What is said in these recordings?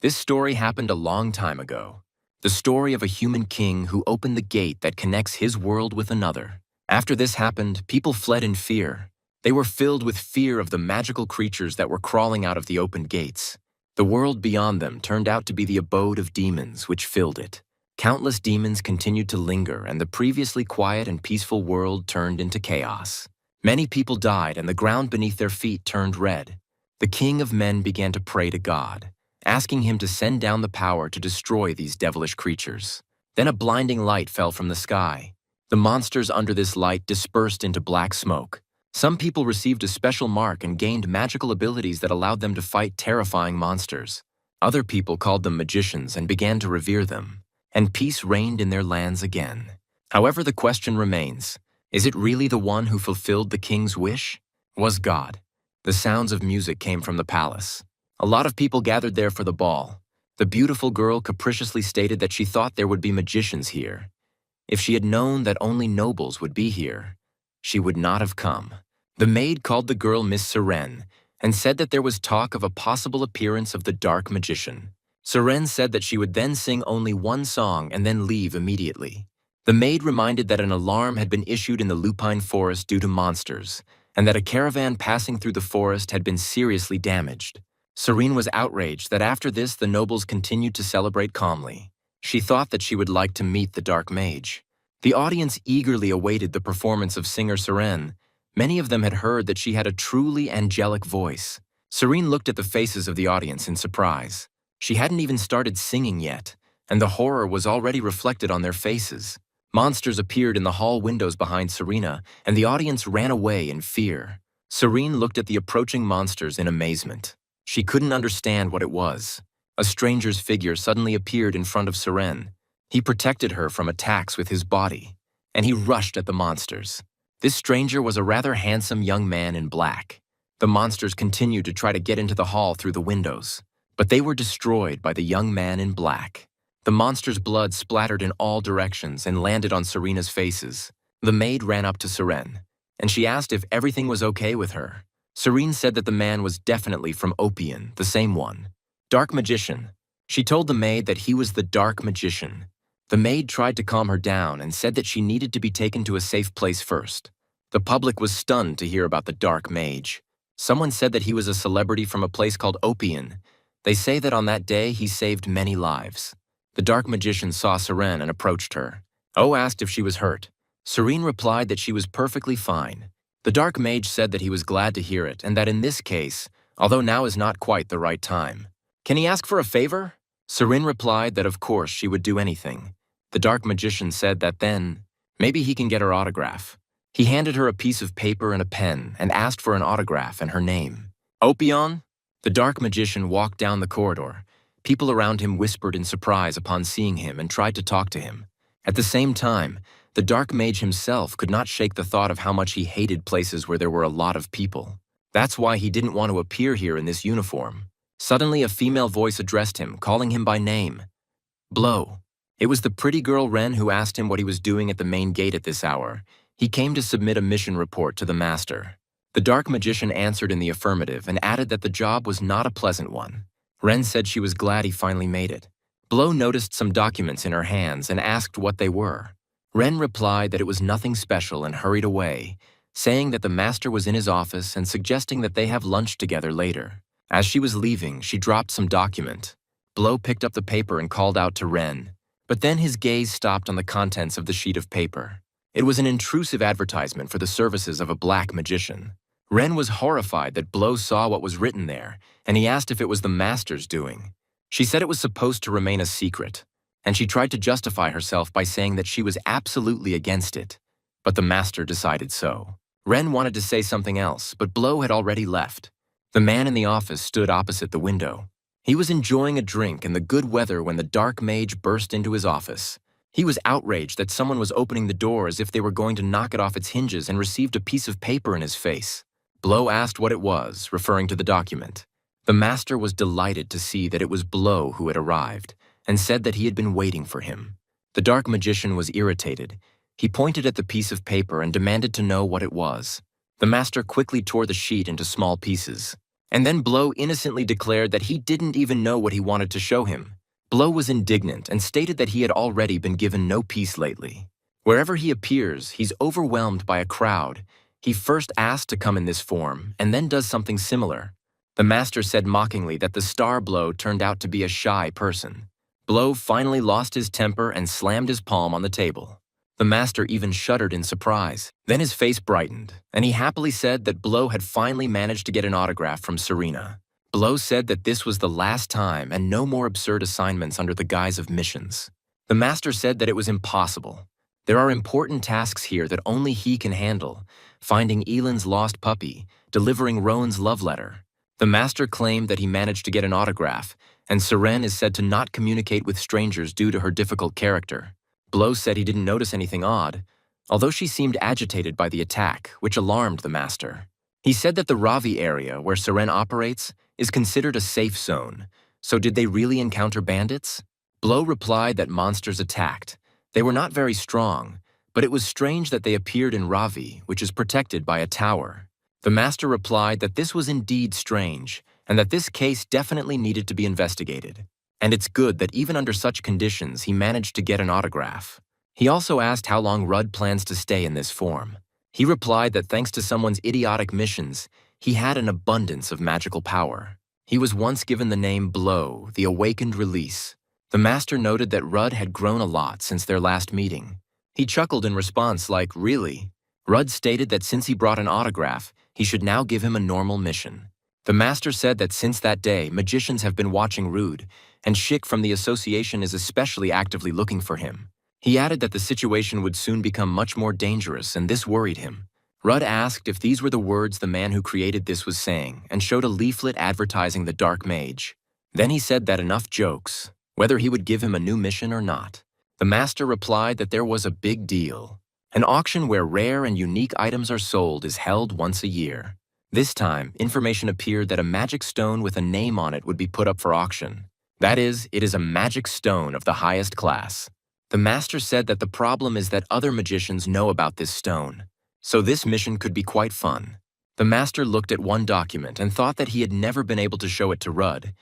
This story happened a long time ago. The story of a human king who opened the gate that connects his world with another. After this happened, people fled in fear. They were filled with fear of the magical creatures that were crawling out of the opened gates. The world beyond them turned out to be the abode of demons which filled it. Countless demons continued to linger, and the previously quiet and peaceful world turned into chaos. Many people died, and the ground beneath their feet turned red. The king of men began to pray to God, asking him to send down the power to destroy these devilish creatures. Then a blinding light fell from the sky. The monsters under this light dispersed into black smoke. Some people received a special mark and gained magical abilities that allowed them to fight terrifying monsters. Other people called them magicians and began to revere them, and peace reigned in their lands again. However, the question remains, is it really the one who fulfilled the king's wish? Was God? The sounds of music came from the palace. A lot of people gathered there for the ball. The beautiful girl capriciously stated that she thought there would be magicians here. If she had known that only nobles would be here, she would not have come. The maid called the girl Miss Siren and said that there was talk of a possible appearance of the dark magician. Siren said that she would then sing only one song and then leave immediately. The maid reminded that an alarm had been issued in the lupine forest due to monsters, and that a caravan passing through the forest had been seriously damaged. Serene was outraged that after this the nobles continued to celebrate calmly. She thought that she would like to meet the dark mage. The audience eagerly awaited the performance of singer Siren. Many of them had heard that she had a truly angelic voice. Serene looked at the faces of the audience in surprise. She hadn't even started singing yet, and the horror was already reflected on their faces. Monsters appeared in the hall windows behind Serena, and the audience ran away in fear. Serene looked at the approaching monsters in amazement. She couldn't understand what it was. A stranger's figure suddenly appeared in front of Siren. He protected her from attacks with his body, and he rushed at the monsters. This stranger was a rather handsome young man in black. The monsters continued to try to get into the hall through the windows, but they were destroyed by the young man in black. The monster's blood splattered in all directions and landed on Serena's faces. The maid ran up to Siren, and she asked if everything was okay with her. Serene said that the man was definitely from Opian, the same one. Dark magician. She told the maid that he was the dark magician. The maid tried to calm her down and said that she needed to be taken to a safe place first. The public was stunned to hear about the dark mage. Someone said that he was a celebrity from a place called Opian. They say that on that day he saved many lives. The dark magician saw Siren and approached her. O asked if she was hurt. Serene replied that she was perfectly fine. The dark mage said that he was glad to hear it and that in this case, although now is not quite the right time. Can he ask for a favor? Serene replied that of course she would do anything. The dark magician said that then, maybe he can get her autograph. He handed her a piece of paper and a pen and asked for an autograph and her name. Opion? The dark magician walked down the corridor. People around him whispered in surprise upon seeing him and tried to talk to him. At the same time, the dark mage himself could not shake the thought of how much he hated places where there were a lot of people. That's why he didn't want to appear here in this uniform. Suddenly, a female voice addressed him, calling him by name. Blow. It was the pretty girl Ren who asked him what he was doing at the main gate at this hour. He came to submit a mission report to the master. The dark magician answered in the affirmative and added that the job was not a pleasant one. Ren said she was glad he finally made it. Blow noticed some documents in her hands and asked what they were. Ren replied that it was nothing special and hurried away, saying that the master was in his office and suggesting that they have lunch together later. As she was leaving, she dropped some document. Blow picked up the paper and called out to Ren, but then his gaze stopped on the contents of the sheet of paper. It was an intrusive advertisement for the services of a black magician. Ren was horrified that Blow saw what was written there, and he asked if it was the master's doing. She said it was supposed to remain a secret, and she tried to justify herself by saying that she was absolutely against it. But the master decided so. Ren wanted to say something else, but Blow had already left. The man in the office stood opposite the window. He was enjoying a drink in the good weather when the dark mage burst into his office. He was outraged that someone was opening the door as if they were going to knock it off its hinges and received a piece of paper in his face. Blow asked what it was, referring to the document. The master was delighted to see that it was Blow who had arrived, and said that he had been waiting for him. The dark magician was irritated. He pointed at the piece of paper and demanded to know what it was. The master quickly tore the sheet into small pieces. And then Blow innocently declared that he didn't even know what he wanted to show him. Blow was indignant and stated that he had already been given no peace lately. Wherever he appears, he's overwhelmed by a crowd. He first asked to come in this form, and then does something similar. The master said mockingly that the star Blow turned out to be a shy person. Blow finally lost his temper and slammed his palm on the table. The master even shuddered in surprise. Then his face brightened, and he happily said that Blow had finally managed to get an autograph from Serena. Blow said that this was the last time and no more absurd assignments under the guise of missions. The master said that it was impossible. There are important tasks here that only he can handle: finding Elan's lost puppy, delivering Rowan's love letter. The master claimed that he managed to get an autograph, and Seren is said to not communicate with strangers due to her difficult character. Blow said he didn't notice anything odd, although she seemed agitated by the attack, which alarmed the master. He said that the Ravi area, where Seren operates, is considered a safe zone. So did they really encounter bandits? Blow replied that monsters attacked. They were not very strong, but it was strange that they appeared in Ravi, which is protected by a tower. The master replied that this was indeed strange, and that this case definitely needed to be investigated. And it's good that even under such conditions he managed to get an autograph. He also asked how long Rudd plans to stay in this form. He replied that thanks to someone's idiotic missions, he had an abundance of magical power. He was once given the name Blow, the Awakened Release. The master noted that Rudd had grown a lot since their last meeting. He chuckled in response like, "Really?" Rudd stated that since he brought an autograph, he should now give him a normal mission. The master said that since that day, magicians have been watching Rudd, and Schick from the association is especially actively looking for him. He added that the situation would soon become much more dangerous, and this worried him. Rudd asked if these were the words the man who created this was saying, and showed a leaflet advertising the Dark Mage. Then he said that enough jokes, whether he would give him a new mission or not. The master replied that there was a big deal. An auction where rare and unique items are sold is held once a year. This time, information appeared that a magic stone with a name on it would be put up for auction. That is, it is a magic stone of the highest class. The master said that the problem is that other magicians know about this stone, so this mission could be quite fun. The master looked at one document and thought that he had never been able to show it to Rudd.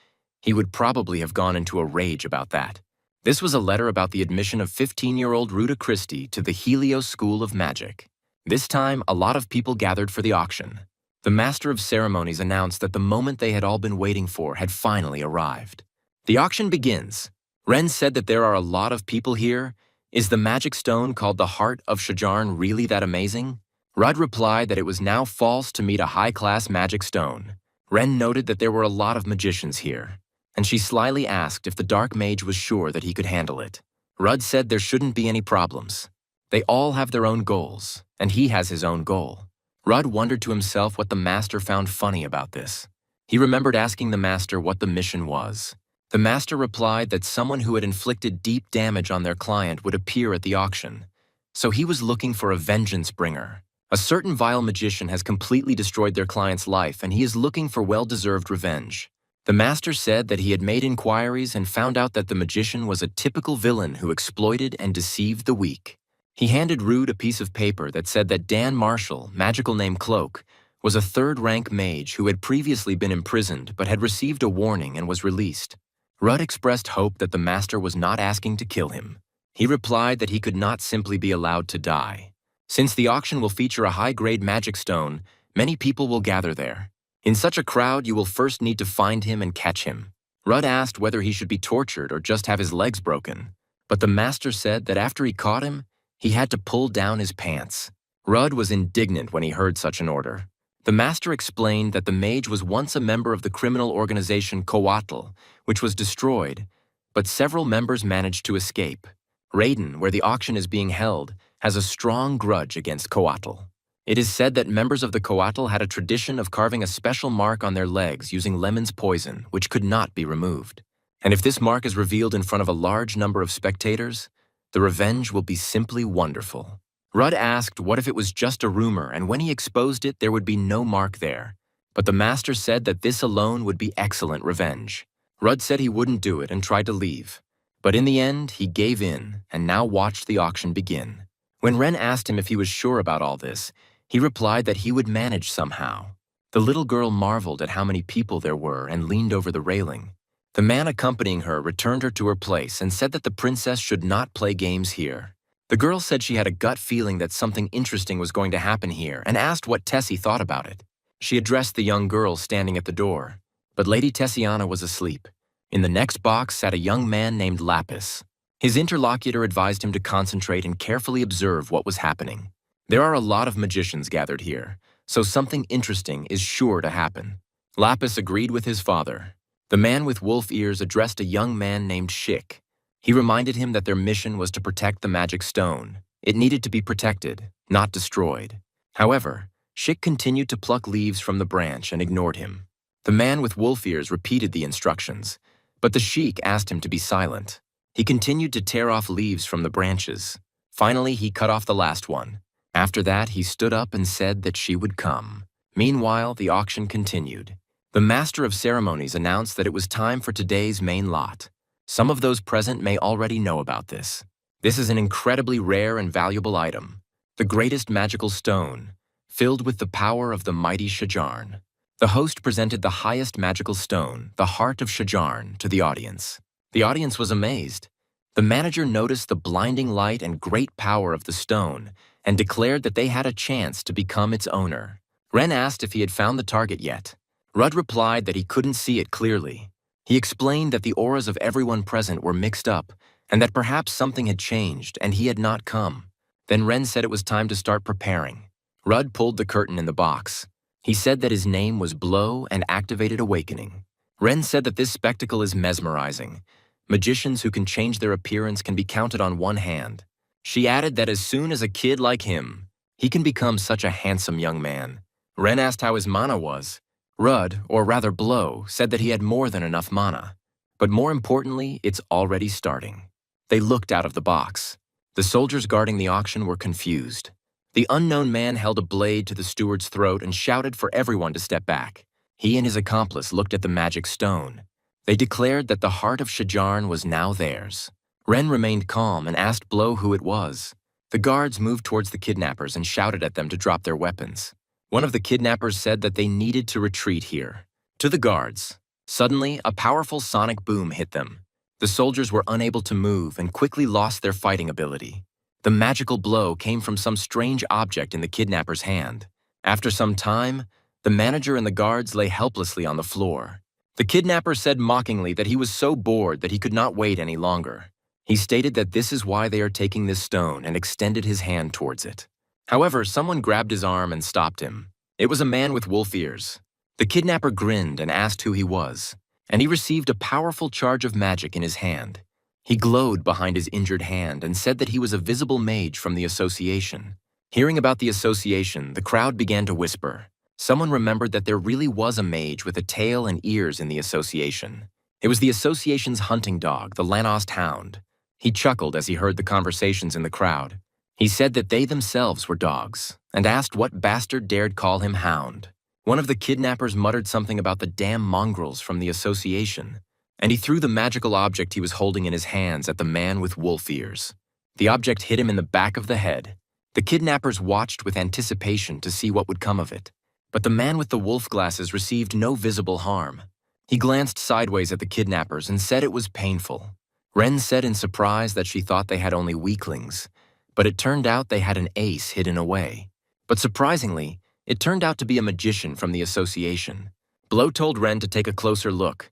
He would probably have gone into a rage about that. This was a letter about the admission of 15-year-old Ruta Christie to the Helios School of Magic. This time, a lot of people gathered for the auction. The Master of Ceremonies announced that the moment they had all been waiting for had finally arrived. The auction begins. Ren said that there are a lot of people here. Is the magic stone called the Heart of Shajarn really that amazing? Rudd replied that it was now false to meet a high-class magic stone. Ren noted that there were a lot of magicians here, and she slyly asked if the Dark Mage was sure that he could handle it. Rudd said there shouldn't be any problems. They all have their own goals, and he has his own goal. Rudd wondered to himself what the master found funny about this. He remembered asking the master what the mission was. The master replied that someone who had inflicted deep damage on their client would appear at the auction. So he was looking for a vengeance bringer. A certain vile magician has completely destroyed their client's life, and he is looking for well-deserved revenge. The master said that he had made inquiries and found out that the magician was a typical villain who exploited and deceived the weak. He handed Rude a piece of paper that said that Dan Marshall, magical name Cloak, was a third-rank mage who had previously been imprisoned but had received a warning and was released. Rudd expressed hope that the master was not asking to kill him. He replied that he could not simply be allowed to die. Since the auction will feature a high-grade magic stone, many people will gather there. In such a crowd, you will first need to find him and catch him. Rudd asked whether he should be tortured or just have his legs broken, but the master said that after he caught him, he had to pull down his pants. Rudd was indignant when he heard such an order. The master explained that the mage was once a member of the criminal organization Coatl, which was destroyed, but several members managed to escape. Raiden, where the auction is being held, has a strong grudge against Coatl. It is said that members of the Coatl had a tradition of carving a special mark on their legs using Lemon's poison, which could not be removed. And if this mark is revealed in front of a large number of spectators, the revenge will be simply wonderful. Rudd asked what if it was just a rumor, and when he exposed it, there would be no mark there. But the master said that this alone would be excellent revenge. Rudd said he wouldn't do it and tried to leave. But in the end, he gave in and now watched the auction begin. When Ren asked him if he was sure about all this, he replied that he would manage somehow. The little girl marveled at how many people there were and leaned over the railing. The man accompanying her returned her to her place and said that the princess should not play games here. The girl said she had a gut feeling that something interesting was going to happen here and asked what Tessie thought about it. She addressed the young girl standing at the door, but Lady Tessiana was asleep. In the next box sat a young man named Lapis. His interlocutor advised him to concentrate and carefully observe what was happening. There are a lot of magicians gathered here, so something interesting is sure to happen. Lapis agreed with his father. The man with wolf ears addressed a young man named Shik. He reminded him that their mission was to protect the magic stone. It needed to be protected, not destroyed. However, Shik continued to pluck leaves from the branch and ignored him. The man with wolf ears repeated the instructions, but the sheik asked him to be silent. He continued to tear off leaves from the branches. Finally, he cut off the last one. After that, he stood up and said that she would come. Meanwhile, the auction continued. The master of ceremonies announced that it was time for today's main lot. Some of those present may already know about this. This is an incredibly rare and valuable item, the greatest magical stone, filled with the power of the mighty Shajarn. The host presented the highest magical stone, the Heart of Shajarn, to the audience. The audience was amazed. The manager noticed the blinding light and great power of the stone and declared that they had a chance to become its owner. Ren asked if he had found the target yet. Rudd replied that he couldn't see it clearly. He explained that the auras of everyone present were mixed up and that perhaps something had changed and he had not come. Then Ren said it was time to start preparing. Rudd pulled the curtain in the box. He said that his name was Blow and activated Awakening. Ren said that this spectacle is mesmerizing. Magicians who can change their appearance can be counted on one hand. She added that as soon as a kid like him, he can become such a handsome young man. Ren asked how his mana was. Rudd, or rather Blow, said that he had more than enough mana. But more importantly, it's already starting. They looked out of the box. The soldiers guarding the auction were confused. The unknown man held a blade to the steward's throat and shouted for everyone to step back. He and his accomplice looked at the magic stone. They declared that the Heart of Shajarn was now theirs. Ren remained calm and asked Blow who it was. The guards moved towards the kidnappers and shouted at them to drop their weapons. One of the kidnappers said that they needed to retreat here. To the guards. Suddenly, a powerful sonic boom hit them. The soldiers were unable to move and quickly lost their fighting ability. The magical blow came from some strange object in the kidnapper's hand. After some time, the manager and the guards lay helplessly on the floor. The kidnapper said mockingly that he was so bored that he could not wait any longer. He stated that this is why they are taking this stone and extended his hand towards it. However, someone grabbed his arm and stopped him. It was a man with wolf ears. The kidnapper grinned and asked who he was, and he received a powerful charge of magic in his hand. He glowed behind his injured hand and said that he was a visible mage from the association. Hearing about the association, the crowd began to whisper. Someone remembered that there really was a mage with a tail and ears in the association. It was the association's hunting dog, the Lanost Hound. He chuckled as he heard the conversations in the crowd. He said that they themselves were dogs, and asked what bastard dared call him Hound. One of the kidnappers muttered something about the damn mongrels from the association, and he threw the magical object he was holding in his hands at the man with wolf ears. The object hit him in the back of the head. The kidnappers watched with anticipation to see what would come of it, but the man with the wolf glasses received no visible harm. He glanced sideways at the kidnappers and said it was painful. Ren said in surprise that she thought they had only weaklings, but it turned out they had an ace hidden away. But surprisingly, it turned out to be a magician from the association. Blow told Ren to take a closer look.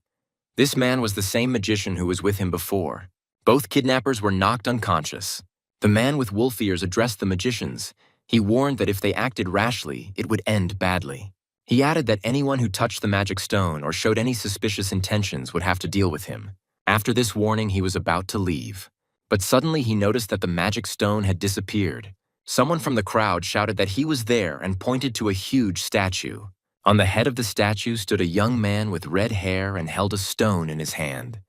This man was the same magician who was with him before. Both kidnappers were knocked unconscious. The man with wolf ears addressed the magicians. He warned that if they acted rashly, it would end badly. He added that anyone who touched the magic stone or showed any suspicious intentions would have to deal with him. After this warning, he was about to leave. But suddenly he noticed that the magic stone had disappeared. Someone from the crowd shouted that he was there and pointed to a huge statue. On the head of the statue stood a young man with red hair and held a stone in his hand.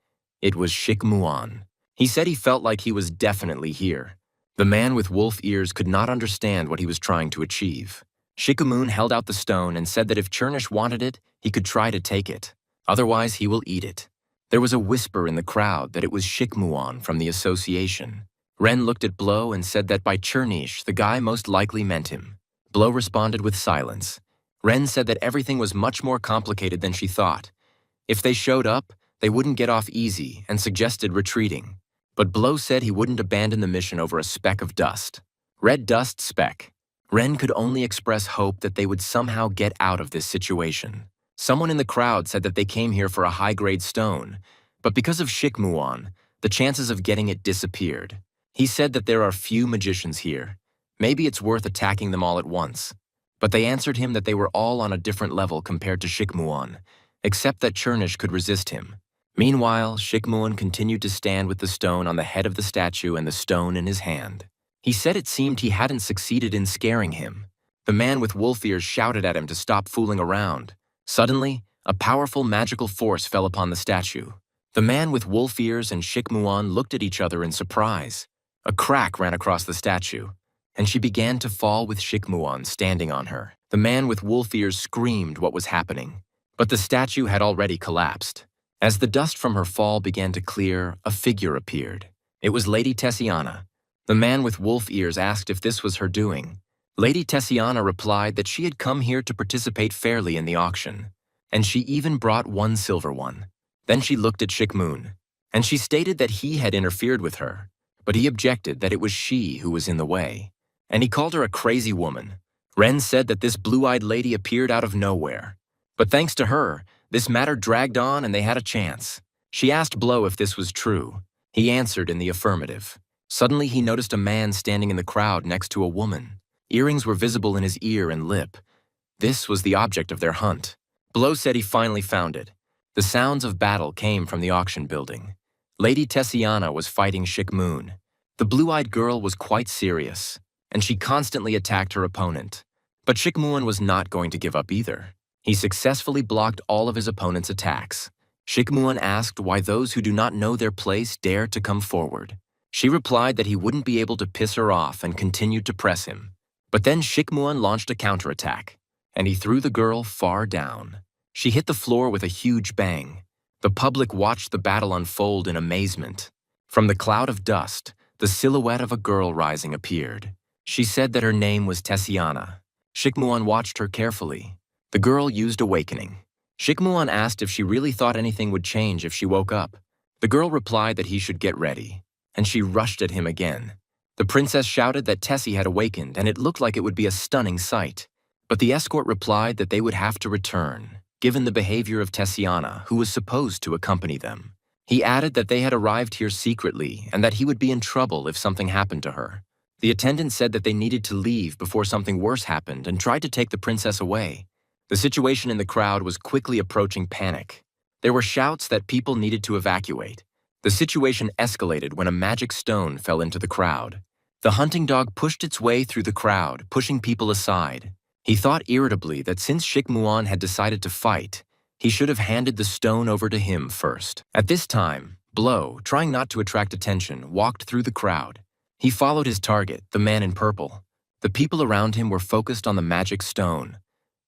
It was Shikmuan. He said he felt like he was definitely here. The man with wolf ears could not understand what he was trying to achieve. Shikamoon held out the stone and said that if Chernish wanted it, he could try to take it. Otherwise, he will eat it. There was a whisper in the crowd that it was Shikmuan from the association. Ren looked at Blow and said that by Chernish, the guy most likely meant him. Blow responded with silence. Ren said that everything was much more complicated than she thought. If they showed up, they wouldn't get off easy and suggested retreating. But Blow said he wouldn't abandon the mission over a speck of dust. Red dust speck. Ren could only express hope that they would somehow get out of this situation. Someone in the crowd said that they came here for a high-grade stone, but because of Shikmuon, the chances of getting it disappeared. He said that there are few magicians here. Maybe it's worth attacking them all at once. But they answered him that they were all on a different level compared to Shikmuon, except that Chernish could resist him. Meanwhile, Shikmuon continued to stand with the stone on the head of the statue and the stone in his hand. He said it seemed he hadn't succeeded in scaring him. The man with wolf ears shouted at him to stop fooling around. Suddenly, a powerful magical force fell upon the statue. The man with wolf ears and Shikmuon looked at each other in surprise. A crack ran across the statue, and she began to fall with Shikmuon standing on her. The man with wolf ears screamed what was happening, but the statue had already collapsed. As the dust from her fall began to clear, a figure appeared. It was Lady Tessiana. The man with wolf ears asked if this was her doing. Lady Tessiana replied that she had come here to participate fairly in the auction, and she even brought one silver one. Then she looked at Shikmun, and she stated that he had interfered with her, but he objected that it was she who was in the way, and he called her a crazy woman. Ren said that this blue-eyed lady appeared out of nowhere, but thanks to her, this matter dragged on and they had a chance. She asked Blow if this was true. He answered in the affirmative. Suddenly he noticed a man standing in the crowd next to a woman. Earrings were visible in his ear and lip. This was the object of their hunt. Blow said he finally found it. The sounds of battle came from the auction building. Lady Tessiana was fighting Shikmun. The blue-eyed girl was quite serious, and she constantly attacked her opponent. But Shikmun was not going to give up either. He successfully blocked all of his opponent's attacks. Shikmun asked why those who do not know their place dare to come forward. She replied that he wouldn't be able to piss her off and continued to press him. But then Shikmun launched a counterattack, and he threw the girl far down. She hit the floor with a huge bang. The public watched the battle unfold in amazement. From the cloud of dust, the silhouette of a girl rising appeared. She said that her name was Tessiana. Shikmun watched her carefully. The girl used awakening. Shikmun asked if she really thought anything would change if she woke up. The girl replied that he should get ready, and she rushed at him again. The princess shouted that Tessie had awakened, and it looked like it would be a stunning sight. But the escort replied that they would have to return, given the behavior of Tessiana, who was supposed to accompany them. He added that they had arrived here secretly and that he would be in trouble if something happened to her. The attendant said that they needed to leave before something worse happened and tried to take the princess away. The situation in the crowd was quickly approaching panic. There were shouts that people needed to evacuate. The situation escalated when a magic stone fell into the crowd. The hunting dog pushed its way through the crowd, pushing people aside. He thought irritably that since Shikmuon had decided to fight, he should have handed the stone over to him first. At this time, Blow, trying not to attract attention, walked through the crowd. He followed his target, the man in purple. The people around him were focused on the magic stone.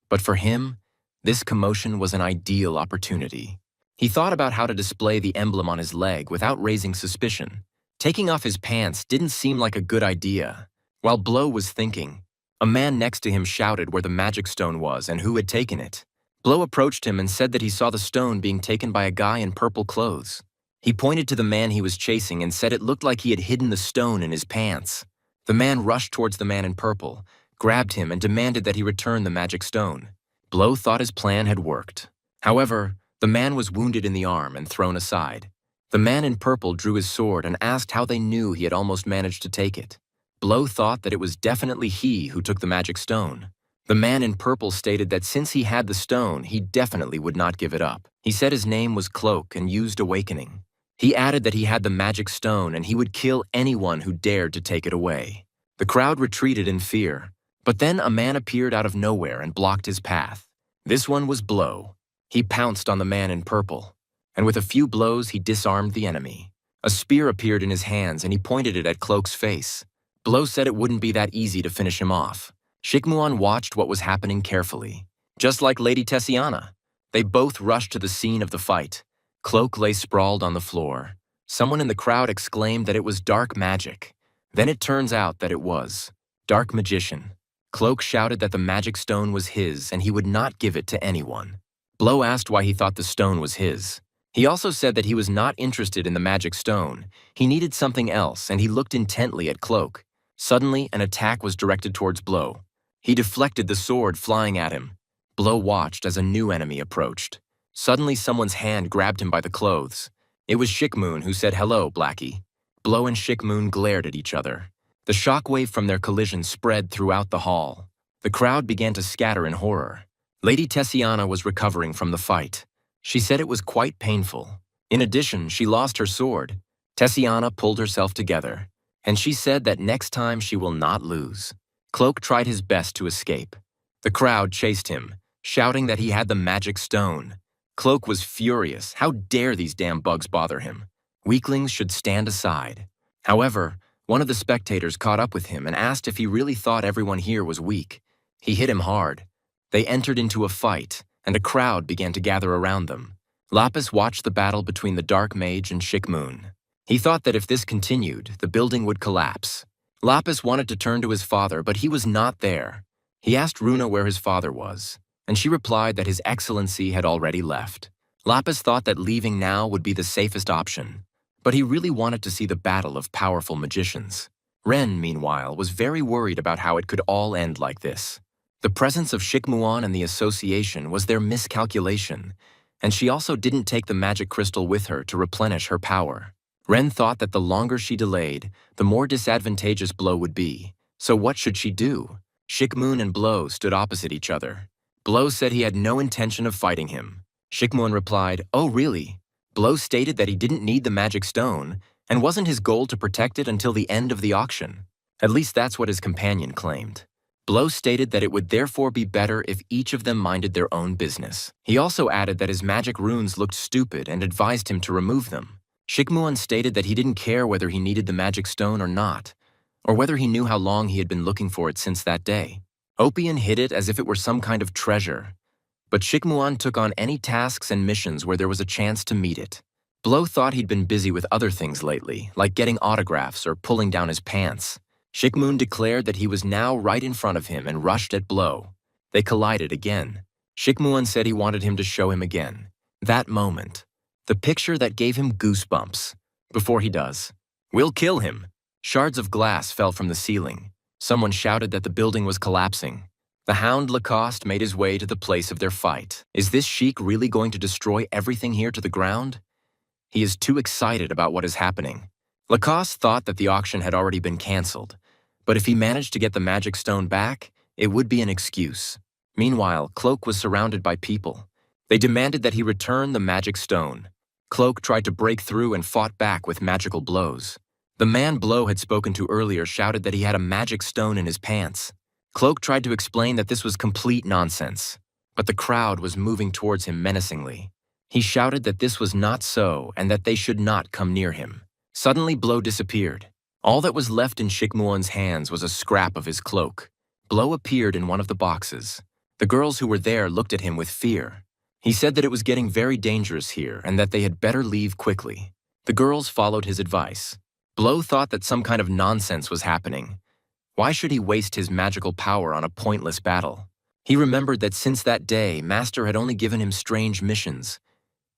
But for him, this commotion was an ideal opportunity. He thought about how to display the emblem on his leg without raising suspicion. Taking off his pants didn't seem like a good idea. While Blow was thinking, a man next to him shouted where the magic stone was and who had taken it. Blow approached him and said that he saw the stone being taken by a guy in purple clothes. He pointed to the man he was chasing and said it looked like he had hidden the stone in his pants. The man rushed towards the man in purple, grabbed him, and demanded that he return the magic stone. Blow thought his plan had worked. However, the man was wounded in the arm and thrown aside. The man in purple drew his sword and asked how they knew he had almost managed to take it. Blow thought that it was definitely he who took the magic stone. The man in purple stated that since he had the stone, he definitely would not give it up. He said his name was Cloak and used awakening. He added that he had the magic stone and he would kill anyone who dared to take it away. The crowd retreated in fear, but then a man appeared out of nowhere and blocked his path. This one was Blow. He pounced on the man in purple, and with a few blows he disarmed the enemy. A spear appeared in his hands and he pointed it at Cloak's face. Blow said it wouldn't be that easy to finish him off. Shikmuon watched what was happening carefully. Just like Lady Tessiana, they both rushed to the scene of the fight. Cloak lay sprawled on the floor. Someone in the crowd exclaimed that it was dark magic. Then it turns out that it was dark magician. Cloak shouted that the magic stone was his and he would not give it to anyone. Blow asked why he thought the stone was his. He also said that he was not interested in the magic stone. He needed something else, and he looked intently at Cloak. Suddenly, an attack was directed towards Blow. He deflected the sword flying at him. Blow watched as a new enemy approached. Suddenly, someone's hand grabbed him by the clothes. It was Shikmoon, who said, "Hello, Blackie." Blow and Shikmoon glared at each other. The shockwave from their collision spread throughout the hall. The crowd began to scatter in horror. Lady Tessiana was recovering from the fight. She said it was quite painful. In addition, she lost her sword. Tessiana pulled herself together, and she said that next time she will not lose. Cloak tried his best to escape. The crowd chased him, shouting that he had the magic stone. Cloak was furious. How dare these damn bugs bother him? Weaklings should stand aside. However, one of the spectators caught up with him and asked if he really thought everyone here was weak. He hit him hard. They entered into a fight, and a crowd began to gather around them. Lapis watched the battle between the Dark Mage and Shikmoon. He thought that if this continued, the building would collapse. Lapis wanted to turn to his father, but he was not there. He asked Runa where his father was, and she replied that His Excellency had already left. Lapis thought that leaving now would be the safest option, but he really wanted to see the battle of powerful magicians. Ren, meanwhile, was very worried about how it could all end like this. The presence of Shikmuan and the association was their miscalculation, and she also didn't take the magic crystal with her to replenish her power. Ren thought that the longer she delayed, the more disadvantageous Blow would be. So what should she do? Shikmoon and Blow stood opposite each other. Blow said he had no intention of fighting him. Shikmoon replied, "Oh, really?" Blow stated that he didn't need the magic stone, and wasn't his goal to protect it until the end of the auction. At least that's what his companion claimed. Blow stated that it would therefore be better if each of them minded their own business. He also added that his magic runes looked stupid and advised him to remove them. Shikmuan stated that he didn't care whether he needed the magic stone or not, or whether he knew how long he had been looking for it since that day. Opian hid it as if it were some kind of treasure, but Shikmuan took on any tasks and missions where there was a chance to meet it. Blow thought he'd been busy with other things lately, like getting autographs or pulling down his pants. Shikmoon declared that he was now right in front of him and rushed at Blow. They collided again. Shikmuan said he wanted him to show him again. That moment. The picture that gave him goosebumps. Before he does. "We'll kill him." Shards of glass fell from the ceiling. Someone shouted that the building was collapsing. The Hound Lacoste made his way to the place of their fight. Is this Sheik really going to destroy everything here to the ground? He is too excited about what is happening. Lacoste thought that the auction had already been cancelled, but if he managed to get the magic stone back, it would be an excuse. Meanwhile, Cloak was surrounded by people. They demanded that he return the magic stone. Cloak tried to break through and fought back with magical blows. The man Blow had spoken to earlier shouted that he had a magic stone in his pants. Cloak tried to explain that this was complete nonsense, but the crowd was moving towards him menacingly. He shouted that this was not so and that they should not come near him. Suddenly, Blow disappeared. All that was left in Shikmuan's hands was a scrap of his cloak. Blow appeared in one of the boxes. The girls who were there looked at him with fear. He said that it was getting very dangerous here and that they had better leave quickly. The girls followed his advice. Blow thought that some kind of nonsense was happening. Why should he waste his magical power on a pointless battle? He remembered that since that day, Master had only given him strange missions.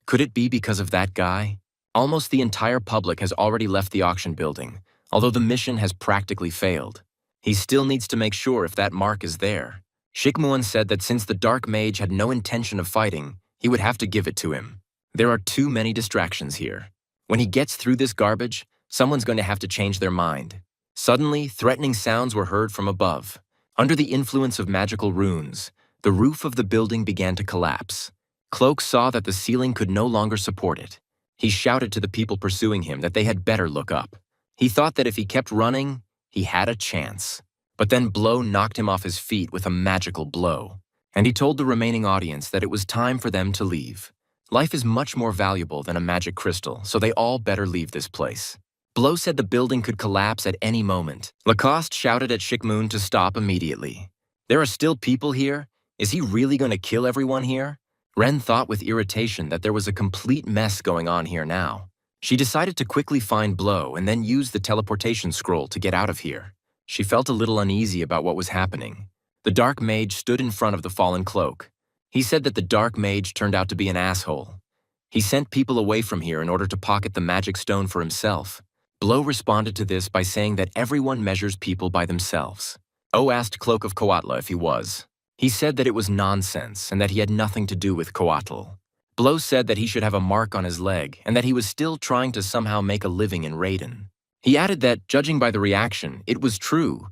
Could it be because of that guy? Almost the entire public has already left the auction building, although the mission has practically failed. He still needs to make sure if that mark is there. Shikmuan said that since the Dark Mage had no intention of fighting, he would have to give it to him. There are too many distractions here. When he gets through this garbage, someone's going to have to change their mind. Suddenly, threatening sounds were heard from above. Under the influence of magical runes, the roof of the building began to collapse. Cloak saw that the ceiling could no longer support it. He shouted to the people pursuing him that they had better look up. He thought that if he kept running, he had a chance. But then Blow knocked him off his feet with a magical blow, and he told the remaining audience that it was time for them to leave. Life is much more valuable than a magic crystal, so they all better leave this place. Blow said the building could collapse at any moment. Lacoste shouted at Shikmoon to stop immediately. There are still people here? Is he really going to kill everyone here? Ren thought with irritation that there was a complete mess going on here now. She decided to quickly find Blow and then use the teleportation scroll to get out of here. She felt a little uneasy about what was happening. The dark mage stood in front of the fallen cloak. He said that the dark mage turned out to be an asshole. He sent people away from here in order to pocket the magic stone for himself. Blow responded to this by saying that everyone measures people by themselves. O asked Cloak of Coatla if he was. He said that it was nonsense and that he had nothing to do with Coatl. Blow said that he should have a mark on his leg and that he was still trying to somehow make a living in Raiden. He added that, judging by the reaction, it was true,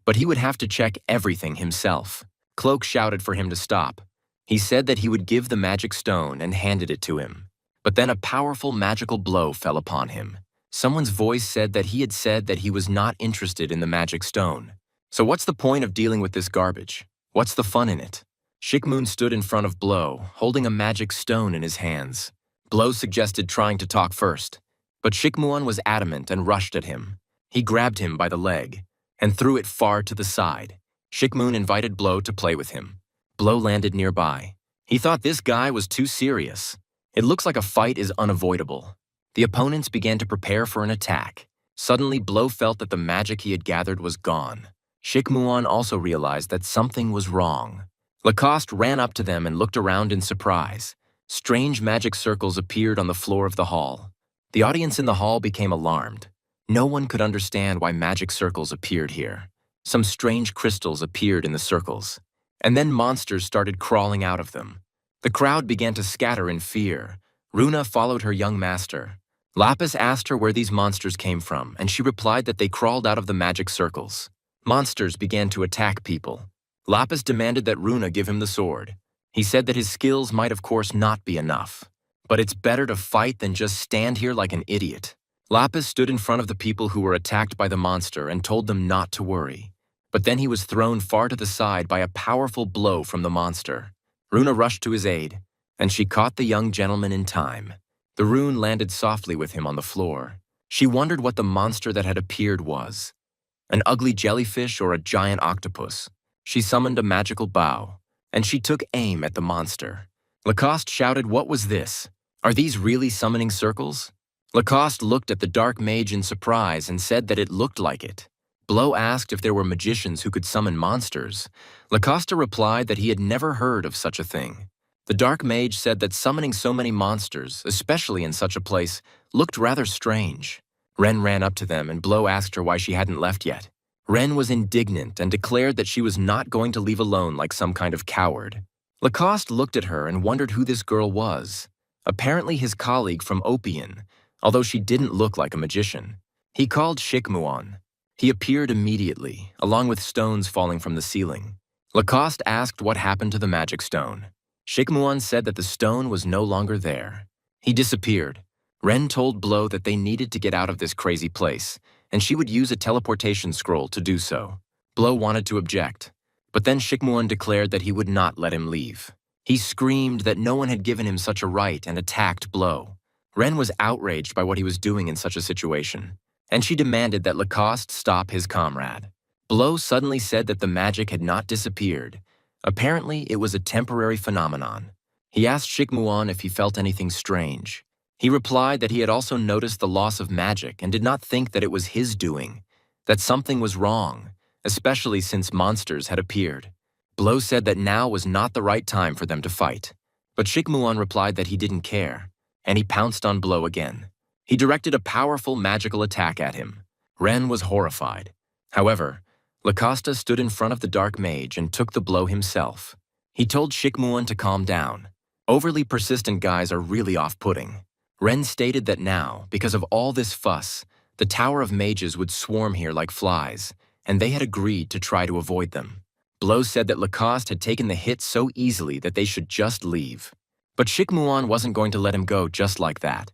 but he would have to check everything himself. Cloak shouted for him to stop. He said that he would give the magic stone and handed it to him. But then a powerful magical blow fell upon him. Someone's voice said that he was not interested in the magic stone. So what's the point of dealing with this garbage? What's the fun in it? Shikmun stood in front of Blow, holding a magic stone in his hands. Blow suggested trying to talk first, but Shikmuan was adamant and rushed at him. He grabbed him by the leg and threw it far to the side. Shikmun invited Blow to play with him. Blow landed nearby. He thought this guy was too serious. It looks like a fight is unavoidable. The opponents began to prepare for an attack. Suddenly, Blow felt that the magic he had gathered was gone. Shikmuan also realized that something was wrong. Lacoste ran up to them and looked around in surprise. Strange magic circles appeared on the floor of the hall. The audience in the hall became alarmed. No one could understand why magic circles appeared here. Some strange crystals appeared in the circles, and then monsters started crawling out of them. The crowd began to scatter in fear. Runa followed her young master. Lapis asked her where these monsters came from, and she replied that they crawled out of the magic circles. Monsters began to attack people. Lapis demanded that Runa give him the sword. He said that his skills might of course not be enough, but it's better to fight than just stand here like an idiot. Lapis stood in front of the people who were attacked by the monster and told them not to worry. But then he was thrown far to the side by a powerful blow from the monster. Runa rushed to his aid, and she caught the young gentleman in time. The rune landed softly with him on the floor. She wondered what the monster that had appeared was. An ugly jellyfish or a giant octopus. She summoned a magical bow, and she took aim at the monster. Lacoste shouted, "What was this? Are these really summoning circles?" Lacoste looked at the dark mage in surprise and said that it looked like it. Blow asked if there were magicians who could summon monsters. Lacoste replied that he had never heard of such a thing. The dark mage said that summoning so many monsters, especially in such a place, looked rather strange. Ren ran up to them and Blow asked her why she hadn't left yet. Ren was indignant and declared that she was not going to leave alone like some kind of coward. Lacoste looked at her and wondered who this girl was. Apparently his colleague from Opian, although she didn't look like a magician. He called Shikmuan. He appeared immediately, along with stones falling from the ceiling. Lacoste asked what happened to the magic stone. Shikmuan said that the stone was no longer there. He disappeared. Ren told Blow that they needed to get out of this crazy place, and she would use a teleportation scroll to do so. Blow wanted to object, but then Shikmuan declared that he would not let him leave. He screamed that no one had given him such a right and attacked Blow. Ren was outraged by what he was doing in such a situation, and she demanded that Lacoste stop his comrade. Blow suddenly said that the magic had not disappeared. Apparently, it was a temporary phenomenon. He asked Shikmuan if he felt anything strange. He replied that he had also noticed the loss of magic and did not think that it was his doing, that something was wrong, especially since monsters had appeared. Blow said that now was not the right time for them to fight, but Shikmuan replied that he didn't care, and he pounced on Blow again. He directed a powerful magical attack at him. Ren was horrified. However, Lacoste stood in front of the dark mage and took the blow himself. He told Shikmuan to calm down. Overly persistent guys are really off-putting. Ren stated that now, because of all this fuss, the Tower of Mages would swarm here like flies, and they had agreed to try to avoid them. Blow said that Lacoste had taken the hit so easily that they should just leave. But Shikmuan wasn't going to let him go just like that.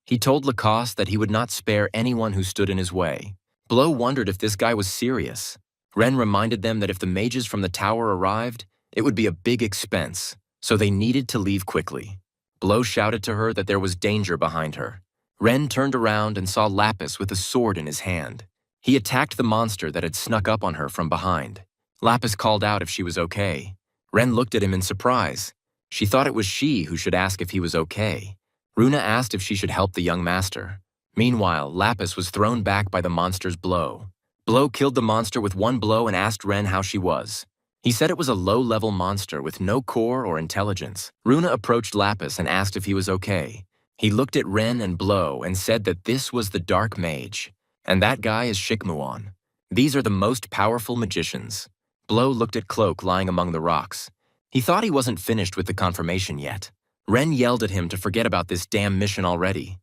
He told Lacoste that he would not spare anyone who stood in his way. Blow wondered if this guy was serious. Ren reminded them that if the mages from the tower arrived, it would be a big expense, so they needed to leave quickly. Blow shouted to her that there was danger behind her. Ren turned around and saw Lapis with a sword in his hand. He attacked the monster that had snuck up on her from behind. Lapis called out if she was okay. Ren looked at him in surprise. She thought it was she who should ask if he was okay. Runa asked if she should help the young master. Meanwhile, Lapis was thrown back by the monster's blow. Blow killed the monster with one blow and asked Ren how she was. He said it was a low-level monster with no core or intelligence. Runa approached Lapis and asked if he was okay. He looked at Ren and Blow and said that this was the Dark Mage, and that guy is Shikmuon. These are the most powerful magicians. Blow looked at Cloak lying among the rocks. He thought he wasn't finished with the confirmation yet. Ren yelled at him to forget about this damn mission already.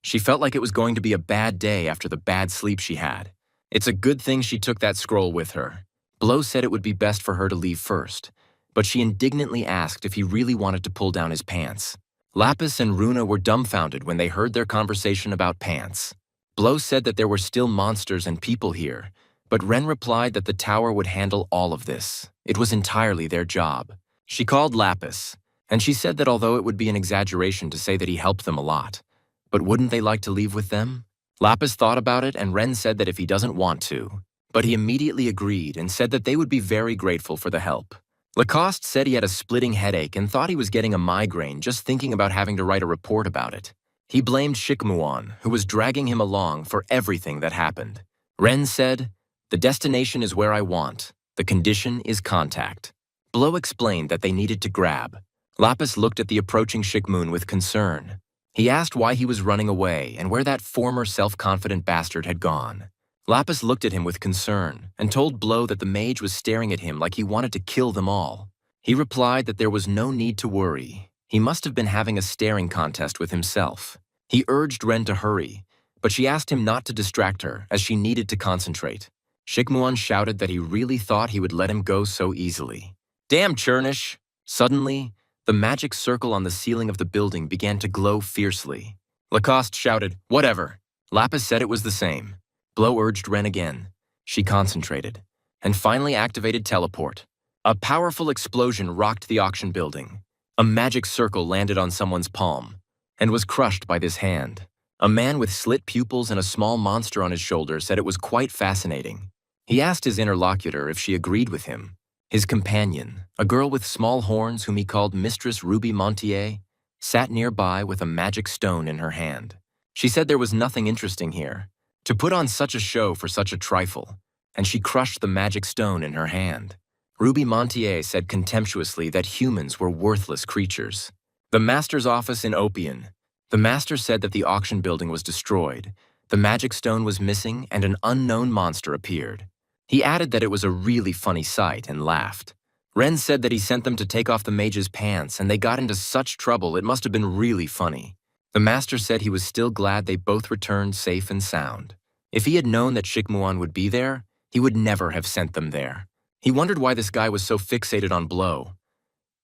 She felt like it was going to be a bad day after the bad sleep she had. It's a good thing she took that scroll with her. Blow said it would be best for her to leave first, but she indignantly asked if he really wanted to pull down his pants. Lapis and Runa were dumbfounded when they heard their conversation about pants. Blow said that there were still monsters and people here, but Ren replied that the tower would handle all of this. It was entirely their job. She called Lapis, and she said that although it would be an exaggeration to say that he helped them a lot, but wouldn't they like to leave with them? Lapis thought about it, and Ren said that if he doesn't want to, but he immediately agreed and said that they would be very grateful for the help. Lacoste said he had a splitting headache and thought he was getting a migraine just thinking about having to write a report about it. He blamed Shikmuon, who was dragging him along, for everything that happened. Ren said, "The destination is where I want. The condition is contact." Blow explained that they needed to grab. Lapis looked at the approaching Shikmun with concern. He asked why he was running away and where that former self-confident bastard had gone. Lapis looked at him with concern and told Blow that the mage was staring at him like he wanted to kill them all. He replied that there was no need to worry. He must have been having a staring contest with himself. He urged Ren to hurry, but she asked him not to distract her as she needed to concentrate. Shikmuon shouted that he really thought he would let him go so easily. "Damn Churnish!" Suddenly, the magic circle on the ceiling of the building began to glow fiercely. Lacoste shouted, "Whatever." Lapis said it was the same. Blow urged Ren again. She concentrated, and finally activated teleport. A powerful explosion rocked the auction building. A magic circle landed on someone's palm, and was crushed by this hand. A man with slit pupils and a small monster on his shoulder said it was quite fascinating. He asked his interlocutor if she agreed with him. His companion, a girl with small horns whom he called Mistress Ruby Montier, sat nearby with a magic stone in her hand. She said there was nothing interesting here, to put on such a show for such a trifle, and she crushed the magic stone in her hand. Ruby Montier said contemptuously that humans were worthless creatures. The master's office in Opian. The master said that the auction building was destroyed, the magic stone was missing, and an unknown monster appeared. He added that it was a really funny sight and laughed. Ren said that he sent them to take off the mage's pants and they got into such trouble it must have been really funny. The master said he was still glad they both returned safe and sound. If he had known that Shikmuon would be there, he would never have sent them there. He wondered why this guy was so fixated on Blow.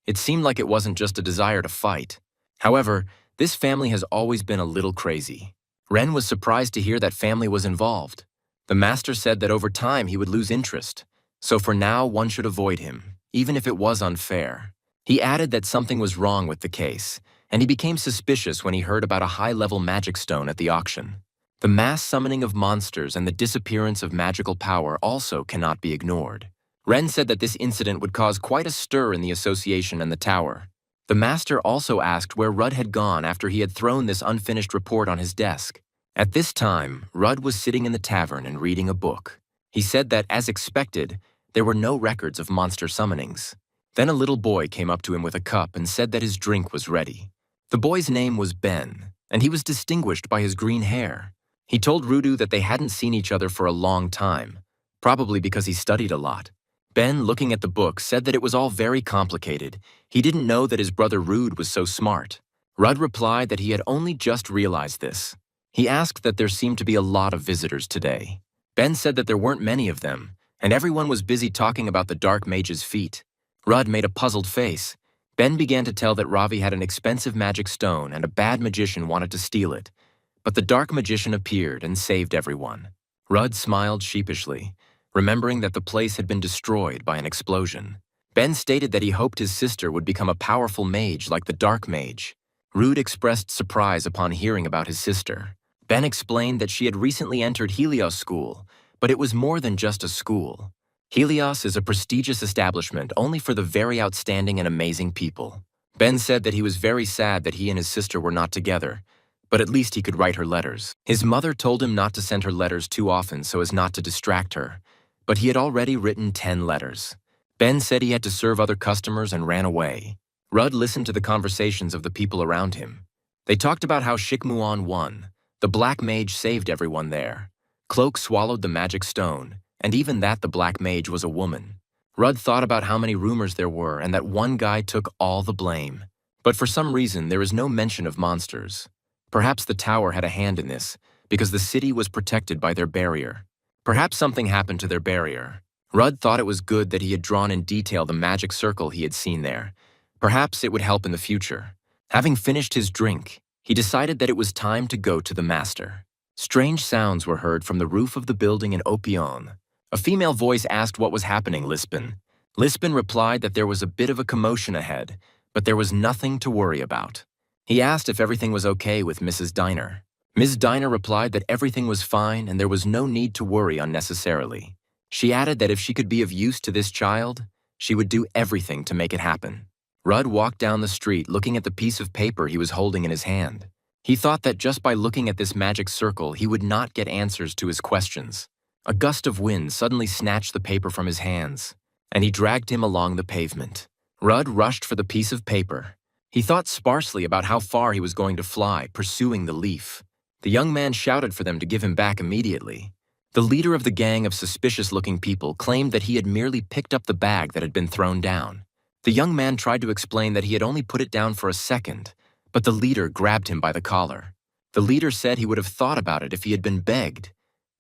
It seemed like it wasn't just a desire to fight. However, this family has always been a little crazy. Ren was surprised to hear that family was involved. The master said that over time he would lose interest, so for now one should avoid him, even if it was unfair. He added that something was wrong with the case, and he became suspicious when he heard about a high-level magic stone at the auction. The mass summoning of monsters and the disappearance of magical power also cannot be ignored. Ren said that this incident would cause quite a stir in the association and the tower. The master also asked where Rudd had gone after he had thrown this unfinished report on his desk. At this time, Rudd was sitting in the tavern and reading a book. He said that, as expected, there were no records of monster summonings. Then a little boy came up to him with a cup and said that his drink was ready. The boy's name was Ben, and he was distinguished by his green hair. He told Rudu that they hadn't seen each other for a long time, probably because he studied a lot. Ben, looking at the book, said that it was all very complicated. He didn't know that his brother Rude was so smart. Rudd replied that he had only just realized this. He asked that there seemed to be a lot of visitors today. Ben said that there weren't many of them, and everyone was busy talking about the Dark Mage's feat. Rudd made a puzzled face. Ben began to tell that Ravi had an expensive magic stone and a bad magician wanted to steal it. But the Dark Magician appeared and saved everyone. Rudd smiled sheepishly, remembering that the place had been destroyed by an explosion. Ben stated that he hoped his sister would become a powerful mage like the Dark Mage. Rude expressed surprise upon hearing about his sister. Ben explained that she had recently entered Helios School, but it was more than just a school. Helios is a prestigious establishment only for the very outstanding and amazing people. Ben said that he was very sad that he and his sister were not together, but at least he could write her letters. His mother told him not to send her letters too often so as not to distract her, but he had already written 10 letters. Ben said he had to serve other customers and ran away. Rudd listened to the conversations of the people around him. They talked about how Shikmuan won. The Black Mage saved everyone there. Cloak swallowed the magic stone, and even that the Black Mage was a woman. Rudd thought about how many rumors there were and that one guy took all the blame. But for some reason, there is no mention of monsters. Perhaps the tower had a hand in this, because the city was protected by their barrier. Perhaps something happened to their barrier. Rudd thought it was good that he had drawn in detail the magic circle he had seen there. Perhaps it would help in the future. Having finished his drink, he decided that it was time to go to the master. Strange sounds were heard from the roof of the building in Opion. A female voice asked what was happening, Lisbon. Lisbon replied that there was a bit of a commotion ahead, but there was nothing to worry about. He asked if everything was okay with Mrs. Diner. Ms. Diner replied that everything was fine and there was no need to worry unnecessarily. She added that if she could be of use to this child, she would do everything to make it happen. Rudd walked down the street looking at the piece of paper he was holding in his hand. He thought that just by looking at this magic circle, he would not get answers to his questions. A gust of wind suddenly snatched the paper from his hands, and he dragged him along the pavement. Rudd rushed for the piece of paper. He thought sparsely about how far he was going to fly, pursuing the leaf. The young man shouted for them to give him back immediately. The leader of the gang of suspicious-looking people claimed that he had merely picked up the bag that had been thrown down. The young man tried to explain that he had only put it down for a second, but the leader grabbed him by the collar. The leader said he would have thought about it if he had been begged,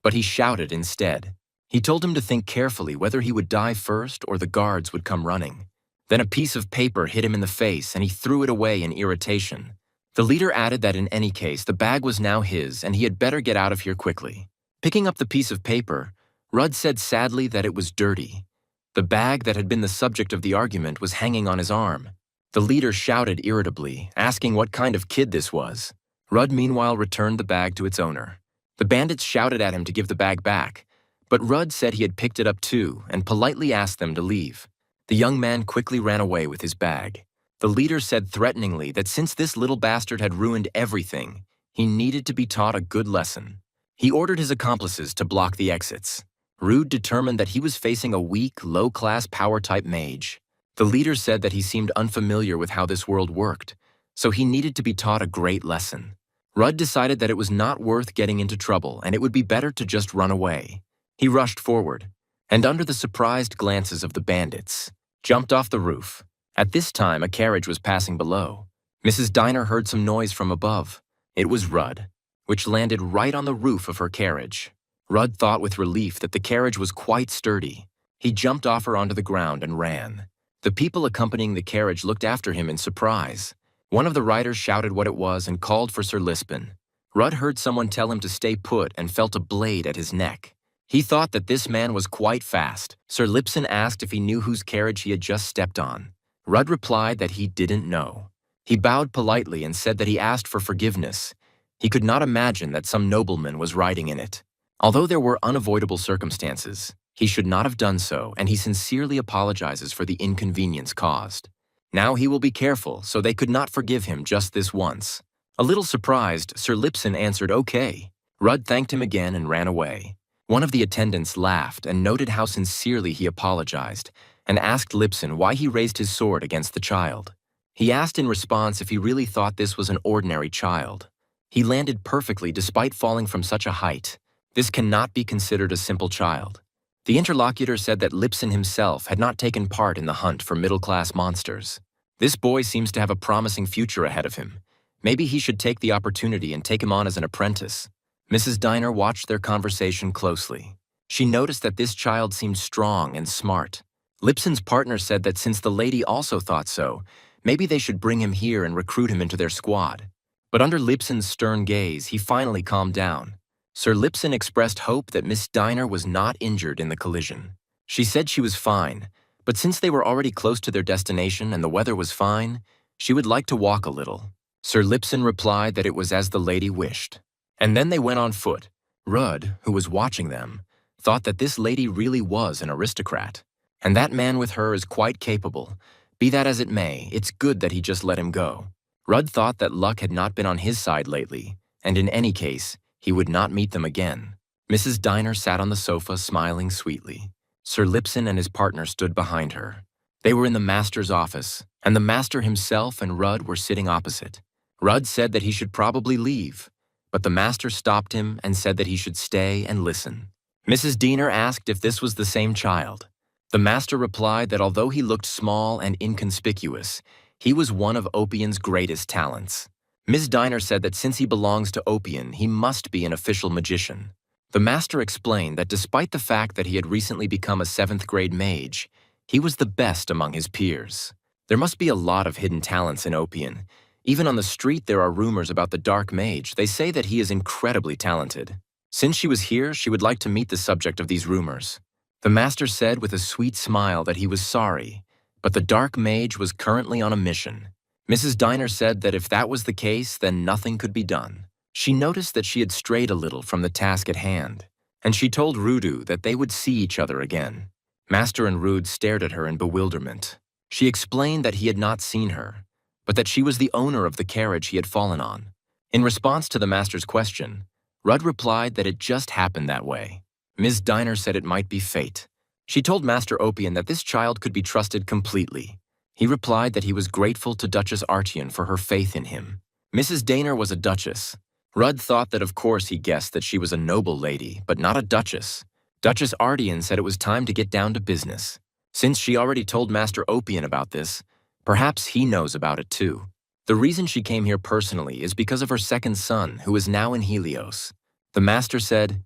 but he shouted instead. He told him to think carefully whether he would die first or the guards would come running. Then a piece of paper hit him in the face and he threw it away in irritation. The leader added that in any case, the bag was now his and he had better get out of here quickly. Picking up the piece of paper, Rudd said sadly that it was dirty. The bag that had been the subject of the argument was hanging on his arm. The leader shouted irritably, asking what kind of kid this was. Rudd meanwhile returned the bag to its owner. The bandits shouted at him to give the bag back, but Rudd said he had picked it up too and politely asked them to leave. The young man quickly ran away with his bag. The leader said threateningly that since this little bastard had ruined everything, he needed to be taught a good lesson. He ordered his accomplices to block the exits. Rude determined that he was facing a weak, low-class power-type mage. The leader said that he seemed unfamiliar with how this world worked, so he needed to be taught a great lesson. Rudd decided that it was not worth getting into trouble and it would be better to just run away. He rushed forward, and under the surprised glances of the bandits, jumped off the roof. At this time, a carriage was passing below. Mrs. Diner heard some noise from above. It was Rudd, which landed right on the roof of her carriage. Rudd thought with relief that the carriage was quite sturdy. He jumped off her onto the ground and ran. The people accompanying the carriage looked after him in surprise. One of the riders shouted what it was and called for Sir Lisbon. Rudd heard someone tell him to stay put and felt a blade at his neck. He thought that this man was quite fast. Sir Lisbon asked if he knew whose carriage he had just stepped on. Rudd replied that he didn't know. He bowed politely and said that he asked for forgiveness. He could not imagine that some nobleman was riding in it. Although there were unavoidable circumstances, he should not have done so, and he sincerely apologizes for the inconvenience caused. Now he will be careful, so they could not forgive him just this once. A little surprised, Sir Lisbon answered okay. Rudd thanked him again and ran away. One of the attendants laughed and noted how sincerely he apologized, and asked Lisbon why he raised his sword against the child. He asked in response if he really thought this was an ordinary child. He landed perfectly despite falling from such a height. This cannot be considered a simple child. The interlocutor said that Lisbon himself had not taken part in the hunt for middle-class monsters. This boy seems to have a promising future ahead of him. Maybe he should take the opportunity and take him on as an apprentice. Mrs. Diner watched their conversation closely. She noticed that this child seemed strong and smart. Lisbon's partner said that since the lady also thought so, maybe they should bring him here and recruit him into their squad. But under Lisbon's stern gaze, he finally calmed down. Sir Lisbon expressed hope that Miss Diner was not injured in the collision. She said she was fine, but since they were already close to their destination and the weather was fine, she would like to walk a little. Sir Lisbon replied that it was as the lady wished. And then they went on foot. Rudd, who was watching them, thought that this lady really was an aristocrat. And that man with her is quite capable. Be that as it may, it's good that he just let him go. Rudd thought that luck had not been on his side lately, and in any case, he would not meet them again. Mrs. Diner sat on the sofa, smiling sweetly. Sir Lipson and his partner stood behind her. They were in the master's office, and the master himself and Rudd were sitting opposite. Rudd said that he should probably leave, but the master stopped him and said that he should stay and listen. Mrs. Diener asked if this was the same child. The master replied that although he looked small and inconspicuous, he was one of Opian's greatest talents. Ms. Diener said that since he belongs to Opian, he must be an official magician. The master explained that despite the fact that he had recently become a 7th-grade mage, he was the best among his peers. There must be a lot of hidden talents in Opian. Even on the street there are rumors about the dark mage. They say that he is incredibly talented. Since she was here, she would like to meet the subject of these rumors. The master said with a sweet smile that he was sorry, but the dark mage was currently on a mission. Mrs. Diener said that if that was the case, then nothing could be done. She noticed that she had strayed a little from the task at hand, and she told Rudu that they would see each other again. Master and Rude stared at her in bewilderment. She explained that he had not seen her, but that she was the owner of the carriage he had fallen on. In response to the master's question, Rudd replied that it just happened that way. Ms. Diener said it might be fate. She told Master Opian that this child could be trusted completely. He replied that he was grateful to Duchess Artian for her faith in him. Mrs. Diener was a duchess. Rudd thought that of course he guessed that she was a noble lady, but not a duchess. Duchess Artian said it was time to get down to business. Since she already told Master Opian about this, perhaps he knows about it too. The reason she came here personally is because of her second son, who is now in Helios. The master said,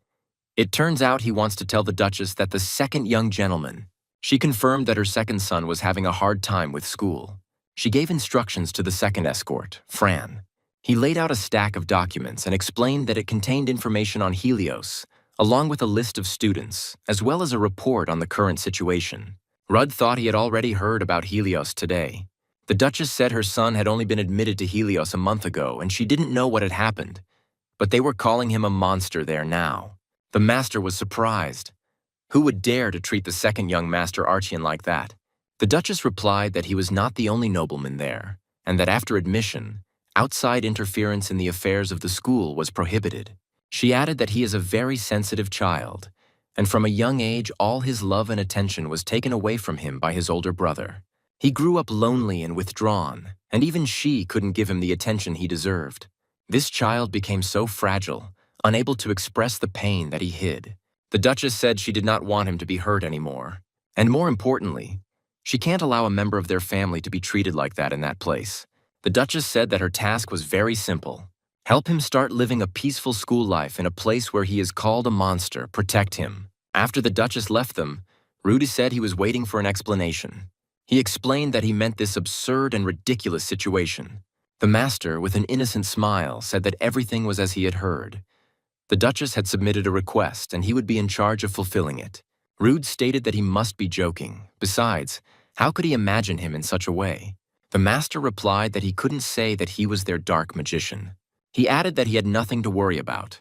"It turns out he wants to tell the Duchess that the second young gentleman." She confirmed that her second son was having a hard time with school. She gave instructions to the second escort, Fran. He laid out a stack of documents and explained that it contained information on Helios, along with a list of students, as well as a report on the current situation. Rudd thought he had already heard about Helios today. The Duchess said her son had only been admitted to Helios a month ago and she didn't know what had happened, but they were calling him a monster there now. The master was surprised. Who would dare to treat the second young Master Artian like that? The Duchess replied that he was not the only nobleman there, and that after admission, outside interference in the affairs of the school was prohibited. She added that he is a very sensitive child, and from a young age all his love and attention was taken away from him by his older brother. He grew up lonely and withdrawn, and even she couldn't give him the attention he deserved. This child became so fragile, unable to express the pain that he hid. The Duchess said she did not want him to be hurt anymore. And more importantly, she can't allow a member of their family to be treated like that in that place. The Duchess said that her task was very simple. Help him start living a peaceful school life in a place where he is called a monster, protect him. After the Duchess left them, Rudy said he was waiting for an explanation. He explained that he meant this absurd and ridiculous situation. The master, with an innocent smile, said that everything was as he had heard. The Duchess had submitted a request and he would be in charge of fulfilling it. Rude stated that he must be joking. Besides, how could he imagine him in such a way? The master replied that he couldn't say that he was their dark magician. He added that he had nothing to worry about.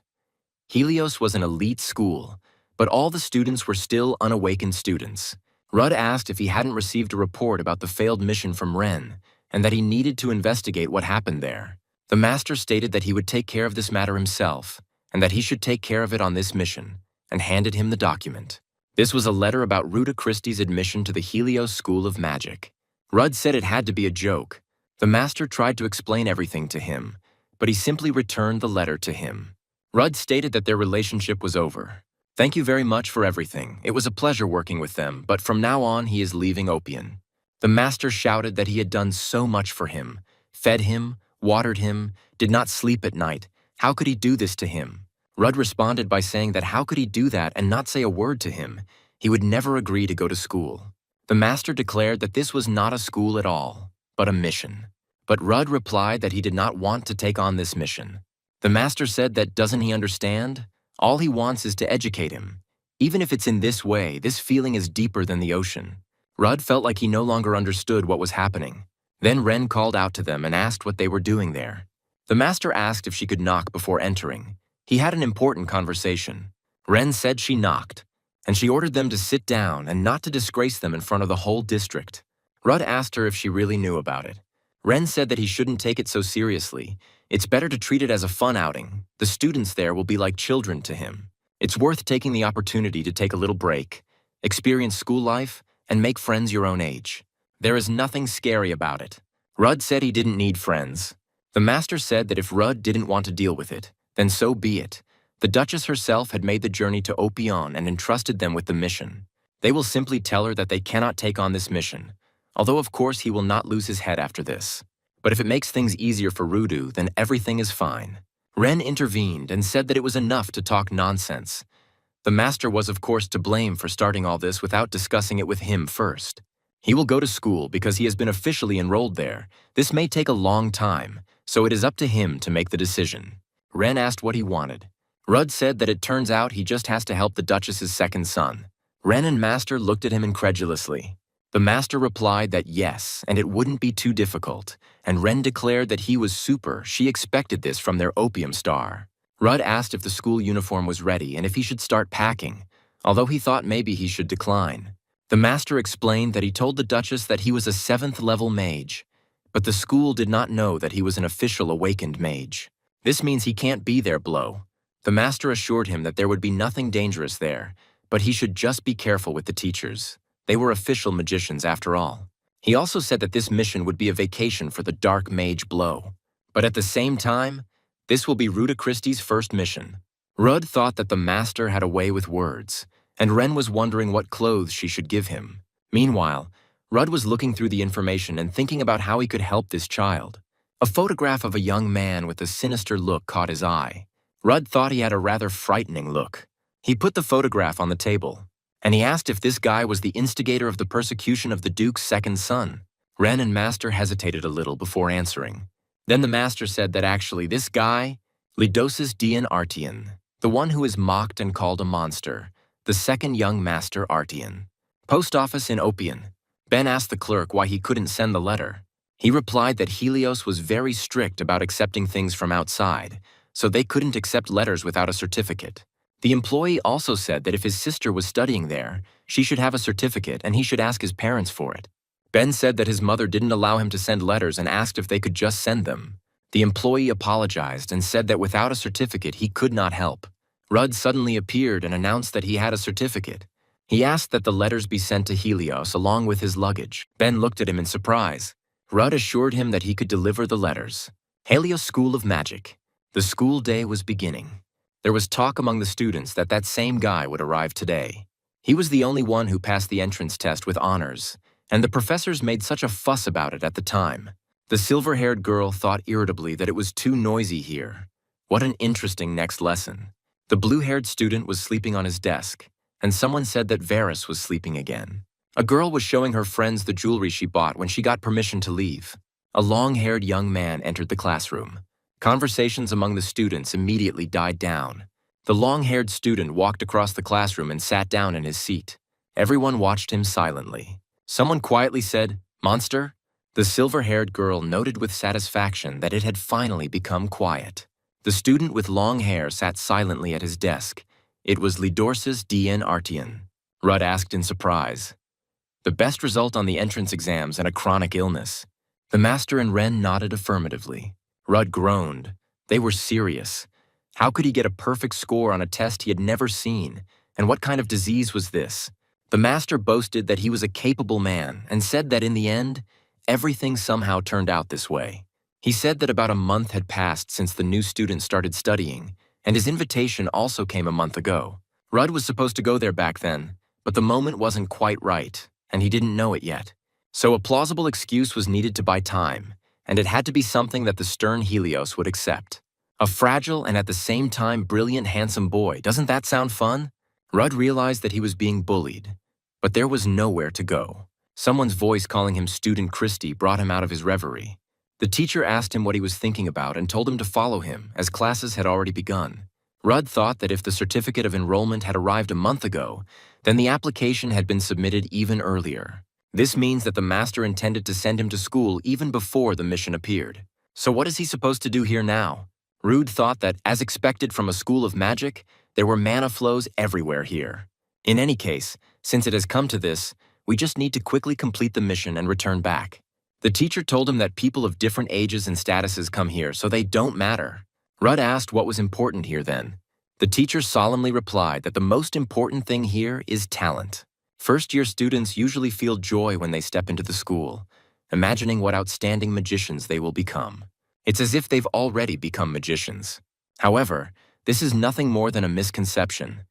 Helios was an elite school, but all the students were still unawakened students. Rudd asked if he hadn't received a report about the failed mission from Ren, and that he needed to investigate what happened there. The master stated that he would take care of this matter himself, and that he should take care of it on this mission, and handed him the document. This was a letter about Ruta Christie's admission to the Helios School of Magic. Rudd said it had to be a joke. The master tried to explain everything to him, but he simply returned the letter to him. Rudd stated that their relationship was over. "Thank you very much for everything. It was a pleasure working with them, but from now on he is leaving Opian." The master shouted that he had done so much for him, fed him, watered him, did not sleep at night. How could he do this to him? Rudd responded by saying that how could he do that and not say a word to him? He would never agree to go to school. The master declared that this was not a school at all, but a mission. But Rudd replied that he did not want to take on this mission. The master said that doesn't he understand? All he wants is to educate him. Even if it's in this way, this feeling is deeper than the ocean. Rudd felt like he no longer understood what was happening. Then Ren called out to them and asked what they were doing there. The master asked if she could knock before entering. He had an important conversation. Ren said she knocked, and she ordered them to sit down and not to disgrace them in front of the whole district. Rudd asked her if she really knew about it. Ren said that he shouldn't take it so seriously. It's better to treat it as a fun outing. The students there will be like children to him. It's worth taking the opportunity to take a little break. experience school life, and make friends your own age. There is nothing scary about it. Rudd said he didn't need friends. The master said that if Rudd didn't want to deal with it, then so be it. The Duchess herself had made the journey to Opion and entrusted them with the mission. They will simply tell her that they cannot take on this mission, although of course he will not lose his head after this. But if it makes things easier for Rudu, then everything is fine. Ren intervened and said that it was enough to talk nonsense. The master was of course to blame for starting all this without discussing it with him first. He will go to school because he has been officially enrolled there. This may take a long time, so it is up to him to make the decision. Ren asked what he wanted. Rudd said that it turns out he just has to help the Duchess's second son. Ren and Master looked at him incredulously. The Master replied that yes, and it wouldn't be too difficult, and Ren declared that he was super. She expected this from their opium star. Rudd asked if the school uniform was ready and if he should start packing, although he thought maybe he should decline. The Master explained that he told the Duchess that he was a 7th-level mage, but the school did not know that he was an official awakened mage. This means he can't be there, Blow. The Master assured him that there would be nothing dangerous there, but he should just be careful with the teachers. They were official magicians after all. He also said that this mission would be a vacation for the dark mage Blow. But at the same time, this will be Ruta Christie's first mission. Rudd thought that the Master had a way with words, and Ren was wondering what clothes she should give him. Meanwhile, Rudd was looking through the information and thinking about how he could help this child. A photograph of a young man with a sinister look caught his eye. Rudd thought he had a rather frightening look. He put the photograph on the table, and he asked if this guy was the instigator of the persecution of the Duke's second son. Ren and Master hesitated a little before answering. Then the Master said that actually this guy, Lidosis Dian Artian, the one who is mocked and called a monster, the second young Master Artian. Post office in Opion. Ben asked the clerk why he couldn't send the letter. He replied that Helios was very strict about accepting things from outside, so they couldn't accept letters without a certificate. The employee also said that if his sister was studying there, she should have a certificate and he should ask his parents for it. Ben said that his mother didn't allow him to send letters and asked if they could just send them. The employee apologized and said that without a certificate he could not help. Rudd suddenly appeared and announced that he had a certificate. He asked that the letters be sent to Helios along with his luggage. Ben looked at him in surprise. Rudd assured him that he could deliver the letters. Helios School of Magic. The school day was beginning. There was talk among the students that that same guy would arrive today. He was the only one who passed the entrance test with honors, and the professors made such a fuss about it at the time. The silver-haired girl thought irritably that it was too noisy here. What an interesting next lesson. The blue-haired student was sleeping on his desk, and someone said that Varys was sleeping again. A girl was showing her friends the jewelry she bought when she got permission to leave. A long-haired young man entered the classroom. Conversations among the students immediately died down. The long-haired student walked across the classroom and sat down in his seat. Everyone watched him silently. Someone quietly said, "Monster?" The silver-haired girl noted with satisfaction that it had finally become quiet. The student with long hair sat silently at his desk. It was Lidorsis Dian Artian. Rudd asked in surprise. The best result on the entrance exams and a chronic illness. The Master and Ren nodded affirmatively. Rudd groaned. They were serious. How could he get a perfect score on a test he had never seen? And what kind of disease was this? The Master boasted that he was a capable man and said that in the end, everything somehow turned out this way. He said that about a month had passed since the new student started studying, and his invitation also came a month ago. Rudd was supposed to go there back then, but the moment wasn't quite right, and he didn't know it yet. So a plausible excuse was needed to buy time, and it had to be something that the stern Helios would accept. A fragile and at the same time brilliant handsome boy, doesn't that sound fun? Rudd realized that he was being bullied, but there was nowhere to go. Someone's voice calling him Student Christie brought him out of his reverie. The teacher asked him what he was thinking about and told him to follow him, as classes had already begun. Rudd thought that if the certificate of enrollment had arrived a month ago, then the application had been submitted even earlier. This means that the Master intended to send him to school even before the mission appeared. So what is he supposed to do here now? Rudd thought that, as expected from a school of magic, there were mana flows everywhere here. In any case, since it has come to this, we just need to quickly complete the mission and return back. The teacher told him that people of different ages and statuses come here, so they don't matter. Rudd asked what was important here then. The teacher solemnly replied that the most important thing here is talent. First-year students usually feel joy when they step into the school, imagining what outstanding magicians they will become. It's as if they've already become magicians. However, this is nothing more than a misconception.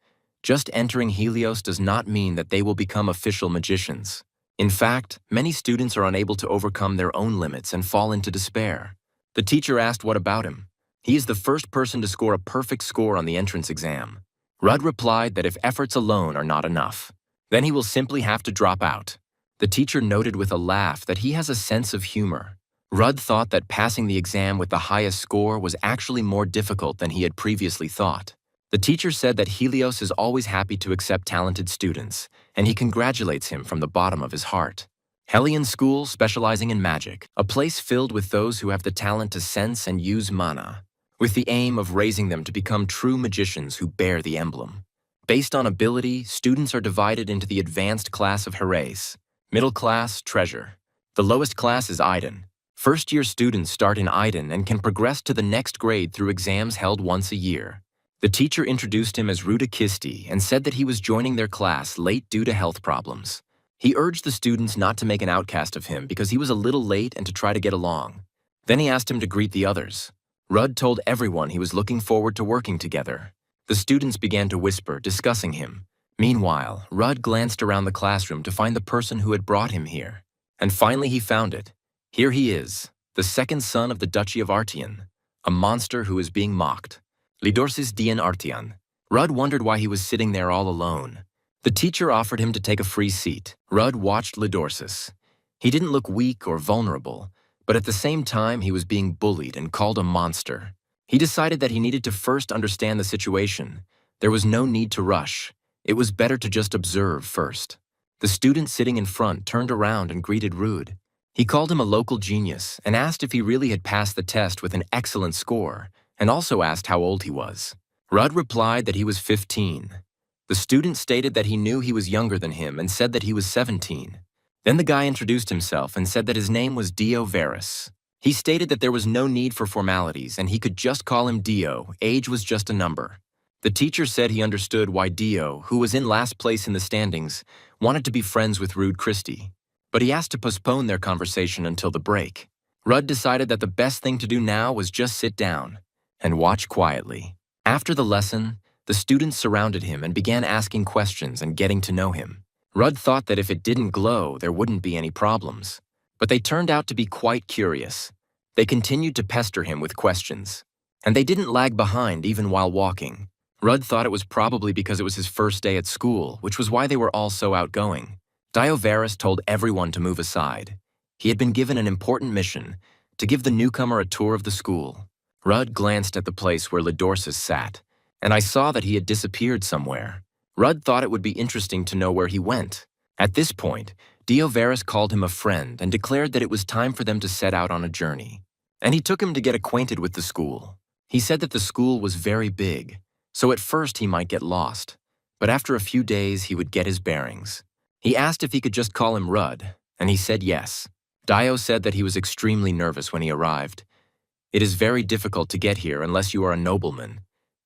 Just entering Helios does not mean that they will become official magicians. In fact, many students are unable to overcome their own limits and fall into despair. The teacher asked what about him. He is the first person to score a perfect score on the entrance exam. Rudd replied that if efforts alone are not enough, then he will simply have to drop out. The teacher noted with a laugh that he has a sense of humor. Rudd thought that passing the exam with the highest score was actually more difficult than he had previously thought. The teacher said that Helios is always happy to accept talented students, and he congratulates him from the bottom of his heart. Hellion School, specializing in magic, a place filled with those who have the talent to sense and use mana, with the aim of raising them to become true magicians who bear the emblem. Based on ability, students are divided into the advanced class of Herace, middle class, Treasure. The lowest class is Iden. First-year students start in Iden and can progress to the next grade through exams held once a year. The teacher introduced him as Ruda Kisti and said that he was joining their class late due to health problems. He urged the students not to make an outcast of him because he was a little late and to try to get along. Then he asked him to greet the others. Rudd told everyone he was looking forward to working together. The students began to whisper, discussing him. Meanwhile, Rudd glanced around the classroom to find the person who had brought him here. And finally he found it. Here he is, the second son of the Duchy of Artian, a monster who is being mocked. Lidorsis Dian Artian. Rudd wondered why he was sitting there all alone. The teacher offered him to take a free seat. Rudd watched Lidorsis. He didn't look weak or vulnerable, but at the same time he was being bullied and called a monster. He decided that he needed to first understand the situation. There was no need to rush. It was better to just observe first. The student sitting in front turned around and greeted Rudd. He called him a local genius and asked if he really had passed the test with an excellent score, and also asked how old he was. Rudd replied that he was 15. The student stated that he knew he was younger than him and said that he was 17. Then the guy introduced himself and said that his name was Dio Varus. He stated that there was no need for formalities and he could just call him Dio, age was just a number. The teacher said he understood why Dio, who was in last place in the standings, wanted to be friends with Rude Christie, but he asked to postpone their conversation until the break. Rudd decided that the best thing to do now was just sit down and watch quietly. After the lesson, the students surrounded him and began asking questions and getting to know him. Rudd thought that if it didn't glow, there wouldn't be any problems. But they turned out to be quite curious. They continued to pester him with questions. And they didn't lag behind even while walking. Rudd thought it was probably because it was his first day at school, which was why they were all so outgoing. Diovaris told everyone to move aside. He had been given an important mission, to give the newcomer a tour of the school. Rudd glanced at the place where Lidorsis sat, and I saw that he had disappeared somewhere. Rudd thought it would be interesting to know where he went. At this point, Diovaris called him a friend and declared that it was time for them to set out on a journey. And he took him to get acquainted with the school. He said that the school was very big, so at first he might get lost, but after a few days he would get his bearings. He asked if he could just call him Rudd, and he said yes. Dio said that he was extremely nervous when he arrived. It is very difficult to get here unless you are a nobleman.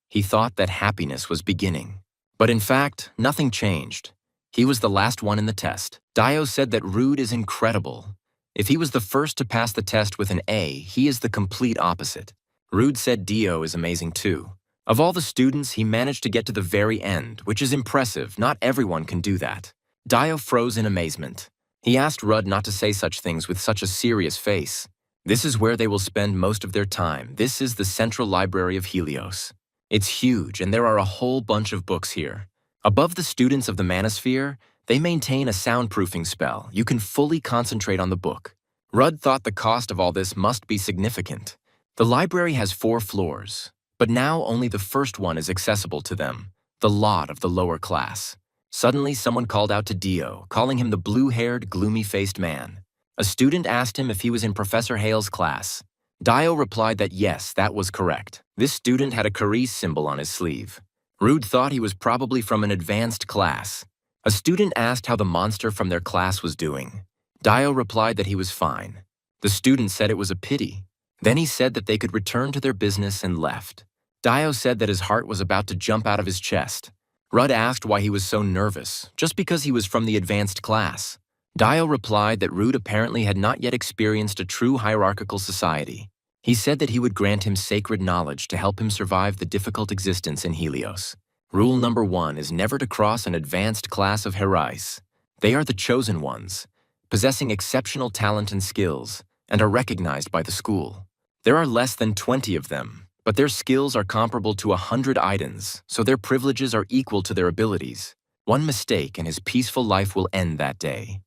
He thought that happiness was beginning. But in fact, nothing changed. He was the last one in the test. Dio said that Rude is incredible. If he was the first to pass the test with an A, he is the complete opposite. Rude said Dio is amazing too. Of all the students, he managed to get to the very end, which is impressive. Not everyone can do that. Dio froze in amazement. He asked Rudd not to say such things with such a serious face. This is where they will spend most of their time. This is the Central Library of Helios. It's huge, and there are a whole bunch of books here. Above the students of the Manosphere, they maintain a soundproofing spell. You can fully concentrate on the book. Rudd thought the cost of all this must be significant. The library has 4 floors, but now only the first one is accessible to them, the lot of the lower class. Suddenly, someone called out to Dio, calling him the blue-haired, gloomy-faced man. A student asked him if he was in Professor Hale's class. Dio replied that yes, that was correct. This student had a Carice symbol on his sleeve. Rude thought he was probably from an advanced class. A student asked how the monster from their class was doing. Dio replied that he was fine. The student said it was a pity. Then he said that they could return to their business and left. Dio said that his heart was about to jump out of his chest. Rudd asked why he was so nervous, just because he was from the advanced class. Dio replied that Rudd apparently had not yet experienced a true hierarchical society. He said that he would grant him sacred knowledge to help him survive the difficult existence in Helios. Rule number 1 is never to cross an advanced class of Herais. They are the chosen ones, possessing exceptional talent and skills, and are recognized by the school. There are less than 20 of them, but their skills are comparable to 100 Idans, so their privileges are equal to their abilities. One mistake and his peaceful life will end that day.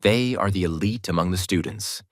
They are the elite among the students.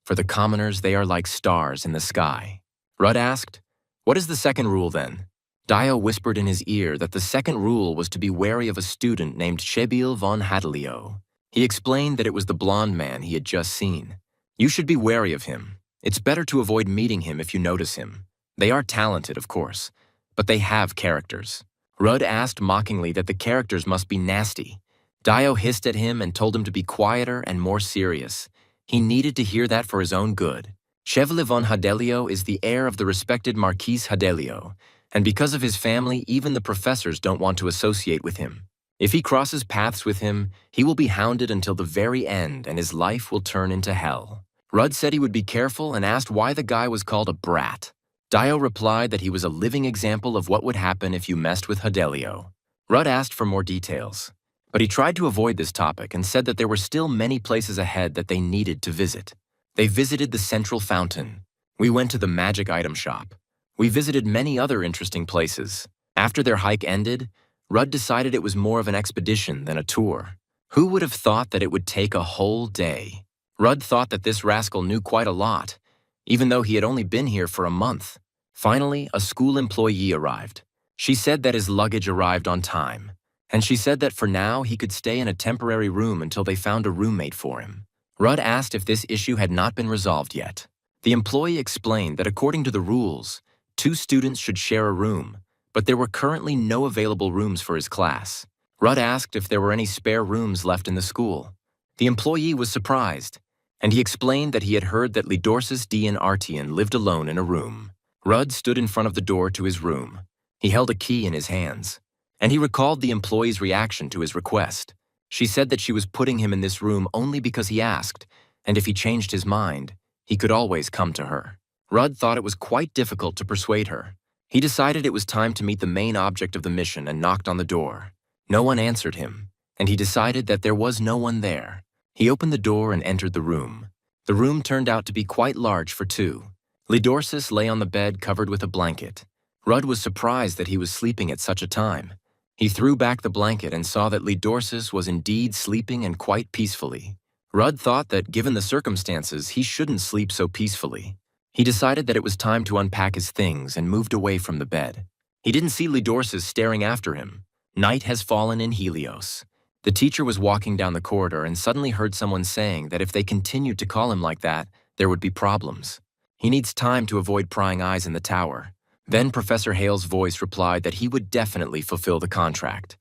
For the commoners, they are like stars in the sky. Rudd asked, "What is the second rule then?" Dio whispered in his ear that the second rule was to be wary of a student named Shebil von Hadelio. He explained that it was the blonde man he had just seen. "You should be wary of him. It's better to avoid meeting him if you notice him. They are talented, of course, but they have characters." Rudd asked mockingly that the characters must be nasty. Dio hissed at him and told him to be quieter and more serious. He needed to hear that for his own good. Chevalier von Hadelio is the heir of the respected Marquis Hadelio, and because of his family, even the professors don't want to associate with him. If he crosses paths with him, he will be hounded until the very end and his life will turn into hell. Rudd said he would be careful and asked why the guy was called a brat. Dio replied that he was a living example of what would happen if you messed with Hadelio. Rudd asked for more details, but he tried to avoid this topic and said that there were still many places ahead that they needed to visit. They visited the central fountain. We went to the magic item shop. We visited many other interesting places. After their hike ended, Rudd decided it was more of an expedition than a tour. Who would have thought that it would take a whole day? Rudd thought that this rascal knew quite a lot, even though he had only been here for a month. Finally, a school employee arrived. She said that his luggage arrived on time, and she said that for now he could stay in a temporary room until they found a roommate for him. Rudd asked if this issue had not been resolved yet. The employee explained that according to the rules, 2 students should share a room, but there were currently no available rooms for his class. Rudd asked if there were any spare rooms left in the school. The employee was surprised, and he explained that he had heard that Lidorsis Dian Artian lived alone in a room. Rudd stood in front of the door to his room. He held a key in his hands, and he recalled the employee's reaction to his request. She said that she was putting him in this room only because he asked, and if he changed his mind, he could always come to her. Rudd thought it was quite difficult to persuade her. He decided it was time to meet the main object of the mission and knocked on the door. No one answered him, and he decided that there was no one there. He opened the door and entered the room. The room turned out to be quite large for 2. Lidorsis lay on the bed covered with a blanket. Rudd was surprised that he was sleeping at such a time. He threw back the blanket and saw that Lidorsis was indeed sleeping and quite peacefully. Rudd thought that, given the circumstances, he shouldn't sleep so peacefully. He decided that it was time to unpack his things and moved away from the bed. He didn't see Lidorsis staring after him. Night has fallen in Helios. The teacher was walking down the corridor and suddenly heard someone saying that if they continued to call him like that, there would be problems. He needs time to avoid prying eyes in the tower. Then Professor Hale's voice replied that he would definitely fulfill the contract,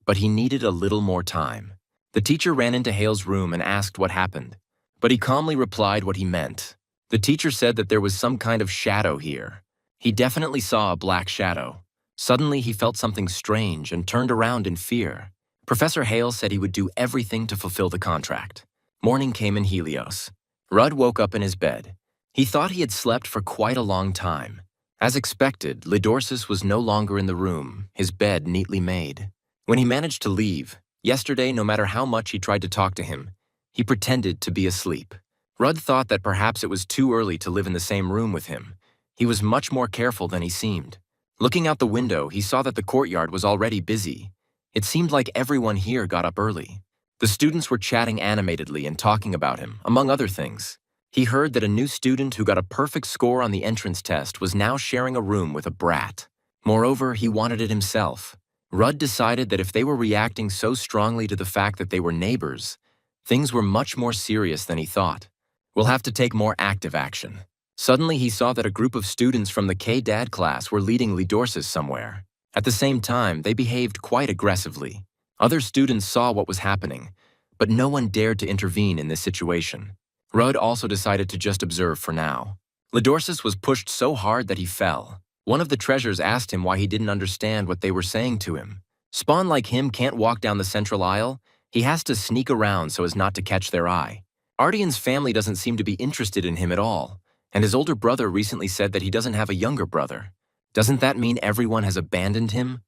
but he needed a little more time. The teacher ran into Hale's room and asked what happened, but he calmly replied what he meant. The teacher said that there was some kind of shadow here. He definitely saw a black shadow. Suddenly he felt something strange and turned around in fear. Professor Hale said he would do everything to fulfill the contract. Morning came in Helios. Rudd woke up in his bed. He thought he had slept for quite a long time. As expected, Lidorsis was no longer in the room, his bed neatly made. When he managed to leave, yesterday, no matter how much he tried to talk to him, he pretended to be asleep. Rudd thought that perhaps it was too early to live in the same room with him. He was much more careful than he seemed. Looking out the window, he saw that the courtyard was already busy. It seemed like everyone here got up early. The students were chatting animatedly and talking about him, among other things. He heard that a new student who got a perfect score on the entrance test was now sharing a room with a brat. Moreover, he wanted it himself. Rudd decided that if they were reacting so strongly to the fact that they were neighbors, things were much more serious than he thought. We'll have to take more active action. Suddenly, he saw that a group of students from the K-Dad class were leading Lidorsis somewhere. At the same time, they behaved quite aggressively. Other students saw what was happening, but no one dared to intervene in this situation. Rudd also decided to just observe for now. Lidorsis was pushed so hard that he fell. One of the treasures asked him why he didn't understand what they were saying to him. Spawn like him can't walk down the central aisle. He has to sneak around so as not to catch their eye. Artian's family doesn't seem to be interested in him at all, and his older brother recently said that he doesn't have a younger brother. Doesn't that mean everyone has abandoned him?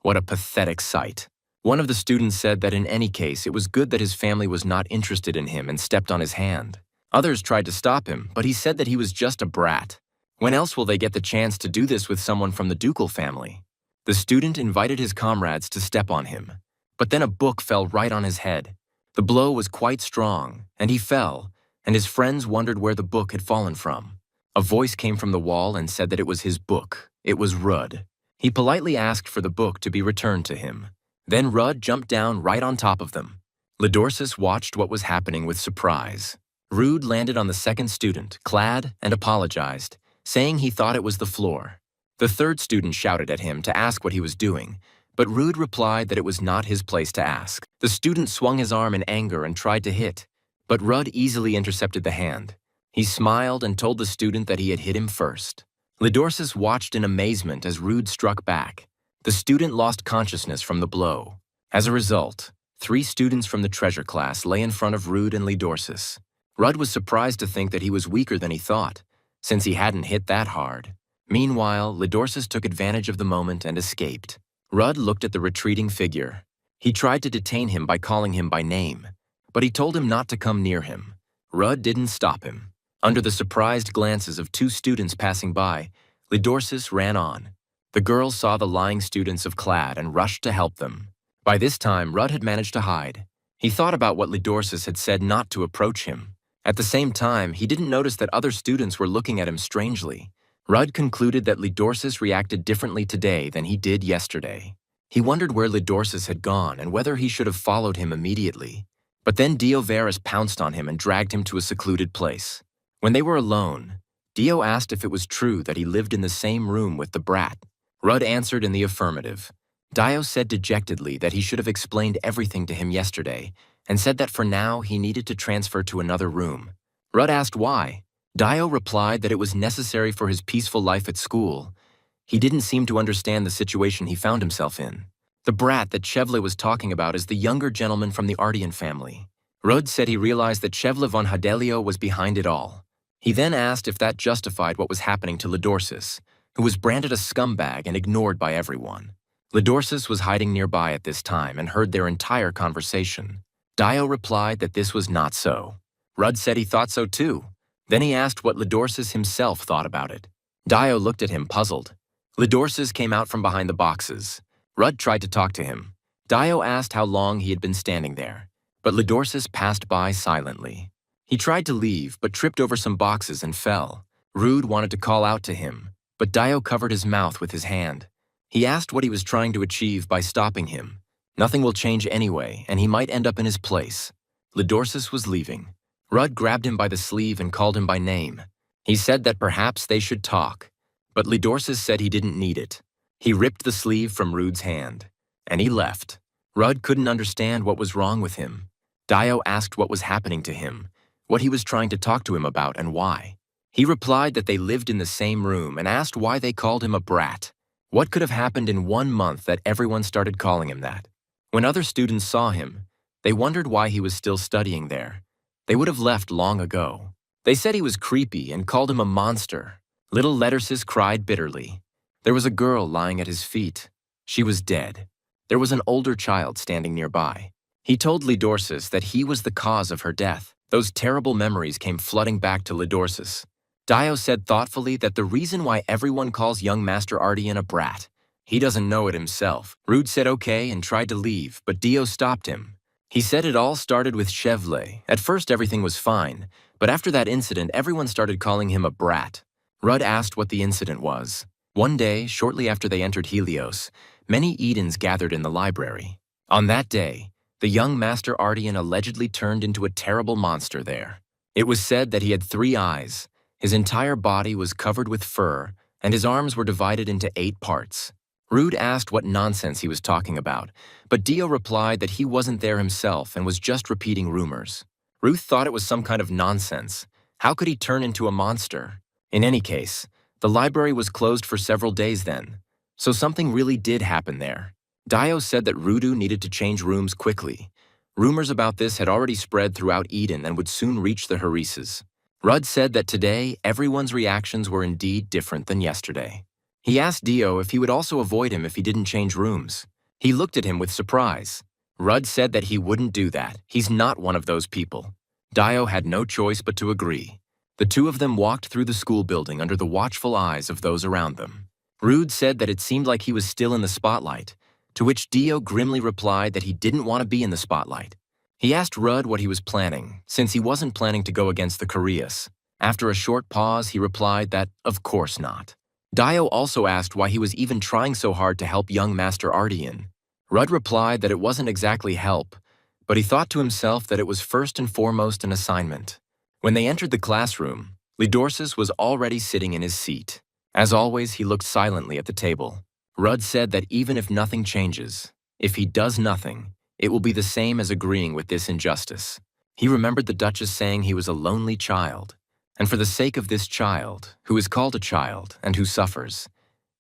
What a pathetic sight. One of the students said that in any case, it was good that his family was not interested in him and stepped on his hand. Others tried to stop him, but he said that he was just a brat. When else will they get the chance to do this with someone from the ducal family? The student invited his comrades to step on him, but then a book fell right on his head. The blow was quite strong, and he fell, and his friends wondered where the book had fallen from. A voice came from the wall and said that it was his book. It was Rudd. He politely asked for the book to be returned to him. Then Rudd jumped down right on top of them. Lidorsis watched what was happening with surprise. Rudd landed on the second student, clad, and apologized, saying he thought it was the floor. The third student shouted at him to ask what he was doing, but Rudd replied that it was not his place to ask. The student swung his arm in anger and tried to hit, but Rudd easily intercepted the hand. He smiled and told the student that he had hit him first. Lidorsis watched in amazement as Rudd struck back. The student lost consciousness from the blow. As a result, 3 students from the treasure class lay in front of Rudd and Lidorsis. Rudd was surprised to think that he was weaker than he thought, since he hadn't hit that hard. Meanwhile, Lidorsis took advantage of the moment and escaped. Rudd looked at the retreating figure. He tried to detain him by calling him by name, but he told him not to come near him. Rudd didn't stop him. Under the surprised glances of 2 students passing by, Lidorsis ran on. The girls saw the lying students of Clad and rushed to help them. By this time, Rudd had managed to hide. He thought about what Lidorsis had said not to approach him. At the same time, he didn't notice that other students were looking at him strangely. Rudd concluded that Lidorsis reacted differently today than he did yesterday. He wondered where Lidorsis had gone and whether he should have followed him immediately. But then Dio Varus pounced on him and dragged him to a secluded place. When they were alone, Dio asked if it was true that he lived in the same room with the brat. Rudd answered in the affirmative. Dio said dejectedly that he should have explained everything to him yesterday and said that for now he needed to transfer to another room. Rudd asked why. Dio replied that it was necessary for his peaceful life at school. He didn't seem to understand the situation he found himself in. The brat that Chevle was talking about is the younger gentleman from the Artian family. Rudd said he realized that Chevle von Hadelio was behind it all. He then asked if that justified what was happening to Lidorsis, who was branded a scumbag and ignored by everyone. Lidorsis was hiding nearby at this time and heard their entire conversation. Dio replied that this was not so. Rudd said he thought so too. Then he asked what Lidorsis himself thought about it. Dio looked at him puzzled. Lidorsis came out from behind the boxes. Rudd tried to talk to him. Dio asked how long he had been standing there, but Lidorsis passed by silently. He tried to leave, but tripped over some boxes and fell. Rudd wanted to call out to him, but Dio covered his mouth with his hand. He asked what he was trying to achieve by stopping him. Nothing will change anyway, and he might end up in his place. Lidorsis was leaving. Rudd grabbed him by the sleeve and called him by name. He said that perhaps they should talk, but Lidorsis said he didn't need it. He ripped the sleeve from Rudd's hand, and he left. Rudd couldn't understand what was wrong with him. Dio asked what was happening to him, what he was trying to talk to him about and why. He replied that they lived in the same room and asked why they called him a brat. What could have happened in 1 month that everyone started calling him that? When other students saw him, they wondered why he was still studying there. They would have left long ago. They said he was creepy and called him a monster. Little Lidorsis cried bitterly. There was a girl lying at his feet. She was dead. There was an older child standing nearby. He told Lidorsis that he was the cause of her death. Those terrible memories came flooding back to Lidorsis. Dio said thoughtfully that the reason why everyone calls young Master Artian a brat, he doesn't know it himself. Rudd said okay and tried to leave, but Dio stopped him. He said it all started with Chevle. At first everything was fine, but after that incident everyone started calling him a brat. Rudd asked what the incident was. One day, shortly after they entered Helios, many Edens gathered in the library. On that day, the young Master Artian allegedly turned into a terrible monster there. It was said that he had 3 eyes, his entire body was covered with fur, and his arms were divided into 8 parts. Rudd asked what nonsense he was talking about, but Dio replied that he wasn't there himself and was just repeating rumors. Ruth thought it was some kind of nonsense. How could he turn into a monster? In any case, the library was closed for several days then, so something really did happen there. Dio said that Rudu needed to change rooms quickly. Rumors about this had already spread throughout Eden and would soon reach the Harises. Rud said that today, everyone's reactions were indeed different than yesterday. He asked Dio if he would also avoid him if he didn't change rooms. He looked at him with surprise. Rud said that he wouldn't do that. He's not one of those people. Dio had no choice but to agree. The two of them walked through the school building under the watchful eyes of those around them. Rud said that it seemed like he was still in the spotlight, to which Dio grimly replied that he didn't want to be in the spotlight. He asked Rud what he was planning, since he wasn't planning to go against the Koreas. After a short pause, he replied that, of course not. Dio also asked why he was even trying so hard to help young Master Artian. Rud replied that it wasn't exactly help, but he thought to himself that it was first and foremost an assignment. When they entered the classroom, Lidorsis was already sitting in his seat. As always, he looked silently at the table. Rud said that even if nothing changes, if he does nothing, it will be the same as agreeing with this injustice. He remembered the Duchess saying he was a lonely child, and for the sake of this child, who is called a child and who suffers,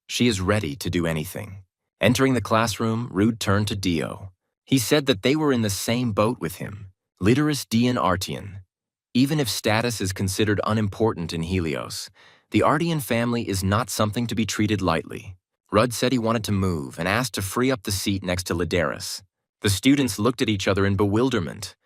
she is ready to do anything. Entering the classroom, Rud turned to Dio. He said that they were in the same boat with him, Lidoris Dian Artian. Even if status is considered unimportant in Helios, the Artian family is not something to be treated lightly. Rud said he wanted to move and asked to free up the seat next to Lidaris. The students looked at each other in bewilderment.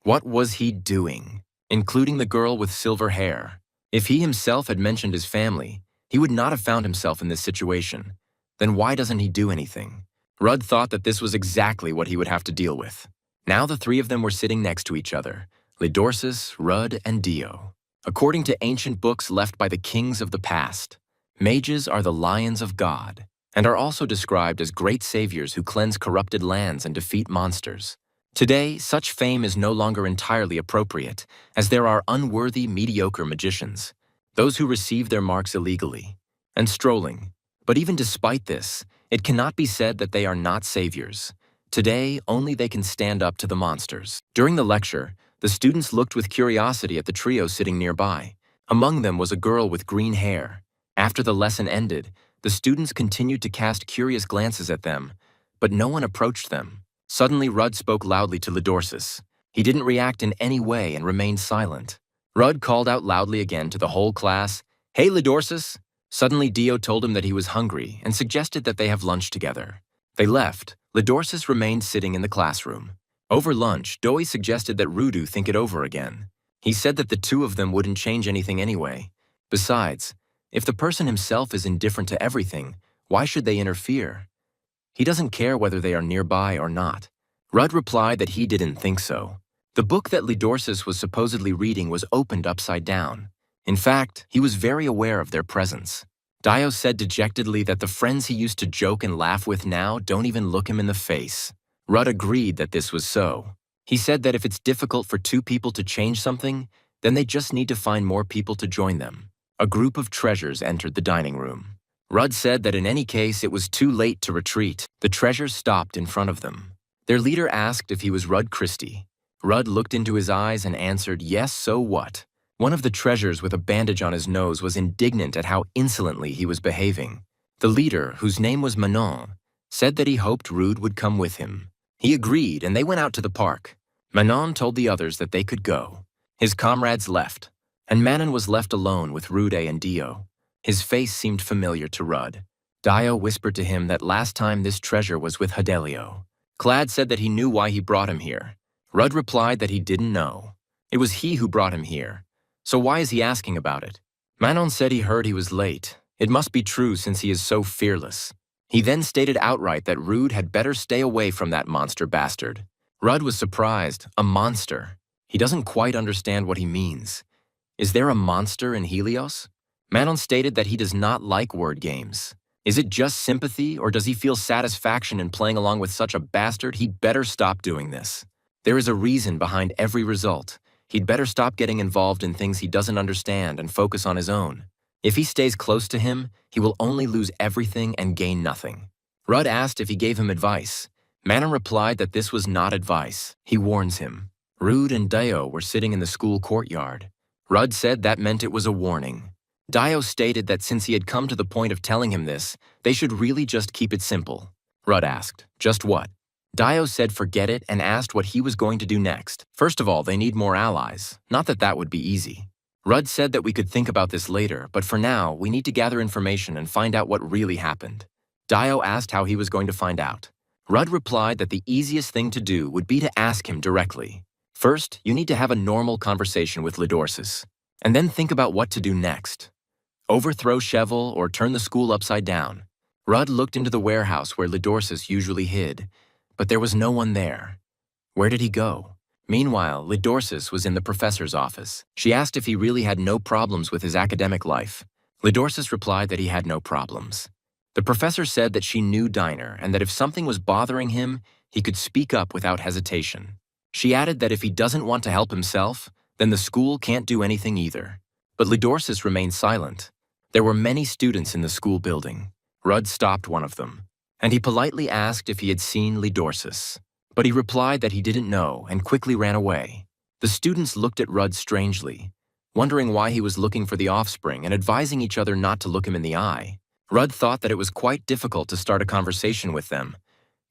What was he doing, including the girl with silver hair? If he himself had mentioned his family, he would not have found himself in this situation. Then why doesn't he do anything? Rud thought that this was exactly what he would have to deal with. Now the three of them were sitting next to each other, Lidorsis, Rud, and Dio. According to ancient books left by the kings of the past, mages are the lions of God, and are also described as great saviors who cleanse corrupted lands and defeat monsters. Today, such fame is no longer entirely appropriate, as there are unworthy, mediocre magicians, those who receive their marks illegally, and strolling. But even despite this, it cannot be said that they are not saviors. Today, only they can stand up to the monsters. During the lecture, the students looked with curiosity at the trio sitting nearby. Among them was a girl with green hair. After the lesson ended, the students continued to cast curious glances at them, but no one approached them. Suddenly, Rud spoke loudly to Lidorsis. He didn't react in any way and remained silent. Rud called out loudly again to the whole class, "Hey, Lidorsis!" Suddenly, Dio told him that he was hungry and suggested that they have lunch together. They left. Lidorsis remained sitting in the classroom. Over lunch, Doi suggested that Rudu think it over again. He said that the two of them wouldn't change anything anyway. Besides, if the person himself is indifferent to everything, why should they interfere? He doesn't care whether they are nearby or not. Rud replied that he didn't think so. The book that Lidorsis was supposedly reading was opened upside down. In fact, he was very aware of their presence. Dio said dejectedly that the friends he used to joke and laugh with now don't even look him in the face. Rud agreed that this was so. He said that if it's difficult for two people to change something, then they just need to find more people to join them. A group of treasures entered the dining room. Rud said that in any case it was too late to retreat. The treasures stopped in front of them. Their leader asked if he was Rud Christie. Rud looked into his eyes and answered, "Yes, so what?" One of the treasures with a bandage on his nose was indignant at how insolently he was behaving. The leader, whose name was Manon, said that he hoped Rud would come with him. He agreed, and they went out to the park. Manon told the others that they could go. His comrades left, and Manon was left alone with Rude and Dio. His face seemed familiar to Rud. Dio whispered to him that last time this treasure was with Fidelio. Clad said that he knew why he brought him here. Rud replied that he didn't know. It was he who brought him here. So why is he asking about it? Manon said he heard he was late. It must be true since he is so fearless. He then stated outright that Rud had better stay away from that monster bastard. Rud was surprised. A monster. He doesn't quite understand what he means. Is there a monster in Helios? Manon stated that he does not like word games. Is it just sympathy, or does he feel satisfaction in playing along with such a bastard? He'd better stop doing this. There is a reason behind every result. He'd better stop getting involved in things he doesn't understand and focus on his own. If he stays close to him, he will only lose everything and gain nothing. Rud asked if he gave him advice. Manon replied that this was not advice. He warns him. Rud and Dio were sitting in the school courtyard. Rud said that meant it was a warning. Dio stated that since he had come to the point of telling him this, they should really just keep it simple. Rudd asked. Just what? Dio said forget it and asked what he was going to do next. First of all, they need more allies. Not that that would be easy. Rudd said that we could think about this later, but for now, we need to gather information and find out what really happened. Dio asked how he was going to find out. Rudd replied that the easiest thing to do would be to ask him directly. First, you need to have a normal conversation with Lidorsis, and then think about what to do next. Overthrow Cheval or turn the school upside down. Rudd looked into the warehouse where Lidorsis usually hid, but there was no one there. Where did he go? Meanwhile, Lidorsis was in the professor's office. She asked if he really had no problems with his academic life. Lidorsis replied that he had no problems. The professor said that she knew Diner and that if something was bothering him, he could speak up without hesitation. She added that if he doesn't want to help himself, then the school can't do anything either. But Lidorsis remained silent. There were many students in the school building. Rudd stopped one of them, and he politely asked if he had seen Lidorsis. But he replied that he didn't know and quickly ran away. The students looked at Rudd strangely, wondering why he was looking for the offspring and advising each other not to look him in the eye. Rudd thought that it was quite difficult to start a conversation with them.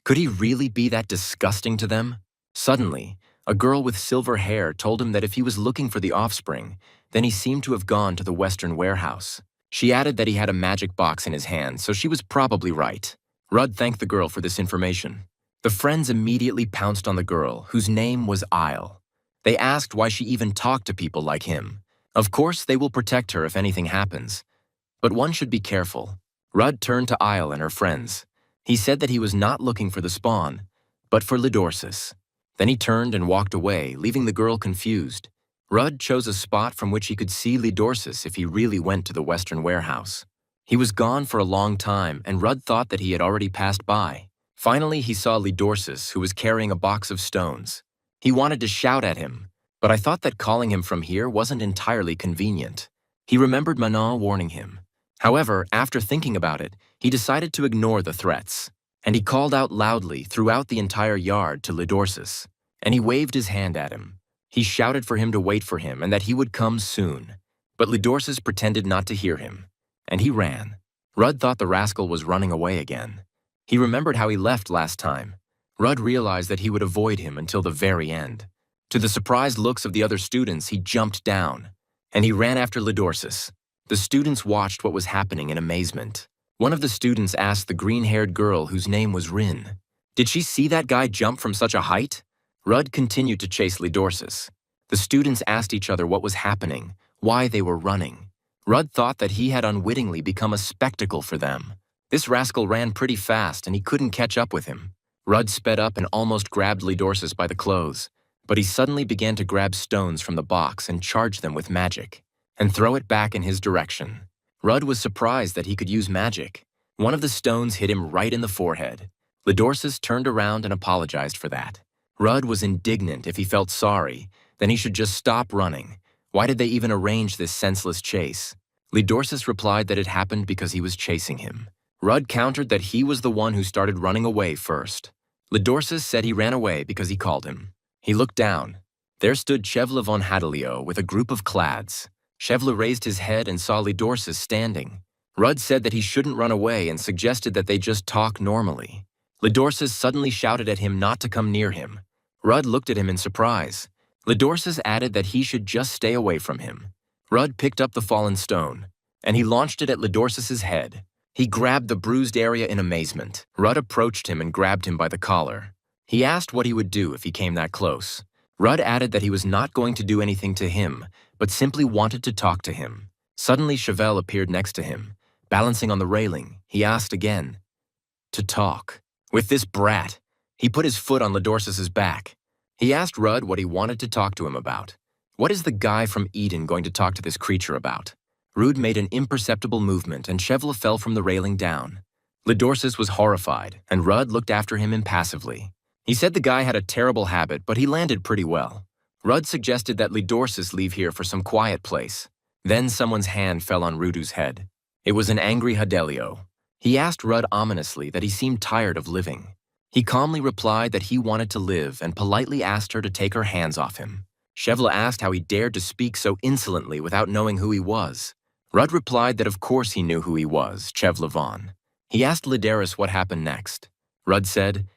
Could he really be that disgusting to them? Suddenly, a girl with silver hair told him that if he was looking for the offspring, then he seemed to have gone to the Western warehouse. She added that he had a magic box in his hand, so she was probably right. Rudd thanked the girl for this information. The friends immediately pounced on the girl, whose name was Isle. They asked why she even talked to people like him. Of course, they will protect her if anything happens. But one should be careful. Rudd turned to Isle and her friends. He said that he was not looking for the spawn, but for Lidorsis. Then he turned and walked away, leaving the girl confused. Rudd chose a spot from which he could see Lidorsis if he really went to the Western warehouse. He was gone for a long time, and Rudd thought that he had already passed by. Finally, he saw Lidorsis, who was carrying a box of stones. He wanted to shout at him, but I thought that calling him from here wasn't entirely convenient. He remembered Manhwa warning him. However, after thinking about it, he decided to ignore the threats, and he called out loudly throughout the entire yard to Lidorsis, and he waved his hand at him. He shouted for him to wait for him and that he would come soon. But Lidorsis pretended not to hear him, and he ran. Rudd thought the rascal was running away again. He remembered how he left last time. Rudd realized that he would avoid him until the very end. To the surprised looks of the other students, he jumped down, and he ran after Lidorsis. The students watched what was happening in amazement. One of the students asked the green-haired girl whose name was Rin, "Did she see that guy jump from such a height?" Rudd continued to chase Lidorsis. The students asked each other what was happening, why they were running. Rudd thought that he had unwittingly become a spectacle for them. This rascal ran pretty fast and he couldn't catch up with him. Rudd sped up and almost grabbed Lidorsis by the clothes, but he suddenly began to grab stones from the box and charge them with magic, and throw it back in his direction. Rudd was surprised that he could use magic. One of the stones hit him right in the forehead. Lidorsis turned around and apologized for that. Rudd was indignant. If he felt sorry, then he should just stop running. Why did they even arrange this senseless chase? Lidorsis replied that it happened because he was chasing him. Rudd countered that he was the one who started running away first. Lidorsis said he ran away because he called him. He looked down. There stood Chevla von Hadelio with a group of clads. Chevla raised his head and saw Lidorsis standing. Rudd said that he shouldn't run away and suggested that they just talk normally. Lidorsis suddenly shouted at him not to come near him. Rudd looked at him in surprise. Lidorsis added that he should just stay away from him. Rudd picked up the fallen stone, and he launched it at Lidorsis's head. He grabbed the bruised area in amazement. Rudd approached him and grabbed him by the collar. He asked what he would do if he came that close. Rudd added that he was not going to do anything to him, but simply wanted to talk to him. Suddenly, Chevelle appeared next to him. Balancing on the railing, he asked again, "To talk with this brat?" He put his foot on Lidorsis's back. He asked Rudd what he wanted to talk to him about. What is the guy from Eden going to talk to this creature about? Rudd made an imperceptible movement and Chevelle fell from the railing down. Lidorsis was horrified, and Rudd looked after him impassively. He said the guy had a terrible habit, but he landed pretty well. Rudd suggested that Lidorsis leave here for some quiet place. Then someone's hand fell on Rudu's head. It was an angry Hadelio. He asked Rudd ominously that he seemed tired of living. He calmly replied that he wanted to live and politely asked her to take her hands off him. Chevelle asked how he dared to speak so insolently without knowing who he was. Rudd replied that of course he knew who he was, Chevelle von. He asked Lideris what happened next. Rudd said,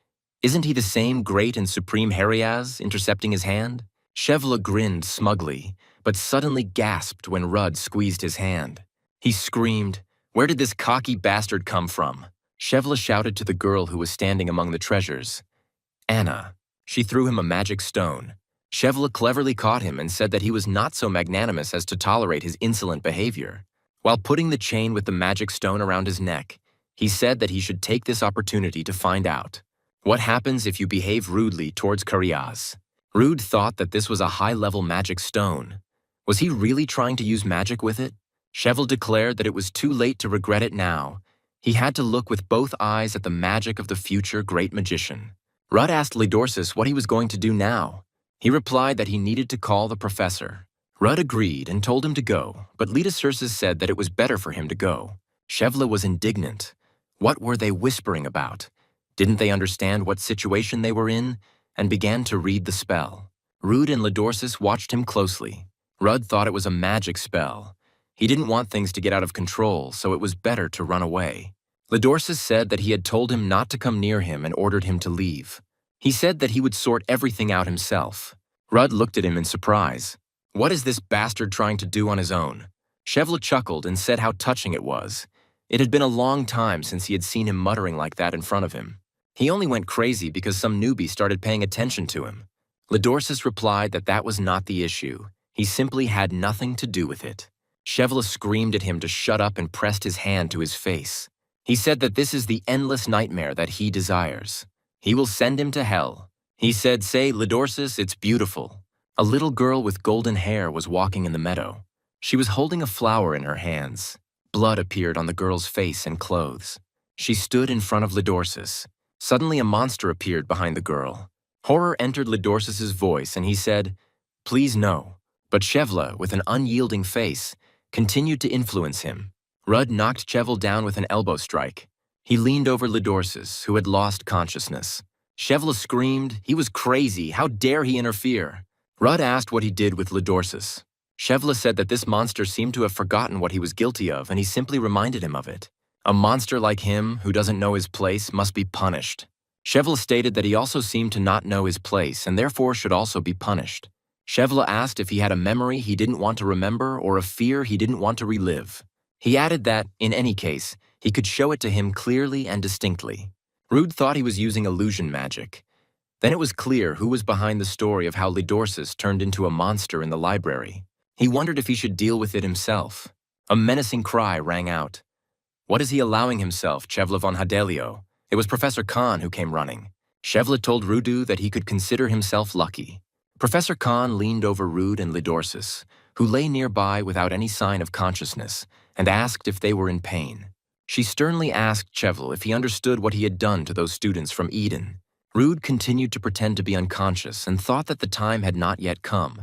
"Isn't he the same great and supreme Heriaz intercepting his hand?" Shevla grinned smugly, but suddenly gasped when Rudd squeezed his hand. He screamed, "Where did this cocky bastard come from?" Shevla shouted to the girl who was standing among the treasures. Anna. She threw him a magic stone. Shevla cleverly caught him and said that he was not so magnanimous as to tolerate his insolent behavior. While putting the chain with the magic stone around his neck, he said that he should take this opportunity to find out what happens if you behave rudely towards Karyaz. Rude thought that this was a high-level magic stone. Was he really trying to use magic with it? Shevla declared that it was too late to regret it now. He had to look with both eyes at the magic of the future great magician. Rudd asked Lidorsis what he was going to do now. He replied that he needed to call the professor. Rudd agreed and told him to go, but Lidorsis said that it was better for him to go. Shevla was indignant. What were they whispering about? Didn't they understand what situation they were in? And began to read the spell. Rudd and Lidorsis watched him closely. Rudd thought it was a magic spell. He didn't want things to get out of control, so it was better to run away. Lidorsis said that he had told him not to come near him and ordered him to leave. He said that he would sort everything out himself. Rudd looked at him in surprise. What is this bastard trying to do on his own? Shevla chuckled and said how touching it was. It had been a long time since he had seen him muttering like that in front of him. He only went crazy because some newbie started paying attention to him. Lidorsis replied that that was not the issue. He simply had nothing to do with it. Shevla screamed at him to shut up and pressed his hand to his face. He said that this is the endless nightmare that he desires. He will send him to hell. He said, "Say, Lidorsis, it's beautiful." A little girl with golden hair was walking in the meadow. She was holding a flower in her hands. Blood appeared on the girl's face and clothes. She stood in front of Lidorsis. Suddenly a monster appeared behind the girl. Horror entered Lidorsis's voice and he said, "Please no." But Shevla, with an unyielding face, continued to influence him. Rudd knocked Shevla down with an elbow strike. He leaned over Lidorsis, who had lost consciousness. Shevla screamed, he was crazy, how dare he interfere? Rudd asked what he did with Lidorsis. Shevla said that this monster seemed to have forgotten what he was guilty of and he simply reminded him of it. A monster like him, who doesn't know his place, must be punished. Shevla stated that he also seemed to not know his place and therefore should also be punished. Shevla asked if he had a memory he didn't want to remember or a fear he didn't want to relive. He added that, in any case, he could show it to him clearly and distinctly. Rudd thought he was using illusion magic. Then it was clear who was behind the story of how Lidorsis turned into a monster in the library. He wondered if he should deal with it himself. A menacing cry rang out. What is he allowing himself, Shevla von Hadelio? It was Professor Khan who came running. Shevla told Rudu that he could consider himself lucky. Professor Khan leaned over Rudd and Lidorsis, who lay nearby without any sign of consciousness, and asked if they were in pain. She sternly asked Shevla if he understood what he had done to those students from Eden. Rudd continued to pretend to be unconscious and thought that the time had not yet come.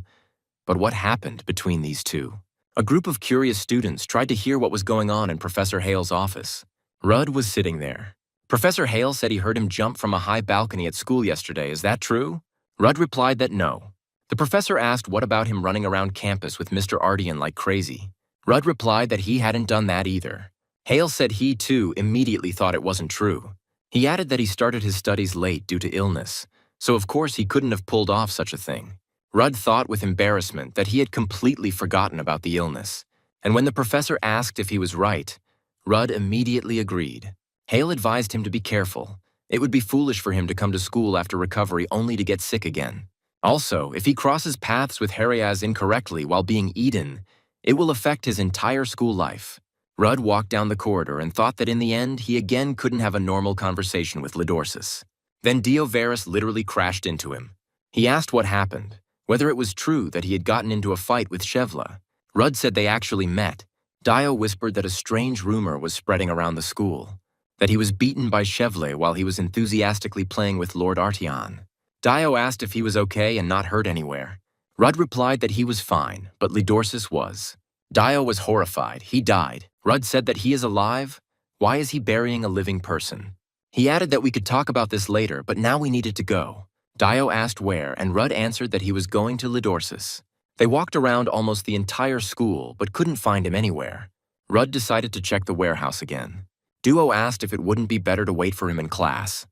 But what happened between these two? A group of curious students tried to hear what was going on in Professor Hale's office. Rudd was sitting there. Professor Hale said he heard him jump from a high balcony at school yesterday. Is that true? Rudd replied that no. The professor asked what about him running around campus with Mr. Ardian like crazy. Rudd replied that he hadn't done that either. Hale said he, too, immediately thought it wasn't true. He added that he started his studies late due to illness, so of course he couldn't have pulled off such a thing. Rudd thought with embarrassment that he had completely forgotten about the illness, and when the professor asked if he was right, Rudd immediately agreed. Hale advised him to be careful. It would be foolish for him to come to school after recovery only to get sick again. Also, if he crosses paths with Heriaz incorrectly while being Eden, it will affect his entire school life. Rudd walked down the corridor and thought that in the end he again couldn't have a normal conversation with Lidorsis. Then Dio Varus literally crashed into him. He asked what happened, whether it was true that he had gotten into a fight with Shevla. Rudd said they actually met. Dio whispered that a strange rumor was spreading around the school, that he was beaten by Shevla while he was enthusiastically playing with Lord Artian. Dio asked if he was okay and not hurt anywhere. Rudd replied that he was fine, but Lidorsis was. Dio was horrified. He died. Rudd said that he is alive. Why is he burying a living person? He added that we could talk about this later, but now we needed to go. Dio asked where, and Rudd answered that he was going to Lidorsis. They walked around almost the entire school, but couldn't find him anywhere. Rudd decided to check the warehouse again. Duo asked if it wouldn't be better to wait for him in class.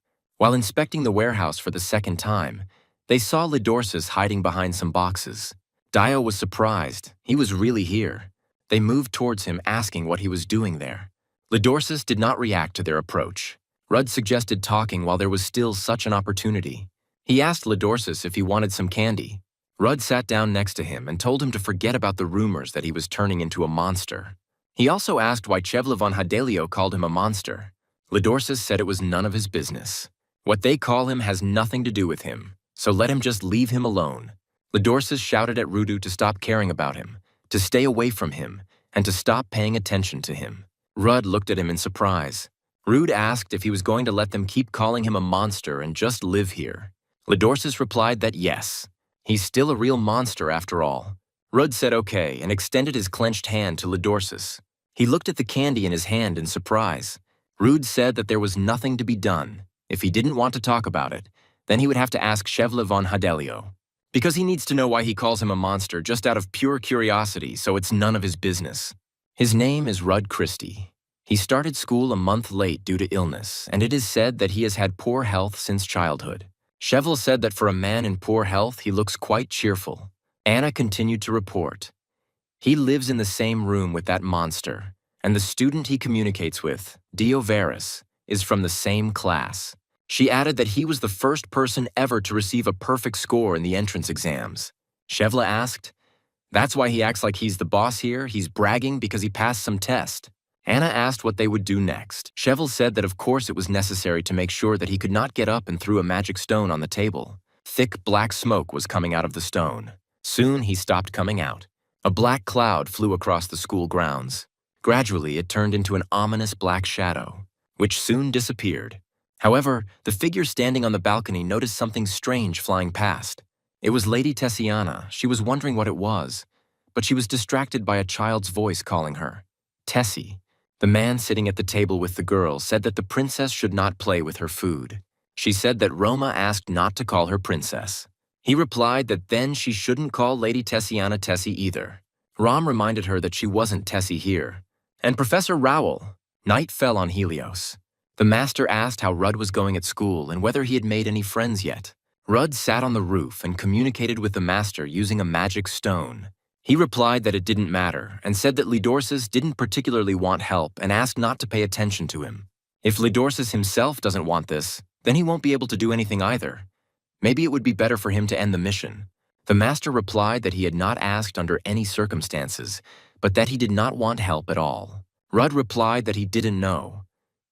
While inspecting the warehouse for the second time, they saw Lidorsis hiding behind some boxes. Dio was surprised. He was really here. They moved towards him, asking what he was doing there. Lidorsis did not react to their approach. Rudd suggested talking while there was still such an opportunity. He asked Lidorsis if he wanted some candy. Rudd sat down next to him and told him to forget about the rumors that he was turning into a monster. He also asked why Chevla von Hadelio called him a monster. Lidorsis said it was none of his business. What they call him has nothing to do with him, so let him just leave him alone. Lidorsis shouted at Rudu to stop caring about him, to stay away from him, and to stop paying attention to him. Rudd looked at him in surprise. Rude asked if he was going to let them keep calling him a monster and just live here. Lidorsis replied that yes, he's still a real monster after all. Rudd said okay and extended his clenched hand to Lidorsis. He looked at the candy in his hand in surprise. Rude said that there was nothing to be done. If he didn't want to talk about it, then he would have to ask Chevla von Hadelio. Because he needs to know why he calls him a monster just out of pure curiosity, so it's none of his business. His name is Rudd Christie. He started school a month late due to illness, and it is said that he has had poor health since childhood. Chevla said that for a man in poor health, he looks quite cheerful. Anna continued to report. He lives in the same room with that monster, and the student he communicates with, Dio Varus, is from the same class. She added that he was the first person ever to receive a perfect score in the entrance exams. Chevla asked, "That's why he acts like he's the boss here? He's bragging because he passed some test?" Anna asked what they would do next. Chevla said that of course it was necessary to make sure that he could not get up and threw a magic stone on the table. Thick black smoke was coming out of the stone. Soon he stopped coming out. A black cloud flew across the school grounds. Gradually it turned into an ominous black shadow, which soon disappeared. However, the figure standing on the balcony noticed something strange flying past. It was Lady Tessiana. She was wondering what it was, but she was distracted by a child's voice calling her. Tessie. The man sitting at the table with the girl said that the princess should not play with her food. She said that Roma asked not to call her princess. He replied that then she shouldn't call Lady Tessiana Tessie either. Rom reminded her that she wasn't Tessie here. And Professor Rowell. Night fell on Helios. The master asked how Rudd was going at school and whether he had made any friends yet. Rudd sat on the roof and communicated with the master using a magic stone. He replied that it didn't matter and said that Lidorsis didn't particularly want help and asked not to pay attention to him. If Lidorsis himself doesn't want this, then he won't be able to do anything either. Maybe it would be better for him to end the mission. The master replied that he had not asked under any circumstances, but that he did not want help at all. Rudd replied that he didn't know.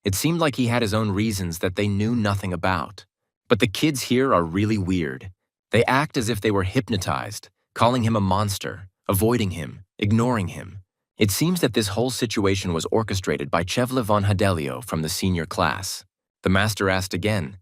It seemed like he had his own reasons that they knew nothing about. But the kids here are really weird. They act as if they were hypnotized, calling him a monster, avoiding him, ignoring him. It seems that this whole situation was orchestrated by Chevla von Hadelio from the senior class. The master asked again,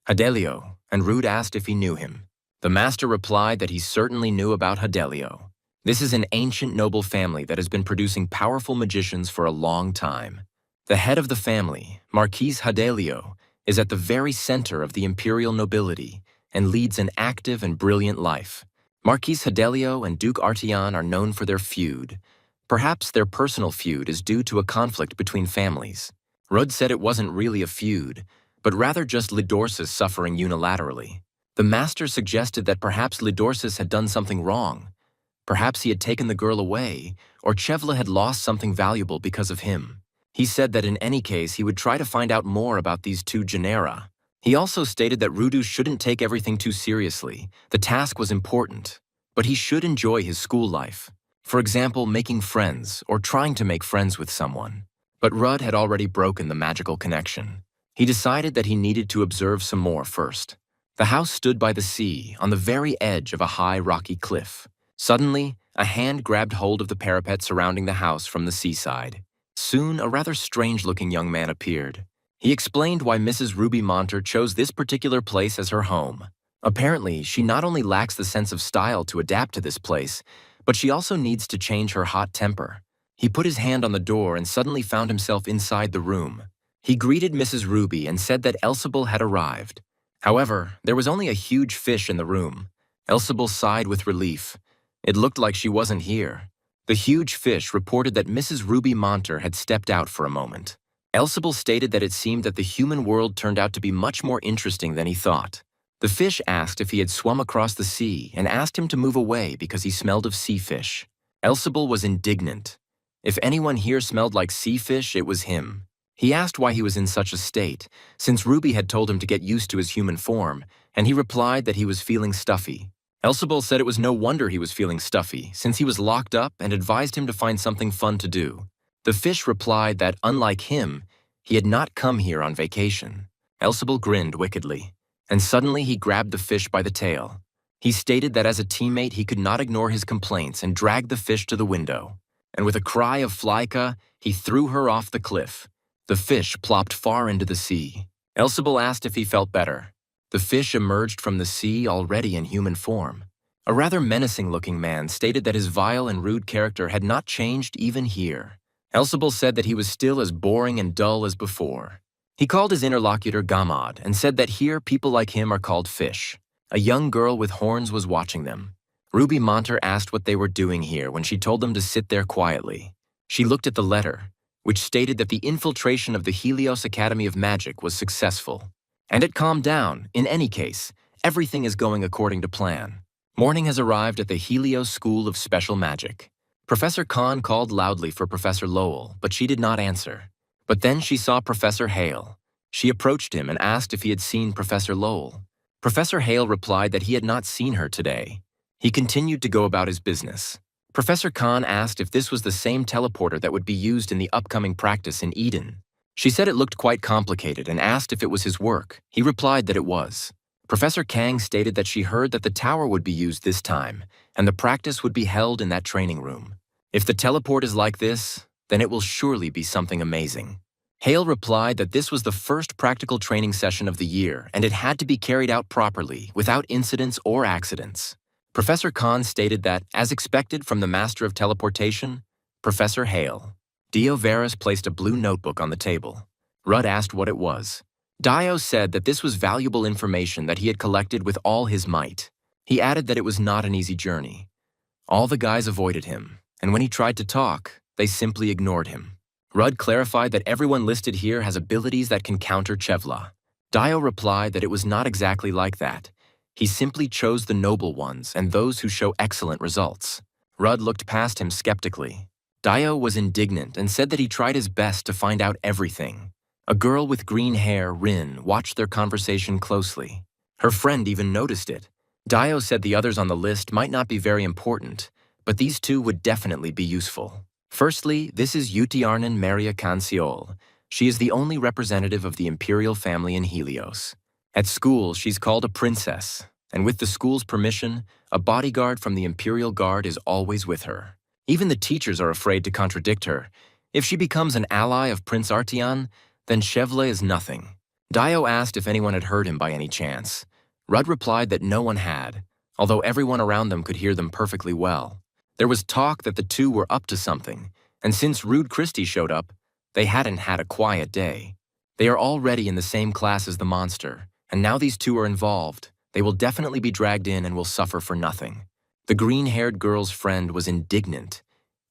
Hadelio, and Rude asked if he knew him. The master replied that he certainly knew about Hadelio. This is an ancient noble family that has been producing powerful magicians for a long time. The head of the family, Marquise Hadelio, is at the very center of the imperial nobility and leads an active and brilliant life. Marquise Hadelio and Duke Artian are known for their feud. Perhaps their personal feud is due to a conflict between families. Rudd said it wasn't really a feud, but rather just Lidorsis suffering unilaterally. The master suggested that perhaps Lidorsis had done something wrong. Perhaps he had taken the girl away, or Chevla had lost something valuable because of him. He said that in any case he would try to find out more about these two genera. He also stated that Rudu shouldn't take everything too seriously. The task was important, but he should enjoy his school life. For example, making friends or trying to make friends with someone. But Rudd had already broken the magical connection. He decided that he needed to observe some more first. The house stood by the sea, on the very edge of a high rocky cliff. Suddenly, a hand grabbed hold of the parapet surrounding the house from the seaside. Soon, a rather strange-looking young man appeared. He explained why Mrs. Ruby Monter chose this particular place as her home. Apparently, she not only lacks the sense of style to adapt to this place, but she also needs to change her hot temper. He put his hand on the door and suddenly found himself inside the room. He greeted Mrs. Ruby and said that Elsabel had arrived. However, there was only a huge fish in the room. Elsabel sighed with relief. It looked like she wasn't here. The huge fish reported that Mrs. Ruby Monter had stepped out for a moment. Elseable stated that it seemed that the human world turned out to be much more interesting than he thought. The fish asked if he had swum across the sea and asked him to move away because he smelled of sea fish. Elseable was indignant. If anyone here smelled like sea fish, it was him. He asked why he was in such a state, since Ruby had told him to get used to his human form, and he replied that he was feeling stuffy. Elseable said it was no wonder he was feeling stuffy, since he was locked up, and advised him to find something fun to do. The fish replied that, unlike him, he had not come here on vacation. Elseable grinned wickedly, and suddenly he grabbed the fish by the tail. He stated that as a teammate he could not ignore his complaints and dragged the fish to the window. And with a cry of Flyka, he threw her off the cliff. The fish plopped far into the sea. Elseable asked if he felt better. The fish emerged from the sea already in human form. A rather menacing-looking man stated that his vile and rude character had not changed even here. Elseable said that he was still as boring and dull as before. He called his interlocutor Gamad and said that here people like him are called fish. A young girl with horns was watching them. Ruby Monter asked what they were doing here when she told them to sit there quietly. She looked at the letter, which stated that the infiltration of the Helios Academy of Magic was successful. And it calmed down. In any case, everything is going according to plan. Morning has arrived at the Helios School of Special Magic. Professor Khan called loudly for Professor Lowell, but she did not answer. But then she saw Professor Hale. She approached him and asked if he had seen Professor Lowell. Professor Hale replied that he had not seen her today. He continued to go about his business. Professor Khan asked if this was the same teleporter that would be used in the upcoming practice in Eden. She said it looked quite complicated and asked if it was his work. He replied that it was. Professor Kang stated that she heard that the tower would be used this time, and the practice would be held in that training room. If the teleport is like this, then it will surely be something amazing. Hale replied that this was the first practical training session of the year, and it had to be carried out properly, without incidents or accidents. Professor Khan stated that, as expected from the Master of Teleportation, Professor Hale. Dio Veras placed a blue notebook on the table. Rudd asked what it was. Dio said that this was valuable information that he had collected with all his might. He added that it was not an easy journey. All the guys avoided him, and when he tried to talk, they simply ignored him. Rudd clarified that everyone listed here has abilities that can counter Chevla. Dio replied that it was not exactly like that. He simply chose the noble ones and those who show excellent results. Rudd looked past him skeptically. Dio was indignant and said that he tried his best to find out everything. A girl with green hair, Rin, watched their conversation closely. Her friend even noticed it. Dio said the others on the list might not be very important, but these two would definitely be useful. Firstly, this is Utiarnan Maria Canciol. She is the only representative of the imperial family in Helios. At school, she's called a princess, and with the school's permission, a bodyguard from the Imperial Guard is always with her. Even the teachers are afraid to contradict her. If she becomes an ally of Prince Artian, then Chevla is nothing. Dio asked if anyone had heard him by any chance. Rudd replied that no one had, although everyone around them could hear them perfectly well. There was talk that the two were up to something, and since Rude Christie showed up, they hadn't had a quiet day. They are already in the same class as the monster, and now these two are involved. They will definitely be dragged in and will suffer for nothing. The green-haired girl's friend was indignant.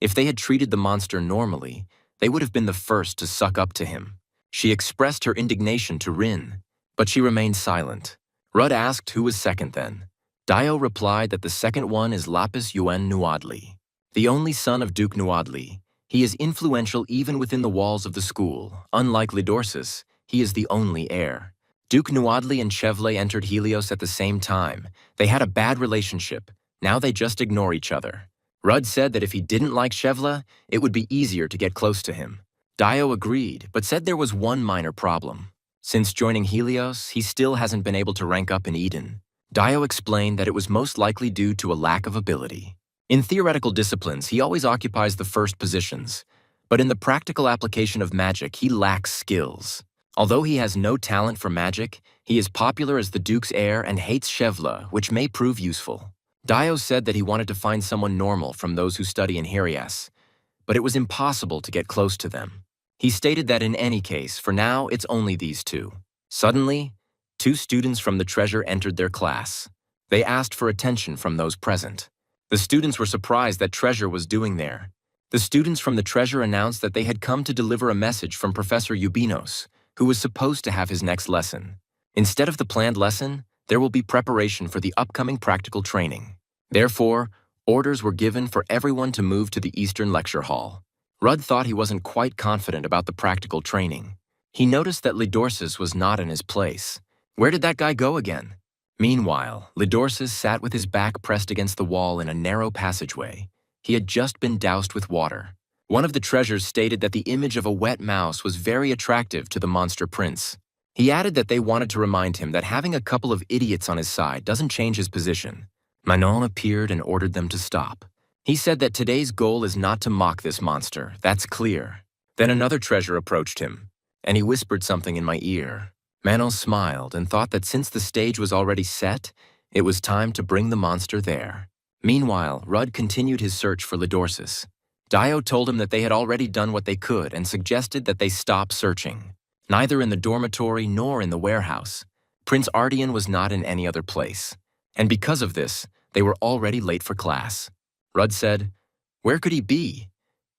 If they had treated the monster normally, they would have been the first to suck up to him. She expressed her indignation to Rin, but she remained silent. Rudd asked who was second then. Dio replied that the second one is Lapis Yuen Nuadli. The only son of Duke Nuadli, he is influential even within the walls of the school. Unlike Lidorsis, he is the only heir. Duke Nuadli and Chevle entered Helios at the same time. They had a bad relationship. Now they just ignore each other. Rudd said that if he didn't like Chevla, it would be easier to get close to him. Dio agreed, but said there was one minor problem. Since joining Helios, he still hasn't been able to rank up in Eden. Dio explained that it was most likely due to a lack of ability. In theoretical disciplines, he always occupies the first positions, but in the practical application of magic, he lacks skills. Although he has no talent for magic, he is popular as the Duke's heir and hates Chevla, which may prove useful. Dio said that he wanted to find someone normal from those who study in Herias, but it was impossible to get close to them. He stated that in any case, for now, it's only these two. Suddenly, two students from the treasure entered their class. They asked for attention from those present. The students were surprised that Treasure was doing there. The students from the treasure announced that they had come to deliver a message from Professor Ubinos, who was supposed to have his next lesson. Instead of the planned lesson, there will be preparation for the upcoming practical training. Therefore, orders were given for everyone to move to the Eastern Lecture Hall. Rudd thought he wasn't quite confident about the practical training. He noticed that Lidorsis was not in his place. Where did that guy go again? Meanwhile, Lidorsis sat with his back pressed against the wall in a narrow passageway. He had just been doused with water. One of the treasures stated that the image of a wet mouse was very attractive to the monster prince. He added that they wanted to remind him that having a couple of idiots on his side doesn't change his position. Manon appeared and ordered them to stop. He said that today's goal is not to mock this monster, that's clear. Then another treasure approached him, and he whispered something in my ear. Manon smiled and thought that since the stage was already set, it was time to bring the monster there. Meanwhile, Rudd continued his search for Lidorsis. Dio told him that they had already done what they could and suggested that they stop searching. Neither in the dormitory nor in the warehouse. Prince Ardian was not in any other place. And because of this, they were already late for class. Rudd said, "Where could he be?"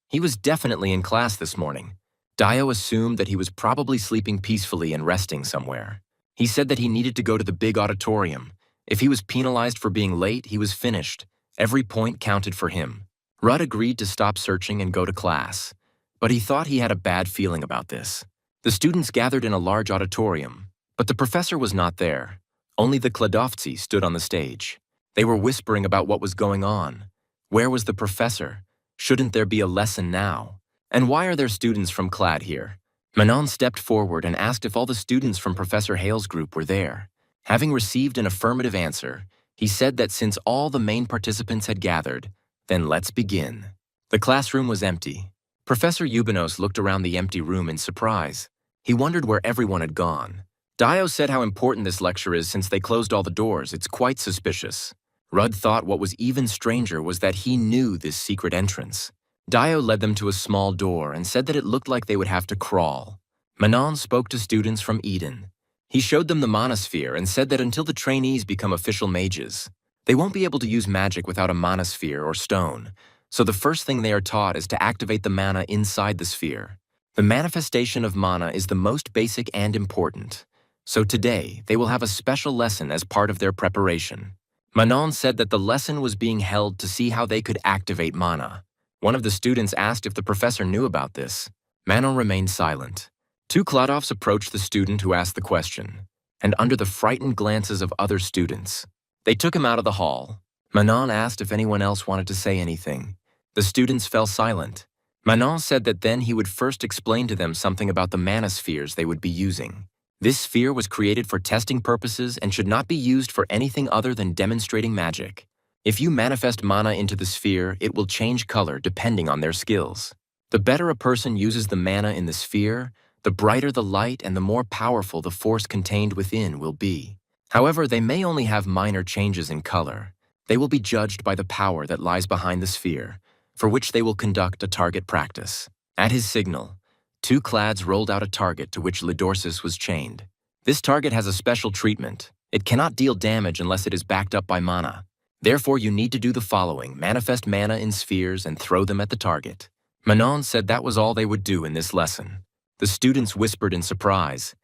He was definitely in class this morning. Dio assumed that he was probably sleeping peacefully and resting somewhere. He said that he needed to go to the big auditorium. If he was penalized for being late, he was finished. Every point counted for him. Rudd agreed to stop searching and go to class. But he thought he had a bad feeling about this. The students gathered in a large auditorium, but the professor was not there. Only the Kladovtsi stood on the stage. They were whispering about what was going on. Where was the professor? Shouldn't there be a lesson now? And why are there students from Clad here? Manon stepped forward and asked if all the students from Professor Hale's group were there. Having received an affirmative answer, he said that since all the main participants had gathered, then let's begin. The classroom was empty. Professor Ubinos looked around the empty room in surprise. He wondered where everyone had gone. Dio said how important this lecture is since they closed all the doors. It's quite suspicious. Rudd thought what was even stranger was that he knew this secret entrance. Dio led them to a small door and said that it looked like they would have to crawl. Manon spoke to students from Eden. He showed them the monosphere and said that until the trainees become official mages, they won't be able to use magic without a monosphere or stone. So the first thing they are taught is to activate the mana inside the sphere. The manifestation of mana is the most basic and important. So today, they will have a special lesson as part of their preparation. Manon said that the lesson was being held to see how they could activate mana. One of the students asked if the professor knew about this. Manon remained silent. Two Kladovs approached the student who asked the question, and under the frightened glances of other students, they took him out of the hall. Manon asked if anyone else wanted to say anything. The students fell silent. Manon said that then he would first explain to them something about the manospheres they would be using. This sphere was created for testing purposes and should not be used for anything other than demonstrating magic. If you manifest mana into the sphere, it will change color depending on their skills. The better a person uses the mana in the sphere, the brighter the light and the more powerful the force contained within will be. However, they may only have minor changes in color. They will be judged by the power that lies behind the sphere, for which they will conduct a target practice. At his signal, two Clads rolled out a target to which Lidorsis was chained. This target has a special treatment. It cannot deal damage unless it is backed up by mana. Therefore, you need to do the following: manifest mana in spheres and throw them at the target. Manon said that was all they would do in this lesson. The students whispered in surprise.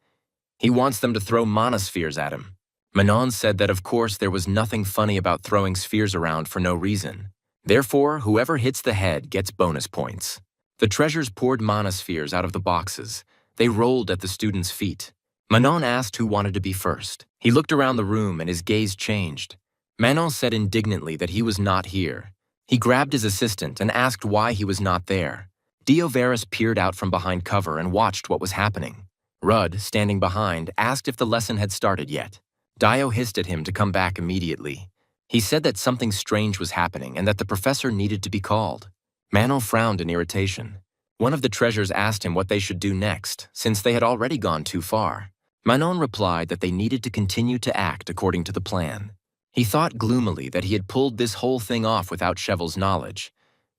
He wants them to throw mana spheres at him. Manon said that of course there was nothing funny about throwing spheres around for no reason. Therefore, whoever hits the head gets bonus points. The treasures poured mana spheres out of the boxes. They rolled at the students' feet. Manon asked who wanted to be first. He looked around the room and his gaze changed. Manon said indignantly that he was not here. He grabbed his assistant and asked why he was not there. Diovaris peered out from behind cover and watched what was happening. Rudd, standing behind, asked if the lesson had started yet. Dio hissed at him to come back immediately. He said that something strange was happening and that the professor needed to be called. Manon frowned in irritation. One of the treasures asked him what they should do next, since they had already gone too far. Manon replied that they needed to continue to act according to the plan. He thought gloomily that he had pulled this whole thing off without Chevel's knowledge.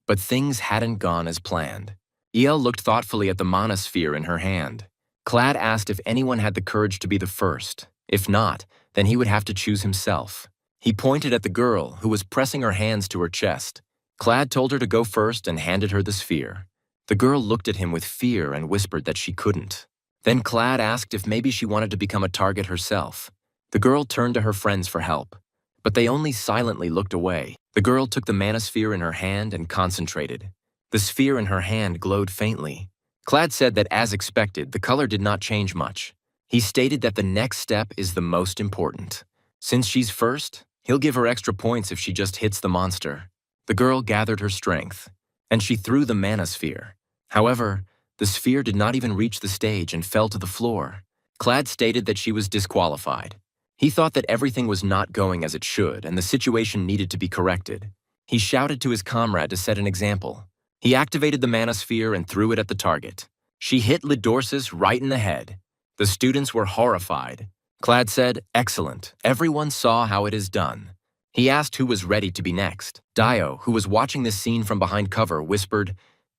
But things hadn't gone as planned. El looked thoughtfully at the monosphere in her hand. Clad asked if anyone had the courage to be the first. If not, then he would have to choose himself. He pointed at the girl, who was pressing her hands to her chest. Clad told her to go first and handed her the sphere. The girl looked at him with fear and whispered that she couldn't. Then Clad asked if maybe she wanted to become a target herself. The girl turned to her friends for help, but they only silently looked away. The girl took the manosphere in her hand and concentrated. The sphere in her hand glowed faintly. Clad said that, as expected, the color did not change much. He stated that the next step is the most important. Since she's first, he'll give her extra points if she just hits the monster. The girl gathered her strength, and she threw the manosphere. However, the sphere did not even reach the stage and fell to the floor. Clad stated that she was disqualified. He thought that everything was not going as it should and the situation needed to be corrected. He shouted to his comrade to set an example. He activated the manosphere and threw it at the target. She hit Lidorsis right in the head. The students were horrified. Clad said, "Excellent. Everyone saw how it is done." He asked who was ready to be next. Dio, who was watching this scene from behind cover, whispered,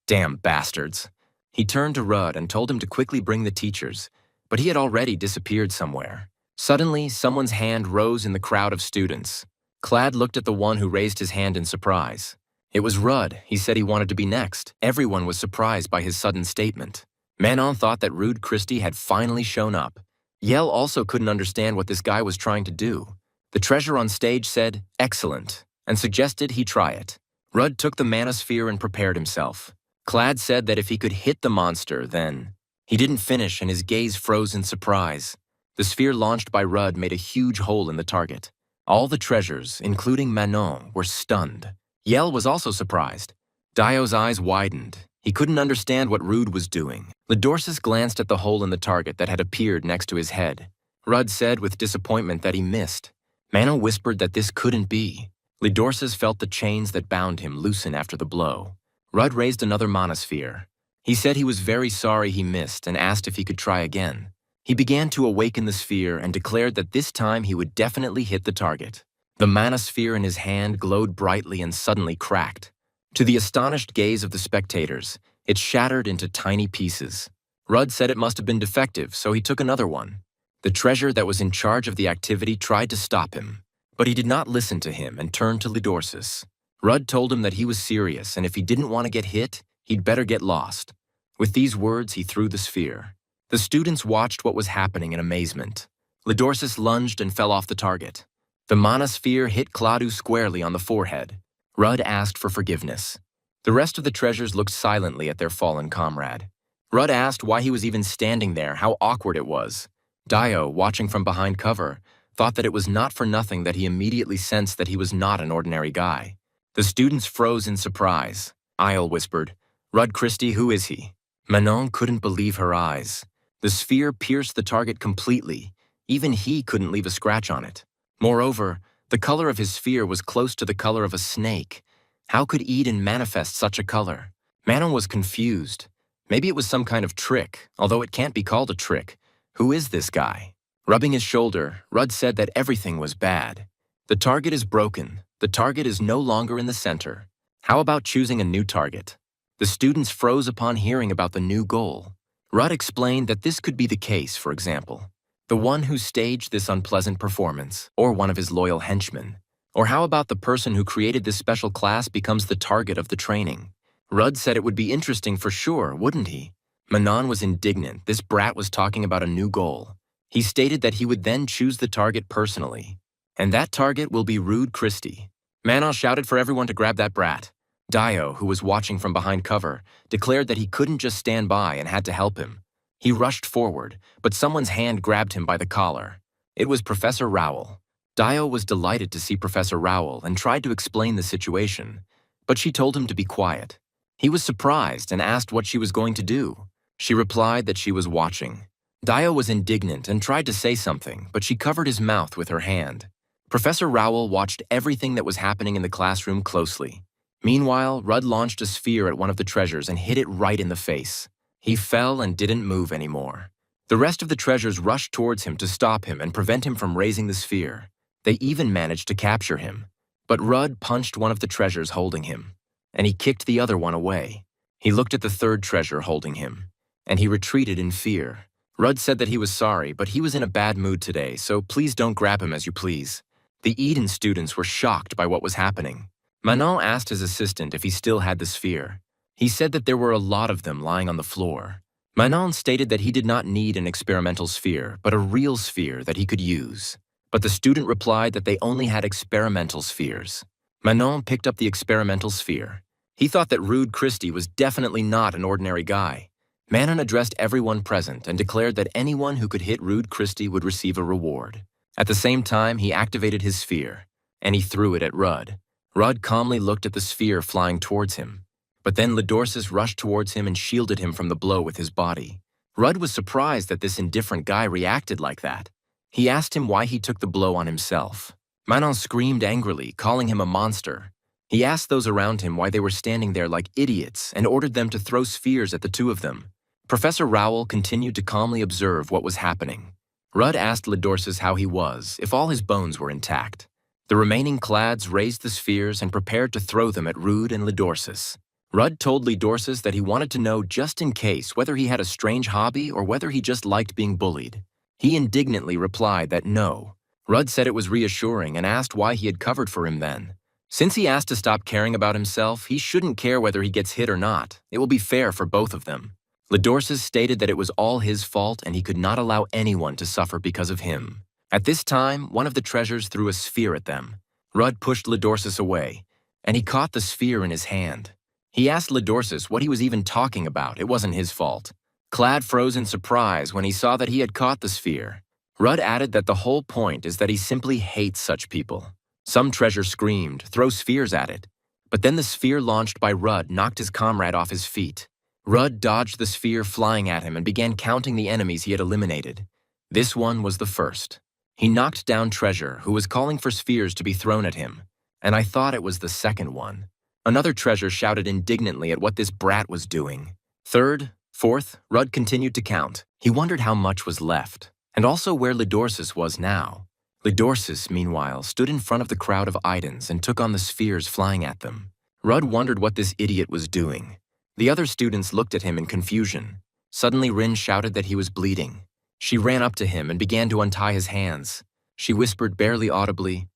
"Damn bastards." He turned to Rudd and told him to quickly bring the teachers, but he had already disappeared somewhere. Suddenly, someone's hand rose in the crowd of students. Clad looked at the one who raised his hand in surprise. It was Rudd. He said he wanted to be next. Everyone was surprised by his sudden statement. Manon thought that Rude Christie had finally shown up. Yell also couldn't understand what this guy was trying to do. The treasure on stage said, "Excellent," and suggested he try it. Rudd took the manosphere and prepared himself. Clad said that if he could hit the monster, then... He didn't finish and his gaze froze in surprise. The sphere launched by Rudd made a huge hole in the target. All the treasures, including Manon, were stunned. Yell was also surprised. Dio's eyes widened. He couldn't understand what Rude was doing. Lidorsis glanced at the hole in the target that had appeared next to his head. Rudd said with disappointment that he missed. Manon whispered that this couldn't be. Lidorsis felt the chains that bound him loosen after the blow. Rudd raised another monosphere. He said he was very sorry he missed and asked if he could try again. He began to awaken the sphere and declared that this time he would definitely hit the target. The manosphere in his hand glowed brightly and suddenly cracked. To the astonished gaze of the spectators, it shattered into tiny pieces. Rudd said it must have been defective, so he took another one. The treasure that was in charge of the activity tried to stop him, but he did not listen to him and turned to Lidorsis. Rudd told him that he was serious, and if he didn't want to get hit, he'd better get lost. With these words, he threw the sphere. The students watched what was happening in amazement. Lidorsis lunged and fell off the target. The monosphere hit Cladu squarely on the forehead. Rudd asked for forgiveness. The rest of the treasures looked silently at their fallen comrade. Rudd asked why he was even standing there, how awkward it was. Dio, watching from behind cover, thought that it was not for nothing that he immediately sensed that he was not an ordinary guy. The students froze in surprise. Isle whispered, "Rudd Christie, who is he?" Manon couldn't believe her eyes. The sphere pierced the target completely. Even he couldn't leave a scratch on it. Moreover, the color of his sphere was close to the color of a snake. How could Eden manifest such a color? Manon was confused. Maybe it was some kind of trick, although it can't be called a trick. Who is this guy? Rubbing his shoulder, Rudd said that everything was bad. The target is broken. The target is no longer in the center. How about choosing a new target? The students froze upon hearing about the new goal. Rudd explained that this could be the case, for example. The one who staged this unpleasant performance, or one of his loyal henchmen. Or how about the person who created this special class becomes the target of the training? Rudd said it would be interesting for sure, wouldn't he? Manon was indignant. This brat was talking about a new goal. He stated that he would then choose the target personally. And that target will be Rude Christie. Manon shouted for everyone to grab that brat. Dio, who was watching from behind cover, declared that he couldn't just stand by and had to help him. He rushed forward, but someone's hand grabbed him by the collar. It was Professor Rowell. Dio was delighted to see Professor Rowell and tried to explain the situation, but she told him to be quiet. He was surprised and asked what she was going to do. She replied that she was watching. Dio was indignant and tried to say something, but she covered his mouth with her hand. Professor Rowell watched everything that was happening in the classroom closely. Meanwhile, Rudd launched a sphere at one of the treasures and hit it right in the face. He fell and didn't move anymore. The rest of the treasures rushed towards him to stop him and prevent him from raising the sphere. They even managed to capture him. But Rudd punched one of the treasures holding him, and he kicked the other one away. He looked at the third treasure holding him, and he retreated in fear. Rudd said that he was sorry, but he was in a bad mood today, so please don't grab him as you please. The Eden students were shocked by what was happening. Manon asked his assistant if he still had the sphere. He said that there were a lot of them lying on the floor. Manon stated that he did not need an experimental sphere, but a real sphere that he could use. But the student replied that they only had experimental spheres. Manon picked up the experimental sphere. He thought that Rude Christie was definitely not an ordinary guy. Manon addressed everyone present and declared that anyone who could hit Rude Christie would receive a reward. At the same time, he activated his sphere, and he threw it at Rudd. Rudd calmly looked at the sphere flying towards him. But then Lidorsis rushed towards him and shielded him from the blow with his body. Rudd was surprised that this indifferent guy reacted like that. He asked him why he took the blow on himself. Manon screamed angrily, calling him a monster. He asked those around him why they were standing there like idiots and ordered them to throw spheres at the two of them. Professor Rowell continued to calmly observe what was happening. Rudd asked Lidorsis how he was, if all his bones were intact. The remaining clads raised the spheres and prepared to throw them at Rude and Lidorsis. Rudd told Lidorsis that he wanted to know just in case whether he had a strange hobby or whether he just liked being bullied. He indignantly replied that no. Rudd said it was reassuring and asked why he had covered for him then. Since he asked to stop caring about himself, he shouldn't care whether he gets hit or not. It will be fair for both of them. Lidorsis stated that it was all his fault and he could not allow anyone to suffer because of him. At this time, one of the treasures threw a sphere at them. Rudd pushed Lidorsis away, and he caught the sphere in his hand. He asked Lidorsis what he was even talking about. It wasn't his fault. Clad froze in surprise when he saw that he had caught the sphere. Rudd added that the whole point is that he simply hates such people. Some treasure screamed, "Throw spheres at it." But then the sphere launched by Rudd knocked his comrade off his feet. Rudd dodged the sphere flying at him and began counting the enemies he had eliminated. This one was the first. He knocked down Treasure, who was calling for spheres to be thrown at him, and I thought it was the second one. Another Treasure shouted indignantly at what this brat was doing. Third, fourth, Rudd continued to count. He wondered how much was left, and also where Lidorsis was now. Lidorsis, meanwhile, stood in front of the crowd of Idens and took on the spheres flying at them. Rudd wondered what this idiot was doing. The other students looked at him in confusion. Suddenly Rin shouted that he was bleeding. She ran up to him and began to untie his hands. She whispered barely audibly,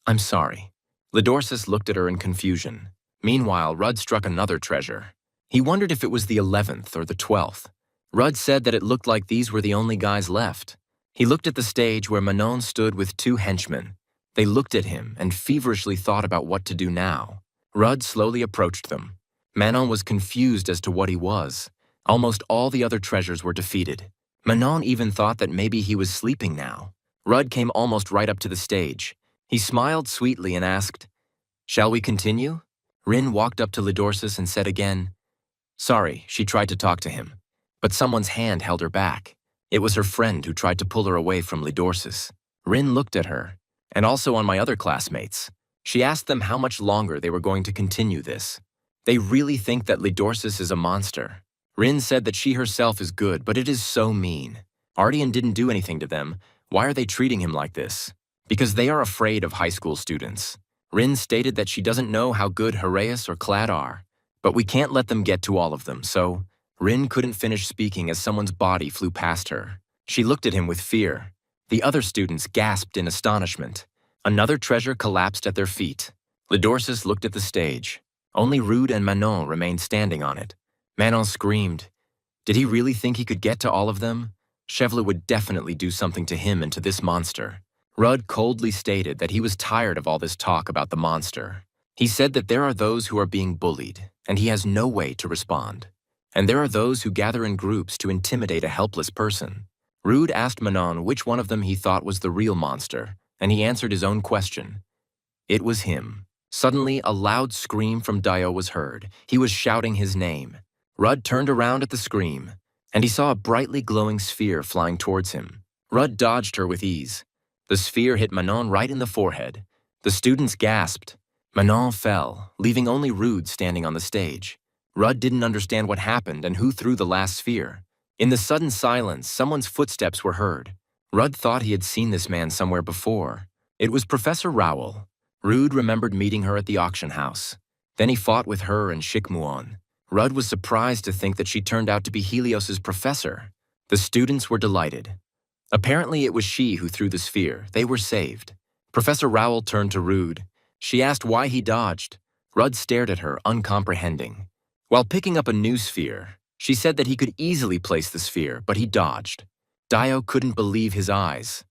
"I'm sorry." Lidorsis looked at her in confusion. Meanwhile, Rudd struck another treasure. He wondered if it was the 11th or the 12th. Rudd said that it looked like these were the only guys left. He looked at the stage where Manon stood with two henchmen. They looked at him and feverishly thought about what to do now. Rudd slowly approached them. Manon was confused as to what he was. Almost all the other treasures were defeated. Manon even thought that maybe he was sleeping now. Rudd came almost right up to the stage. He smiled sweetly and asked, "Shall we continue?" Rin walked up to Lidorsis and said again, "Sorry." She tried to talk to him, but someone's hand held her back. It was her friend who tried to pull her away from Lidorsis. Rin looked at her, and also on my other classmates. She asked them how much longer they were going to continue this. They really think that Lidorsis is a monster. Rin said that she herself is good, but it is so mean. Ardian didn't do anything to them. Why are they treating him like this? Because they are afraid of high school students. Rin stated that she doesn't know how good Haraeus or Clad are, but we can't let them get to all of them, so Rin couldn't finish speaking as someone's body flew past her. She looked at him with fear. The other students gasped in astonishment. Another treasure collapsed at their feet. Lidorsis looked at the stage. Only Rude and Manon remained standing on it. Manon screamed. Did he really think he could get to all of them? Chevla would definitely do something to him and to this monster. Rudd coldly stated that he was tired of all this talk about the monster. He said that there are those who are being bullied, and he has no way to respond. And there are those who gather in groups to intimidate a helpless person. Rude asked Manon which one of them he thought was the real monster, and he answered his own question. It was him. Suddenly, a loud scream from Dio was heard. He was shouting his name. Rudd turned around at the scream, and he saw a brightly glowing sphere flying towards him. Rudd dodged her with ease. The sphere hit Manon right in the forehead. The students gasped. Manon fell, leaving only Rude standing on the stage. Rudd didn't understand what happened and who threw the last sphere. In the sudden silence, someone's footsteps were heard. Rudd thought he had seen this man somewhere before. It was Professor Rowell. Rude remembered meeting her at the auction house. Then he fought with her and Shikmuon. Rudd was surprised to think that she turned out to be Helios's professor. The students were delighted. Apparently, it was she who threw the sphere. They were saved. Professor Rowell turned to Rude. She asked why he dodged. Rudd stared at her, uncomprehending. While picking up a new sphere, she said that he could easily place the sphere, but he dodged. Dio couldn't believe his eyes.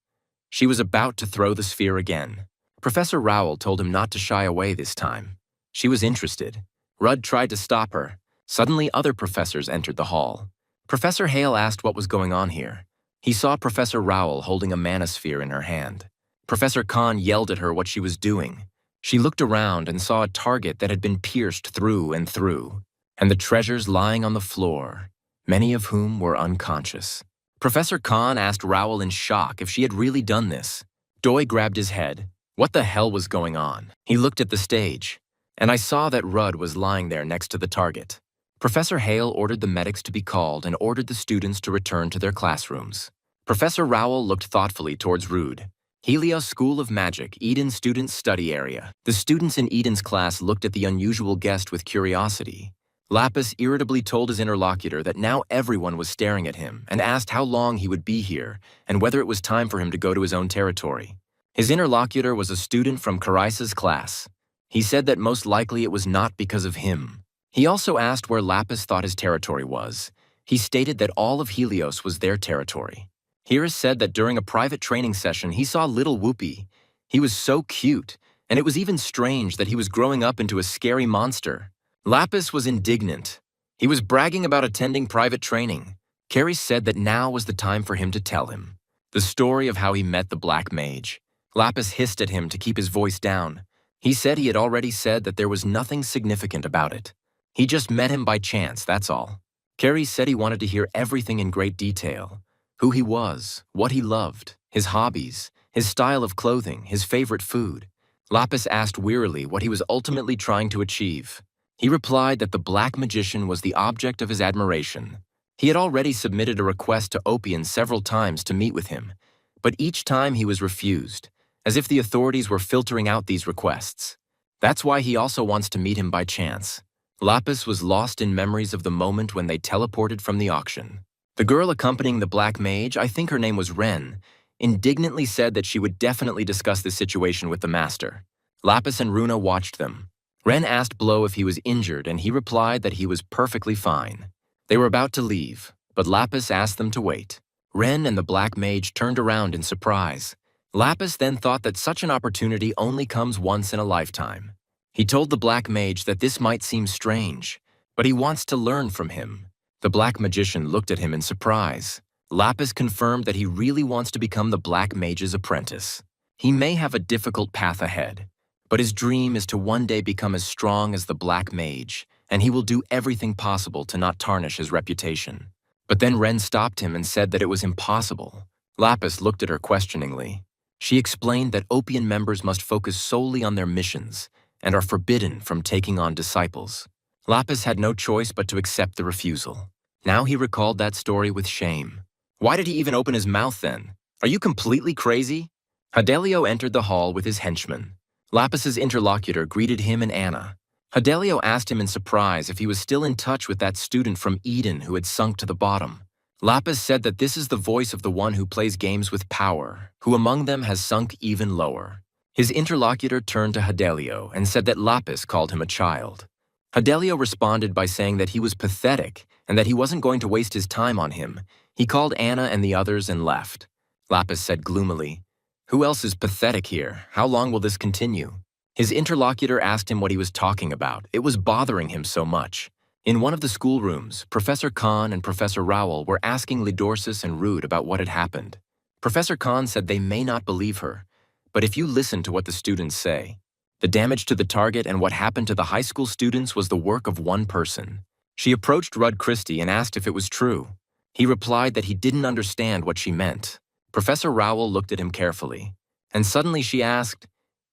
She was about to throw the sphere again. Professor Rowell told him not to shy away this time. She was interested. Rudd tried to stop her. Suddenly, other professors entered the hall. Professor Hale asked what was going on here. He saw Professor Rowell holding a manosphere in her hand. Professor Khan yelled at her what she was doing. She looked around and saw a target that had been pierced through and through, and the treasures lying on the floor, many of whom were unconscious. Professor Khan asked Rowell in shock if she had really done this. Doi grabbed his head. What the hell was going on? He looked at the stage, and I saw that Rudd was lying there next to the target. Professor Hale ordered the medics to be called and ordered the students to return to their classrooms. Professor Rowell looked thoughtfully towards Rude. Helios School of Magic, Eden Students Study Area. The students in Eden's class looked at the unusual guest with curiosity. Lapis irritably told his interlocutor that now everyone was staring at him and asked how long he would be here and whether it was time for him to go to his own territory. His interlocutor was a student from Carice's class. He said that most likely it was not because of him. He also asked where Lapis thought his territory was. He stated that all of Helios was their territory. Hearus said that during a private training session, he saw little Whoopi. He was so cute, and it was even strange that he was growing up into a scary monster. Lapis was indignant. He was bragging about attending private training. Carrie said that now was the time for him to tell him the story of how he met the Black Mage. Lapis hissed at him to keep his voice down. He said he had already said that there was nothing significant about it. He just met him by chance, that's all. Carrie said he wanted to hear everything in great detail. Who he was, what he loved, his hobbies, his style of clothing, his favorite food. Lapis asked wearily what he was ultimately trying to achieve. He replied that the Black Magician was the object of his admiration. He had already submitted a request to Opian several times to meet with him, but each time he was refused, as if the authorities were filtering out these requests. That's why he also wants to meet him by chance. Lapis was lost in memories of the moment when they teleported from the auction. The girl accompanying the Black Mage, I think her name was Ren, indignantly said that she would definitely discuss this situation with the master. Lapis and Runa watched them. Ren asked Blow if he was injured, and he replied that he was perfectly fine. They were about to leave, but Lapis asked them to wait. Ren and the Black Mage turned around in surprise. Lapis then thought that such an opportunity only comes once in a lifetime. He told the Black Mage that this might seem strange, but he wants to learn from him. The Black Magician looked at him in surprise. Lapis confirmed that he really wants to become the Black Mage's apprentice. He may have a difficult path ahead, but his dream is to one day become as strong as the Black Mage, and he will do everything possible to not tarnish his reputation. But then Ren stopped him and said that it was impossible. Lapis looked at her questioningly. She explained that Opian members must focus solely on their missions and are forbidden from taking on disciples. Lapis had no choice but to accept the refusal. Now he recalled that story with shame. Why did he even open his mouth then? Are you completely crazy? Hadelio entered the hall with his henchmen. Lapis's interlocutor greeted him and Anna. Hadelio asked him in surprise if he was still in touch with that student from Eden who had sunk to the bottom. Lapis said that this is the voice of the one who plays games with power, who among them has sunk even lower. His interlocutor turned to Hadelio and said that Lapis called him a child. Hadelio responded by saying that he was pathetic and that he wasn't going to waste his time on him. He called Anna and the others and left. Lapis said gloomily, "Who else is pathetic here? How long will this continue?" His interlocutor asked him what he was talking about. It was bothering him so much. In one of the schoolrooms, Professor Khan and Professor Rowell were asking Lidorsis and Rude about what had happened. Professor Khan said they may not believe her, but if you listen to what the students say, the damage to the target and what happened to the high school students was the work of one person. She approached Rudd Christie and asked if it was true. He replied that he didn't understand what she meant. Professor Rowell looked at him carefully, and suddenly she asked,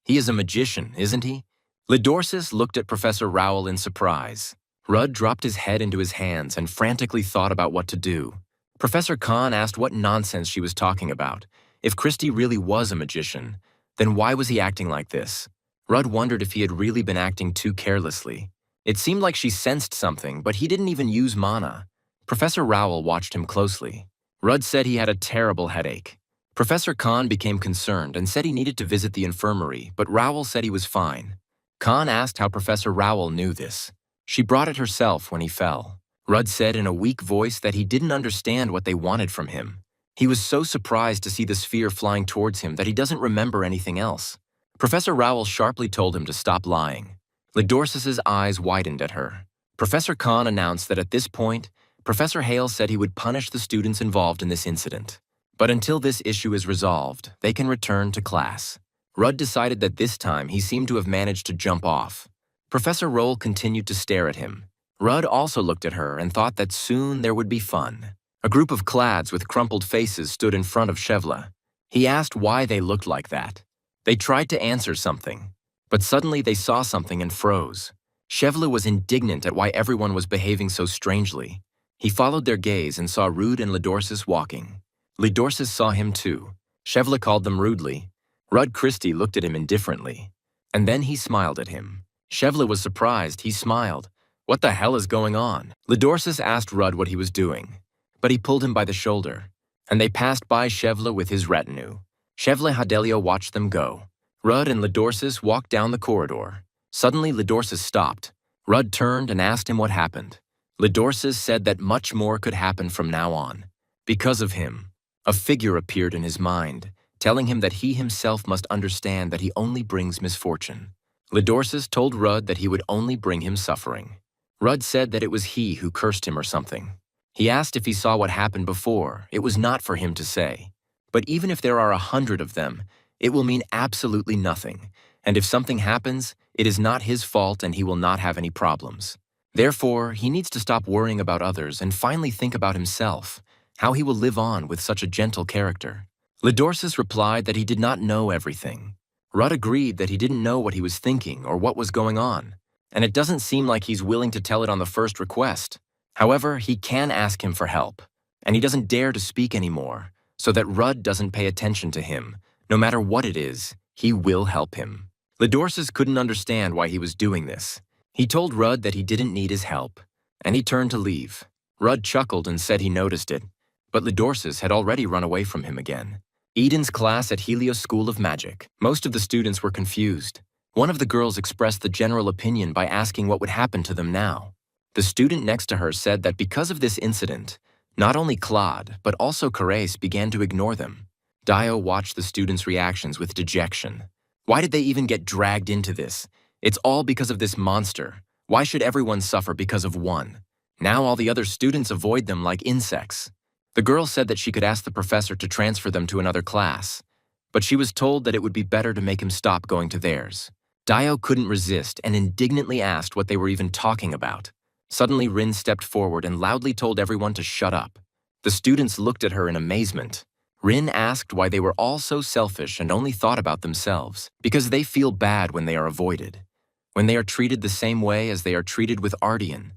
"He is a magician, isn't he?" Lidorsis looked at Professor Rowell in surprise. Rudd dropped his head into his hands and frantically thought about what to do. Professor Khan asked what nonsense she was talking about. If Christie really was a magician, then why was he acting like this? Rudd wondered if he had really been acting too carelessly. It seemed like she sensed something, but he didn't even use mana. Professor Rowell watched him closely. Rudd said he had a terrible headache. Professor Khan became concerned and said he needed to visit the infirmary, but Rowell said he was fine. Khan asked how Professor Rowell knew this. She brought it herself when he fell. Rudd said in a weak voice that he didn't understand what they wanted from him. He was so surprised to see the sphere flying towards him that he doesn't remember anything else. Professor Rowell sharply told him to stop lying. Lidorsus's eyes widened at her. Professor Khan announced that at this point, Professor Hale said he would punish the students involved in this incident. But until this issue is resolved, they can return to class. Rudd decided that this time he seemed to have managed to jump off. Professor Roll continued to stare at him. Rudd also looked at her and thought that soon there would be fun. A group of clads with crumpled faces stood in front of Shevla. He asked why they looked like that. They tried to answer something, but suddenly they saw something and froze. Shevla was indignant at why everyone was behaving so strangely. He followed their gaze and saw Rude and Lidorsus walking. Lidorsus saw him too. Shevla called them rudely. Rudd Christie looked at him indifferently. And then he smiled at him. Shevla was surprised. He smiled. What the hell is going on? Lidorsus asked Rudd what he was doing, but he pulled him by the shoulder, and they passed by Shevla with his retinue. Shevla Hadelio watched them go. Rudd and Lidorsus walked down the corridor. Suddenly, Lidorsus stopped. Rudd turned and asked him what happened. Lidorsus said that much more could happen from now on. Because of him, a figure appeared in his mind, telling him that he himself must understand that he only brings misfortune. Lidorsus told Rudd that he would only bring him suffering. Rudd said that it was he who cursed him or something. He asked if he saw what happened before. It was not for him to say. But even if there are 100 of them, it will mean absolutely nothing. And if something happens, it is not his fault and he will not have any problems. Therefore, he needs to stop worrying about others and finally think about himself, how he will live on with such a gentle character. Lidorsus replied that he did not know everything. Rudd agreed that he didn't know what he was thinking or what was going on, and it doesn't seem like he's willing to tell it on the first request. However, he can ask him for help, and he doesn't dare to speak anymore, so that Rudd doesn't pay attention to him. No matter what it is, he will help him. Lidorsus couldn't understand why he was doing this. He told Rudd that he didn't need his help, and he turned to leave. Rudd chuckled and said he noticed it, but Lidorsus had already run away from him again. Eden's class at Helios School of Magic. Most of the students were confused. One of the girls expressed the general opinion by asking what would happen to them now. The student next to her said that because of this incident, not only Claude, but also Caresse began to ignore them. Dio watched the students' reactions with dejection. Why did they even get dragged into this? It's all because of this monster. Why should everyone suffer because of one? Now all the other students avoid them like insects. The girl said that she could ask the professor to transfer them to another class, but she was told that it would be better to make him stop going to theirs. Dio couldn't resist and indignantly asked what they were even talking about. Suddenly, Rin stepped forward and loudly told everyone to shut up. The students looked at her in amazement. Rin asked why they were all so selfish and only thought about themselves, because they feel bad when they are avoided, when they are treated the same way as they are treated with Ardian,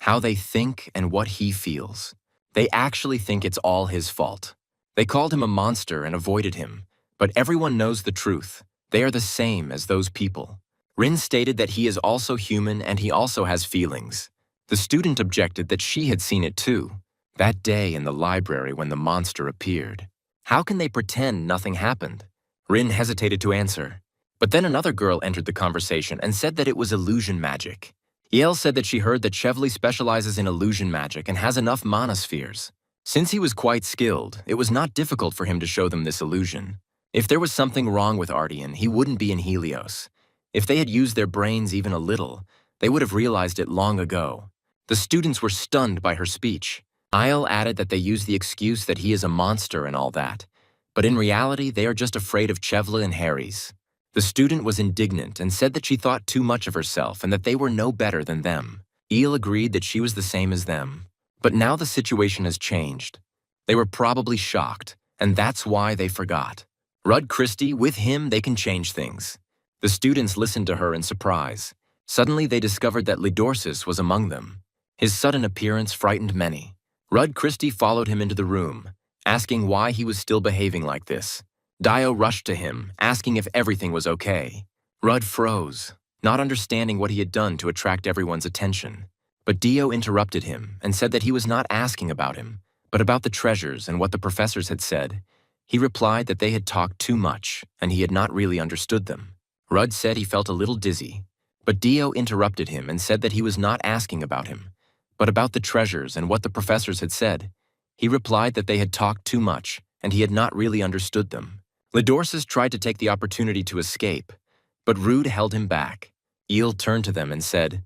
how they think and what he feels. They actually think it's all his fault. They called him a monster and avoided him, but everyone knows the truth. They are the same as those people. Rin stated that he is also human and he also has feelings. The student objected that she had seen it too, that day in the library when the monster appeared. How can they pretend nothing happened? Rin hesitated to answer, but then another girl entered the conversation and said that it was illusion magic. Yael said that she heard that Chevly specializes in illusion magic and has enough mana spheres. Since he was quite skilled, it was not difficult for him to show them this illusion. If there was something wrong with Ardian, he wouldn't be in Helios. If they had used their brains even a little, they would have realized it long ago. The students were stunned by her speech. Yael added that they use the excuse that he is a monster and all that, but in reality they are just afraid of Chevla and Harry's. The student was indignant and said that she thought too much of herself and that they were no better than them. Eel agreed that she was the same as them. But now the situation has changed. They were probably shocked, and that's why they forgot. Rudd Christie, with him they can change things. The students listened to her in surprise. Suddenly they discovered that Lidorsus was among them. His sudden appearance frightened many. Rudd Christie followed him into the room, asking why he was still behaving like this. Dio rushed to him, asking if everything was okay. Rudd froze, not understanding what he had done to attract everyone's attention. But Dio interrupted him and said that he was not asking about him, but about the treasures and what the professors had said. He replied that they had talked too much and he had not really understood them. Rudd said he felt a little dizzy. But Dio interrupted him and said that he was not asking about him, but about the treasures and what the professors had said. He replied that they had talked too much, and he had not really understood them. Lidorsus tried to take the opportunity to escape, but Rude held him back. Eel turned to them and said,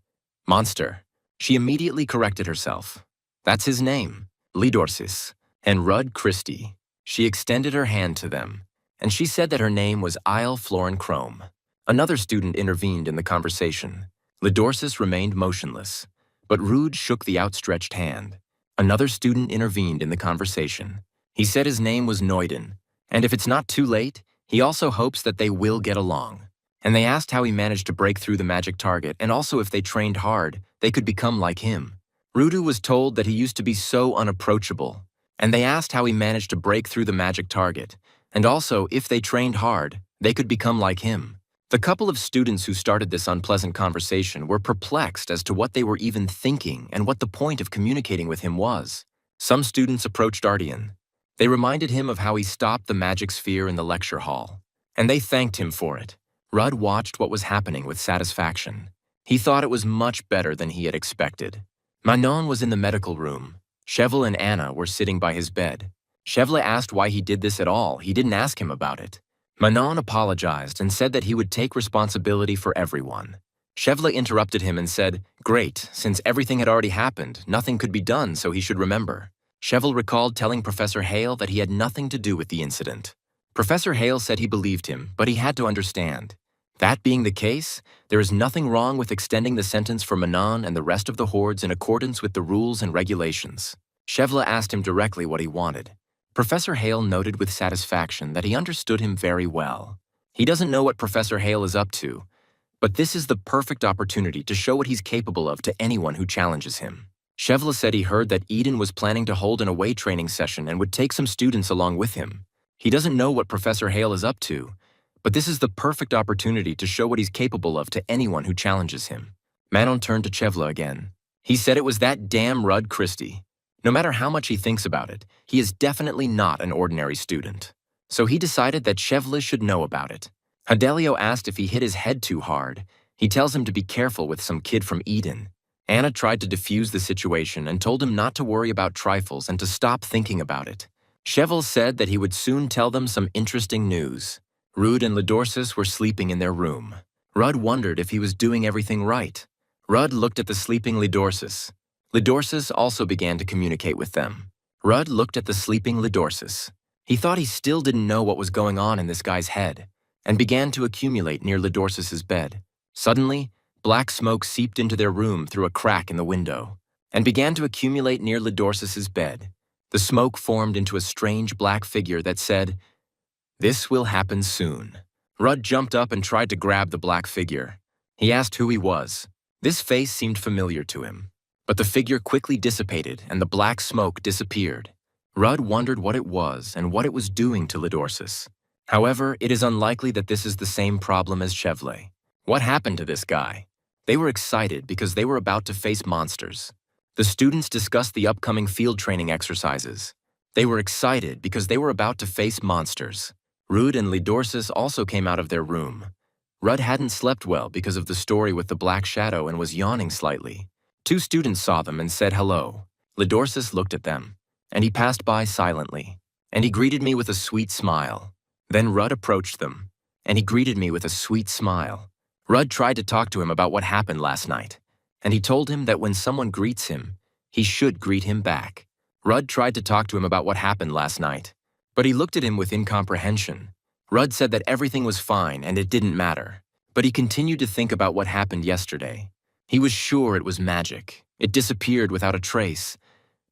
"Monster." She immediately corrected herself. "That's his name, Lidorsus, and Rudd Christie." She extended her hand to them, and she said that her name was Isle Florin Chrome. Another student intervened in the conversation. Lidorsus remained motionless, but Rude shook the outstretched hand. Another student intervened in the conversation. He said his name was Noiden, and if it's not too late, he also hopes that they will get along. And they asked how he managed to break through the magic target, and also if they trained hard, they could become like him. Rudu was told that he used to be so unapproachable, and they asked how he managed to break through the magic target, and also if they trained hard, they could become like him. The couple of students who started this unpleasant conversation were perplexed as to what they were even thinking and what the point of communicating with him was. Some students approached Ardian. They reminded him of how he stopped the magic sphere in the lecture hall, and they thanked him for it. Rudd watched what was happening with satisfaction. He thought it was much better than he had expected. Manon was in the medical room. Chevelle and Anna were sitting by his bed. Chevelle asked why he did this at all. He didn't ask him about it. Manon apologized and said that he would take responsibility for everyone. Chevelle interrupted him and said, "Great, since everything had already happened, nothing could be done, so he should remember." Chevelle recalled telling Professor Hale that he had nothing to do with the incident. Professor Hale said he believed him, but he had to understand. That being the case, there is nothing wrong with extending the sentence for Manon and the rest of the hordes in accordance with the rules and regulations. Chevelle asked him directly what he wanted. Professor Hale noted with satisfaction that he understood him very well. He doesn't know what Professor Hale is up to, but this is the perfect opportunity to show what he's capable of to anyone who challenges him. Chevelle said he heard that Eden was planning to hold an away training session and would take some students along with him. He doesn't know what Professor Hale is up to, but this is the perfect opportunity to show what he's capable of to anyone who challenges him. Manon turned to Chevelle again. He said it was that damn Rudd Christie. No matter how much he thinks about it, he is definitely not an ordinary student. So he decided that Chevelle should know about it. Hadelio asked if he hit his head too hard. He tells him to be careful with some kid from Eden. Anna tried to defuse the situation and told him not to worry about trifles and to stop thinking about it. Chevelle said that he would soon tell them some interesting news. Rude and Lidorsus were sleeping in their room. Rudd wondered if he was doing everything right. Rudd looked at the sleeping Lidorsus. Lidorsus also began to communicate with them. Rudd looked at the sleeping Lidorsus. He thought he still didn't know what was going on in this guy's head, and began to accumulate near Lidorsus's bed. Suddenly, black smoke seeped into their room through a crack in the window, and began to accumulate near Lidorsus's bed. The smoke formed into a strange black figure that said, "This will happen soon." Rudd jumped up and tried to grab the black figure. He asked who he was. This face seemed familiar to him. But the figure quickly dissipated and the black smoke disappeared. Rudd wondered what it was and what it was doing to Lidorsus. However, it is unlikely that this is the same problem as Chevelle. What happened to this guy? They were excited because they were about to face monsters. The students discussed the upcoming field training exercises. They were excited because they were about to face monsters. Rudd and Lidorsus also came out of their room. Rudd hadn't slept well because of the story with the black shadow and was yawning slightly. Two students saw them and said hello. Lidorsus looked at them, and he passed by silently, and he greeted me with a sweet smile. Then Rudd approached them, and he greeted me with a sweet smile. Rudd tried to talk to him about what happened last night, and he told him that when someone greets him, he should greet him back. Rudd tried to talk to him about what happened last night, but he looked at him with incomprehension. Rudd said that everything was fine and it didn't matter, but he continued to think about what happened yesterday. He was sure it was magic. It disappeared without a trace,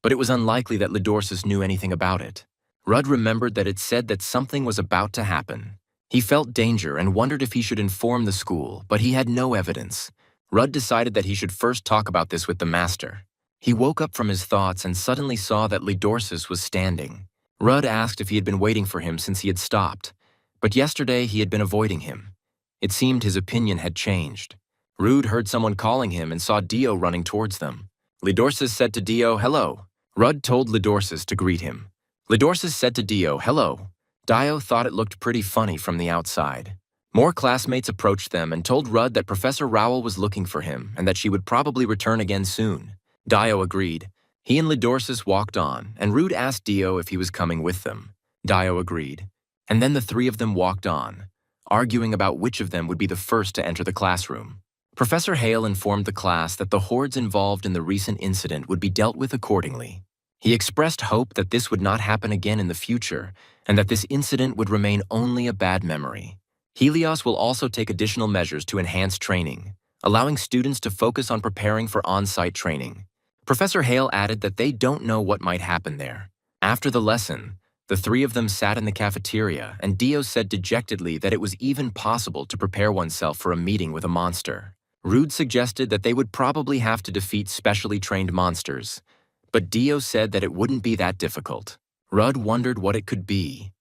but it was unlikely that Lidorsus knew anything about it. Rudd remembered that it said that something was about to happen. He felt danger and wondered if he should inform the school, but he had no evidence. Rudd decided that he should first talk about this with the master. He woke up from his thoughts and suddenly saw that Lidorsus was standing. Rudd asked if he had been waiting for him since he had stopped, but yesterday he had been avoiding him. It seemed his opinion had changed. Rudd heard someone calling him and saw Dio running towards them. Lidorsus said to Dio, "Hello." Rudd told Lidorsus to greet him. Lidorsus said to Dio, "Hello." Dio thought it looked pretty funny from the outside. More classmates approached them and told Rudd that Professor Rowell was looking for him and that she would probably return again soon. Dio agreed. He and Lidorsis walked on, and Rude asked Dio if he was coming with them. Dio agreed. And then the three of them walked on, arguing about which of them would be the first to enter the classroom. Professor Hale informed the class that the hordes involved in the recent incident would be dealt with accordingly. He expressed hope that this would not happen again in the future, and that this incident would remain only a bad memory. Helios will also take additional measures to enhance training, allowing students to focus on preparing for on-site training. Professor Hale added that they don't know what might happen there. After the lesson, the three of them sat in the cafeteria, and Dio said dejectedly that it was even possible to prepare oneself for a meeting with a monster. Rude suggested that they would probably have to defeat specially trained monsters, but Dio said that it wouldn't be that difficult. Rudd wondered what it could be.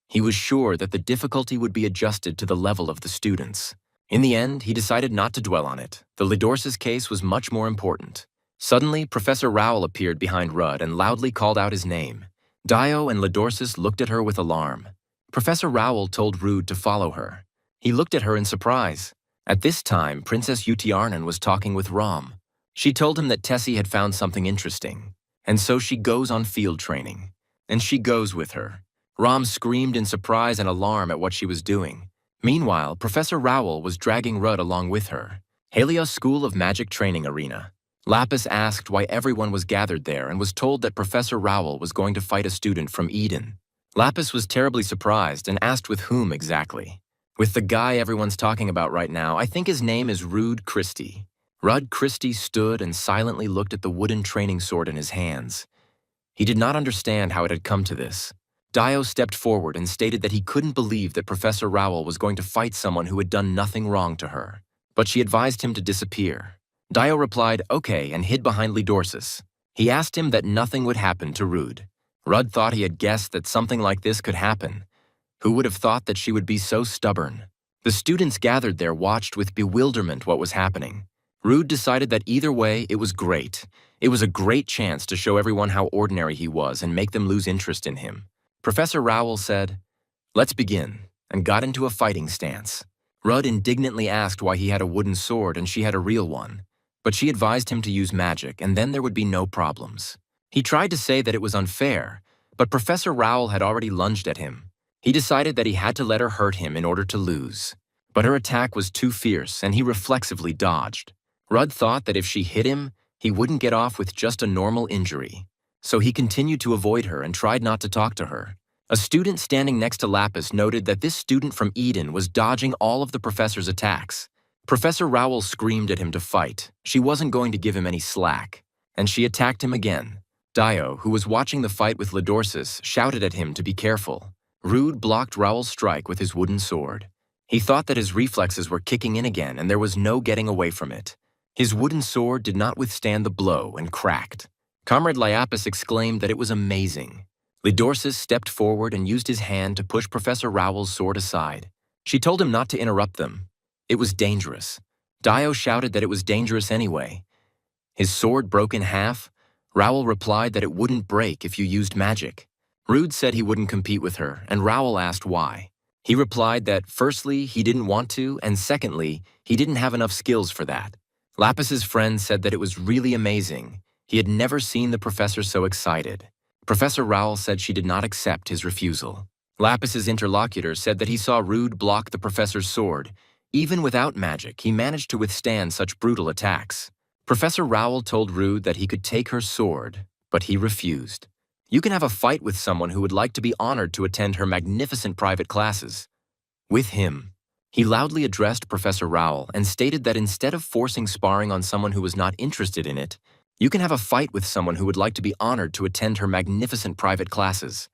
He was sure that the difficulty would be adjusted to the level of the students. In the end, he decided not to dwell on it. The Lidorsis case was much more important. Suddenly, Professor Rowell appeared behind Rudd and loudly called out his name. Dio and Lidorsis looked at her with alarm. Professor Rowell told Rude to follow her. He looked at her in surprise. At this time, Princess Utiarnan was talking with Rom. She told him that Tessie had found something interesting, and so she goes on field training. And she goes with her. Rom screamed in surprise and alarm at what she was doing. Meanwhile, Professor Rowell was dragging Rudd along with her. Helios School of Magic Training Arena. Lapis asked why everyone was gathered there and was told that Professor Rowell was going to fight a student from Eden. Lapis was terribly surprised and asked with whom exactly. With the guy everyone's talking about right now, I think his name is Rude Christie. Rudd Christie stood and silently looked at the wooden training sword in his hands. He did not understand how it had come to this. Dio stepped forward and stated that he couldn't believe that Professor Rowell was going to fight someone who had done nothing wrong to her. But she advised him to disappear. Dio replied, okay, and hid behind Lidorsis. He asked him that nothing would happen to Rude. Rudd thought he had guessed that something like this could happen. Who would have thought that she would be so stubborn? The students gathered there watched with bewilderment what was happening. Rude decided that either way, it was great. It was a great chance to show everyone how ordinary he was and make them lose interest in him. Professor Rowell said, let's begin, and got into a fighting stance. Rudd indignantly asked why he had a wooden sword and she had a real one. But she advised him to use magic, and then there would be no problems. He tried to say that it was unfair, but Professor Rowell had already lunged at him. He decided that he had to let her hurt him in order to lose. But her attack was too fierce, and he reflexively dodged. Rudd thought that if she hit him, he wouldn't get off with just a normal injury. So he continued to avoid her and tried not to talk to her. A student standing next to Lapis noted that this student from Eden was dodging all of the professor's attacks. Professor Rowell screamed at him to fight. She wasn't going to give him any slack. And she attacked him again. Dio, who was watching the fight with Lidorsis, shouted at him to be careful. Rude blocked Rowell's strike with his wooden sword. He thought that his reflexes were kicking in again and there was no getting away from it. His wooden sword did not withstand the blow and cracked. Comrade Liapis exclaimed that it was amazing. Lidorsis stepped forward and used his hand to push Professor Rowell's sword aside. She told him not to interrupt them. It was dangerous. Dio shouted that it was dangerous anyway. His sword broke in half. Rowell replied that it wouldn't break if you used magic. Rude said he wouldn't compete with her, and Rowell asked why. He replied that firstly, he didn't want to, and secondly, he didn't have enough skills for that. Lapis's friend said that it was really amazing. He had never seen the professor so excited. Professor Rowell said she did not accept his refusal. Lapis's interlocutor said that he saw Rude block the professor's sword. Even without magic, he managed to withstand such brutal attacks. Professor Rowell told Rude that he could take her sword, but he refused. You can have a fight with someone who would like to be honored to attend her magnificent private classes. With him. He loudly addressed Professor Rowell and stated that instead of forcing sparring on someone who was not interested in it, you can have a fight with someone who would like to be honored to attend her magnificent private classes.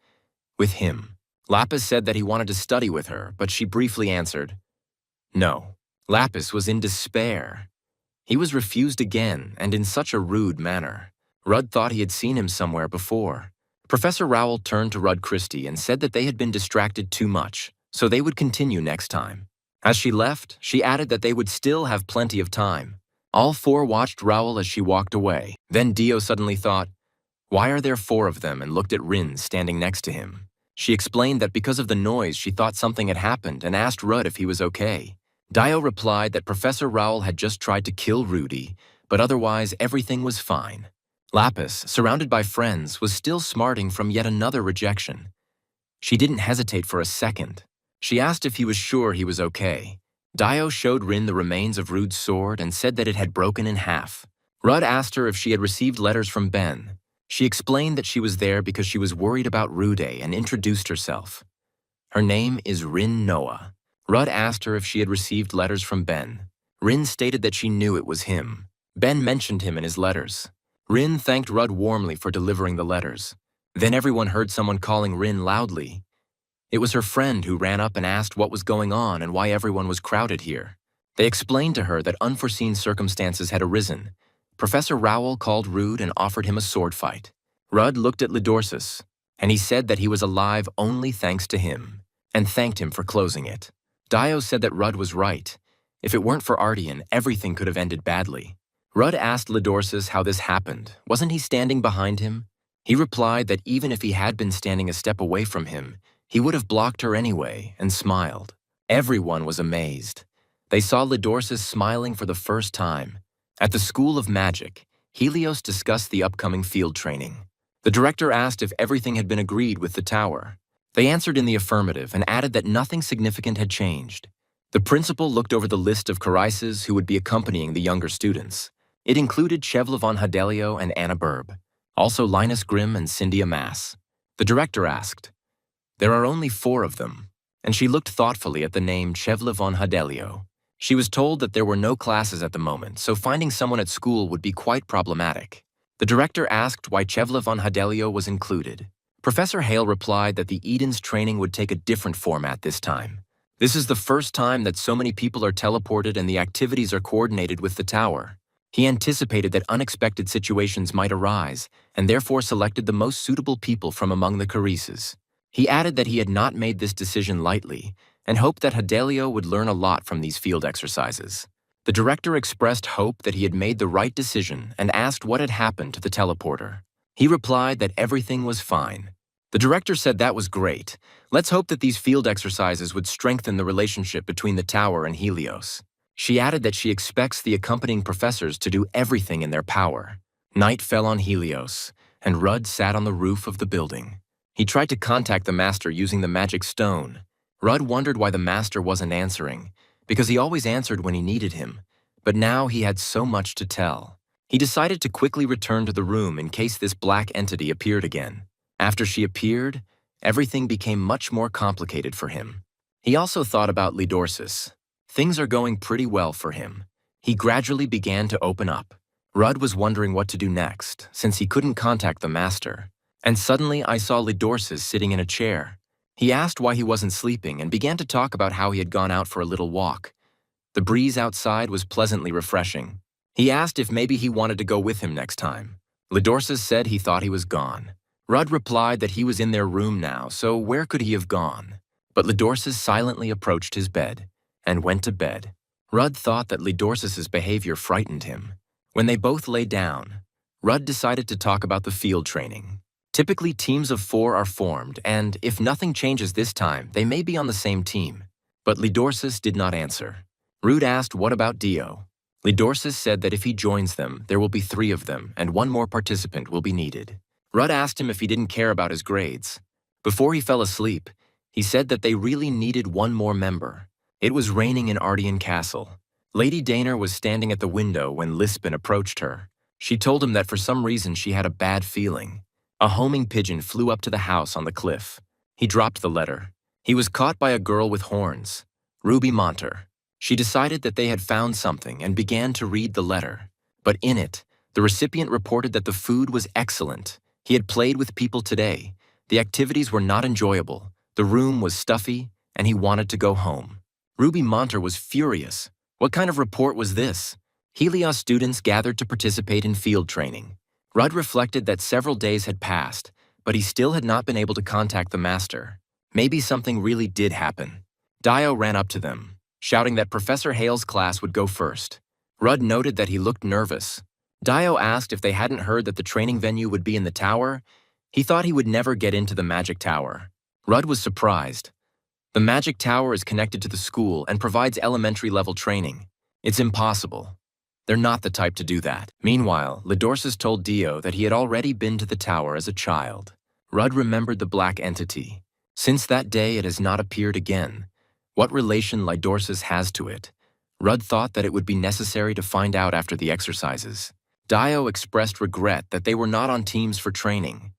With him. Lapis said that he wanted to study with her, but she briefly answered, no. Lapis was in despair. He was refused again, and in such a rude manner. Rudd thought he had seen him somewhere before. Professor Rowell turned to Rudd Christie and said that they had been distracted too much, so they would continue next time. As she left, she added that they would still have plenty of time. All four watched Rowell as she walked away. Then Dio suddenly thought, why are there four of them, and looked at Rin standing next to him. She explained that because of the noise, she thought something had happened and asked Rudd if he was okay. Dio replied that Professor Raoul had just tried to kill Rudy, but otherwise everything was fine. Lapis, surrounded by friends, was still smarting from yet another rejection. She didn't hesitate for a second. She asked if he was sure he was okay. Dio showed Rin the remains of Rude's sword and said that it had broken in half. Rudd asked her if she had received letters from Ben. She explained that she was there because she was worried about Rude and introduced herself. Her name is Rin Noah. Rudd asked her if she had received letters from Ben. Rin stated that she knew it was him. Ben mentioned him in his letters. Rin thanked Rudd warmly for delivering the letters. Then everyone heard someone calling Rin loudly. It was her friend who ran up and asked what was going on and why everyone was crowded here. They explained to her that unforeseen circumstances had arisen. Professor Raoul called Rude and offered him a sword fight. Rudd looked at Lidorsus, and he said that he was alive only thanks to him, and thanked him for closing it. Dio said that Rudd was right. If it weren't for Ardian, everything could have ended badly. Rudd asked Lidorsus how this happened. Wasn't he standing behind him? He replied that even if he had been standing a step away from him, he would have blocked her anyway, and smiled. Everyone was amazed. They saw Lidorsus smiling for the first time. At the School of Magic, Helios discussed the upcoming field training. The director asked if everything had been agreed with the tower. They answered in the affirmative and added that nothing significant had changed. The principal looked over the list of Charises who would be accompanying the younger students. It included Chevla von Hadelio and Anna Burb, also Linus Grimm and Cindy Amass. The director asked, "There are only 4 of them," and she looked thoughtfully at the name Chevla von Hadelio. She was told that there were no classes at the moment, so finding someone at school would be quite problematic. The director asked why Chevla von Hadelio was included. Professor Hale replied that the Eden's training would take a different format this time. This is the first time that so many people are teleported and the activities are coordinated with the tower. He anticipated that unexpected situations might arise, and therefore selected the most suitable people from among the Charises. He added that he had not made this decision lightly, and hoped that Hadelio would learn a lot from these field exercises. The director expressed hope that he had made the right decision and asked what had happened to the teleporter. He replied that everything was fine. The director said that was great. Let's hope that these field exercises would strengthen the relationship between the tower and Helios. She added that she expects the accompanying professors to do everything in their power. Night fell on Helios, and Rudd sat on the roof of the building. He tried to contact the master using the magic stone. Rudd wondered why the master wasn't answering, because he always answered when he needed him, but now he had so much to tell. He decided to quickly return to the room in case this black entity appeared again. After she appeared, everything became much more complicated for him. He also thought about Lidorsus. Things are going pretty well for him. He gradually began to open up. Rudd was wondering what to do next, since he couldn't contact the master. And suddenly I saw Lidorsus sitting in a chair. He asked why he wasn't sleeping and began to talk about how he had gone out for a little walk. The breeze outside was pleasantly refreshing. He asked if maybe he wanted to go with him next time. Lidorsus said he thought he was gone. Rudd replied that he was in their room now, so where could he have gone? But Lidorsus silently approached his bed and went to bed. Rudd thought that Lidorsus's behavior frightened him. When they both lay down, Rudd decided to talk about the field training. Typically, teams of 4 are formed, and if nothing changes this time, they may be on the same team. But Lidorsus did not answer. Rude asked what about Dio. Lidorsus said that if he joins them, there will be 3 of them, and 1 more participant will be needed. Rudd asked him if he didn't care about his grades. Before he fell asleep, he said that they really needed 1 more member. It was raining in Ardian Castle. Lady Daner was standing at the window when Lispin approached her. She told him that for some reason she had a bad feeling. A homing pigeon flew up to the house on the cliff. He dropped the letter. He was caught by a girl with horns, Ruby Monter. She decided that they had found something and began to read the letter. But in it, the recipient reported that the food was excellent. He had played with people today. The activities were not enjoyable. The room was stuffy, and he wanted to go home. Ruby Monter was furious. What kind of report was this? Helios students gathered to participate in field training. Rudd reflected that several days had passed, but he still had not been able to contact the master. Maybe something really did happen. Dio ran up to them, shouting that Professor Hale's class would go first. Rudd noted that he looked nervous. Dio asked if they hadn't heard that the training venue would be in the tower. He thought he would never get into the magic tower. Rudd was surprised. The magic tower is connected to the school and provides elementary-level training. It's impossible. They're not the type to do that. Meanwhile, Lidorsis told Dio that he had already been to the tower as a child. Rudd remembered the black entity. Since that day, it has not appeared again. What relation Lidorsis has to it? Rudd thought that it would be necessary to find out after the exercises. Dio expressed regret that they were not on teams for training.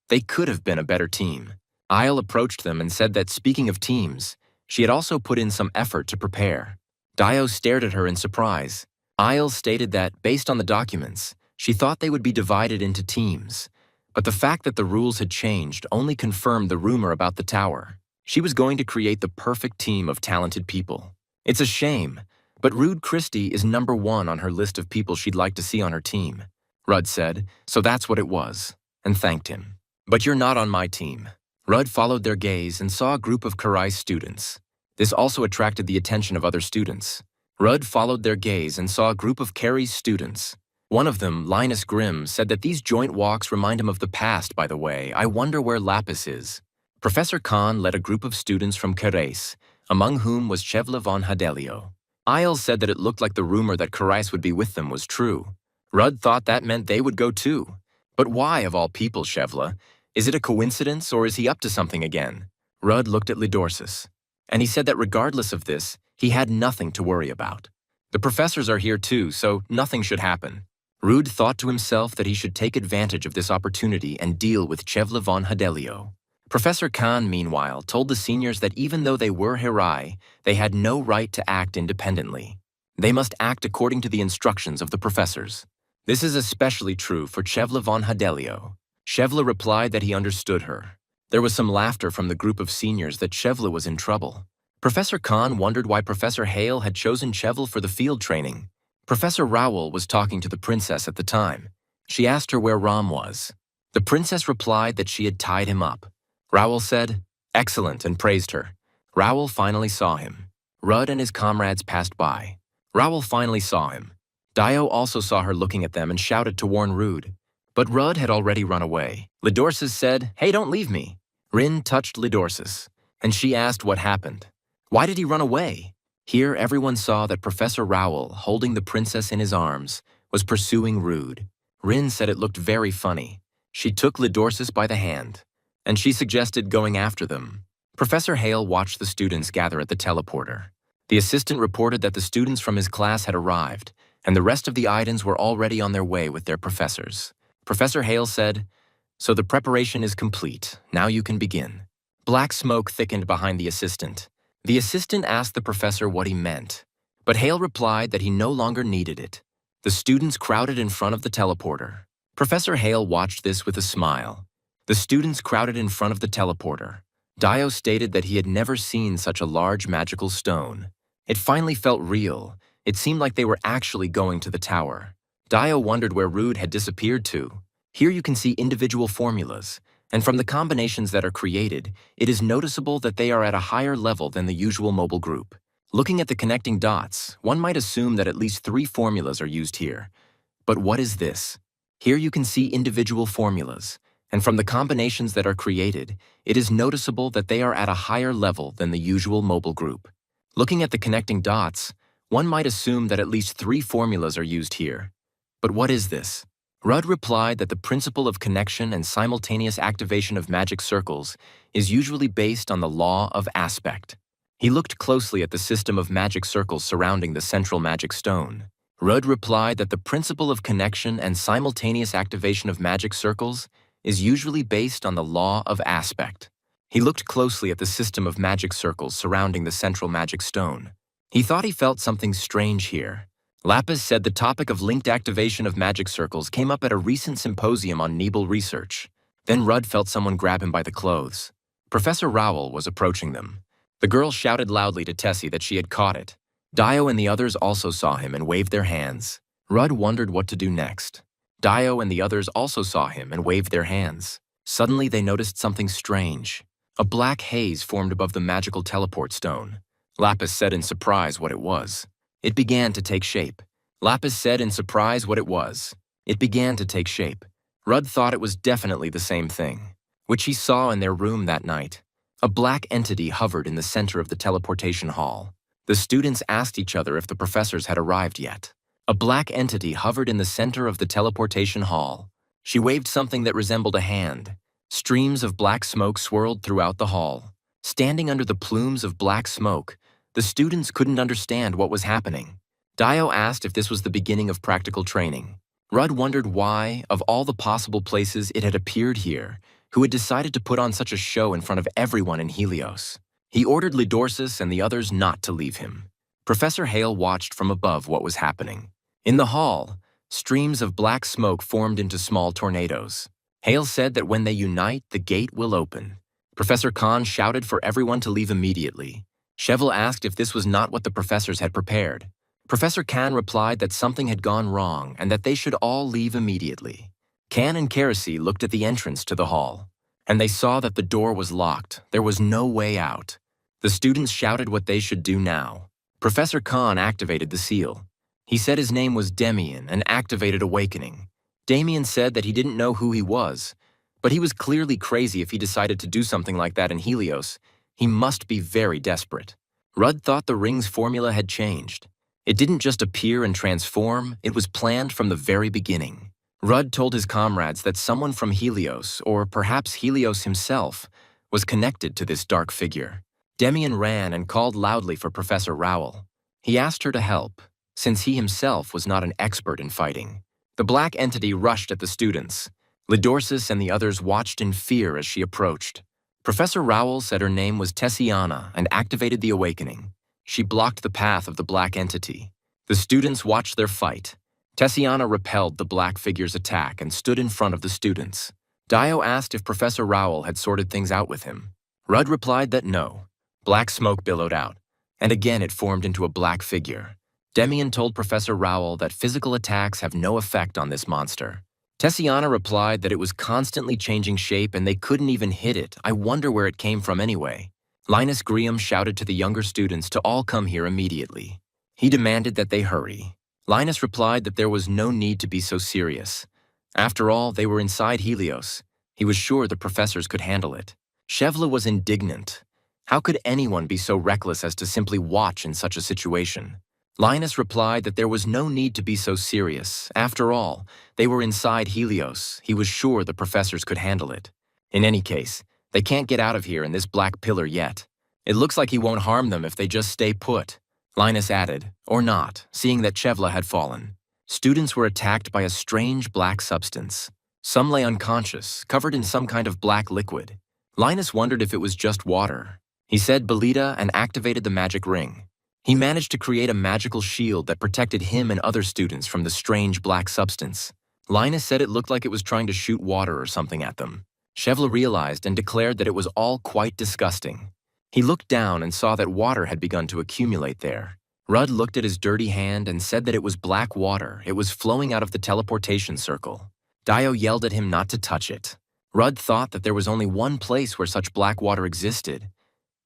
They could have been a better team. Isle approached them and said that speaking of teams, she had also put in some effort to prepare. Dio stared at her in surprise. Isle stated that, based on the documents, she thought they would be divided into teams. But the fact that the rules had changed only confirmed the rumor about the tower. She was going to create the perfect team of talented people. It's a shame, but Rude Christie is #1 on her list of people she'd like to see on her team. Rudd said, so that's what it was, and thanked him. But you're not on my team. Rudd followed their gaze and saw a group of Karai's students. This also attracted the attention of other students. Rudd followed their gaze and saw a group of Carrie's students. One of them, Linus Grimm, said that these joint walks remind him of the past, by the way. I wonder where Lapis is. Professor Khan led a group of students from Carres, among whom was Chevla von Hadelio. Isle said that it looked like the rumor that Karais would be with them was true. Rudd thought that meant they would go too. But why, of all people, Chevla? Is it a coincidence, or is he up to something again? Rudd looked at Lidorsis, and he said that regardless of this, he had nothing to worry about. The professors are here too, so nothing should happen. Rudd thought to himself that he should take advantage of this opportunity and deal with Chevla von Hadelio. Professor Khan, meanwhile, told the seniors that even though they were Hirai, they had no right to act independently. They must act according to the instructions of the professors. This is especially true for Chevla von Hadelio. Chevla replied that he understood her. There was some laughter from the group of seniors that Chevla was in trouble. Professor Khan wondered why Professor Hale had chosen Chevla for the field training. Professor Raoul was talking to the princess at the time. She asked her where Ram was. The princess replied that she had tied him up. Raoul said, "Excellent," and praised her. Raoul finally saw him. Rudd and his comrades passed by. Raoul finally saw him. Dio also saw her looking at them and shouted to warn Rudd. But Rudd had already run away. Lidorsis said, "Hey, don't leave me." Rin touched Lidorsis, and she asked what happened. Why did he run away? Here everyone saw that Professor Raoul, holding the princess in his arms, was pursuing Rudd. Rin said it looked very funny. She took Lidorsis by the hand, and she suggested going after them. Professor Hale watched the students gather at the teleporter. The assistant reported that the students from his class had arrived, and the rest of the Idens were already on their way with their professors. Professor Hale said, "So the preparation is complete. Now you can begin." Black smoke thickened behind the assistant. The assistant asked the professor what he meant, but Hale replied that he no longer needed it. The students crowded in front of the teleporter. Professor Hale watched this with a smile. The students crowded in front of the teleporter. Dio stated that he had never seen such a large magical stone. It finally felt real. It seemed like they were actually going to the tower. Dio wondered where Rudd had disappeared to. Here you can see individual formulas, and from the combinations that are created, it is noticeable that they are at a higher level than the usual mobile group. Looking at the connecting dots, one might assume that at least 3 formulas are used here. But what is this? Here you can see individual formulas, and from the combinations that are created, it is noticeable that they are at a higher level than the usual mobile group. Looking at the connecting dots, one might assume that at least 3 formulas are used here. But what is this? Rudd replied that the principle of connection and simultaneous activation of magic circles is usually based on the law of aspect. He looked closely at the system of magic circles surrounding the central magic stone. Rudd replied that the principle of connection and simultaneous activation of magic circles is usually based on the law of aspect. He looked closely at the system of magic circles surrounding the central magic stone. He thought he felt something strange here. Lapis said the topic of linked activation of magic circles came up at a recent symposium on Nebel research. Then Rudd felt someone grab him by the clothes. Professor Raoul was approaching them. The girl shouted loudly to Tessie that she had caught it. Dio and the others also saw him and waved their hands. Rudd wondered what to do next. Dio and the others also saw him and waved their hands. Suddenly they noticed something strange. A black haze formed above the magical teleport stone. Lapis said in surprise what it was. It began to take shape. Lapis said in surprise what it was. It began to take shape. Rudd thought it was definitely the same thing, which he saw in their room that night. A black entity hovered in the center of the teleportation hall. The students asked each other if the professors had arrived yet. A black entity hovered in the center of the teleportation hall. She waved something that resembled a hand. Streams of black smoke swirled throughout the hall. Standing under the plumes of black smoke, the students couldn't understand what was happening. Dio asked if this was the beginning of practical training. Rudd wondered why, of all the possible places it had appeared here, who had decided to put on such a show in front of everyone in Helios. He ordered Lidorsis and the others not to leave him. Professor Hale watched from above what was happening. In the hall, streams of black smoke formed into small tornadoes. Hale said that when they unite, the gate will open. Professor Khan shouted for everyone to leave immediately. Cheval asked if this was not what the professors had prepared. Professor Khan replied that something had gone wrong and that they should all leave immediately. Khan and Keresi looked at the entrance to the hall, and they saw that the door was locked. There was no way out. The students shouted what they should do now. Professor Khan activated the seal. He said his name was Demian and activated Awakening. Damian said that he didn't know who he was, but he was clearly crazy if he decided to do something like that in Helios. He must be very desperate. Rudd thought the ring's formula had changed. It didn't just appear and transform, it was planned from the very beginning. Rudd told his comrades that someone from Helios, or perhaps Helios himself, was connected to this dark figure. Demian ran and called loudly for Professor Rowell. He asked her to help, since he himself was not an expert in fighting. The black entity rushed at the students. Lidorsis and the others watched in fear as she approached. Professor Rowell said her name was Tessiana and activated the Awakening. She blocked the path of the black entity. The students watched their fight. Tessiana repelled the black figure's attack and stood in front of the students. Dio asked if Professor Rowell had sorted things out with him. Rudd replied that no. Black smoke billowed out, and again it formed into a black figure. Demian told Professor Rowell that physical attacks have no effect on this monster. Tessiana replied that it was constantly changing shape and they couldn't even hit it. I wonder where it came from anyway. Linus Griam shouted to the younger students to all come here immediately. He demanded that they hurry. Linus replied that there was no need to be so serious. After all, they were inside Helios. He was sure the professors could handle it. Shevla was indignant. How could anyone be so reckless as to simply watch in such a situation? Linus replied that there was no need to be so serious. After all, they were inside Helios. He was sure the professors could handle it. In any case, they can't get out of here in this black pillar yet. It looks like he won't harm them if they just stay put. Linus added, or not, seeing that Shevla had fallen. Students were attacked by a strange black substance. Some lay unconscious, covered in some kind of black liquid. Linus wondered if it was just water. He said Belita and activated the magic ring. He managed to create a magical shield that protected him and other students from the strange black substance. Linus said it looked like it was trying to shoot water or something at them. Shevla realized and declared that it was all quite disgusting. He looked down and saw that water had begun to accumulate there. Rudd looked at his dirty hand and said that it was black water. It was flowing out of the teleportation circle. Dio yelled at him not to touch it. Rudd thought that there was only one place where such black water existed.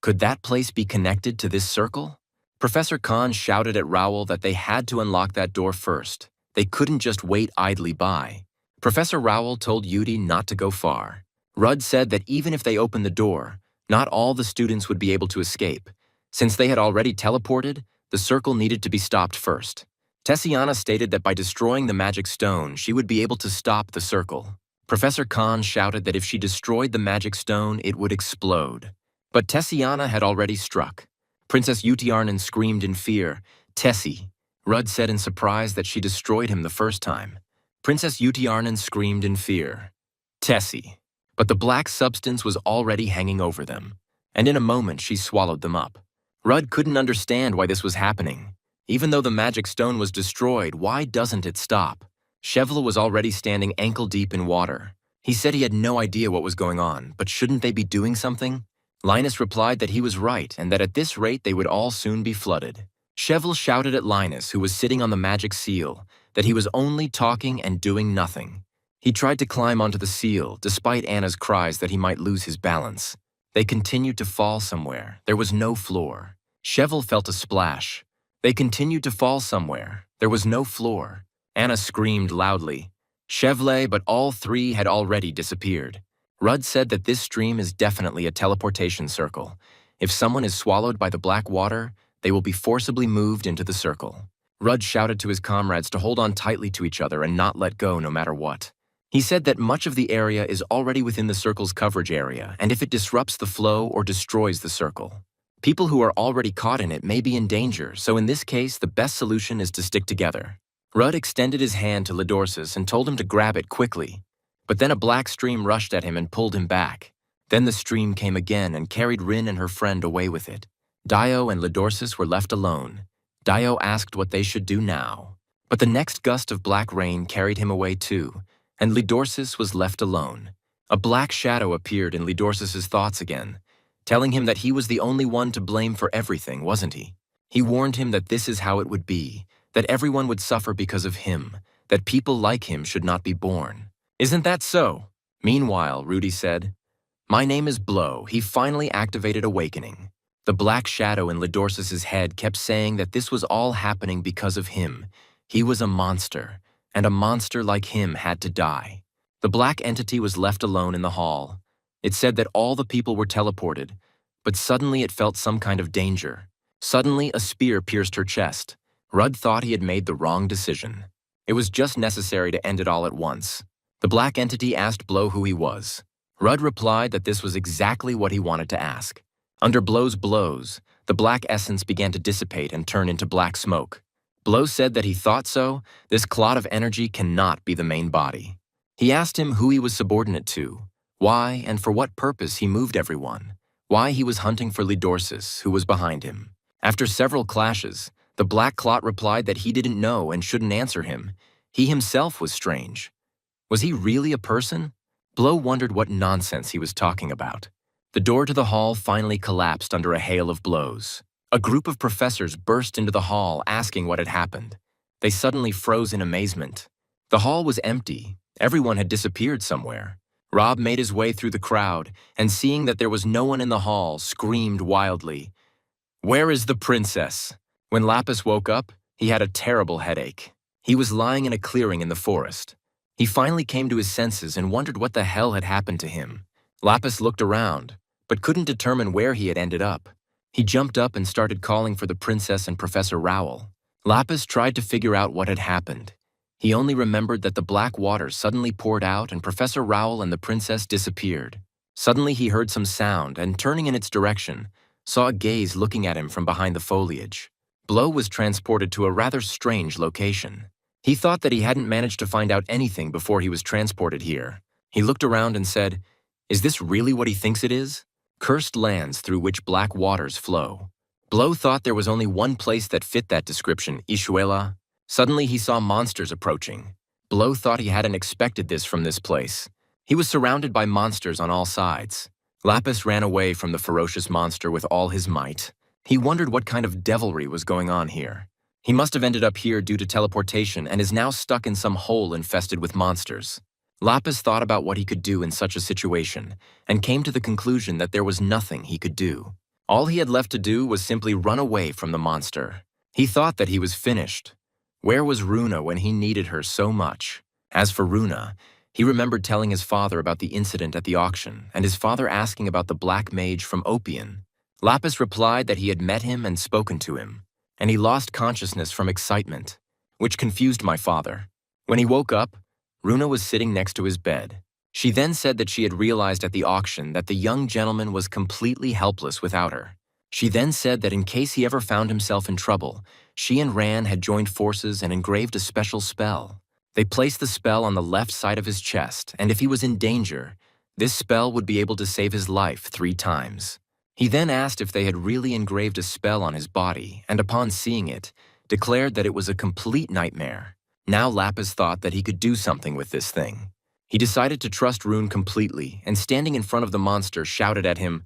Could that place be connected to this circle? Professor Khan shouted at Rowell that they had to unlock that door first. They couldn't just wait idly by. Professor Rowell told Yudi not to go far. Rudd said that even if they opened the door, not all the students would be able to escape. Since they had already teleported, the circle needed to be stopped first. Tessiana stated that by destroying the magic stone, she would be able to stop the circle. Professor Khan shouted that if she destroyed the magic stone, it would explode. But Tessiana had already struck. Princess Utiarnan screamed in fear, "Tessie!" Rudd said in surprise that she destroyed him the first time. Princess Utiarnan screamed in fear, "Tessie!" But the black substance was already hanging over them, and in a moment she swallowed them up. Rudd couldn't understand why this was happening. Even though the magic stone was destroyed, why doesn't it stop? Shevla was already standing ankle-deep in water. He said he had no idea what was going on, but shouldn't they be doing something? Linus replied that he was right and that at this rate they would all soon be flooded. Shevla shouted at Linus, who was sitting on the magic seal, that he was only talking and doing nothing. He tried to climb onto the seal, despite Anna's cries that he might lose his balance. They continued to fall somewhere. There was no floor. Shevla felt a splash. They continued to fall somewhere. There was no floor. Anna screamed loudly. Shevla, but all three had already disappeared. Rudd said that this stream is definitely a teleportation circle. If someone is swallowed by the black water, they will be forcibly moved into the circle. Rudd shouted to his comrades to hold on tightly to each other and not let go no matter what. He said that much of the area is already within the circle's coverage area, and if it disrupts the flow or destroys the circle, people who are already caught in it may be in danger, so in this case, the best solution is to stick together. Rudd extended his hand to Lidorsis and told him to grab it quickly. But then a black stream rushed at him and pulled him back. Then the stream came again and carried Rin and her friend away with it. Dio and Lidorsis were left alone. Dio asked what they should do now. But the next gust of black rain carried him away too, and Lidorsis was left alone. A black shadow appeared in Lidorsis's thoughts again, telling him that he was the only one to blame for everything, wasn't he? He warned him that this is how it would be, that everyone would suffer because of him, that people like him should not be born. Isn't that so? Meanwhile, Rudy said, "My name is Blow." He finally activated Awakening. The black shadow in Lidorsis's head kept saying that this was all happening because of him. He was a monster, and a monster like him had to die. The black entity was left alone in the hall. It said that all the people were teleported, but suddenly it felt some kind of danger. Suddenly, a spear pierced her chest. Rudd thought he had made the wrong decision. It was just necessary to end it all at once. The black entity asked Blow who he was. Rudd replied that this was exactly what he wanted to ask. Under Blow's blows, the black essence began to dissipate and turn into black smoke. Blow said that he thought so. This clot of energy cannot be the main body. He asked him who he was subordinate to, why and for what purpose he moved everyone, why he was hunting for Lidorsis, who was behind him. After several clashes, the black clot replied that he didn't know and shouldn't answer him. He himself was strange. Was he really a person? Blow wondered what nonsense he was talking about. The door to the hall finally collapsed under a hail of blows. A group of professors burst into the hall asking what had happened. They suddenly froze in amazement. The hall was empty. Everyone had disappeared somewhere. Rob made his way through the crowd, and seeing that there was no one in the hall, screamed wildly, "Where is the princess?" When Lapis woke up, he had a terrible headache. He was lying in a clearing in the forest. He finally came to his senses and wondered what the hell had happened to him. Lapis looked around, but couldn't determine where he had ended up. He jumped up and started calling for the princess and Professor Rowell. Lapis tried to figure out what had happened. He only remembered that the black water suddenly poured out and Professor Rowell and the princess disappeared. Suddenly he heard some sound and, turning in its direction, saw a gaze looking at him from behind the foliage. Blow was transported to a rather strange location. He thought that he hadn't managed to find out anything before he was transported here. He looked around and said, "Is this really what he thinks it is?" Cursed lands through which black waters flow. Blow thought there was only one place that fit that description, Ishuela. Suddenly he saw monsters approaching. Blow thought he hadn't expected this from this place. He was surrounded by monsters on all sides. Lapis ran away from the ferocious monster with all his might. He wondered what kind of devilry was going on here. He must have ended up here due to teleportation and is now stuck in some hole infested with monsters. Lapis thought about what he could do in such a situation and came to the conclusion that there was nothing he could do. All he had left to do was simply run away from the monster. He thought that he was finished. Where was Runa when he needed her so much? As for Runa, he remembered telling his father about the incident at the auction and his father asking about the black mage from Opian. Lapis replied that he had met him and spoken to him, and he lost consciousness from excitement, which confused my father. When he woke up, Runa was sitting next to his bed. She then said that she had realized at the auction that the young gentleman was completely helpless without her. She then said that in case he ever found himself in trouble, she and Ran had joined forces and engraved a special spell. They placed the spell on the left side of his chest, and if he was in danger, this spell would be able to save his life 3 times. He then asked if they had really engraved a spell on his body, and upon seeing it, declared that it was a complete nightmare. Now Lapis thought that he could do something with this thing. He decided to trust Rune completely, and standing in front of the monster, shouted at him,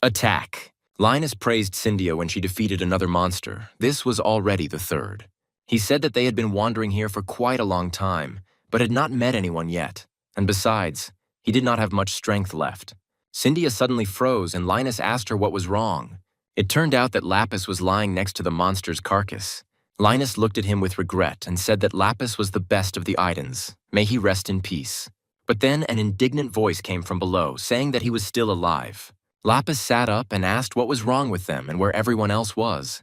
"Attack!" Linus praised Cyndia when she defeated another monster. This was already the 3rd. He said that they had been wandering here for quite a long time, but had not met anyone yet, and besides, he did not have much strength left. Cyndia suddenly froze, and Linus asked her what was wrong. It turned out that Lapis was lying next to the monster's carcass. Linus looked at him with regret and said that Lapis was the best of the Idans. May he rest in peace. But then an indignant voice came from below, saying that he was still alive. Lapis sat up and asked what was wrong with them and where everyone else was.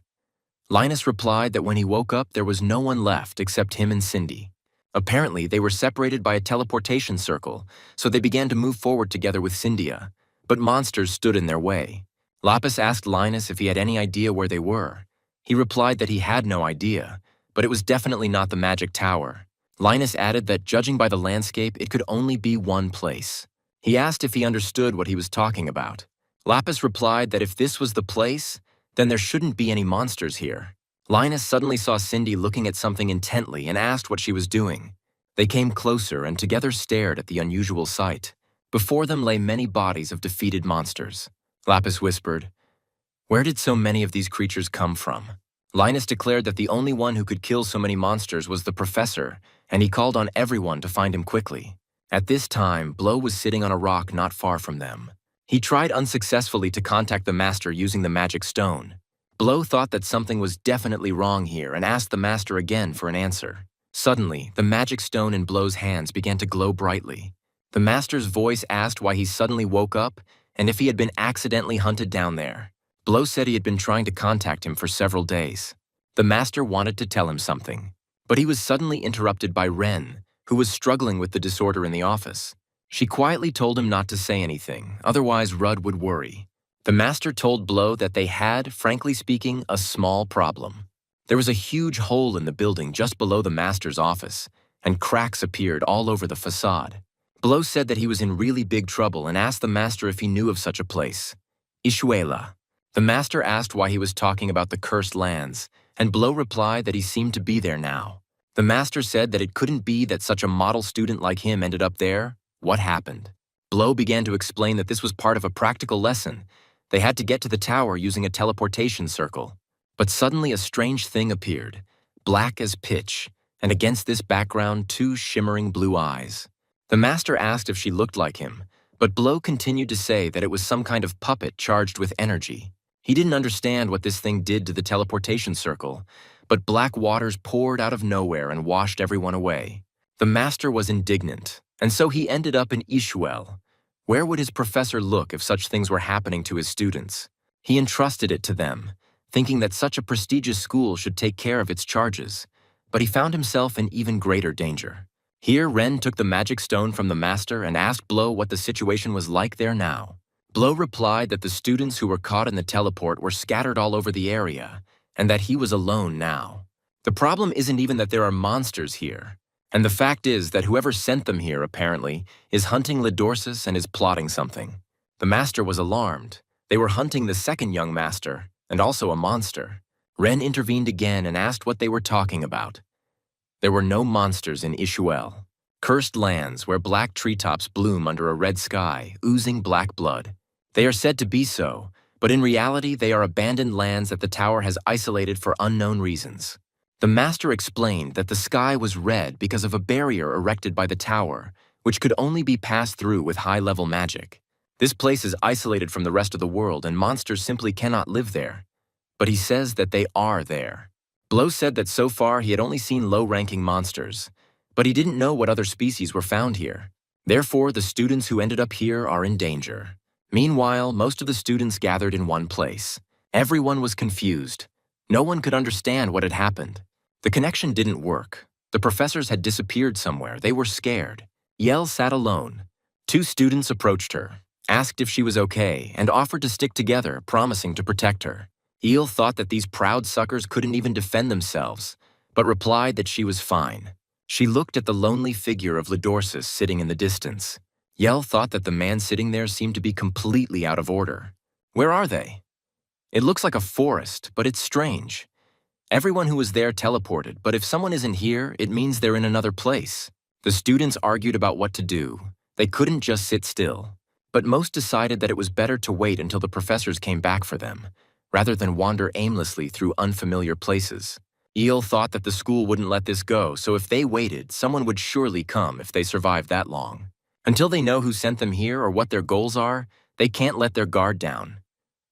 Linus replied that when he woke up, there was no one left except him and Cindy. Apparently, they were separated by a teleportation circle, so they began to move forward together with Cyndia, but monsters stood in their way. Lapis asked Linus if he had any idea where they were. He replied that he had no idea, but it was definitely not the magic tower. Linus added that judging by the landscape, it could only be one place. He asked if he understood what he was talking about. Lapis replied that if this was the place, then there shouldn't be any monsters here. Linus suddenly saw Cindy looking at something intently and asked what she was doing. They came closer and together stared at the unusual sight. Before them lay many bodies of defeated monsters. Lapis whispered, "Where did so many of these creatures come from?" Linus declared that the only one who could kill so many monsters was the professor, and he called on everyone to find him quickly. At this time, Blow was sitting on a rock not far from them. He tried unsuccessfully to contact the master using the magic stone. Blow thought that something was definitely wrong here and asked the master again for an answer. Suddenly, the magic stone in Blow's hands began to glow brightly. The master's voice asked why he suddenly woke up and if he had been accidentally hunted down there. Blow said he had been trying to contact him for several days. The master wanted to tell him something, but he was suddenly interrupted by Ren, who was struggling with the disorder in the office. She quietly told him not to say anything, otherwise Rudd would worry. The master told Blow that they had, frankly speaking, a small problem. There was a huge hole in the building just below the master's office, and cracks appeared all over the facade. Blow said that he was in really big trouble and asked the master if he knew of such a place. Ishuela. The master asked why he was talking about the cursed lands, and Blow replied that he seemed to be there now. The master said that it couldn't be that such a model student like him ended up there. What happened? Blow began to explain that this was part of a practical lesson. They had to get to the tower using a teleportation circle. But suddenly a strange thing appeared, black as pitch, and against this background 2 shimmering blue eyes. The master asked if she looked like him, but Blow continued to say that it was some kind of puppet charged with energy. He didn't understand what this thing did to the teleportation circle, but black waters poured out of nowhere and washed everyone away. The master was indignant, and so he ended up in Ishuel. Where would his professor look if such things were happening to his students? He entrusted it to them, thinking that such a prestigious school should take care of its charges, but he found himself in even greater danger. Here, Ren took the magic stone from the master and asked Blow what the situation was like there now. Blow replied that the students who were caught in the teleport were scattered all over the area, and that he was alone now. The problem isn't even that there are monsters here, and the fact is that whoever sent them here, apparently, is hunting Lidorsis and is plotting something. The master was alarmed. They were hunting the second young master, and also a monster. Ren intervened again and asked what they were talking about. There were no monsters in Ishuel, cursed lands where black treetops bloom under a red sky, oozing black blood. They are said to be so, but in reality they are abandoned lands that the tower has isolated for unknown reasons. The master explained that the sky was red because of a barrier erected by the tower, which could only be passed through with high-level magic. This place is isolated from the rest of the world and monsters simply cannot live there. But he says that they are there. Blow said that so far he had only seen low-ranking monsters, but he didn't know what other species were found here. Therefore, the students who ended up here are in danger. Meanwhile, most of the students gathered in one place. Everyone was confused. No one could understand what had happened. The connection didn't work. The professors had disappeared somewhere. They were scared. Yell sat alone. 2 students approached her, asked if she was okay, and offered to stick together, promising to protect her. Eel thought that these proud suckers couldn't even defend themselves, but replied that she was fine. She looked at the lonely figure of Lidorsis sitting in the distance. Yell thought that the man sitting there seemed to be completely out of order. Where are they? It looks like a forest, but it's strange. Everyone who was there teleported, but if someone isn't here, it means they're in another place. The students argued about what to do. They couldn't just sit still. But most decided that it was better to wait until the professors came back for them, rather than wander aimlessly through unfamiliar places. Eel thought that the school wouldn't let this go, so if they waited, someone would surely come if they survived that long. Until they know who sent them here or what their goals are, they can't let their guard down.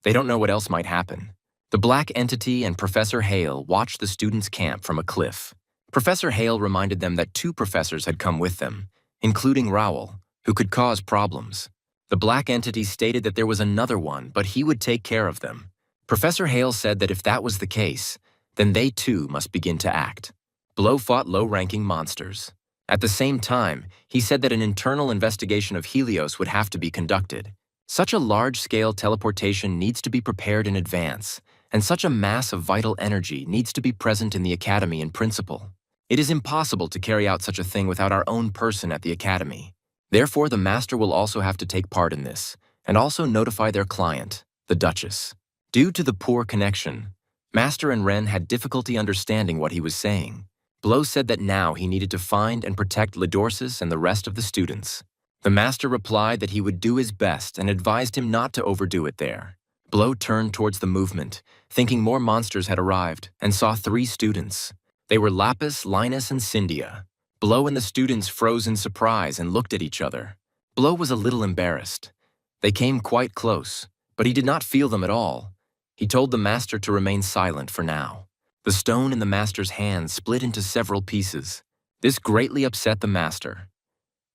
They don't know what else might happen. The Black Entity and Professor Hale watched the students' camp from a cliff. Professor Hale reminded them that 2 professors had come with them, including Rowell, who could cause problems. The black entity stated that there was another one, but he would take care of them. Professor Hale said that if that was the case, then they too must begin to act. Blow fought low-ranking monsters. At the same time, he said that an internal investigation of Helios would have to be conducted. Such a large-scale teleportation needs to be prepared in advance, and such a mass of vital energy needs to be present in the Academy in principle. It is impossible to carry out such a thing without our own person at the Academy. Therefore, the Master will also have to take part in this, and also notify their client, the Duchess. Due to the poor connection, Master and Ren had difficulty understanding what he was saying. Blow said that now he needed to find and protect Lidorsis and the rest of the students. The Master replied that he would do his best and advised him not to overdo it there. Blow turned towards the movement, thinking more monsters had arrived, and saw 3 students. They were Lapis, Linus, and Cyndia. Blow and the students froze in surprise and looked at each other. Blow was a little embarrassed. They came quite close, but he did not feel them at all. He told the Master to remain silent for now. The stone in the Master's hand split into several pieces. This greatly upset the Master.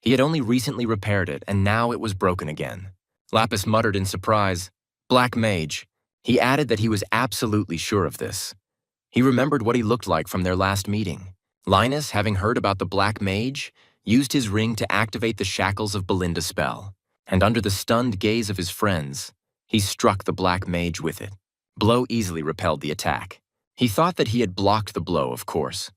He had only recently repaired it, and now it was broken again. Lapis muttered in surprise, "Black Mage." He added that he was absolutely sure of this. He remembered what he looked like from their last meeting. Linus, having heard about the Black Mage, used his ring to activate the shackles of Belinda's spell, and under the stunned gaze of his friends, he struck the Black Mage with it. Blow easily repelled the attack. He thought that he had blocked the blow, of course.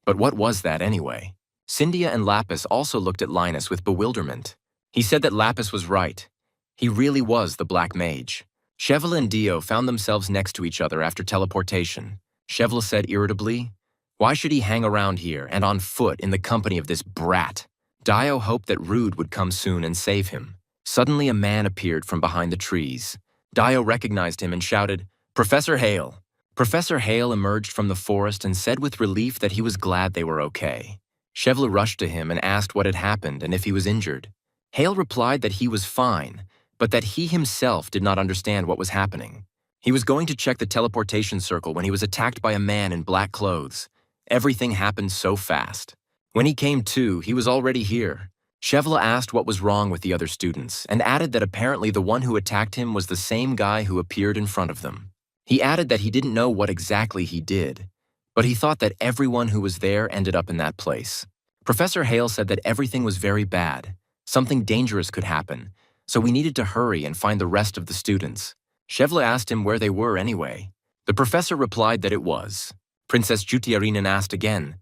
But what was that anyway? Cyndia and Lapis also looked at Linus with bewilderment. He said that Lapis was right. He really was the Black Mage. Chevla and Dio found themselves next to each other after teleportation. Chevla said irritably, "Why should he hang around here and on foot in the company of this brat?" Dio hoped that Rude would come soon and save him. Suddenly a man appeared from behind the trees. Dio recognized him and shouted, "Professor Hale." Professor Hale emerged from the forest and said with relief that he was glad they were okay. Chevla rushed to him and asked what had happened and if he was injured. Hale replied that he was fine, but that he himself did not understand what was happening. He was going to check the teleportation circle when he was attacked by a man in black clothes. Everything happened so fast. When he came to, he was already here. Chevla asked what was wrong with the other students and added that apparently the one who attacked him was the same guy who appeared in front of them. He added that he didn't know what exactly he did, but he thought that everyone who was there ended up in that place. Professor Hale said that everything was very bad. Something dangerous could happen, so we needed to hurry and find the rest of the students. Chevla asked him where they were anyway. The professor replied that it was. Princess Jutiarinen asked again,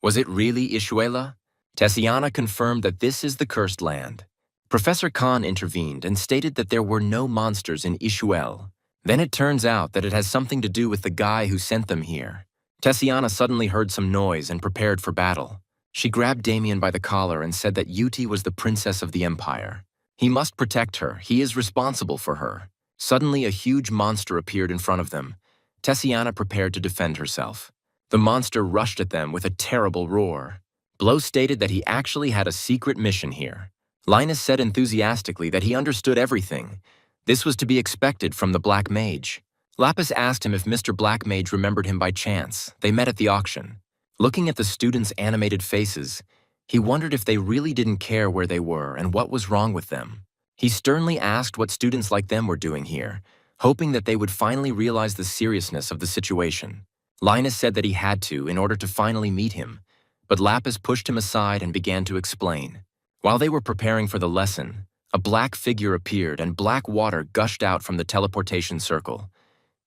"Was it really Ishuela?" Tessiana confirmed that this is the cursed land. Professor Khan intervened and stated that there were no monsters in Ishuel. Then it turns out that it has something to do with the guy who sent them here. Tessiana suddenly heard some noise and prepared for battle. She grabbed Damien by the collar and said that Yuti was the princess of the empire. He must protect her. He is responsible for her. Suddenly, a huge monster appeared in front of them. Tessiana prepared to defend herself. The monster rushed at them with a terrible roar. Blow stated that he actually had a secret mission here. Linus said enthusiastically that he understood everything. This was to be expected from the Black Mage. Lapis asked him if Mr. Black Mage remembered him by chance. They met at the auction. Looking at the students' animated faces, he wondered if they really didn't care where they were and what was wrong with them. He sternly asked what students like them were doing here, hoping that they would finally realize the seriousness of the situation. Linus said that he had to in order to finally meet him, but Lapis pushed him aside and began to explain. While they were preparing for the lesson, a black figure appeared and black water gushed out from the teleportation circle.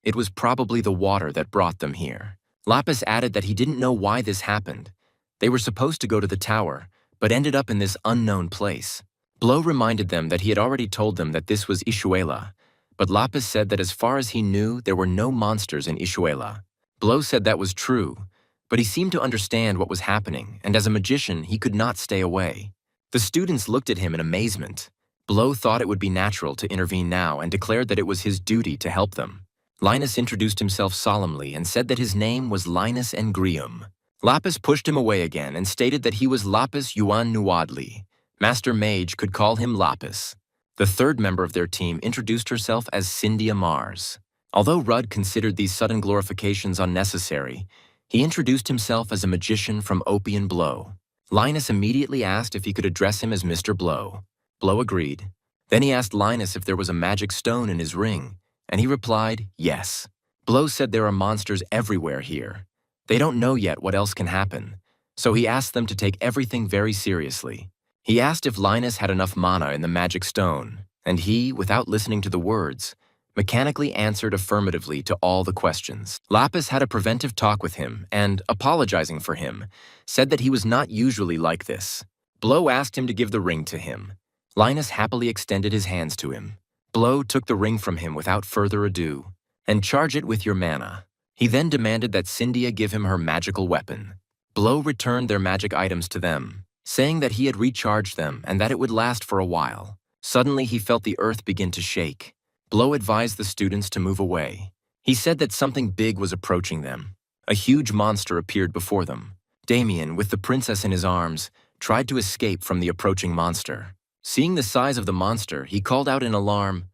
It was probably the water that brought them here. Lapis added that he didn't know why this happened. They were supposed to go to the tower, but ended up in this unknown place. Blow reminded them that he had already told them that this was Ishuela, but Lapis said that as far as he knew, there were no monsters in Ishuela. Blow said that was true, but he seemed to understand what was happening, and as a magician, he could not stay away. The students looked at him in amazement. Blow thought it would be natural to intervene now and declared that it was his duty to help them. Linus introduced himself solemnly and said that his name was Linus Engrium. Lapis pushed him away again and stated that he was Lapis Yuan Nuadli. Master Mage could call him Lapis. The third member of their team introduced herself as Cyndia Mars. Although Rudd considered these sudden glorifications unnecessary, he introduced himself as a magician from Opian Blow. Linus immediately asked if he could address him as Mr. Blow. Blow agreed. Then he asked Linus if there was a magic stone in his ring, and he replied, yes. Blow said there are monsters everywhere here. They don't know yet what else can happen, so he asked them to take everything very seriously. He asked if Linus had enough mana in the magic stone, and he, without listening to the words, mechanically answered affirmatively to all the questions. Lapis had a preventive talk with him and, apologizing for him, said that he was not usually like this. Blow asked him to give the ring to him. Linus happily extended his hands to him. Blow took the ring from him without further ado, and charge it with your mana. He then demanded that Cynthia give him her magical weapon. Blow returned their magic items to them, saying that he had recharged them and that it would last for a while. Suddenly he felt the earth begin to shake. Blow advised the students to move away. He said that something big was approaching them. A huge monster appeared before them. Damien, with the princess in his arms, tried to escape from the approaching monster. Seeing the size of the monster, he called out in alarm,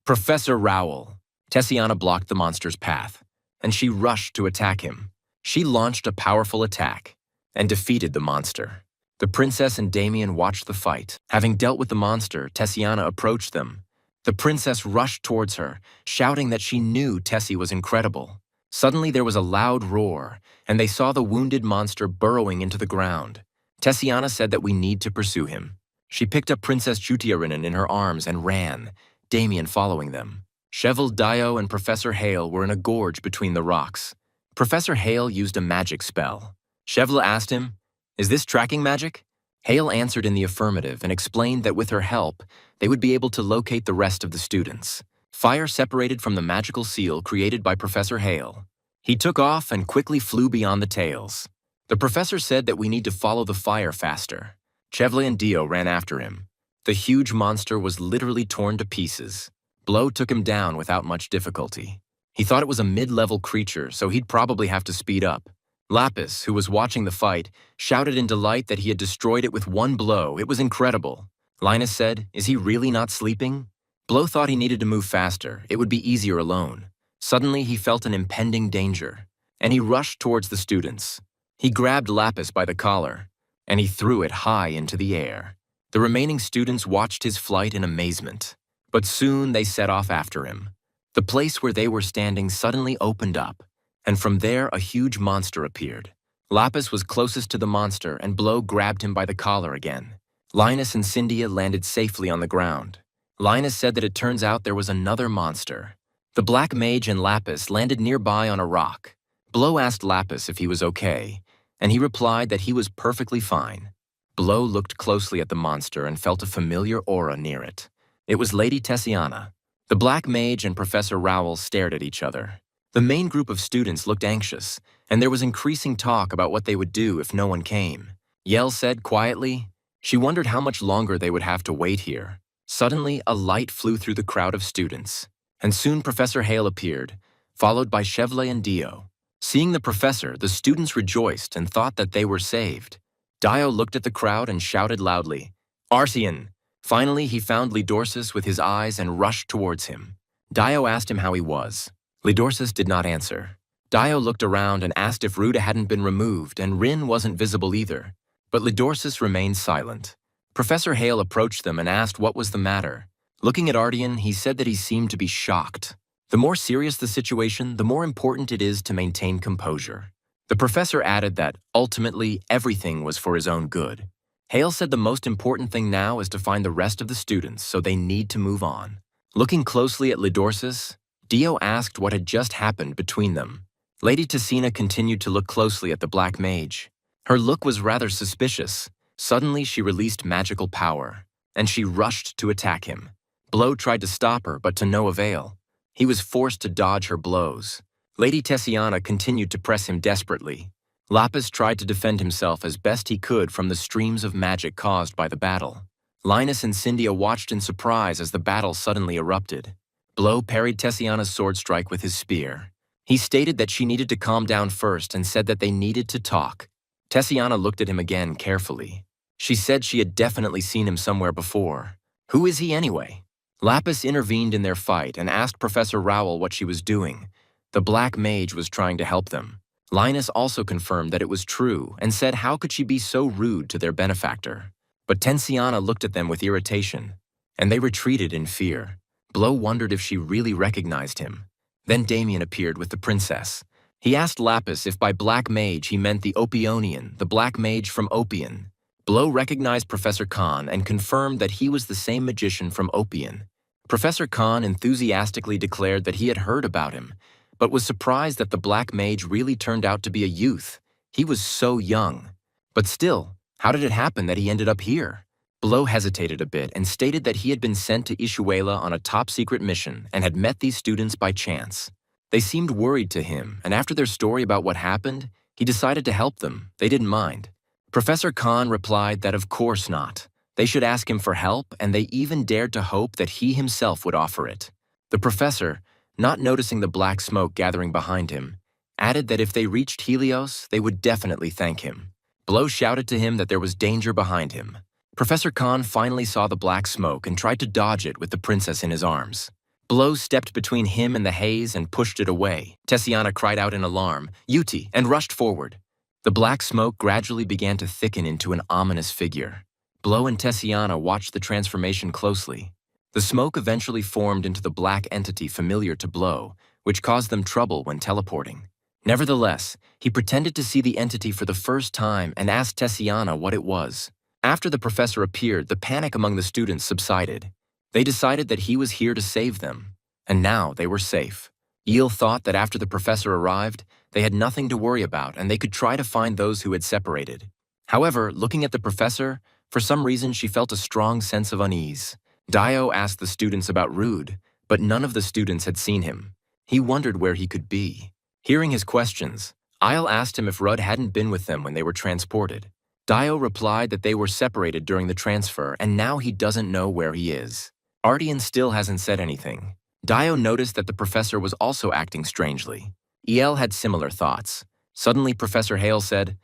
"Professor Rowell!" Tessiana blocked the monster's path, and she rushed to attack him. She launched a powerful attack and defeated the monster. The princess and Damien watched the fight. Having dealt with the monster, Tessiana approached them. The princess rushed towards her, shouting that she knew Tessie was incredible. Suddenly there was a loud roar, and they saw the wounded monster burrowing into the ground. Tessiana said that we need to pursue him. She picked up Princess Jutiarinen in her arms and ran, Damien following them. Cheval, Dio, and Professor Hale were in a gorge between the rocks. Professor Hale used a magic spell. Cheval asked him, "Is this tracking magic?" Hale answered in the affirmative and explained that with her help, they would be able to locate the rest of the students. Fire separated from the magical seal created by Professor Hale. He took off and quickly flew beyond the tails. The professor said that we need to follow the fire faster. Chevle and Dio ran after him. The huge monster was literally torn to pieces. Blow took him down without much difficulty. He thought it was a mid-level creature, so he'd probably have to speed up. Lapis, who was watching the fight, shouted in delight that he had destroyed it with one blow. It was incredible. Linus said, "Is he really not sleeping?" Blow thought he needed to move faster. It would be easier alone. Suddenly, he felt an impending danger, and he rushed towards the students. He grabbed Lapis by the collar, and he threw it high into the air. The remaining students watched his flight in amazement, but soon they set off after him. The place where they were standing suddenly opened up, and from there a huge monster appeared. Lapis was closest to the monster, and Blow grabbed him by the collar again. Linus and Cynthia landed safely on the ground. Linus said that it turns out there was another monster. The Black Mage and Lapis landed nearby on a rock. Blow asked Lapis if he was okay, and he replied that he was perfectly fine. Blow looked closely at the monster and felt a familiar aura near it. It was Lady Tessiana. The Black Mage and Professor Rowell stared at each other. The main group of students looked anxious, and there was increasing talk about what they would do if no one came. Yell said quietly, she wondered how much longer they would have to wait here. Suddenly, a light flew through the crowd of students, and soon Professor Hale appeared, followed by Chevle and Dio. Seeing the professor, the students rejoiced and thought that they were saved. Dio looked at the crowd and shouted loudly, "Arcean!" Finally, he found Lidorsis with his eyes and rushed towards him. Dio asked him how he was. Lidorsis did not answer. Dio looked around and asked if Ruda hadn't been removed, and Rin wasn't visible either. But Lidorsis remained silent. Professor Hale approached them and asked what was the matter. Looking at Ardian, he said that he seemed to be shocked. The more serious the situation, the more important it is to maintain composure. The professor added that, ultimately, everything was for his own good. Hale said the most important thing now is to find the rest of the students, so they need to move on. Looking closely at Lidorsis, Dio asked what had just happened between them. Lady Tessina continued to look closely at the Black Mage. Her look was rather suspicious. Suddenly, she released magical power, and she rushed to attack him. Blow tried to stop her, but to no avail. He was forced to dodge her blows. Lady Tessiana continued to press him desperately. Lapis tried to defend himself as best he could from the streams of magic caused by the battle. Linus and Cynthia watched in surprise as the battle suddenly erupted. Blow parried Tessiana's sword strike with his spear. He stated that she needed to calm down first and said that they needed to talk. Tessiana looked at him again carefully. She said she had definitely seen him somewhere before. Who is he anyway? Lapis intervened in their fight and asked Professor Rowell what she was doing. The Black Mage was trying to help them. Linus also confirmed that it was true and said how could she be so rude to their benefactor. But Tensiana looked at them with irritation, and they retreated in fear. Blow wondered if she really recognized him. Then Damien appeared with the princess. He asked Lapis if by Black Mage he meant the Opionian, the Black Mage from Opion. Blow recognized Professor Khan and confirmed that he was the same magician from Opion. Professor Khan enthusiastically declared that he had heard about him, but was surprised that the Black Mage really turned out to be a youth. He was so young. But still, how did it happen that he ended up here? Blow hesitated a bit and stated that he had been sent to Ishuela on a top-secret mission and had met these students by chance. They seemed worried to him, and after their story about what happened, he decided to help them. They didn't mind. Professor Khan replied that of course not. They should ask him for help, and they even dared to hope that he himself would offer it. The professor, not noticing the black smoke gathering behind him, added that if they reached Helios, they would definitely thank him. Blow shouted to him that there was danger behind him. Professor Khan finally saw the black smoke and tried to dodge it with the princess in his arms. Blow stepped between him and the haze and pushed it away. Tessiana cried out in alarm, "Yuti," and rushed forward. The black smoke gradually began to thicken into an ominous figure. Blow and Tessiana watched the transformation closely. The smoke eventually formed into the black entity familiar to Blow, which caused them trouble when teleporting. Nevertheless, he pretended to see the entity for the first time and asked Tessiana what it was. After the professor appeared, the panic among the students subsided. They decided that he was here to save them, and now they were safe. Eel thought that after the professor arrived, they had nothing to worry about and they could try to find those who had separated. However, looking at the professor, for some reason she felt a strong sense of unease. Dio asked the students about Rude, but none of the students had seen him. He wondered where he could be. Hearing his questions, Isle asked him if Rudd hadn't been with them when they were transported. Dio replied that they were separated during the transfer and now he doesn't know where he is. Ardian still hasn't said anything. Dio noticed that the professor was also acting strangely. El had similar thoughts. Suddenly, Professor Hale said,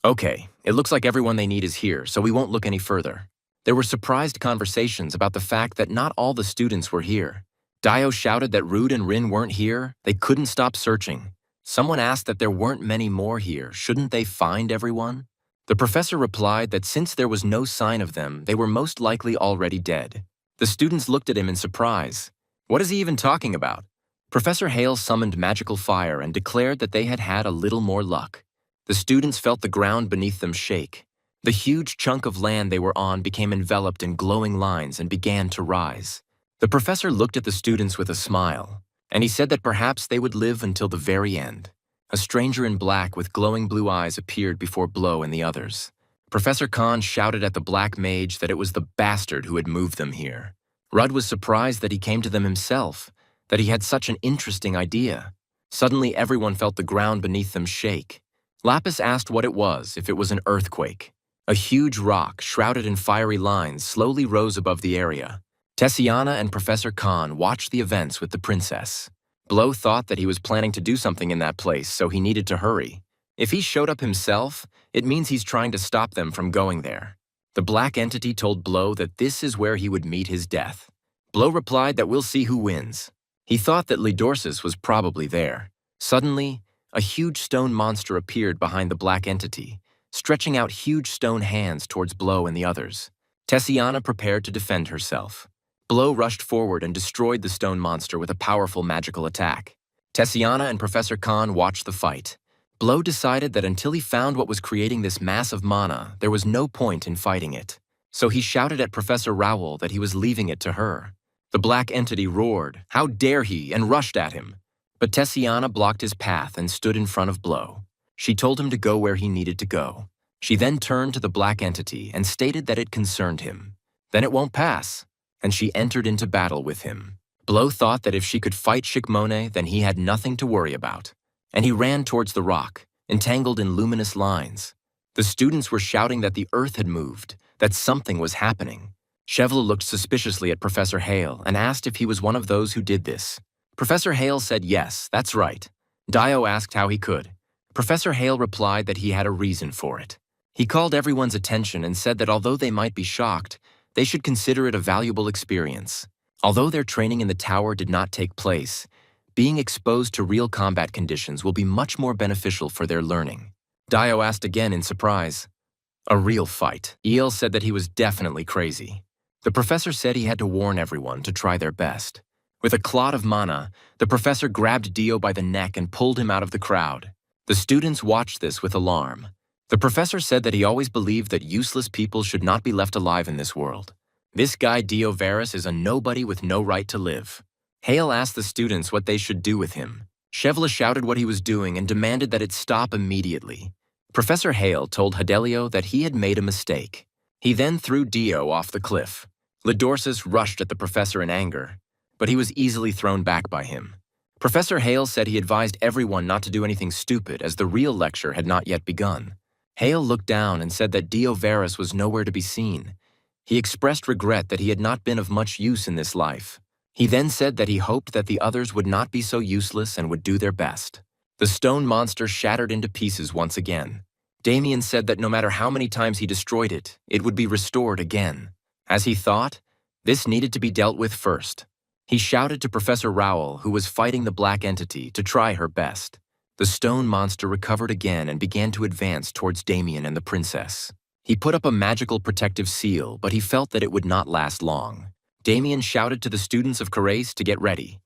"Okay, it looks like everyone they need is here, so we won't look any further." There were surprised conversations about the fact that not all the students were here. Dio shouted that Rude and Rin weren't here. They couldn't stop searching. Someone asked that there weren't many more here. Shouldn't they find everyone? The professor replied that since there was no sign of them, they were most likely already dead. The students looked at him in surprise. What is he even talking about? Professor Hale summoned magical fire and declared that they had had a little more luck. The students felt the ground beneath them shake. The huge chunk of land they were on became enveloped in glowing lines and began to rise. The professor looked at the students with a smile, and he said that perhaps they would live until the very end. A stranger in black with glowing blue eyes appeared before Blow and the others. Professor Khan shouted at the Black Mage that it was the bastard who had moved them here. Rudd was surprised that he came to them himself, that he had such an interesting idea. Suddenly everyone felt the ground beneath them shake. Lapis asked what it was, if it was an earthquake. A huge rock, shrouded in fiery lines, slowly rose above the area. Tessiana and Professor Khan watched the events with the princess. Blow thought that he was planning to do something in that place, so he needed to hurry. If he showed up himself, it means he's trying to stop them from going there. The black entity told Blow that this is where he would meet his death. Blow replied that we'll see who wins. He thought that Lidorsis was probably there. Suddenly, a huge stone monster appeared behind the black entity, stretching out huge stone hands towards Blow and the others. Tessiana prepared to defend herself. Blow rushed forward and destroyed the stone monster with a powerful magical attack. Tessiana and Professor Khan watched the fight. Blow decided that until he found what was creating this mass of mana, there was no point in fighting it. So he shouted at Professor Rowell that he was leaving it to her. The black entity roared, "How dare he!" and rushed at him. But Tessiana blocked his path and stood in front of Blow. She told him to go where he needed to go. She then turned to the black entity and stated that it concerned him. Then it won't pass. And she entered into battle with him. Blow thought that if she could fight Shikmone, then he had nothing to worry about. And he ran towards the rock, entangled in luminous lines. The students were shouting that the earth had moved, that something was happening. Chevla looked suspiciously at Professor Hale and asked if he was one of those who did this. Professor Hale said yes, that's right. Dio asked how he could. Professor Hale replied that he had a reason for it. He called everyone's attention and said that although they might be shocked, they should consider it a valuable experience. Although their training in the tower did not take place, Being exposed to real combat conditions will be much more beneficial for their learning. Dio asked again in surprise. A real fight. El said that he was definitely crazy. The professor said he had to warn everyone to try their best. With a clot of mana, the professor grabbed Dio by the neck and pulled him out of the crowd. The students watched this with alarm. The professor said that he always believed that useless people should not be left alive in this world. This guy Dio Varus is a nobody with no right to live. Hale asked the students what they should do with him. Shevla shouted what he was doing and demanded that it stop immediately. Professor Hale told Fidelio that he had made a mistake. He then threw Dio off the cliff. Lidorsus rushed at the professor in anger, but he was easily thrown back by him. Professor Hale said he advised everyone not to do anything stupid as the real lecture had not yet begun. Hale looked down and said that Dio Varus was nowhere to be seen. He expressed regret that he had not been of much use in this life. He then said that he hoped that the others would not be so useless and would do their best. The stone monster shattered into pieces once again. Damien said that no matter how many times he destroyed it, it would be restored again. As he thought, this needed to be dealt with first. He shouted to Professor Rowell, who was fighting the black entity, to try her best. The stone monster recovered again and began to advance towards Damien and the princess. He put up a magical protective seal, but he felt that it would not last long. Damien shouted to the students of Carace to get ready.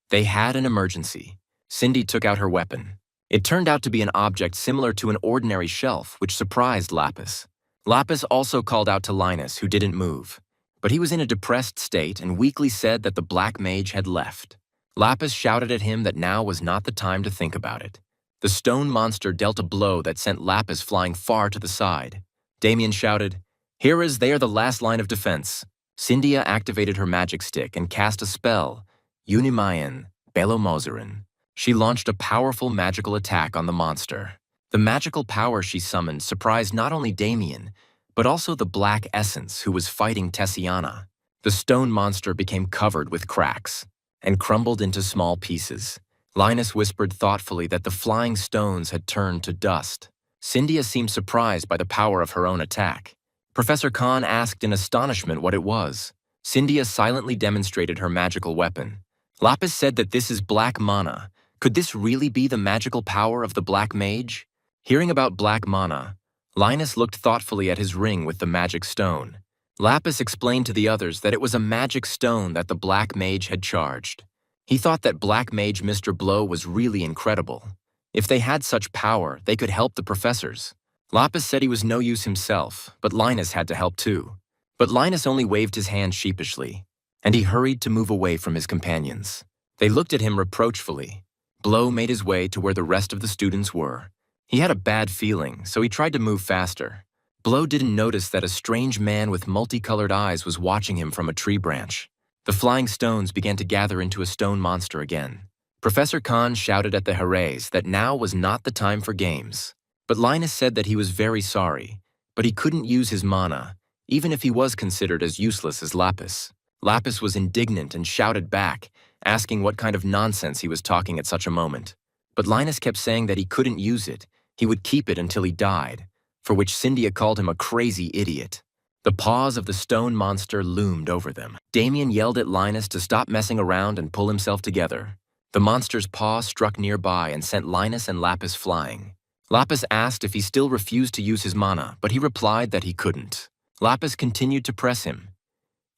They had an emergency. Cindy took out her weapon. It turned out to be an object similar to an ordinary shelf, which surprised Lapis. Lapis also called out to Linus, who didn't move. But he was in a depressed state and weakly said that the black mage had left. Lapis shouted at him that now was not the time to think about it. The stone monster dealt a blow that sent Lapis flying far to the side. Damien shouted, "Heroes, they are the last line of defense." Cyndia activated her magic stick and cast a spell, Unimayan Belomozarin. She launched a powerful magical attack on the monster. The magical power she summoned surprised not only Damien, but also the Black Essence who was fighting Tessiana. The stone monster became covered with cracks and crumbled into small pieces. Linus whispered thoughtfully that the flying stones had turned to dust. Cyndia seemed surprised by the power of her own attack. Professor Khan asked in astonishment what it was. Cyndia silently demonstrated her magical weapon. Lapis said that this is black mana. Could this really be the magical power of the black mage? Hearing about black mana, Linus looked thoughtfully at his ring with the magic stone. Lapis explained to the others that it was a magic stone that the black mage had charged. He thought that black mage Mr. Blow was really incredible. If they had such power, they could help the professors. Lapis said he was no use himself, but Linus had to help too. But Linus only waved his hand sheepishly, and he hurried to move away from his companions. They looked at him reproachfully. Blow made his way to where the rest of the students were. He had a bad feeling, so he tried to move faster. Blow didn't notice that a strange man with multicolored eyes was watching him from a tree branch. The flying stones began to gather into a stone monster again. Professor Khan shouted at the Herays that now was not the time for games. But Linus said that he was very sorry, but he couldn't use his mana, even if he was considered as useless as Lapis. Lapis was indignant and shouted back, asking what kind of nonsense he was talking at such a moment. But Linus kept saying that he couldn't use it, he would keep it until he died, for which Cyndia called him a crazy idiot. The paws of the stone monster loomed over them. Damien yelled at Linus to stop messing around and pull himself together. The monster's paw struck nearby and sent Linus and Lapis flying. Lapis asked if he still refused to use his mana, but he replied that he couldn't. Lapis continued to press him.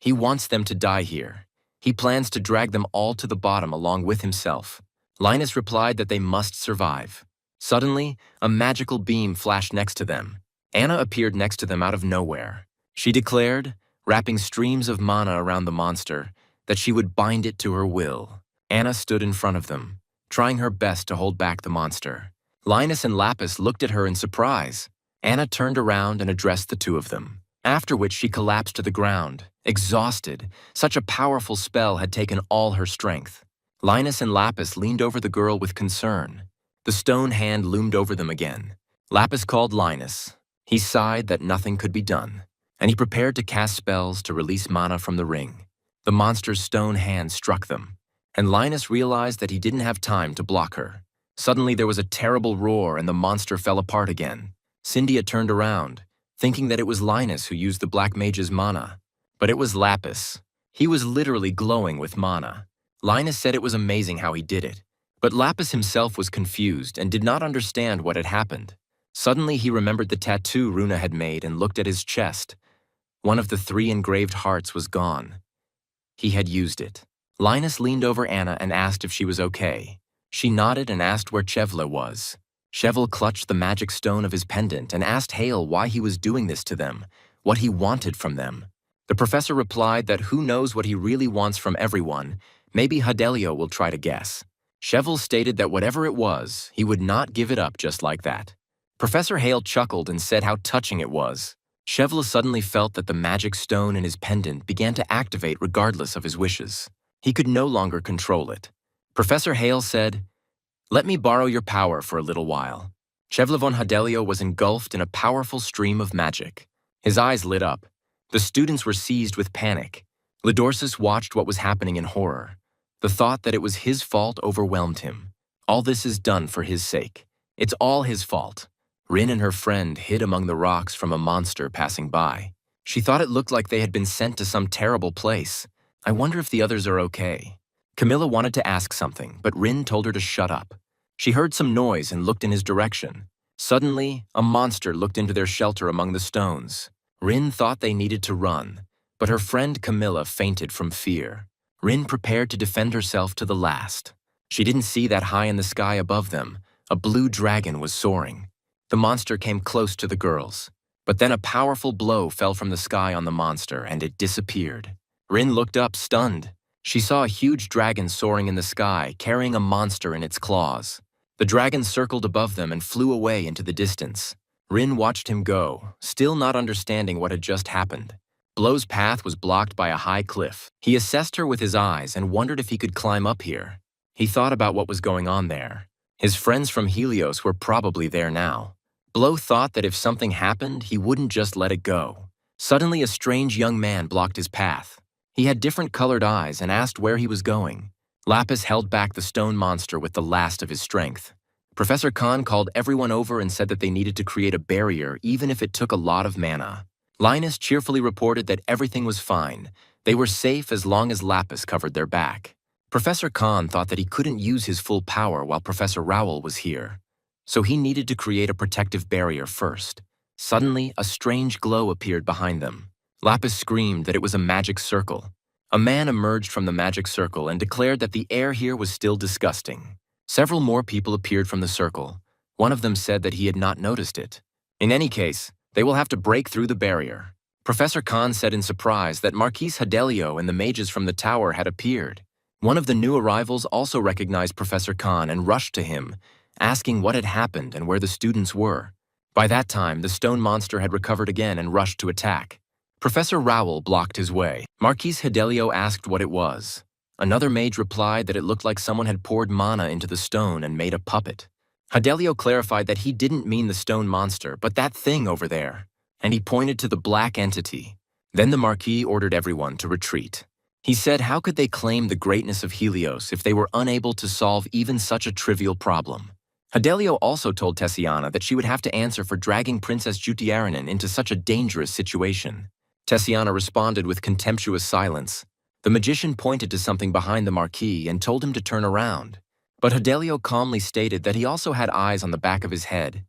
He wants them to die here. He plans to drag them all to the bottom along with himself. Linus replied that they must survive. Suddenly, a magical beam flashed next to them. Anna appeared next to them out of nowhere. She declared, wrapping streams of mana around the monster, that she would bind it to her will. Anna stood in front of them, trying her best to hold back the monster. Linus and Lapis looked at her in surprise. Anna turned around and addressed the two of them, after which she collapsed to the ground, exhausted. Such a powerful spell had taken all her strength. Linus and Lapis leaned over the girl with concern. The stone hand loomed over them again. Lapis called Linus. He sighed that nothing could be done, and he prepared to cast spells to release mana from the ring. The monster's stone hand struck them, and Linus realized that he didn't have time to block her. Suddenly there was a terrible roar and the monster fell apart again. Cyndia turned around, thinking that it was Linus who used the black mage's mana. But it was Lapis. He was literally glowing with mana. Linus said it was amazing how he did it, but Lapis himself was confused and did not understand what had happened. Suddenly he remembered the tattoo Runa had made and looked at his chest. One of the 3 engraved hearts was gone. He had used it. Linus leaned over Anna and asked if she was okay. She nodded and asked where Chevla was. Chevel clutched the magic stone of his pendant and asked Hale why he was doing this to them, what he wanted from them. The professor replied that who knows what he really wants from everyone, maybe Hadelio will try to guess. Chevel stated that whatever it was, he would not give it up just like that. Professor Hale chuckled and said how touching it was. Chevel suddenly felt that the magic stone in his pendant began to activate regardless of his wishes. He could no longer control it. Professor Hale said, "Let me borrow your power for a little while." Chevla von Hadelio was engulfed in a powerful stream of magic. His eyes lit up. The students were seized with panic. Lidorsus watched what was happening in horror. The thought that it was his fault overwhelmed him. All this is done for his sake. It's all his fault. Rin and her friend hid among the rocks from a monster passing by. She thought it looked like they had been sent to some terrible place. I wonder if the others are okay. Camilla wanted to ask something, but Rin told her to shut up. She heard some noise and looked in his direction. Suddenly, a monster looked into their shelter among the stones. Rin thought they needed to run, but her friend Camilla fainted from fear. Rin prepared to defend herself to the last. She didn't see that high in the sky above them, a blue dragon was soaring. The monster came close to the girls, but then a powerful blow fell from the sky on the monster and it disappeared. Rin looked up, stunned. She saw a huge dragon soaring in the sky, carrying a monster in its claws. The dragon circled above them and flew away into the distance. Rin watched him go, still not understanding what had just happened. Blow's path was blocked by a high cliff. He assessed her with his eyes and wondered if he could climb up here. He thought about what was going on there. His friends from Helios were probably there now. Blow thought that if something happened, he wouldn't just let it go. Suddenly, a strange young man blocked his path. He had different colored eyes and asked where he was going. Lapis held back the stone monster with the last of his strength. Professor Khan called everyone over and said that they needed to create a barrier even if it took a lot of mana. Linus cheerfully reported that everything was fine. They were safe as long as Lapis covered their back. Professor Khan thought that he couldn't use his full power while Professor Rowell was here, so he needed to create a protective barrier first. Suddenly, a strange glow appeared behind them. Lapis screamed that it was a magic circle. A man emerged from the magic circle and declared that the air here was still disgusting. Several more people appeared from the circle. One of them said that he had not noticed it. In any case, they will have to break through the barrier. Professor Khan said in surprise that Marquise Hadelio and the mages from the tower had appeared. One of the new arrivals also recognized Professor Khan and rushed to him, asking what had happened and where the students were. By that time, the stone monster had recovered again and rushed to attack. Professor Rowell blocked his way. Marquise Hadelio asked what it was. Another mage replied that it looked like someone had poured mana into the stone and made a puppet. Hadelio clarified that he didn't mean the stone monster, but that thing over there, and he pointed to the black entity. Then the Marquis ordered everyone to retreat. He said how could they claim the greatness of Helios if they were unable to solve even such a trivial problem? Hadelio also told Tessiana that she would have to answer for dragging Princess Jutiarinen into such a dangerous situation. Tessiana responded with contemptuous silence. The magician pointed to something behind the Marquis and told him to turn around. But Hadelio calmly stated that he also had eyes on the back of his head.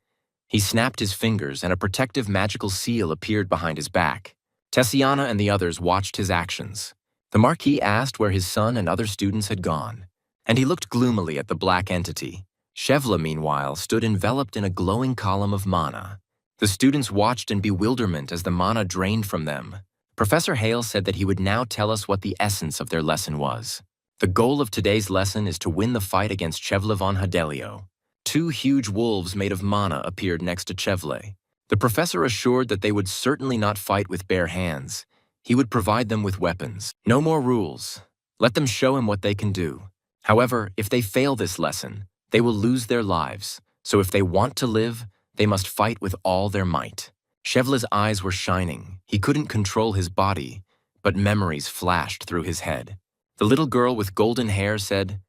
He snapped his fingers and a protective magical seal appeared behind his back. Tessiana and the others watched his actions. The Marquis asked where his son and other students had gone, and he looked gloomily at the black entity. Chevla, meanwhile, stood enveloped in a glowing column of mana. The students watched in bewilderment as the mana drained from them. Professor Hale said that he would now tell us what the essence of their lesson was. The goal of today's lesson is to win the fight against Chevla von Hadelio. 2 huge wolves made of mana appeared next to Chevle. The professor assured that they would certainly not fight with bare hands. He would provide them with weapons. No more rules. Let them show him what they can do. However, if they fail this lesson, they will lose their lives. So if they want to live, they must fight with all their might. Chevle's eyes were shining. He couldn't control his body, but memories flashed through his head. The little girl with golden hair said,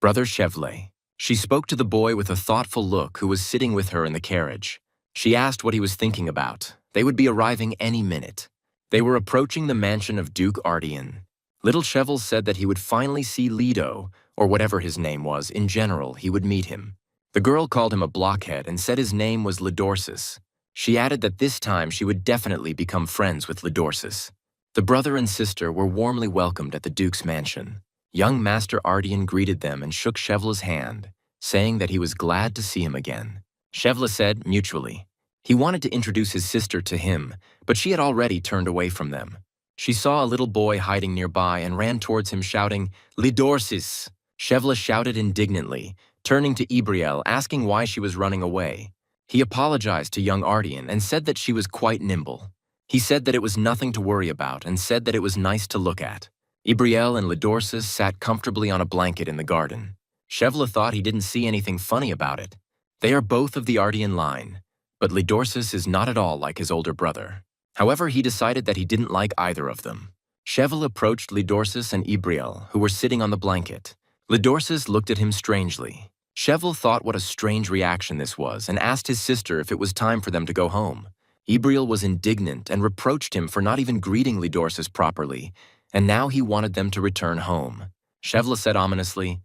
"Brother Chevle." She spoke to the boy with a thoughtful look who was sitting with her in the carriage. She asked what he was thinking about. They would be arriving any minute. They were approaching the mansion of Duke Ardian. Little Cheval said that he would finally see Lido, or whatever his name was, in general, he would meet him. The girl called him a blockhead and said his name was Lidorsis. She added that this time she would definitely become friends with Lidorsis. The brother and sister were warmly welcomed at the Duke's mansion. Young Master Ardian greeted them and shook Chevla's hand, saying that he was glad to see him again. Chevla said, mutually. He wanted to introduce his sister to him, but she had already turned away from them. She saw a little boy hiding nearby and ran towards him shouting, Lidorsis! Chevla shouted indignantly, turning to Ibriel, asking why she was running away. He apologized to young Ardian and said that she was quite nimble. He said that it was nothing to worry about and said that it was nice to look at. Ibriel and Lidorsis sat comfortably on a blanket in the garden. Chevla thought he didn't see anything funny about it. They are both of the Ardian line, but Lidorsis is not at all like his older brother. However, he decided that he didn't like either of them. Chevla approached Lidorsis and Ibriel, who were sitting on the blanket. Lidorsis looked at him strangely. Chevla thought what a strange reaction this was and asked his sister if it was time for them to go home. Ibriel was indignant and reproached him for not even greeting Lidorsis properly, and now he wanted them to return home. Chevla said ominously,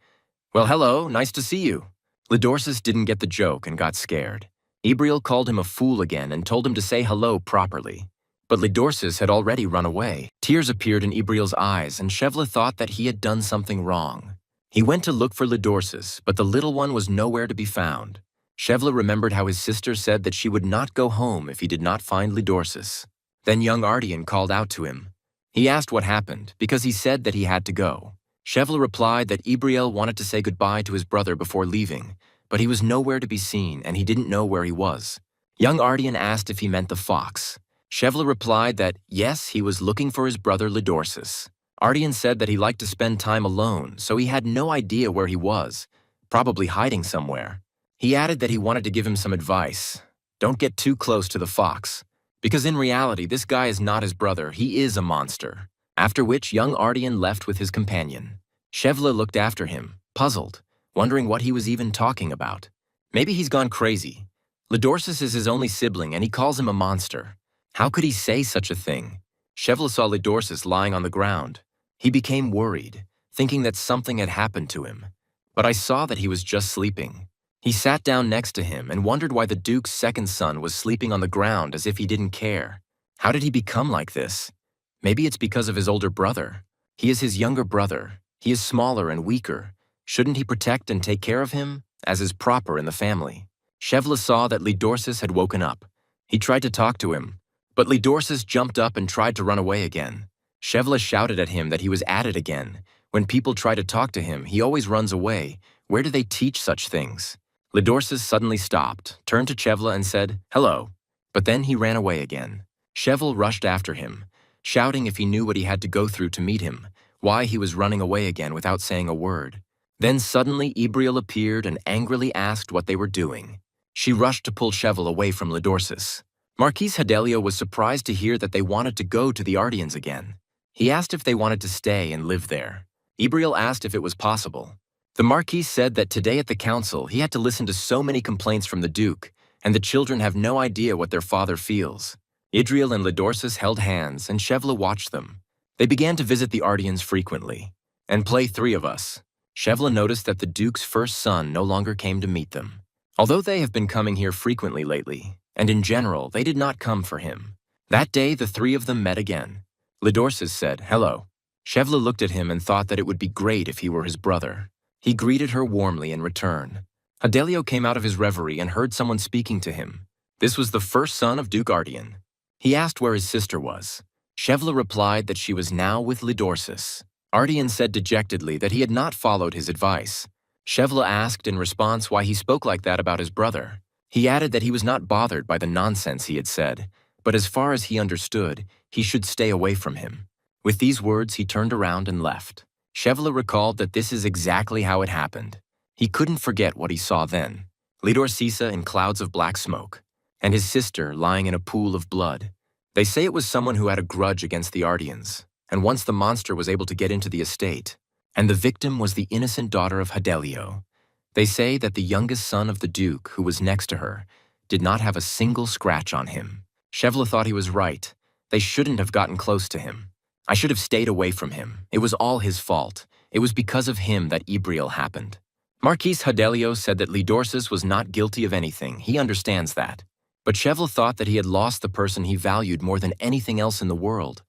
Well, hello, nice to see you. Lidorsis didn't get the joke and got scared. Ibriel called him a fool again and told him to say hello properly. But Lidorsis had already run away. Tears appeared in Ibriel's eyes, and Chevla thought that he had done something wrong. He went to look for Lidorsis, but the little one was nowhere to be found. Chevla remembered how his sister said that she would not go home if he did not find Lidorsis. Then young Ardian called out to him. He asked what happened, because he said that he had to go. Chevla replied that Ibriel wanted to say goodbye to his brother before leaving, but he was nowhere to be seen and he didn't know where he was. Young Ardian asked if he meant the fox. Chevla replied that, yes, he was looking for his brother Lidorsis. Ardian said that he liked to spend time alone, so he had no idea where he was, probably hiding somewhere. He added that he wanted to give him some advice. Don't get too close to the fox, because in reality, this guy is not his brother, he is a monster. After which, young Ardian left with his companion. Chevla looked after him, puzzled, wondering what he was even talking about. Maybe he's gone crazy. Lidorsis is his only sibling and he calls him a monster. How could he say such a thing? Chevla saw Lidorsis lying on the ground. He became worried, thinking that something had happened to him. But I saw that he was just sleeping. He sat down next to him and wondered why the Duke's second son was sleeping on the ground as if he didn't care. How did he become like this? Maybe it's because of his older brother. He is his younger brother. He is smaller and weaker. Shouldn't he protect and take care of him, as is proper in the family? Chevla saw that Lidorsis had woken up. He tried to talk to him, but Lidorsis jumped up and tried to run away again. Chevla shouted at him that he was at it again. When people try to talk to him, he always runs away. Where do they teach such things? Lidorsis suddenly stopped, turned to Chevla and said, hello. But then he ran away again. Chevla rushed after him, shouting if he knew what he had to go through to meet him, why he was running away again without saying a word. Then suddenly Ibriel appeared and angrily asked what they were doing. She rushed to pull Chevla away from Lidorsis. Marquis Hadelio was surprised to hear that they wanted to go to the Ardians again. He asked if they wanted to stay and live there. Ibriel asked if it was possible. The Marquis said that today at the council he had to listen to so many complaints from the Duke, and the children have no idea what their father feels. Idriel and Lidorsis held hands, and Chevla watched them. They began to visit the Ardians frequently, and play Three of Us. Chevla noticed that the Duke's first son no longer came to meet them. Although they have been coming here frequently lately, and in general, they did not come for him. That day, the three of them met again. Lidorsis said, hello. Chevla looked at him and thought that it would be great if he were his brother. He greeted her warmly in return. Hadelio came out of his reverie and heard someone speaking to him. This was the first son of Duke Ardian. He asked where his sister was. Chevla replied that she was now with Lidorsis. Ardian said dejectedly that he had not followed his advice. Chevla asked in response why he spoke like that about his brother. He added that he was not bothered by the nonsense he had said, but as far as he understood, he should stay away from him. With these words, he turned around and left. Chevla recalled that this is exactly how it happened. He couldn't forget what he saw then. Lidorsis in clouds of black smoke, and his sister lying in a pool of blood. They say it was someone who had a grudge against the Ardians, and once the monster was able to get into the estate, and the victim was the innocent daughter of Hadelio. They say that the youngest son of the Duke, who was next to her, did not have a single scratch on him. Chevla thought he was right. They shouldn't have gotten close to him. I should have stayed away from him. It was all his fault. It was because of him that Ebriel happened. Marquise Hadelio said that Lidorsus was not guilty of anything. He understands that. But Chevle thought that he had lost the person he valued more than anything else in the world.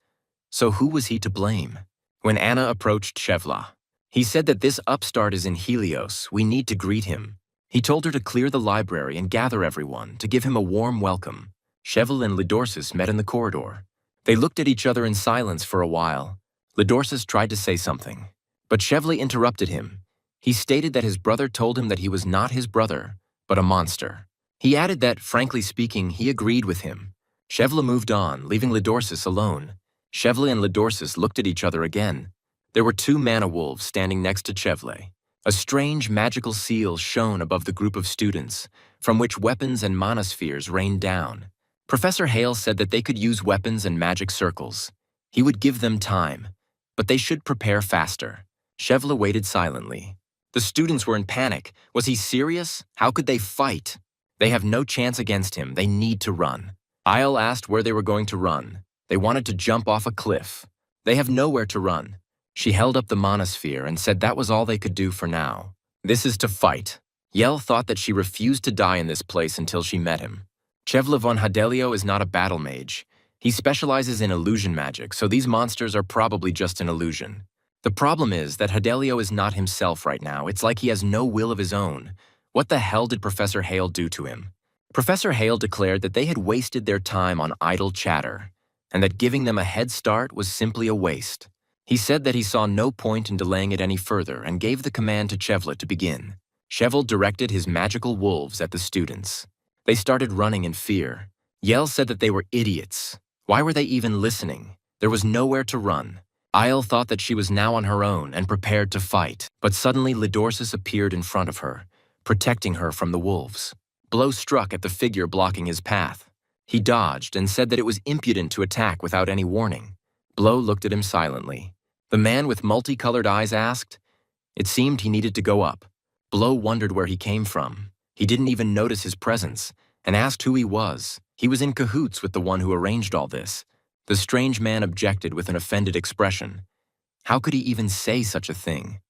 So who was he to blame? When Anna approached Chevla, he said that this upstart is in Helios. We need to greet him. He told her to clear the library and gather everyone, to give him a warm welcome. Chevle and Lidorsus met in the corridor. They looked at each other in silence for a while. Lidorsus tried to say something, but Chevle interrupted him. He stated that his brother told him that he was not his brother, but a monster. He added that, frankly speaking, he agreed with him. Chevle moved on, leaving Lidorsus alone. Chevle and Lidorsus looked at each other again. There were two mana wolves standing next to Chevle. A strange magical seal shone above the group of students, from which weapons and mana spheres rained down. Professor Hale said that they could use weapons and magic circles. He would give them time, but they should prepare faster. Chevle waited silently. The students were in panic. Was he serious? How could they fight? They have no chance against him. They need to run. Isle asked where they were going to run. They wanted to jump off a cliff. They have nowhere to run. She held up the mana sphere and said that was all they could do for now. This is to fight. Yell thought that she refused to die in this place until she met him. Chevle von Hadelio is not a battle mage. He specializes in illusion magic, so these monsters are probably just an illusion. The problem is that Hadelio is not himself right now. It's like he has no will of his own. What the hell did Professor Hale do to him? Professor Hale declared that they had wasted their time on idle chatter, and that giving them a head start was simply a waste. He said that he saw no point in delaying it any further and gave the command to Chevle to begin. Chevle directed his magical wolves at the students. They started running in fear. Yell said that they were idiots. Why were they even listening? There was nowhere to run. Isle thought that she was now on her own and prepared to fight, but suddenly Lidorsus appeared in front of her, protecting her from the wolves. Blow struck at the figure blocking his path. He dodged and said that it was impudent to attack without any warning. Blow looked at him silently. The man with multicolored eyes asked. It seemed he needed to go up. Blow wondered where he came from. He didn't even notice his presence, and asked who he was. He was in cahoots with the one who arranged all this. The strange man objected with an offended expression. How could he even say such a thing?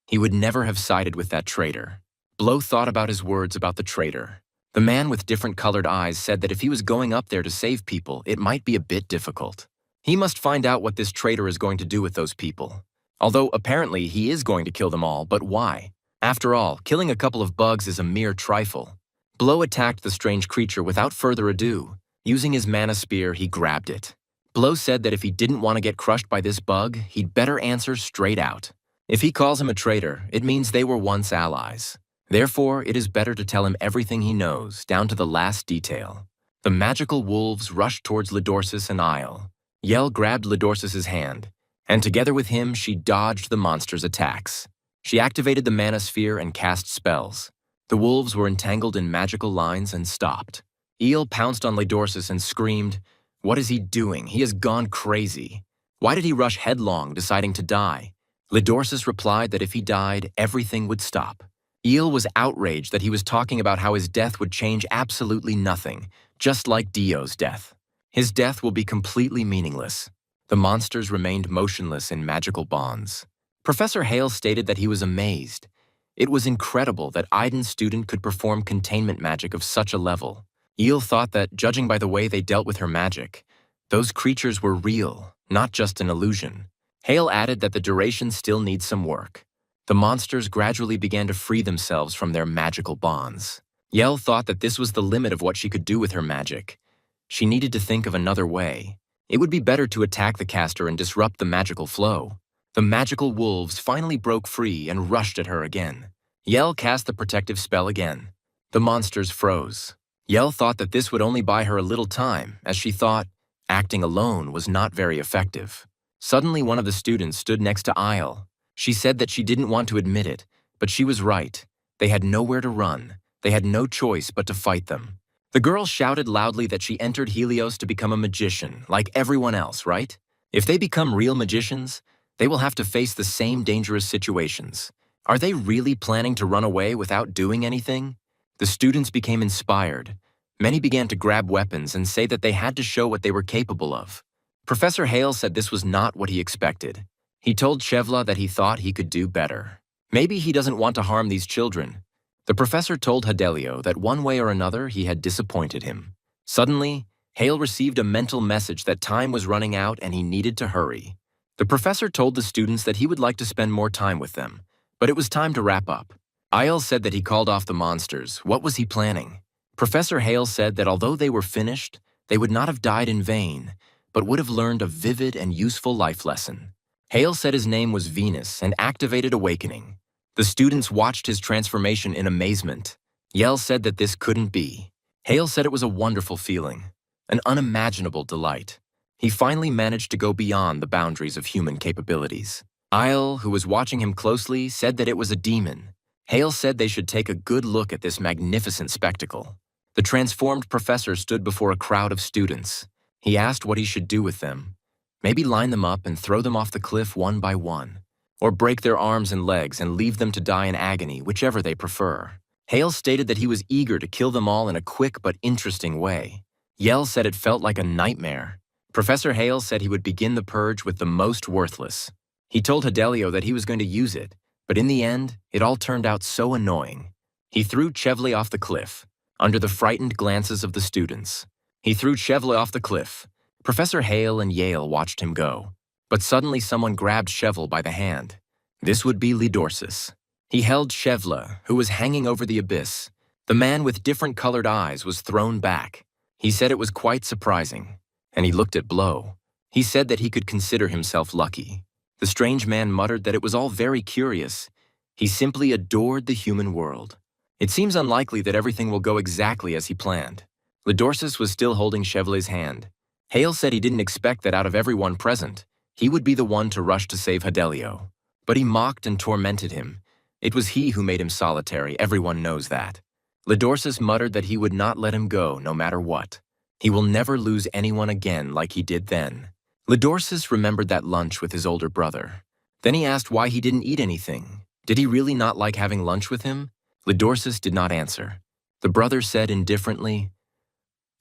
He would never have sided with that traitor. Blow thought about his words about the traitor. The man with different colored eyes said that if he was going up there to save people, it might be a bit difficult. He must find out what this traitor is going to do with those people. Although apparently he is going to kill them all, but why? After all, killing a couple of bugs is a mere trifle. Blow attacked the strange creature without further ado. Using his mana spear, he grabbed it. Blow said that if he didn't want to get crushed by this bug, he'd better answer straight out. If he calls him a traitor, it means they were once allies. Therefore, it is better to tell him everything he knows, down to the last detail. The magical wolves rushed towards Lidorsus and Isle. Yell grabbed Lidorsus's hand, and together with him, she dodged the monster's attacks. She activated the mana sphere and cast spells. The wolves were entangled in magical lines and stopped. Eel pounced on Lidorsus and screamed, "What is he doing? He has gone crazy. Why did he rush headlong, deciding to die?" Lidorsus replied that if he died, everything would stop. Eel was outraged that he was talking about how his death would change absolutely nothing, just like Dio's death. His death will be completely meaningless. The monsters remained motionless in magical bonds. Professor Hale stated that he was amazed. It was incredible that Aiden's student could perform containment magic of such a level. Eel thought that, judging by the way they dealt with her magic, those creatures were real, not just an illusion. Hale added that the duration still needs some work. The monsters gradually began to free themselves from their magical bonds. Yell thought that this was the limit of what she could do with her magic. She needed to think of another way. It would be better to attack the caster and disrupt the magical flow. The magical wolves finally broke free and rushed at her again. Yell cast the protective spell again. The monsters froze. Yell thought that this would only buy her a little time, as she thought acting alone was not very effective. Suddenly, one of the students stood next to Isle. She said that she didn't want to admit it, but she was right. They had nowhere to run. They had no choice but to fight them. The girl shouted loudly that she entered Helios to become a magician, like everyone else, right? If they become real magicians, they will have to face the same dangerous situations. Are they really planning to run away without doing anything? The students became inspired. Many began to grab weapons and say that they had to show what they were capable of. Professor Hale said this was not what he expected. He told Shevla that he thought he could do better. Maybe he doesn't want to harm these children. The professor told Hadelio that one way or another he had disappointed him. Suddenly, Hale received a mental message that time was running out and he needed to hurry. The professor told the students that he would like to spend more time with them, but it was time to wrap up. Isle said that he called off the monsters. What was he planning? Professor Hale said that although they were finished, they would not have died in vain, but would have learned a vivid and useful life lesson. Hale said his name was Venus and activated awakening. The students watched his transformation in amazement. Yell said that this couldn't be. Hale said it was a wonderful feeling, an unimaginable delight. He finally managed to go beyond the boundaries of human capabilities. Isle, who was watching him closely, said that it was a demon. Hale said they should take a good look at this magnificent spectacle. The transformed professor stood before a crowd of students. He asked what he should do with them. Maybe line them up and throw them off the cliff one by one, or break their arms and legs and leave them to die in agony, whichever they prefer. Hale stated that he was eager to kill them all in a quick but interesting way. Yell said it felt like a nightmare. Professor Hale said he would begin the purge with the most worthless. He told Hadelio that he was going to use it, but in the end, it all turned out so annoying. He threw Chevley off the cliff, under the frightened glances of the students. He threw Chevley off the cliff. Professor Hale and Yale watched him go, but suddenly someone grabbed Chevel by the hand. This would be Lidorsis. He held Chevla, who was hanging over the abyss. The man with different colored eyes was thrown back. He said it was quite surprising, and he looked at Blow. He said that he could consider himself lucky. The strange man muttered that it was all very curious. He simply adored the human world. It seems unlikely that everything will go exactly as he planned. Lidorsis was still holding Chevley's hand. Hale said he didn't expect that out of everyone present, he would be the one to rush to save Hadelio. But he mocked and tormented him. It was he who made him solitary, everyone knows that. Lidorsis muttered that he would not let him go no matter what. He will never lose anyone again like he did then. Lidorsis remembered that lunch with his older brother. Then he asked why he didn't eat anything. Did he really not like having lunch with him? Lidorsis did not answer. The brother said indifferently,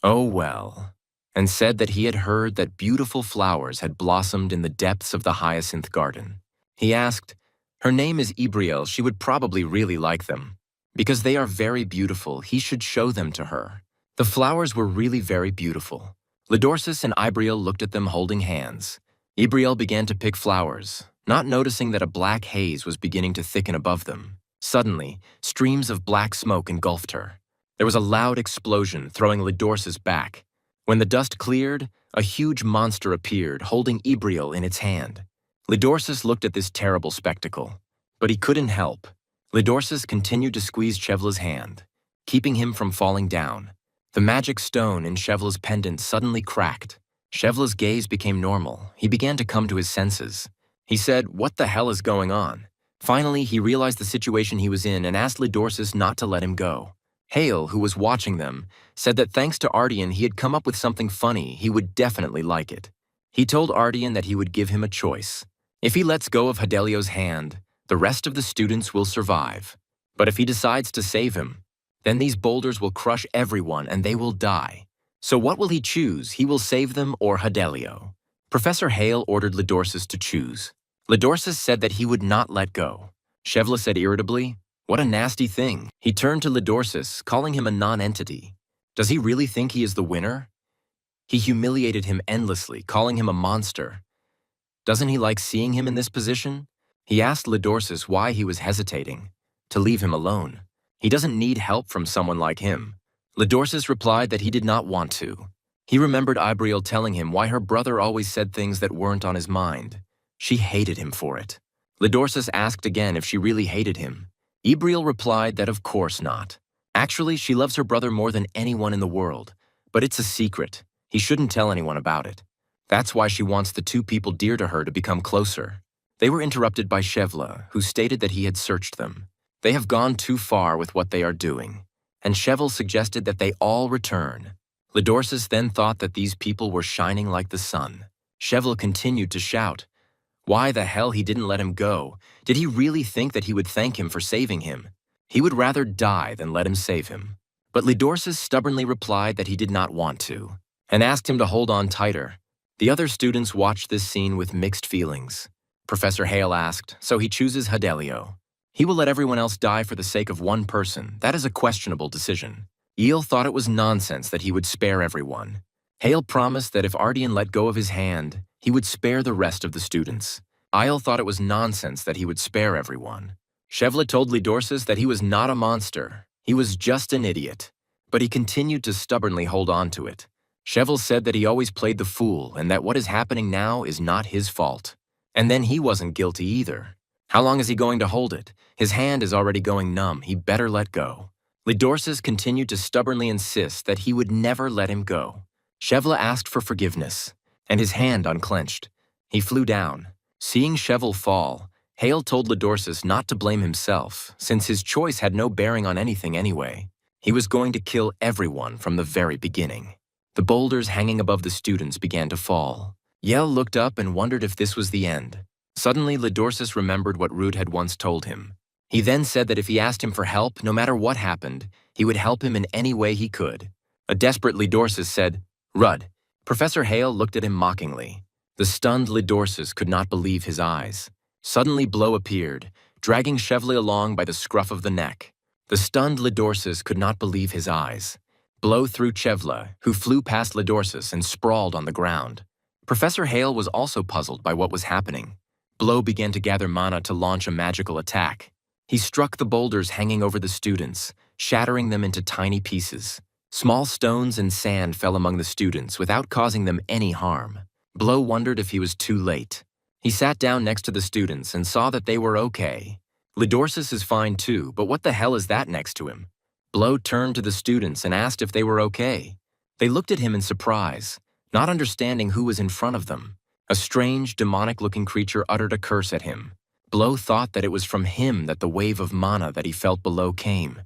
"Oh well," and said that he had heard that beautiful flowers had blossomed in the depths of the hyacinth garden. He asked, "Her name is Ibriel, she would probably really like them. Because they are very beautiful, he should show them to her." The flowers were really very beautiful. Lidorsis and Ibriel looked at them holding hands. Ibriel began to pick flowers, not noticing that a black haze was beginning to thicken above them. Suddenly, streams of black smoke engulfed her. There was a loud explosion, throwing Lidorsis back. When the dust cleared, a huge monster appeared, holding Ibriel in its hand. Lidorsis looked at this terrible spectacle, but he couldn't help. Lidorsis continued to squeeze Chevla's hand, keeping him from falling down. The magic stone in Chevla's pendant suddenly cracked. Chevla's gaze became normal. He began to come to his senses. He said, "What the hell is going on?" Finally, he realized the situation he was in and asked Lidorsis not to let him go. Hale, who was watching them, said that thanks to Ardian he had come up with something funny, he would definitely like it. He told Ardian that he would give him a choice. If he lets go of Hadelio's hand, the rest of the students will survive. But if he decides to save him, then these boulders will crush everyone and they will die. So what will he choose? He will save them or Hadelio. Professor Hale ordered Lidorsis to choose. Lidorsis said that he would not let go. Chevla said irritably, "What a nasty thing." He turned to Lidorsis, calling him a non-entity. Does he really think he is the winner? He humiliated him endlessly, calling him a monster. Doesn't he like seeing him in this position? He asked Lidorsis why he was hesitating, to leave him alone. He doesn't need help from someone like him. Lidorsis replied that he did not want to. He remembered Ibriel telling him why her brother always said things that weren't on his mind. She hated him for it. Lidorsis asked again if she really hated him. Ibriel replied that of course not. Actually, she loves her brother more than anyone in the world, but it's a secret. He shouldn't tell anyone about it. That's why she wants the two people dear to her to become closer. They were interrupted by Chevla, who stated that he had searched them. They have gone too far with what they are doing, and Chevel suggested that they all return. Lidorsis then thought that these people were shining like the sun. Chevel continued to shout. Why the hell he didn't let him go? Did he really think that he would thank him for saving him? He would rather die than let him save him. But Lidorsis stubbornly replied that he did not want to, and asked him to hold on tighter. The other students watched this scene with mixed feelings. Professor Hale asked, "So he chooses Hadelio. He will let everyone else die for the sake of one person. That is a questionable decision." Eel thought it was nonsense that he would spare everyone. Hale promised that if Ardian let go of his hand, he would spare the rest of the students. Isle thought it was nonsense that he would spare everyone. Chevla told Lidorsis that he was not a monster. He was just an idiot. But he continued to stubbornly hold on to it. Cheval said that he always played the fool and that what is happening now is not his fault. And then he wasn't guilty either. How long is he going to hold it? His hand is already going numb. He better let go. Lidorsis continued to stubbornly insist that he would never let him go. Chevla asked for forgiveness, and his hand unclenched. He flew down. Seeing Cheval fall, Hale told Lidorsis not to blame himself, since his choice had no bearing on anything anyway. He was going to kill everyone from the very beginning. The boulders hanging above the students began to fall. Yell looked up and wondered if this was the end. Suddenly, Lidorsis remembered what Rude had once told him. He then said that if he asked him for help, no matter what happened, he would help him in any way he could. A desperate Lidorsis said, "Rudd." Professor Hale looked at him mockingly. The stunned Lidorsis could not believe his eyes. Suddenly, Blow appeared, dragging Chevely along by the scruff of the neck. The stunned Lidorsis could not believe his eyes. Blow threw Chevla, who flew past Lidorsis and sprawled on the ground. Professor Hale was also puzzled by what was happening. Blow began to gather mana to launch a magical attack. He struck the boulders hanging over the students, shattering them into tiny pieces. Small stones and sand fell among the students without causing them any harm. Blow wondered if he was too late. He sat down next to the students and saw that they were okay. Lidorsis is fine too, but what the hell is that next to him? Blow turned to the students and asked if they were okay. They looked at him in surprise, not understanding who was in front of them. A strange, demonic-looking creature uttered a curse at him. Blow thought that it was from him that the wave of mana that he felt below came.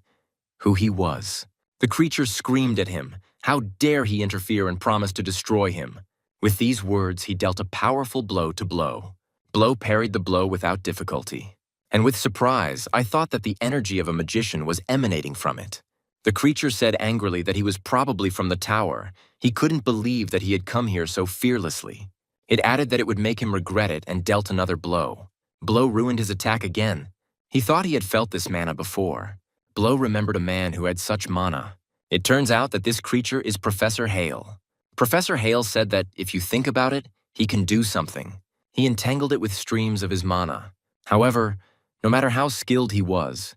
Who he was. The creature screamed at him. How dare he interfere and promise to destroy him? With these words, he dealt a powerful blow to Blow. Blow parried the blow without difficulty. And with surprise, I thought that the energy of a magician was emanating from it. The creature said angrily that he was probably from the tower. He couldn't believe that he had come here so fearlessly. It added that it would make him regret it and dealt another blow. Blow ruined his attack again. He thought he had felt this mana before. Blow remembered a man who had such mana. It turns out that this creature is Professor Hale. Professor Hale said that, if you think about it, he can do something. He entangled it with streams of his mana. However, no matter how skilled he was,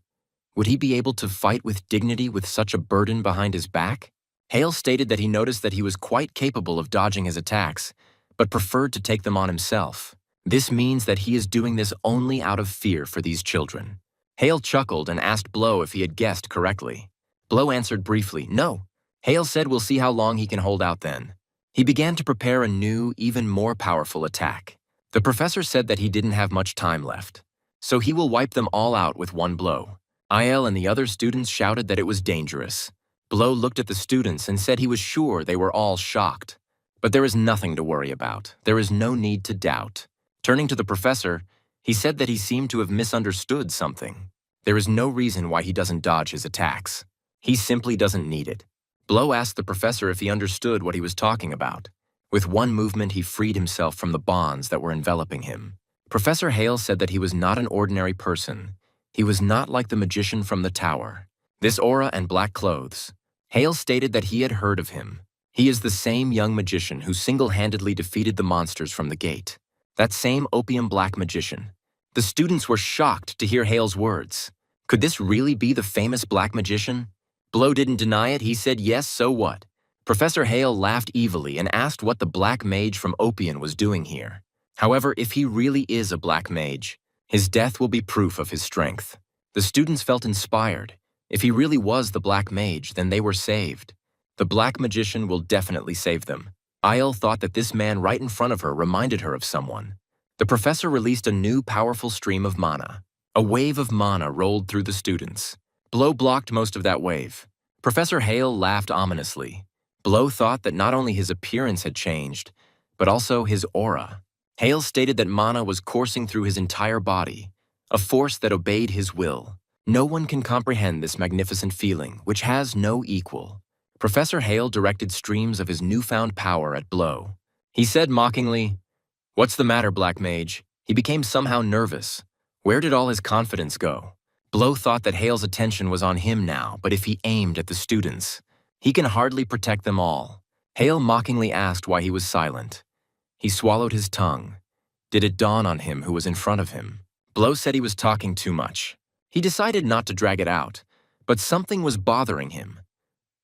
would he be able to fight with dignity with such a burden behind his back? Hale stated that he noticed that he was quite capable of dodging his attacks, but preferred to take them on himself. This means that he is doing this only out of fear for these children. Hale chuckled and asked Blow if he had guessed correctly. Blow answered briefly, "No." Hale said we'll see how long he can hold out then. He began to prepare a new, even more powerful attack. The professor said that he didn't have much time left, so he will wipe them all out with one blow. IL and the other students shouted that it was dangerous. Blow looked at the students and said he was sure they were all shocked. But there is nothing to worry about. There is no need to doubt. Turning to the professor, he said that he seemed to have misunderstood something. There is no reason why he doesn't dodge his attacks. He simply doesn't need it. Blow asked the professor if he understood what he was talking about. With one movement, he freed himself from the bonds that were enveloping him. Professor Hale said that he was not an ordinary person. He was not like the magician from the tower. This aura and black clothes. Hale stated that he had heard of him. He is the same young magician who single-handedly defeated the monsters from the gate. That same opium-black magician. The students were shocked to hear Hale's words. Could this really be the famous black magician? Blow didn't deny it. He said, yes, so what? Professor Hale laughed evilly and asked what the black mage from Opium was doing here. However, if he really is a black mage, his death will be proof of his strength. The students felt inspired. If he really was the black mage, then they were saved. The black magician will definitely save them. Isle thought that this man right in front of her reminded her of someone. The professor released a new powerful stream of mana. A wave of mana rolled through the students. Blow blocked most of that wave. Professor Hale laughed ominously. Blow thought that not only his appearance had changed, but also his aura. Hale stated that mana was coursing through his entire body, a force that obeyed his will. No one can comprehend this magnificent feeling, which has no equal. Professor Hale directed streams of his newfound power at Blow. He said mockingly, "What's the matter, Black Mage?" He became somehow nervous. Where did all his confidence go? Blow thought that Hale's attention was on him now, but if he aimed at the students, he can hardly protect them all. Hale mockingly asked why he was silent. He swallowed his tongue. Did it dawn on him who was in front of him? Blow said he was talking too much. He decided not to drag it out, but something was bothering him.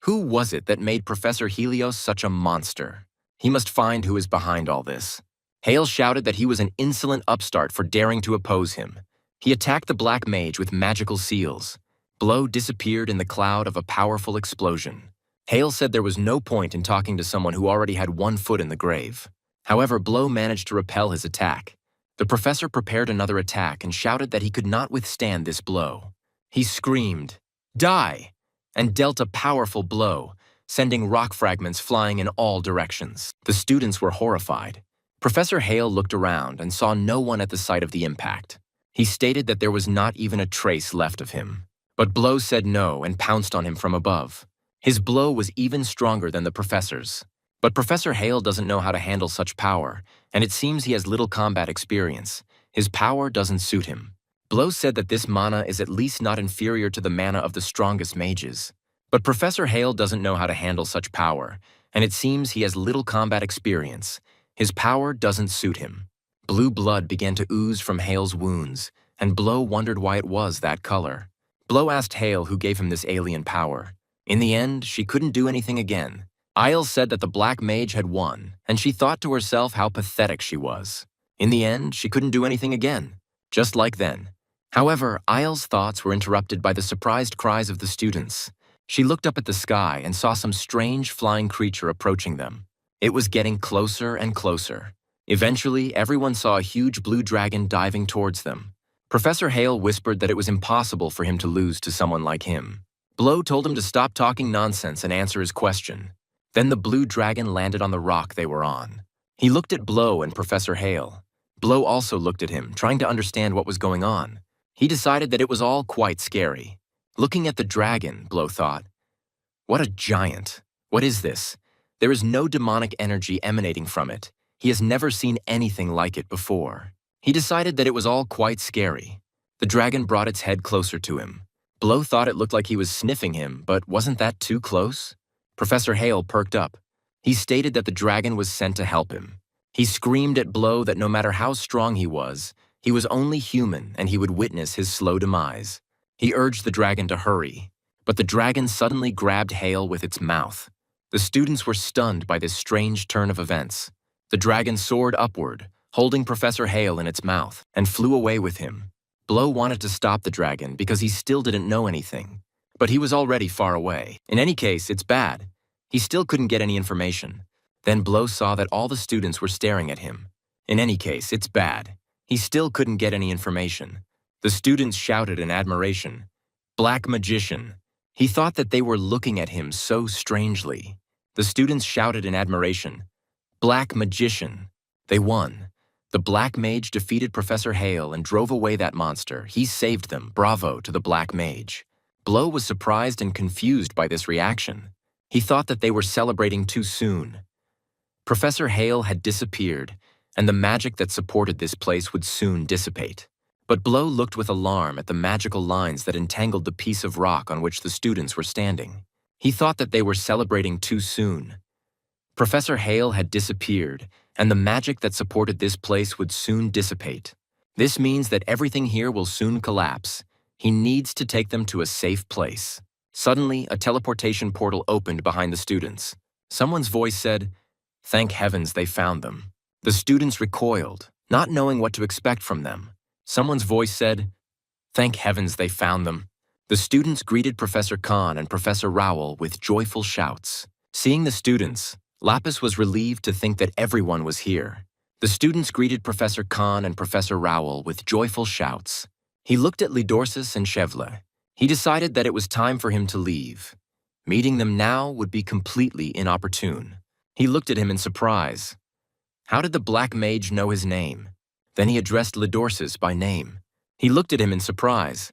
Who was it that made Professor Helios such a monster? He must find who is behind all this. Hale shouted that he was an insolent upstart for daring to oppose him. He attacked the Black Mage with magical seals. Blow disappeared in the cloud of a powerful explosion. Hale said there was no point in talking to someone who already had one foot in the grave. However, Blow managed to repel his attack. The professor prepared another attack and shouted that he could not withstand this blow. He screamed, "Die!" and dealt a powerful blow, sending rock fragments flying in all directions. The students were horrified. Professor Hale looked around and saw no one at the site of the impact. He stated that there was not even a trace left of him. But Blow said no and pounced on him from above. His blow was even stronger than the professor's. But Professor Hale doesn't know how to handle such power, and it seems he has little combat experience. His power doesn't suit him. Blow said that this mana is at least not inferior to the mana of the strongest mages. But Professor Hale doesn't know how to handle such power, and it seems he has little combat experience. His power doesn't suit him. Blue blood began to ooze from Hale's wounds, and Blow wondered why it was that color. Blow asked Hale who gave him this alien power. In the end, she couldn't do anything again. Isles said that the Black Mage had won, and she thought to herself how pathetic she was. In the end, she couldn't do anything again, just like then. However, Isles' thoughts were interrupted by the surprised cries of the students. She looked up at the sky and saw some strange flying creature approaching them. It was getting closer and closer. Eventually, everyone saw a huge blue dragon diving towards them. Professor Hale whispered that it was impossible for him to lose to someone like him. Blow told him to stop talking nonsense and answer his question. Then the blue dragon landed on the rock they were on. He looked at Blow and Professor Hale. Blow also looked at him, trying to understand what was going on. He decided that it was all quite scary. Looking at the dragon, Blow thought, "What a giant! What is this? There is no demonic energy emanating from it. He has never seen anything like it before." He decided that it was all quite scary. The dragon brought its head closer to him. Blow thought it looked like he was sniffing him, but wasn't that too close? Professor Hale perked up. He stated that the dragon was sent to help him. He screamed at Blow that no matter how strong he was only human and he would witness his slow demise. He urged the dragon to hurry, but the dragon suddenly grabbed Hale with its mouth. The students were stunned by this strange turn of events. The dragon soared upward, holding Professor Hale in its mouth, and flew away with him. Blow wanted to stop the dragon because he still didn't know anything. But he was already far away. In any case, it's bad. He still couldn't get any information. Then Blow saw that all the students were staring at him. In any case, it's bad. He still couldn't get any information. The students shouted in admiration, "Black Magician." He thought that they were looking at him so strangely. The students shouted in admiration, "Black Magician." They won. The Black Mage defeated Professor Hale and drove away that monster. He saved them. Bravo to the Black Mage. Blow was surprised and confused by this reaction. He thought that they were celebrating too soon. Professor Hale had disappeared, and the magic that supported this place would soon dissipate. But Blow looked with alarm at the magical lines that entangled the piece of rock on which the students were standing. He thought that they were celebrating too soon. Professor Hale had disappeared, and the magic that supported this place would soon dissipate. This means that everything here will soon collapse. He needs to take them to a safe place. Suddenly, a teleportation portal opened behind the students. Someone's voice said, "Thank heavens they found them." The students recoiled, not knowing what to expect from them. Someone's voice said, "Thank heavens they found them." The students greeted Professor Khan and Professor Rowell with joyful shouts. Seeing the students, Lapis was relieved to think that everyone was here. The students greeted Professor Khan and Professor Rowell with joyful shouts. He looked at Lidorsis and Chevle. He decided that it was time for him to leave. Meeting them now would be completely inopportune. He looked at him in surprise. How did the Black Mage know his name? Then he addressed Lidorsis by name. He looked at him in surprise.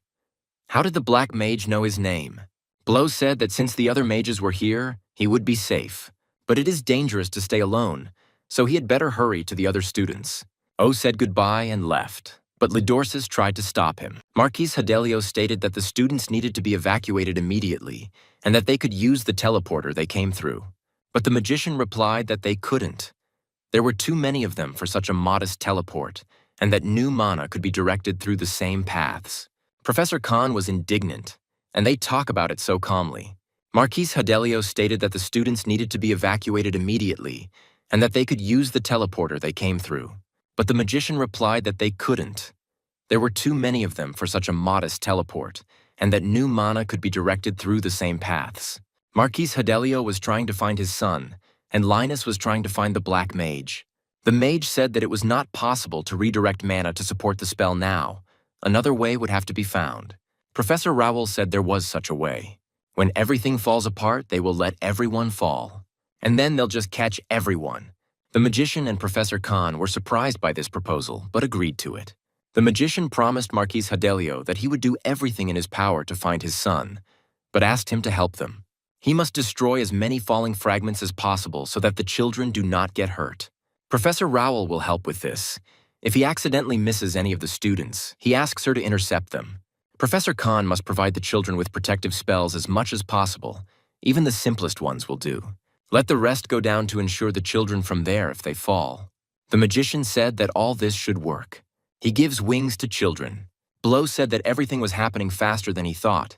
How did the Black Mage know his name? Blow said that since the other mages were here, he would be safe. But it is dangerous to stay alone. so he had better hurry to the other students. O said goodbye and left, but Lidorsis tried to stop him. Marquis Hadelio stated that the students needed to be evacuated immediately and that they could use the teleporter they came through. But the magician replied that they couldn't. There were too many of them for such a modest teleport, and that new mana could be directed through the same paths. Professor Khan was indignant, and they talk about it so calmly. Marquis Hadelio stated that the students needed to be evacuated immediately and that they could use the teleporter they came through. But the magician replied that they couldn't. There were too many of them for such a modest teleport, and that new mana could be directed through the same paths. Marquis Hadelio was trying to find his son, and Linus was trying to find the Black Mage. The mage said that it was not possible to redirect mana to support the spell now. Another way would have to be found. Professor Rowell said there was such a way. When everything falls apart, they will let everyone fall. And then they'll just catch everyone. The magician and Professor Khan were surprised by this proposal, but agreed to it. The magician promised Marquis Hadelio that he would do everything in his power to find his son, but asked him to help them. He must destroy as many falling fragments as possible so that the children do not get hurt. Professor Rowell will help with this. If he accidentally misses any of the students, he asks her to intercept them. Professor Khan must provide the children with protective spells as much as possible. Even the simplest ones will do. Let the rest go down to ensure the children from there if they fall. The magician said that all this should work. He gives wings to children. Blow said that everything was happening faster than he thought.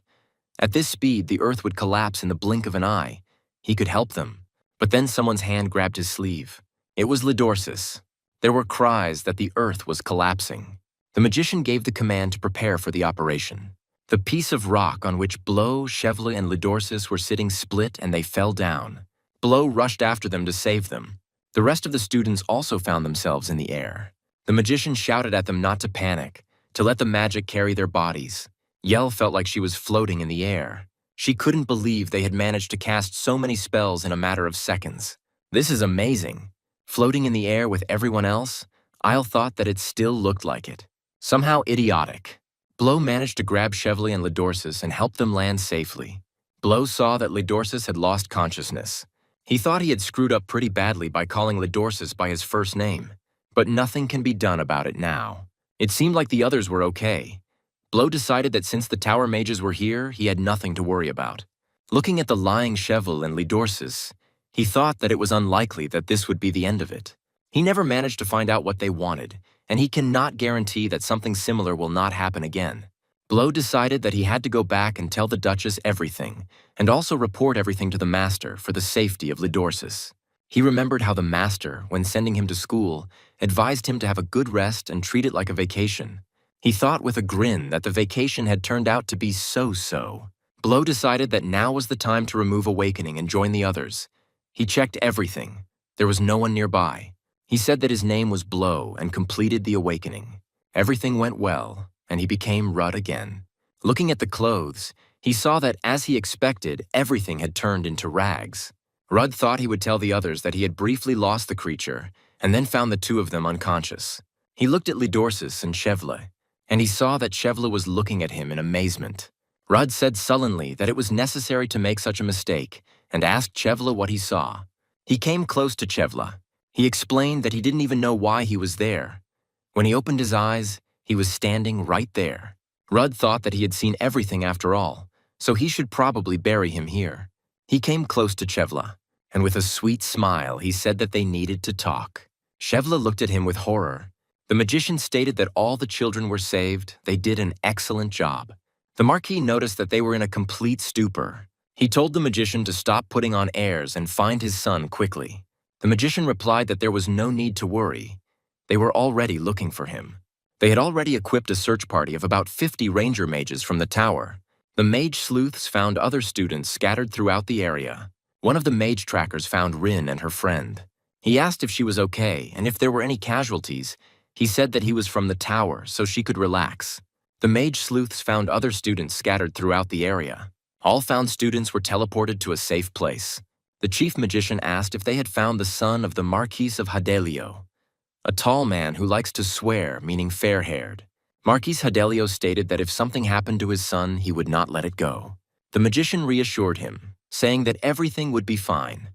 At this speed, the earth would collapse in the blink of an eye. He could help them. But then someone's hand grabbed his sleeve. It was Lidorsis. There were cries that the earth was collapsing. The magician gave the command to prepare for the operation. The piece of rock on which Blow, Chevalier, and Lidorsis were sitting split and they fell down. Blow rushed after them to save them. The rest of the students also found themselves in the air. The magician shouted at them not to panic, to let the magic carry their bodies. Yell felt like she was floating in the air. She couldn't believe they had managed to cast so many spells in a matter of seconds. This is amazing. Floating in the air with everyone else, Isle thought that it still looked like it. Somehow idiotic. Blow managed to grab Chevalier and Lidorsis and help them land safely. Blow saw that Lidorsis had lost consciousness. He thought he had screwed up pretty badly by calling Lidorsis by his first name, but nothing can be done about it now. It seemed like the others were okay. Blow decided that since the tower mages were here, he had nothing to worry about. Looking at the lying Chevalier and Lidorsis, he thought that it was unlikely that this would be the end of it. He never managed to find out what they wanted, and he cannot guarantee that something similar will not happen again. Blow decided that he had to go back and tell the Duchess everything, and also report everything to the Master for the safety of Lidorsis. He remembered how the Master, when sending him to school, advised him to have a good rest and treat it like a vacation. He thought with a grin that the vacation had turned out to be so-so. Blow decided that now was the time to remove Awakening and join the others. He checked everything. There was no one nearby. He said that his name was Blow and completed the Awakening. Everything went well, and he became Rudd again. Looking at the clothes, he saw that, as he expected, everything had turned into rags. Rudd thought he would tell the others that he had briefly lost the creature, and then found the two of them unconscious. He looked at Lidorsis and Chevalier, and he saw that Chevalier was looking at him in amazement. Rudd said sullenly that it was necessary to make such a mistake, and asked Chevalier what he saw. He came close to Chevalier. He explained that he didn't even know why he was there. When he opened his eyes, he was standing right there. Rudd thought that he had seen everything after all, so he should probably bury him here. He came close to Chevalier, and with a sweet smile, he said that they needed to talk. Chevalier looked at him with horror. The magician stated that all the children were saved. They did an excellent job. The Marquis noticed that they were in a complete stupor. He told the magician to stop putting on airs and find his son quickly. The magician replied that there was no need to worry. They were already looking for him. They had already equipped a search party of about 50 ranger mages from the tower. The mage sleuths found other students scattered throughout the area. One of the mage trackers found Rin and her friend. He asked if she was okay and if there were any casualties. He said that he was from the tower, so she could relax. The mage sleuths found other students scattered throughout the area. All found students were teleported to a safe place. The chief magician asked if they had found the son of the Marquis of Hadelio, a tall man who likes to swear, meaning fair-haired. Marquis Hadelio stated that if something happened to his son, he would not let it go. The magician reassured him, saying that everything would be fine.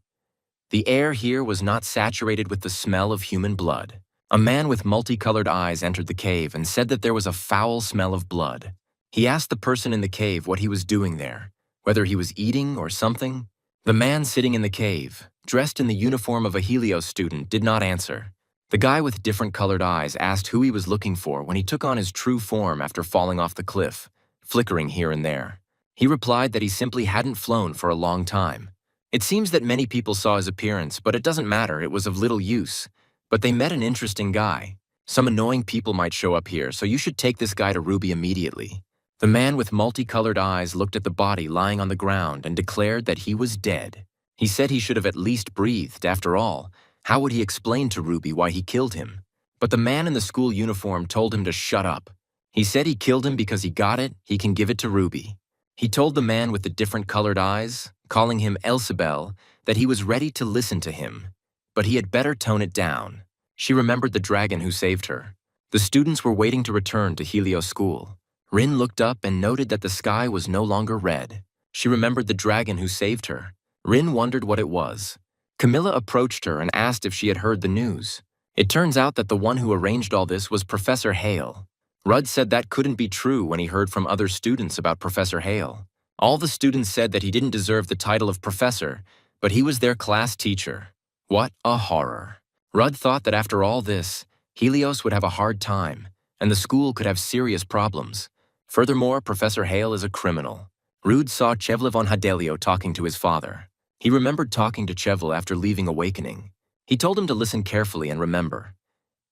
The air here was not saturated with the smell of human blood. A man with multicolored eyes entered the cave and said that there was a foul smell of blood. He asked the person in the cave what he was doing there, whether he was eating or something. The man sitting in the cave, dressed in the uniform of a Helios student, did not answer. The guy with different colored eyes asked who he was looking for when he took on his true form after falling off the cliff, flickering here and there. He replied that he simply hadn't flown for a long time. It seems that many people saw his appearance, but it doesn't matter, it was of little use. But they met an interesting guy. Some annoying people might show up here, so you should take this guy to Ruby immediately. The man with multicolored eyes looked at the body lying on the ground and declared that he was dead. He said he should have at least breathed. After all, how would he explain to Ruby why he killed him? But the man in the school uniform told him to shut up. He said he killed him because he got it, he can give it to Ruby. He told the man with the different colored eyes, calling him Elsabel, that he was ready to listen to him. But he had better tone it down. She remembered the dragon who saved her. The students were waiting to return to Helios School. Rin looked up and noted that the sky was no longer red. She remembered the dragon who saved her. Rin wondered what it was. Camilla approached her and asked if she had heard the news. It turns out that the one who arranged all this was Professor Hale. Rudd said that couldn't be true when he heard from other students about Professor Hale. All the students said that he didn't deserve the title of professor, but he was their class teacher. What a horror. Rudd thought that after all this, Helios would have a hard time, and the school could have serious problems. Furthermore, Professor Hale is a criminal. Rudd saw Chevlev on Hadelio talking to his father. He remembered talking to Chevlev after leaving Awakening. He told him to listen carefully and remember.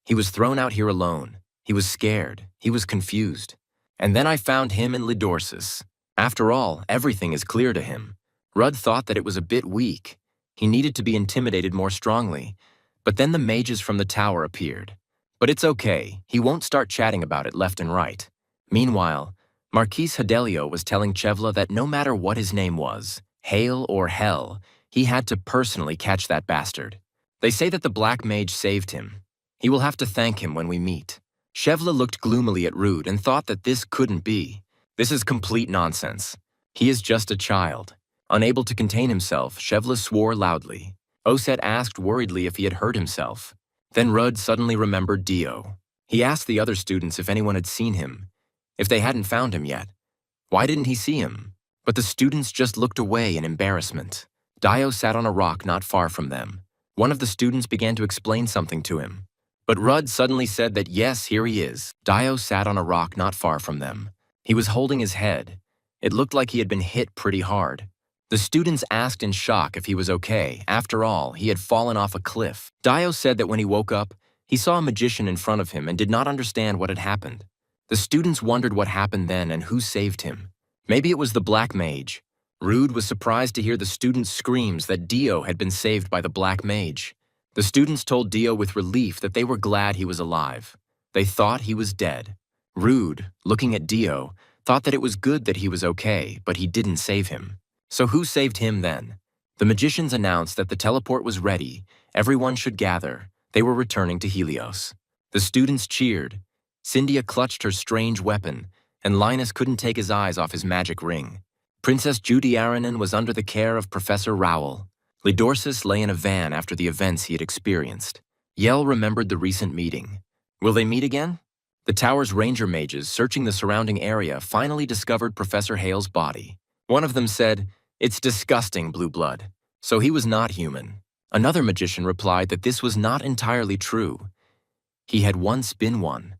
He was thrown out here alone. He was scared. He was confused. And then I found him in Lidorsis. After all, everything is clear to him. Rudd thought that it was a bit weak. He needed to be intimidated more strongly. But then the mages from the tower appeared. But it's okay. He won't start chatting about it left and right. Meanwhile, Marquis Hadelio was telling Chevla that no matter what his name was, Hale or Hell, he had to personally catch that bastard. They say that the Black Mage saved him. He will have to thank him when we meet. Chevla looked gloomily at Rude and thought that this couldn't be. This is complete nonsense. He is just a child. Unable to contain himself, Chevla swore loudly. Oset asked worriedly if he had hurt himself. Then Rudd suddenly remembered Dio. He asked the other students if anyone had seen him, if they hadn't found him yet. Why didn't he see him? But the students just looked away in embarrassment. Dio sat on a rock not far from them. One of the students began to explain something to him. But Rudd suddenly said that yes, here he is. Dio sat on a rock not far from them. He was holding his head. It looked like he had been hit pretty hard. The students asked in shock if he was okay. After all, he had fallen off a cliff. Dio said that when he woke up, he saw a magician in front of him and did not understand what had happened. The students wondered what happened then and who saved him. Maybe it was the Black Mage. Rude was surprised to hear the students' screams that Dio had been saved by the Black Mage. The students told Dio with relief that they were glad he was alive. They thought he was dead. Rude, looking at Dio, thought that it was good that he was okay, but he didn't save him. So who saved him then? The magicians announced that the teleport was ready. Everyone should gather. They were returning to Helios. The students cheered. Cyndia clutched her strange weapon, and Linus couldn't take his eyes off his magic ring. Princess Judy Aranen was under the care of Professor Rowell. Lidorsis lay in a van after the events he had experienced. Yell remembered the recent meeting. Will they meet again? The tower's ranger mages, searching the surrounding area, finally discovered Professor Hale's body. One of them said, "It's disgusting, Blue Blood." So he was not human. Another magician replied that this was not entirely true. He had once been one.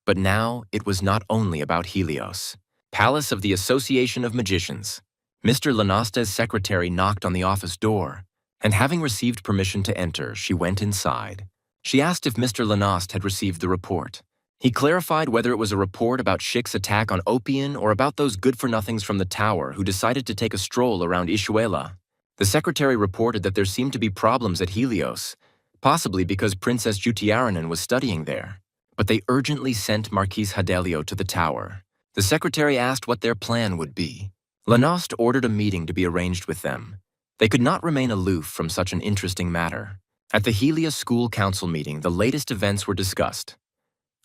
But now it was not only about Helios. Palace of the Association of Magicians. Mr. Lanasta's secretary knocked on the office door, and having received permission to enter, she went inside. She asked if Mr. Lanast had received the report. He clarified whether it was a report about Shik's attack on Opian or about those good-for-nothings from the tower who decided to take a stroll around Ishuela. The secretary reported that there seemed to be problems at Helios, possibly because Princess Jutiaranen was studying there. But they urgently sent Marquis Hadelio to the tower. The secretary asked what their plan would be. Lanast ordered a meeting to be arranged with them. They could not remain aloof from such an interesting matter. At the Helios School Council meeting, the latest events were discussed.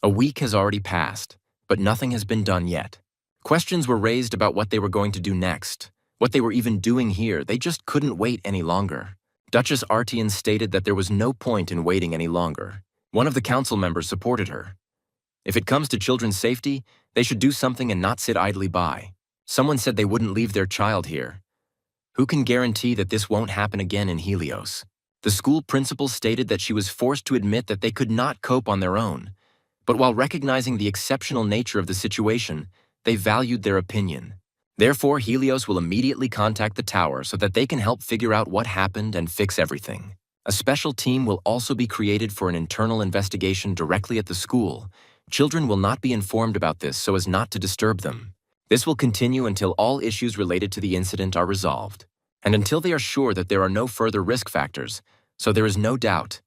A week has already passed, but nothing has been done yet. Questions were raised about what they were going to do next, what they were even doing here. They just couldn't wait any longer. Duchess Artian stated that there was no point in waiting any longer. One of the council members supported her. If it comes to children's safety, they should do something and not sit idly by. Someone said they wouldn't leave their child here. Who can guarantee that this won't happen again in Helios? The school principal stated that she was forced to admit that they could not cope on their own. But while recognizing the exceptional nature of the situation, they valued their opinion. Therefore, Helios will immediately contact the tower so that they can help figure out what happened and fix everything. A special team will also be created for an internal investigation directly at the school. Children will not be informed about this so as not to disturb them. This will continue until all issues related to the incident are resolved, and until they are sure that there are no further risk factors, so there is no doubt.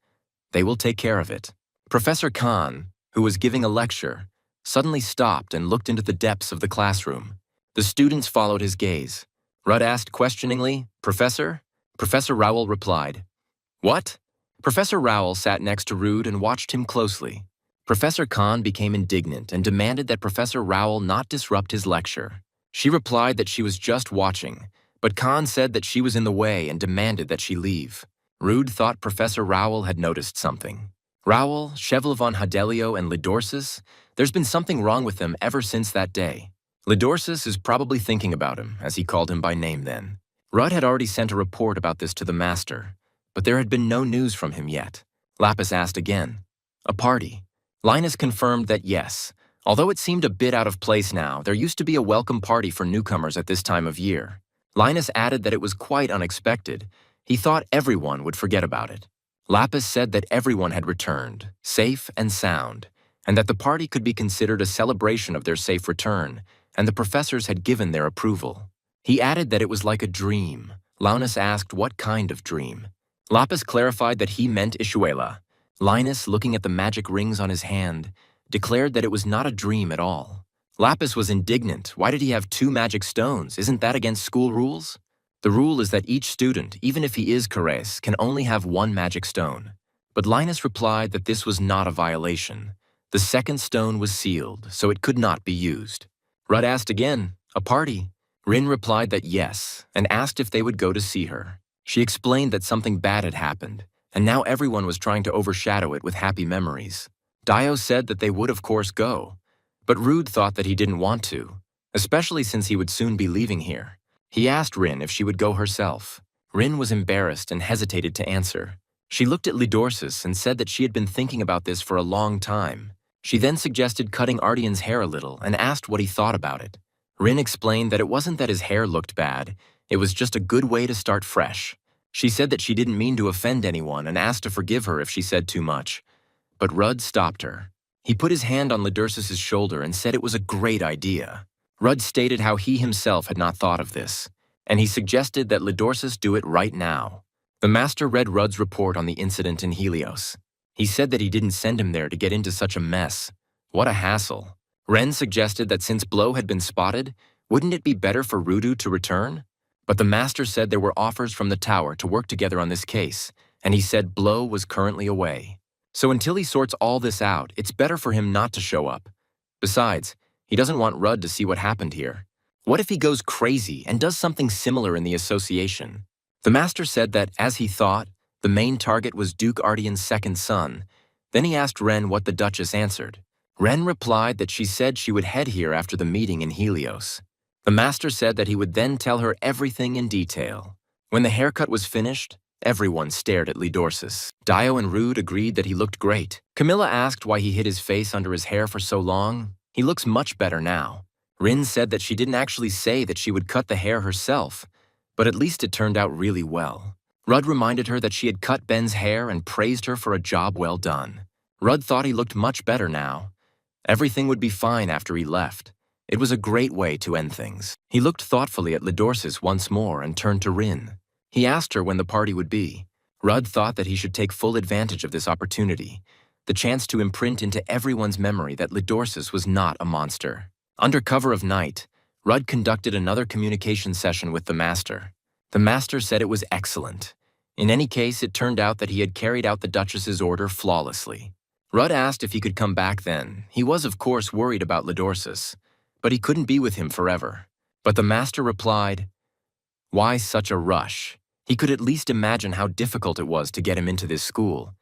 They will take care of it. Professor Khan, who was giving a lecture, suddenly stopped and looked into the depths of the classroom. The students followed his gaze. Rudd asked questioningly, "Professor?" Professor Rowell replied, "What?" Professor Rowell sat next to Rudd and watched him closely. Professor Khan became indignant and demanded that Professor Rowell not disrupt his lecture. She replied that she was just watching, but Khan said that she was in the way and demanded that she leave. Rudd thought Professor Rowell had noticed something. Rowell, Cheval von Hadelio, and Lidorsis, there's been something wrong with them ever since that day. Lidorsis is probably thinking about him, as he called him by name then. Rudd had already sent a report about this to the master, but there had been no news from him yet. Lapis asked again. A party. Linus confirmed that yes, although it seemed a bit out of place now, there used to be a welcome party for newcomers at this time of year. Linus added that it was quite unexpected. He thought everyone would forget about it. Lapis said that everyone had returned, safe and sound, and that the party could be considered a celebration of their safe return, and the professors had given their approval. He added that it was like a dream. Linus asked what kind of dream. Lapis clarified that he meant Ishuela. Linus, looking at the magic rings on his hand, declared that it was not a dream at all. Lapis was indignant. Why did he have 2 magic stones? Isn't that against school rules? The rule is that each student, even if he is Keres, can only have 1 magic stone. But Linus replied that this was not a violation. The second stone was sealed, so it could not be used. Rudd asked again, a party? Rin replied that yes, and asked if they would go to see her. She explained that something bad had happened, and now everyone was trying to overshadow it with happy memories. Dio said that they would of course go, but Rudd thought that he didn't want to, especially since he would soon be leaving here. He asked Rin if she would go herself. Rin was embarrassed and hesitated to answer. She looked at Lidorsis and said that she had been thinking about this for a long time. She then suggested cutting Artian's hair a little and asked what he thought about it. Rin explained that it wasn't that his hair looked bad, it was just a good way to start fresh. She said that she didn't mean to offend anyone and asked to forgive her if she said too much. But Rudd stopped her. He put his hand on Lidorsis' shoulder and said it was a great idea. Rudd stated how he himself had not thought of this, and he suggested that Lidorsis do it right now. The master read Rudd's report on the incident in Helios. He said that he didn't send him there to get into such a mess. What a hassle. Ren suggested that since Blow had been spotted, wouldn't it be better for Rudu to return? But the master said there were offers from the tower to work together on this case, and he said Blow was currently away. So until he sorts all this out, it's better for him not to show up. Besides, he doesn't want Rudd to see what happened here. What if he goes crazy and does something similar in the association? The master said that, as he thought, the main target was Duke Artian's second son. Then he asked Ren what the Duchess answered. Ren replied that she said she would head here after the meeting in Helios. The master said that he would then tell her everything in detail. When the haircut was finished, everyone stared at Lidorsis. Dio and Rude agreed that he looked great. Camilla asked why he hid his face under his hair for so long. He looks much better now. Rin said that she didn't actually say that she would cut the hair herself, but at least it turned out really well. Rudd reminded her that she had cut Ben's hair and praised her for a job well done. Rudd thought he looked much better now. Everything would be fine after he left. It was a great way to end things. He looked thoughtfully at Lidorsis once more and turned to Rin. He asked her when the party would be. Rudd thought that he should take full advantage of this opportunity, the chance to imprint into everyone's memory that Lidorsis was not a monster. Under cover of night, Rudd conducted another communication session with the master. The master said it was excellent. In any case, it turned out that he had carried out the Duchess's order flawlessly. Rudd asked if he could come back then. He was, of course, worried about Lidorsis, but he couldn't be with him forever. But the master replied, "Why such a rush? He could at least imagine how difficult it was to get him into this school.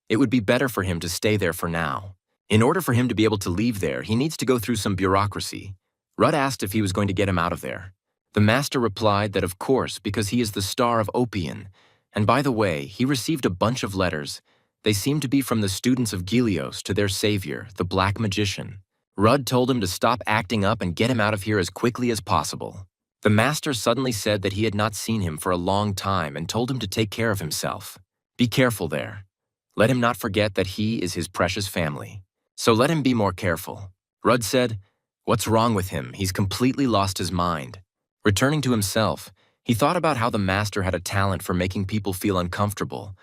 It would be better for him to stay there for now. In order for him to be able to leave there, he needs to go through some bureaucracy. Rudd asked if he was going to get him out of there. The master replied that of course, because he is the star of Opium. And by the way, he received a bunch of letters. They seemed to be from the students of Gilios to their savior, the Black Magician. Rudd told him to stop acting up and get him out of here as quickly as possible. The master suddenly said that he had not seen him for a long time and told him to take care of himself. Be careful there. Let him not forget that he is his precious family. So let him be more careful. Rudd said, "What's wrong with him? He's completely lost his mind." Returning to himself, he thought about how the master had a talent for making people feel uncomfortable.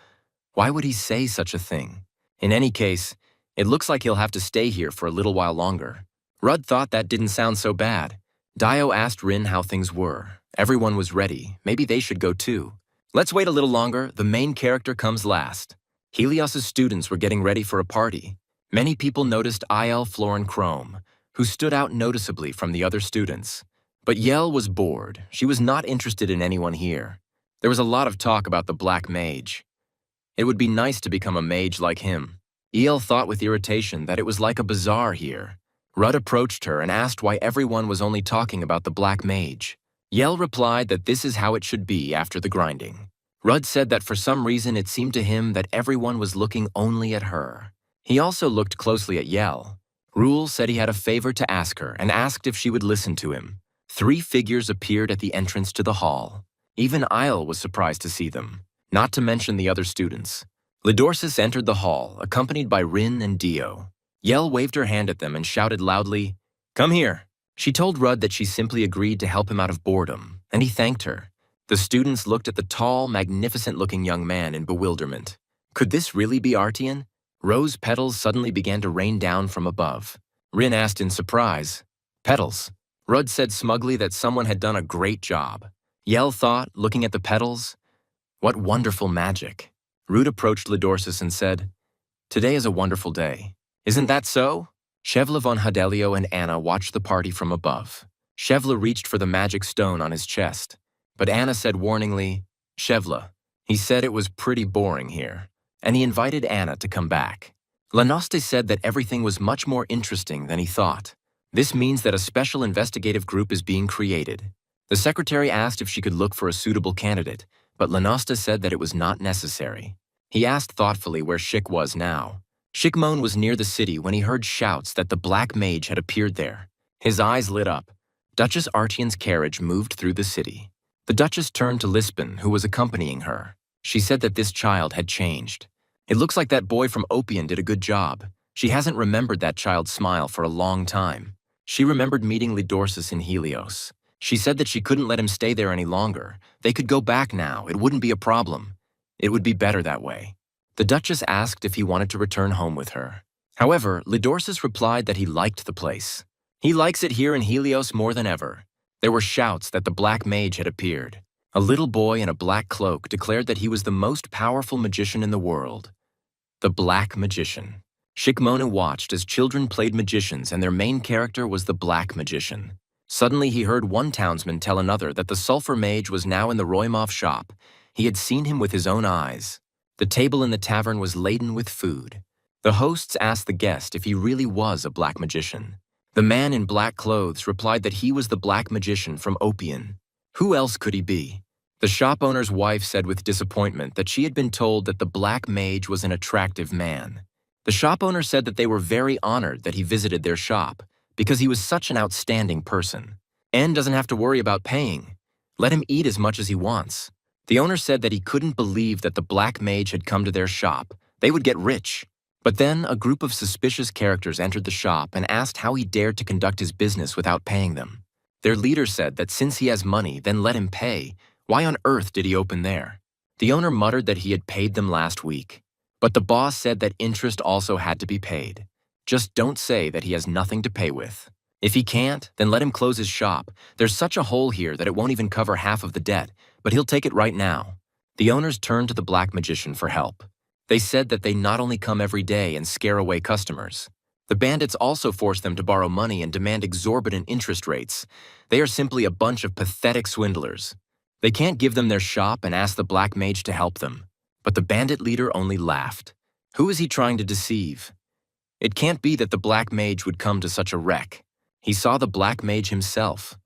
Why would he say such a thing? In any case, it looks like he'll have to stay here for a little while longer. Rudd thought that didn't sound so bad. Dio asked Rin how things were. Everyone was ready. Maybe they should go too. Let's wait a little longer. The main character comes last. Helios's students were getting ready for a party. Many people noticed Il Florin Chrome, who stood out noticeably from the other students. But Yel was bored. She was not interested in anyone here. There was a lot of talk about the Black Mage. It would be nice to become a mage like him. El thought with irritation that it was like a bazaar here. Rudd approached her and asked why everyone was only talking about the Black Mage. Yel replied that this is how it should be after the grinding. Rudd said that for some reason it seemed to him that everyone was looking only at her. He also looked closely at Yel. Rule said he had a favor to ask her and asked if she would listen to him. 3 figures appeared at the entrance to the hall. Even Isle was surprised to see them, not to mention the other students. Lidorsis entered the hall, accompanied by Rin and Dio. Yel waved her hand at them and shouted loudly, "Come here." She told Rudd that she simply agreed to help him out of boredom, and he thanked her. The students looked at the tall, magnificent-looking young man in bewilderment. Could this really be Artian? Rose petals suddenly began to rain down from above. Rin asked in surprise, "Petals?" Rudd said smugly that someone had done a great job. Yel thought, looking at the petals, "What wonderful magic." Rude approached Lidorsis and said, "Today is a wonderful day. Isn't that so?" Shevla von Hadelio and Anna watched the party from above. Shevla reached for the magic stone on his chest, but Anna said warningly, "Shevla, he said it was pretty boring here," and he invited Anna to come back. Lanoste said that everything was much more interesting than he thought. This means that a special investigative group is being created. The secretary asked if she could look for a suitable candidate, but Lanoste said that it was not necessary. He asked thoughtfully where Schick was now. Schickmoan was near the city when he heard shouts that the Black Mage had appeared there. His eyes lit up. Duchess Artian's carriage moved through the city. The Duchess turned to Lisbon, who was accompanying her. She said that this child had changed. "It looks like that boy from Opium did a good job. She hasn't remembered that child's smile for a long time. She remembered meeting Lidorsis in Helios. She said that she couldn't let him stay there any longer. They could go back now. It wouldn't be a problem. It would be better that way." The Duchess asked if he wanted to return home with her. However, Lidorsis replied that he liked the place. He likes it here in Helios more than ever. There were shouts that the Black Mage had appeared. A little boy in a black cloak declared that he was the most powerful magician in the world. The Black Magician. Shikmonu watched as children played magicians and their main character was the Black Magician. Suddenly he heard one townsman tell another that the Sulphur Mage was now in the Roymov shop. He had seen him with his own eyes. The table in the tavern was laden with food. The hosts asked the guest if he really was a black magician. The man in black clothes replied that he was the Black Magician from Opium. Who else could he be? The shop owner's wife said with disappointment that she had been told that the Black Mage was an attractive man. The shop owner said that they were very honored that he visited their shop because he was such an outstanding person. N doesn't have to worry about paying. Let him eat as much as he wants. The owner said that he couldn't believe that the Black Mage had come to their shop. They would get rich. But then a group of suspicious characters entered the shop and asked how he dared to conduct his business without paying them. Their leader said that since he has money, then let him pay. Why on earth did he open there? The owner muttered that he had paid them last week. But the boss said that interest also had to be paid. Just don't say that he has nothing to pay with. If he can't, then let him close his shop. There's such a hole here that it won't even cover half of the debt, but he'll take it right now. The owners turned to the Black Magician for help. They said that they not only come every day and scare away customers. The bandits also force them to borrow money and demand exorbitant interest rates. They are simply a bunch of pathetic swindlers. They can't give them their shop and ask the black mage to help them. But the bandit leader only laughed. Who is he trying to deceive? It can't be that the black mage would come to such a wreck. He saw the black mage himself.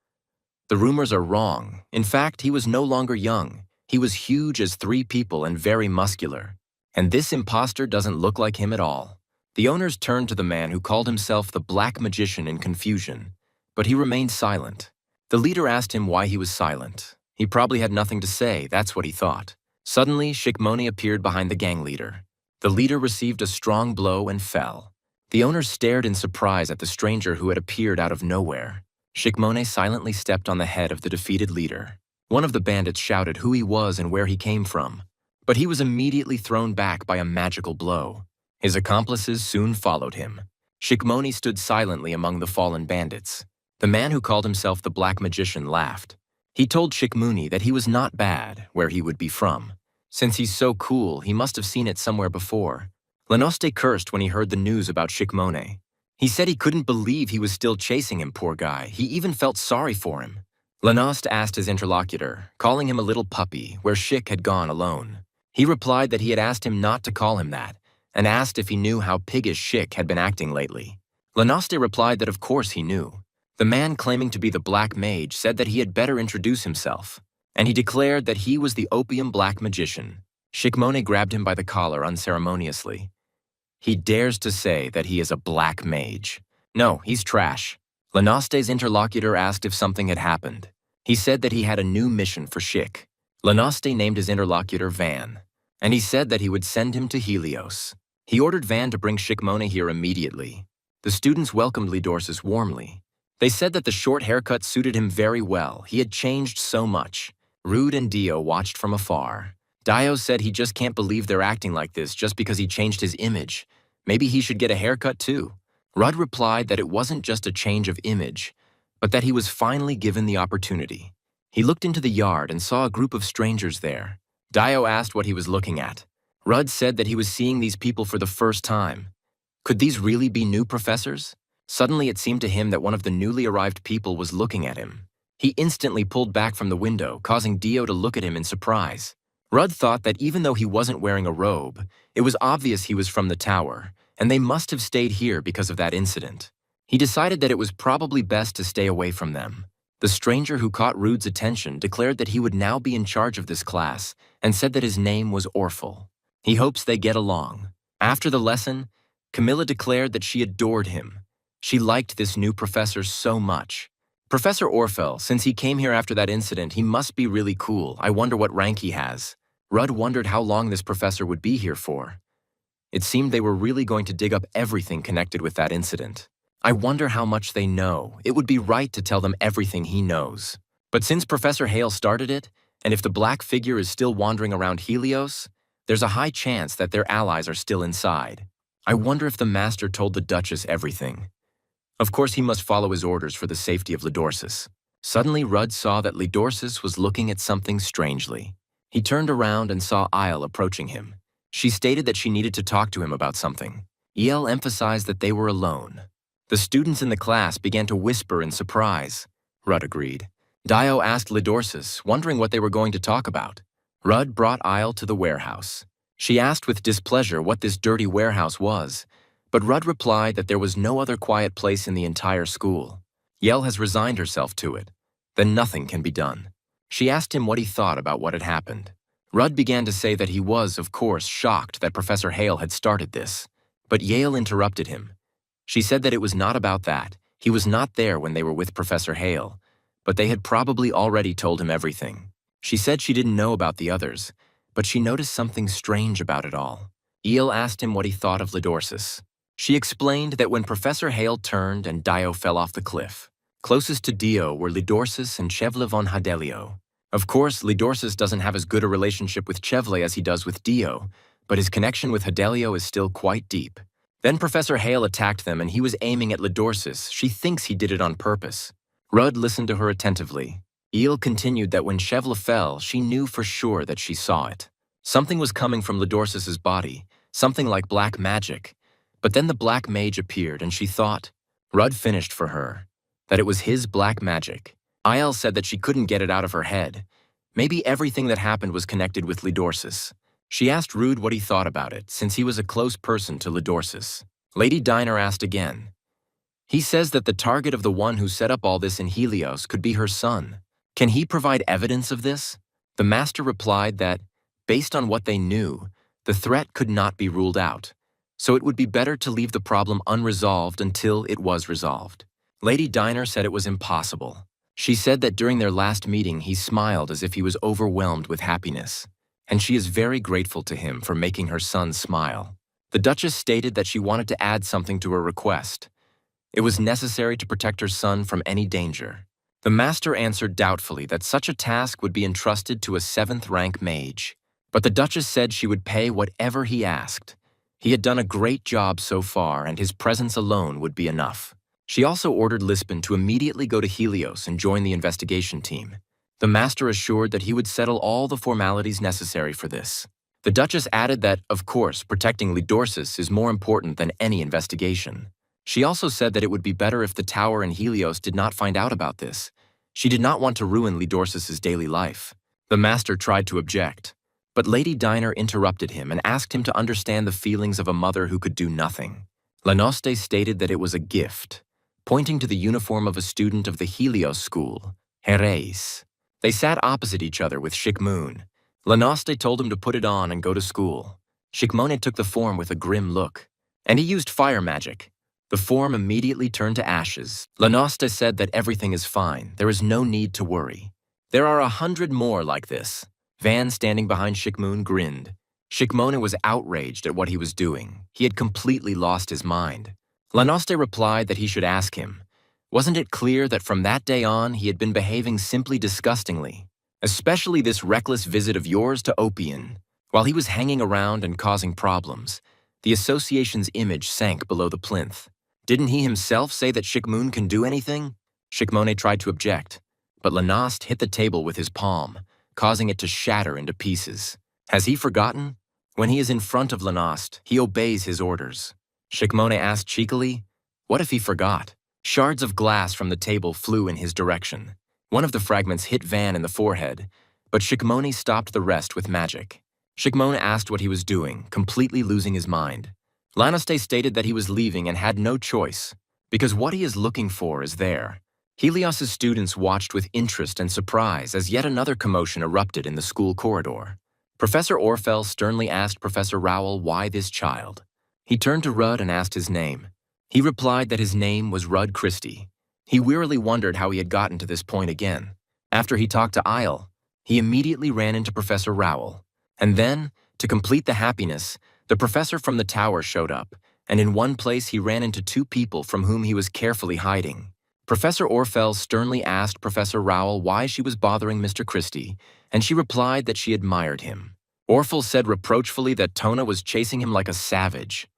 The rumors are wrong. In fact, he was no longer young. He was huge as 3 people and very muscular. And this imposter doesn't look like him at all. The owners turned to the man who called himself the Black Magician in confusion, but he remained silent. The leader asked him why he was silent. He probably had nothing to say, that's what he thought. Suddenly, Shikmone appeared behind the gang leader. The leader received a strong blow and fell. The owners stared in surprise at the stranger who had appeared out of nowhere. Shikmone silently stepped on the head of the defeated leader. One of the bandits shouted who he was and where he came from, but he was immediately thrown back by a magical blow. His accomplices soon followed him. Shikmone stood silently among the fallen bandits. The man who called himself the Black Magician laughed. He told Shikmone that he was not bad where he would be from. Since he's so cool, he must have seen it somewhere before. Lenoste cursed when he heard the news about Shikmone. He said he couldn't believe he was still chasing him, poor guy. He even felt sorry for him. Lenost asked his interlocutor, calling him a little puppy, where Shik had gone alone. He replied that he had asked him not to call him that, and asked if he knew how piggish Shik had been acting lately. Lenoste replied that of course he knew. The man claiming to be the Black Mage said that he had better introduce himself, and he declared that he was the Opium Black Magician. Shikmone grabbed him by the collar unceremoniously. He dares to say that he is a Black Mage. No, he's trash. Lenoste's interlocutor asked if something had happened. He said that he had a new mission for Shik. Lenoste named his interlocutor Van, and he said that he would send him to Helios. He ordered Van to bring Shikmone here immediately. The students welcomed Lidorsis warmly. They said that the short haircut suited him very well. He had changed so much. Rude and Dio watched from afar. Dio said he just can't believe they're acting like this just because he changed his image. Maybe he should get a haircut too. Rudd replied that it wasn't just a change of image, but that he was finally given the opportunity. He looked into the yard and saw a group of strangers there. Dio asked what he was looking at. Rudd said that he was seeing these people for the first time. Could these really be new professors? Suddenly it seemed to him that one of the newly arrived people was looking at him. He instantly pulled back from the window, causing Dio to look at him in surprise. Rudd thought that even though he wasn't wearing a robe, it was obvious he was from the tower, and they must have stayed here because of that incident. He decided that it was probably best to stay away from them. The stranger who caught Rude's attention declared that he would now be in charge of this class and said that his name was Orfel. He hopes they get along. After the lesson, Camilla declared that she adored him. She liked this new professor so much. Professor Orfel, since he came here after that incident, he must be really cool. I wonder what rank he has. Rudd wondered how long this professor would be here for. It seemed they were really going to dig up everything connected with that incident. I wonder how much they know. It would be right to tell them everything he knows. But since Professor Hale started it, and if the black figure is still wandering around Helios, there's a high chance that their allies are still inside. I wonder if the master told the Duchess everything. Of course, he must follow his orders for the safety of Lidorsis. Suddenly, Rudd saw that Lidorsis was looking at something strangely. He turned around and saw Isle approaching him. She stated that she needed to talk to him about something. El emphasized that they were alone. The students in the class began to whisper in surprise. Rudd agreed. Dio asked Lidorsis, wondering what they were going to talk about. Rudd brought Isle to the warehouse. She asked with displeasure what this dirty warehouse was, but Rudd replied that there was no other quiet place in the entire school. Yell has resigned herself to it. Then nothing can be done. She asked him what he thought about what had happened. Rudd began to say that he was, of course, shocked that Professor Hale had started this. But Yale interrupted him. She said that it was not about that. He was not there when they were with Professor Hale, but they had probably already told him everything. She said she didn't know about the others, but she noticed something strange about it all. Eel asked him what he thought of Lidorsis. She explained that when Professor Hale turned and Dio fell off the cliff, closest to Dio were Lidorsis and Chevle von Hadelio. Of course, Lidorsis doesn't have as good a relationship with Chevle as he does with Dio, but his connection with Hadelio is still quite deep. Then Professor Hale attacked them and he was aiming at Lidorsis. She thinks he did it on purpose. Rudd listened to her attentively. Eel continued that when Chevle fell, she knew for sure that she saw it. Something was coming from Lidorsis's body, something like black magic. But then the black mage appeared and she thought, Rudd finished for her, that it was his black magic. Isle said that she couldn't get it out of her head. Maybe everything that happened was connected with Lidorsis. She asked Rude what he thought about it, since he was a close person to Lidorsis. Lady Diner asked again. He says that the target of the one who set up all this in Helios could be her son. Can he provide evidence of this? The master replied that, based on what they knew, the threat could not be ruled out, so it would be better to leave the problem unresolved until it was resolved. Lady Diner said it was impossible. She said that during their last meeting he smiled as if he was overwhelmed with happiness, and she is very grateful to him for making her son smile. The Duchess stated that she wanted to add something to her request. It was necessary to protect her son from any danger. The master answered doubtfully that such a task would be entrusted to a 7th-rank mage, but the Duchess said she would pay whatever he asked. He had done a great job so far, and his presence alone would be enough. She also ordered Lisbon to immediately go to Helios and join the investigation team. The master assured that he would settle all the formalities necessary for this. The Duchess added that, of course, protecting Lidorsis is more important than any investigation. She also said that it would be better if the tower in Helios did not find out about this. She did not want to ruin Lidorsis' daily life. The master tried to object, but Lady Diner interrupted him and asked him to understand the feelings of a mother who could do nothing. Lanoste stated that it was a gift, pointing to the uniform of a student of the Helios school, Heres. They sat opposite each other with Shikmun. Lanoste told him to put it on and go to school. Shikmone took the form with a grim look, and he used fire magic. The form immediately turned to ashes. Lanoste said that everything is fine, there is no need to worry. There are 100 more like this. Van, standing behind Shikmun, grinned. Shikmone was outraged at what he was doing. He had completely lost his mind. Lanoste replied that he should ask him. Wasn't it clear that from that day on he had been behaving simply disgustingly? Especially this reckless visit of yours to Opian. While he was hanging around and causing problems, the association's image sank below the plinth. Didn't he himself say that Shikmun can do anything? Shikmone tried to object, but Lanoste hit the table with his palm, causing it to shatter into pieces. Has he forgotten? When he is in front of Lanoste, he obeys his orders. Shikmone asked cheekily, what if he forgot? Shards of glass from the table flew in his direction. One of the fragments hit Van in the forehead, but Shikmone stopped the rest with magic. Shikmone asked what he was doing, completely losing his mind. Lanoste stated that he was leaving and had no choice, because what he is looking for is there. Helios' students watched with interest and surprise as yet another commotion erupted in the school corridor. Professor Orfel sternly asked Professor Rowell why this child. He turned to Rudd and asked his name. He replied that his name was Rudd Christie. He wearily wondered how he had gotten to this point again. After he talked to Isle, he immediately ran into Professor Rowell. And then, to complete the happiness, the professor from the tower showed up, and in one place he ran into 2 people from whom he was carefully hiding. Professor Orfel sternly asked Professor Rowell why she was bothering Mr. Christie, and she replied that she admired him. Orfel said reproachfully that Tona was chasing him like a savage.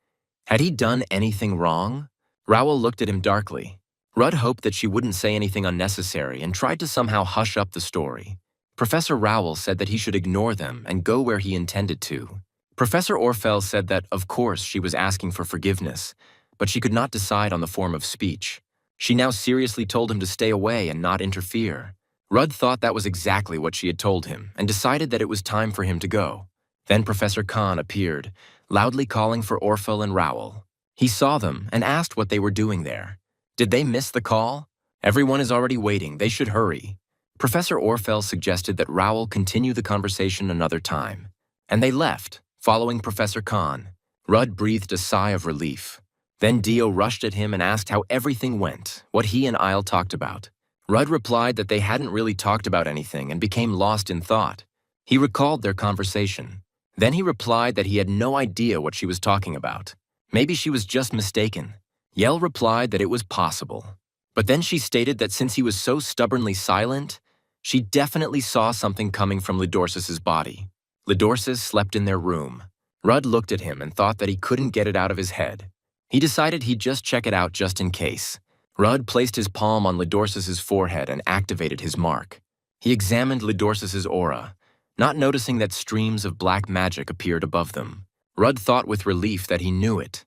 Had he done anything wrong? Rowell looked at him darkly. Rudd hoped that she wouldn't say anything unnecessary and tried to somehow hush up the story. Professor Rowell said that he should ignore them and go where he intended to. Professor Orfel said that, of course, she was asking for forgiveness, but she could not decide on the form of speech. She now seriously told him to stay away and not interfere. Rudd thought that was exactly what she had told him and decided that it was time for him to go. Then Professor Khan appeared, loudly calling for Orfel and Rowell. He saw them and asked what they were doing there. Did they miss the call? Everyone is already waiting, they should hurry. Professor Orfel suggested that Rowell continue the conversation another time, and they left, following Professor Khan. Rudd breathed a sigh of relief. Then Dio rushed at him and asked how everything went, what he and Isle talked about. Rudd replied that they hadn't really talked about anything and became lost in thought. He recalled their conversation. Then he replied that he had no idea what she was talking about. Maybe she was just mistaken. Yell replied that it was possible. But then she stated that since he was so stubbornly silent, she definitely saw something coming from Lidorsis' body. Lidorsis slept in their room. Rudd looked at him and thought that he couldn't get it out of his head. He decided he'd just check it out just in case. Rudd placed his palm on Lidorsis' forehead and activated his mark. He examined Lidorsis' aura, not noticing that streams of black magic appeared above them. Rudd thought with relief that he knew it.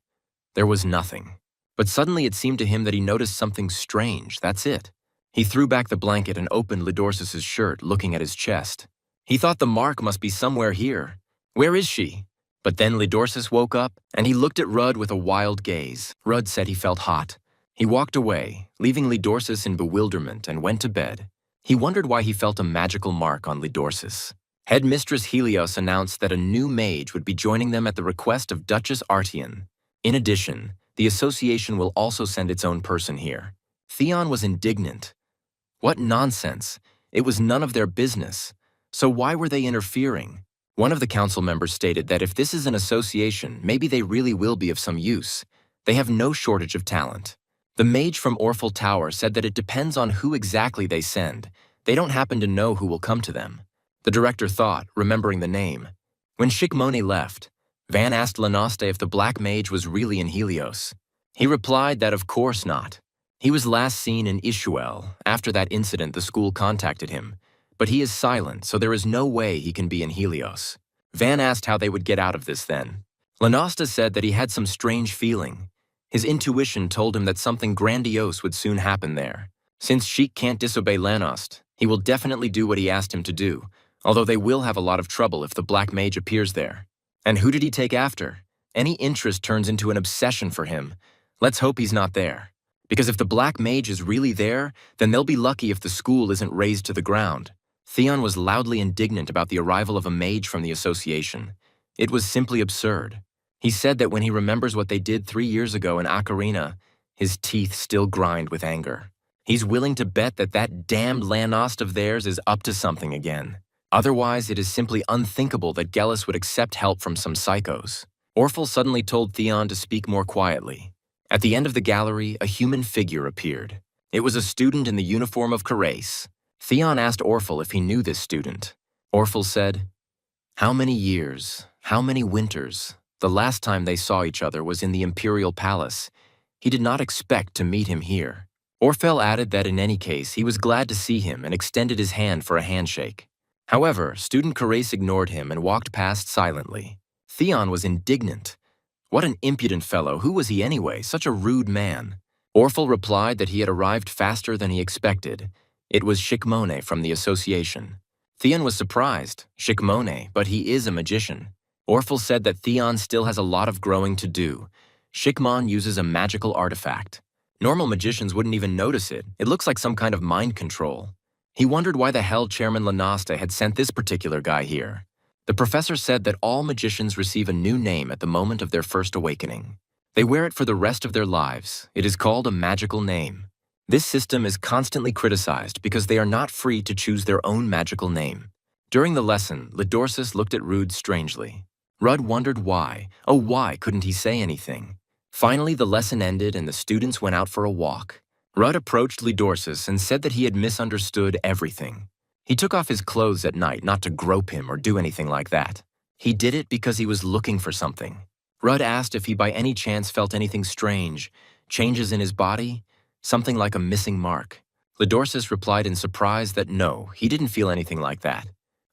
There was nothing. But suddenly it seemed to him that he noticed something strange, that's it. He threw back the blanket and opened Lidorsis' shirt, looking at his chest. He thought the mark must be somewhere here. Where is she? But then Lidorsis woke up, and he looked at Rudd with a wild gaze. Rudd said he felt hot. He walked away, leaving Lidorsis in bewilderment, and went to bed. He wondered why he felt a magical mark on Lidorsis. Headmistress Helios announced that a new mage would be joining them at the request of Duchess Artian. In addition, the association will also send its own person here. Theon was indignant. What nonsense! It was none of their business. So why were they interfering? One of the council members stated that if this is an association, maybe they really will be of some use. They have no shortage of talent. The mage from Orphle Tower said that it depends on who exactly they send. They don't happen to know who will come to them. The director thought, remembering the name. When Shikmone left, Van asked Lanaste if the black mage was really in Helios. He replied that of course not. He was last seen in Ishuel. After that incident, the school contacted him. But he is silent, so there is no way he can be in Helios. Van asked how they would get out of this then. Lanasta said that he had some strange feeling. His intuition told him that something grandiose would soon happen there. Since Sheik can't disobey Lanost, he will definitely do what he asked him to do, although they will have a lot of trouble if the black mage appears there. And who did he take after? Any interest turns into an obsession for him. Let's hope he's not there. Because if the black mage is really there, then they'll be lucky if the school isn't razed to the ground. Theon was loudly indignant about the arrival of a mage from the association. It was simply absurd. He said that when he remembers what they did 3 years ago in Akarina, his teeth still grind with anger. He's willing to bet that that damned Lanost of theirs is up to something again. Otherwise, it is simply unthinkable that Gellis would accept help from some psychos. Orphle suddenly told Theon to speak more quietly. At the end of the gallery, a human figure appeared. It was a student in the uniform of Carace. Theon asked Orphle if he knew this student. Orphle said, "How many years, how many winters? The last time they saw each other was in the Imperial Palace. He did not expect to meet him here." Orphle added that in any case, he was glad to see him and extended his hand for a handshake. However, student Carace ignored him and walked past silently. Theon was indignant. What an impudent fellow. Who was he anyway? Such a rude man. Orphle replied that he had arrived faster than he expected. It was Shikmone from the association. Theon was surprised. Shikmone, but he is a magician. Orphle said that Theon still has a lot of growing to do. Shikmon uses a magical artifact. Normal magicians wouldn't even notice it. It looks like some kind of mind control. He wondered why the hell Chairman Lanaste had sent this particular guy here. The professor said that all magicians receive a new name at the moment of their first awakening. They wear it for the rest of their lives. It is called a magical name. This system is constantly criticized because they are not free to choose their own magical name. During the lesson, Lidorsis looked at Rudd strangely. Rudd wondered why. Oh, why couldn't he say anything? Finally, the lesson ended and the students went out for a walk. Rudd approached Lidorsis and said that he had misunderstood everything. He took off his clothes at night not to grope him or do anything like that. He did it because he was looking for something. Rudd asked if he by any chance felt anything strange, changes in his body, something like a missing mark. Lidorsis replied in surprise that no, he didn't feel anything like that.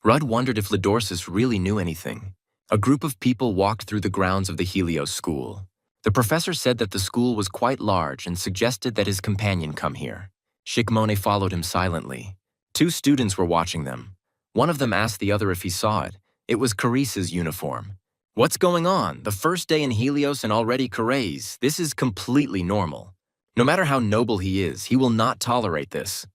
Rudd wondered if Lidorsis really knew anything. A group of people walked through the grounds of the Helios school. The professor said that the school was quite large and suggested that his companion come here. Shikmone followed him silently. 2 students were watching them. One of them asked the other if he saw it. It was Carice's uniform. "What's going on? The first day in Helios and already Carace. This is completely normal. No matter how noble he is, he will not tolerate this."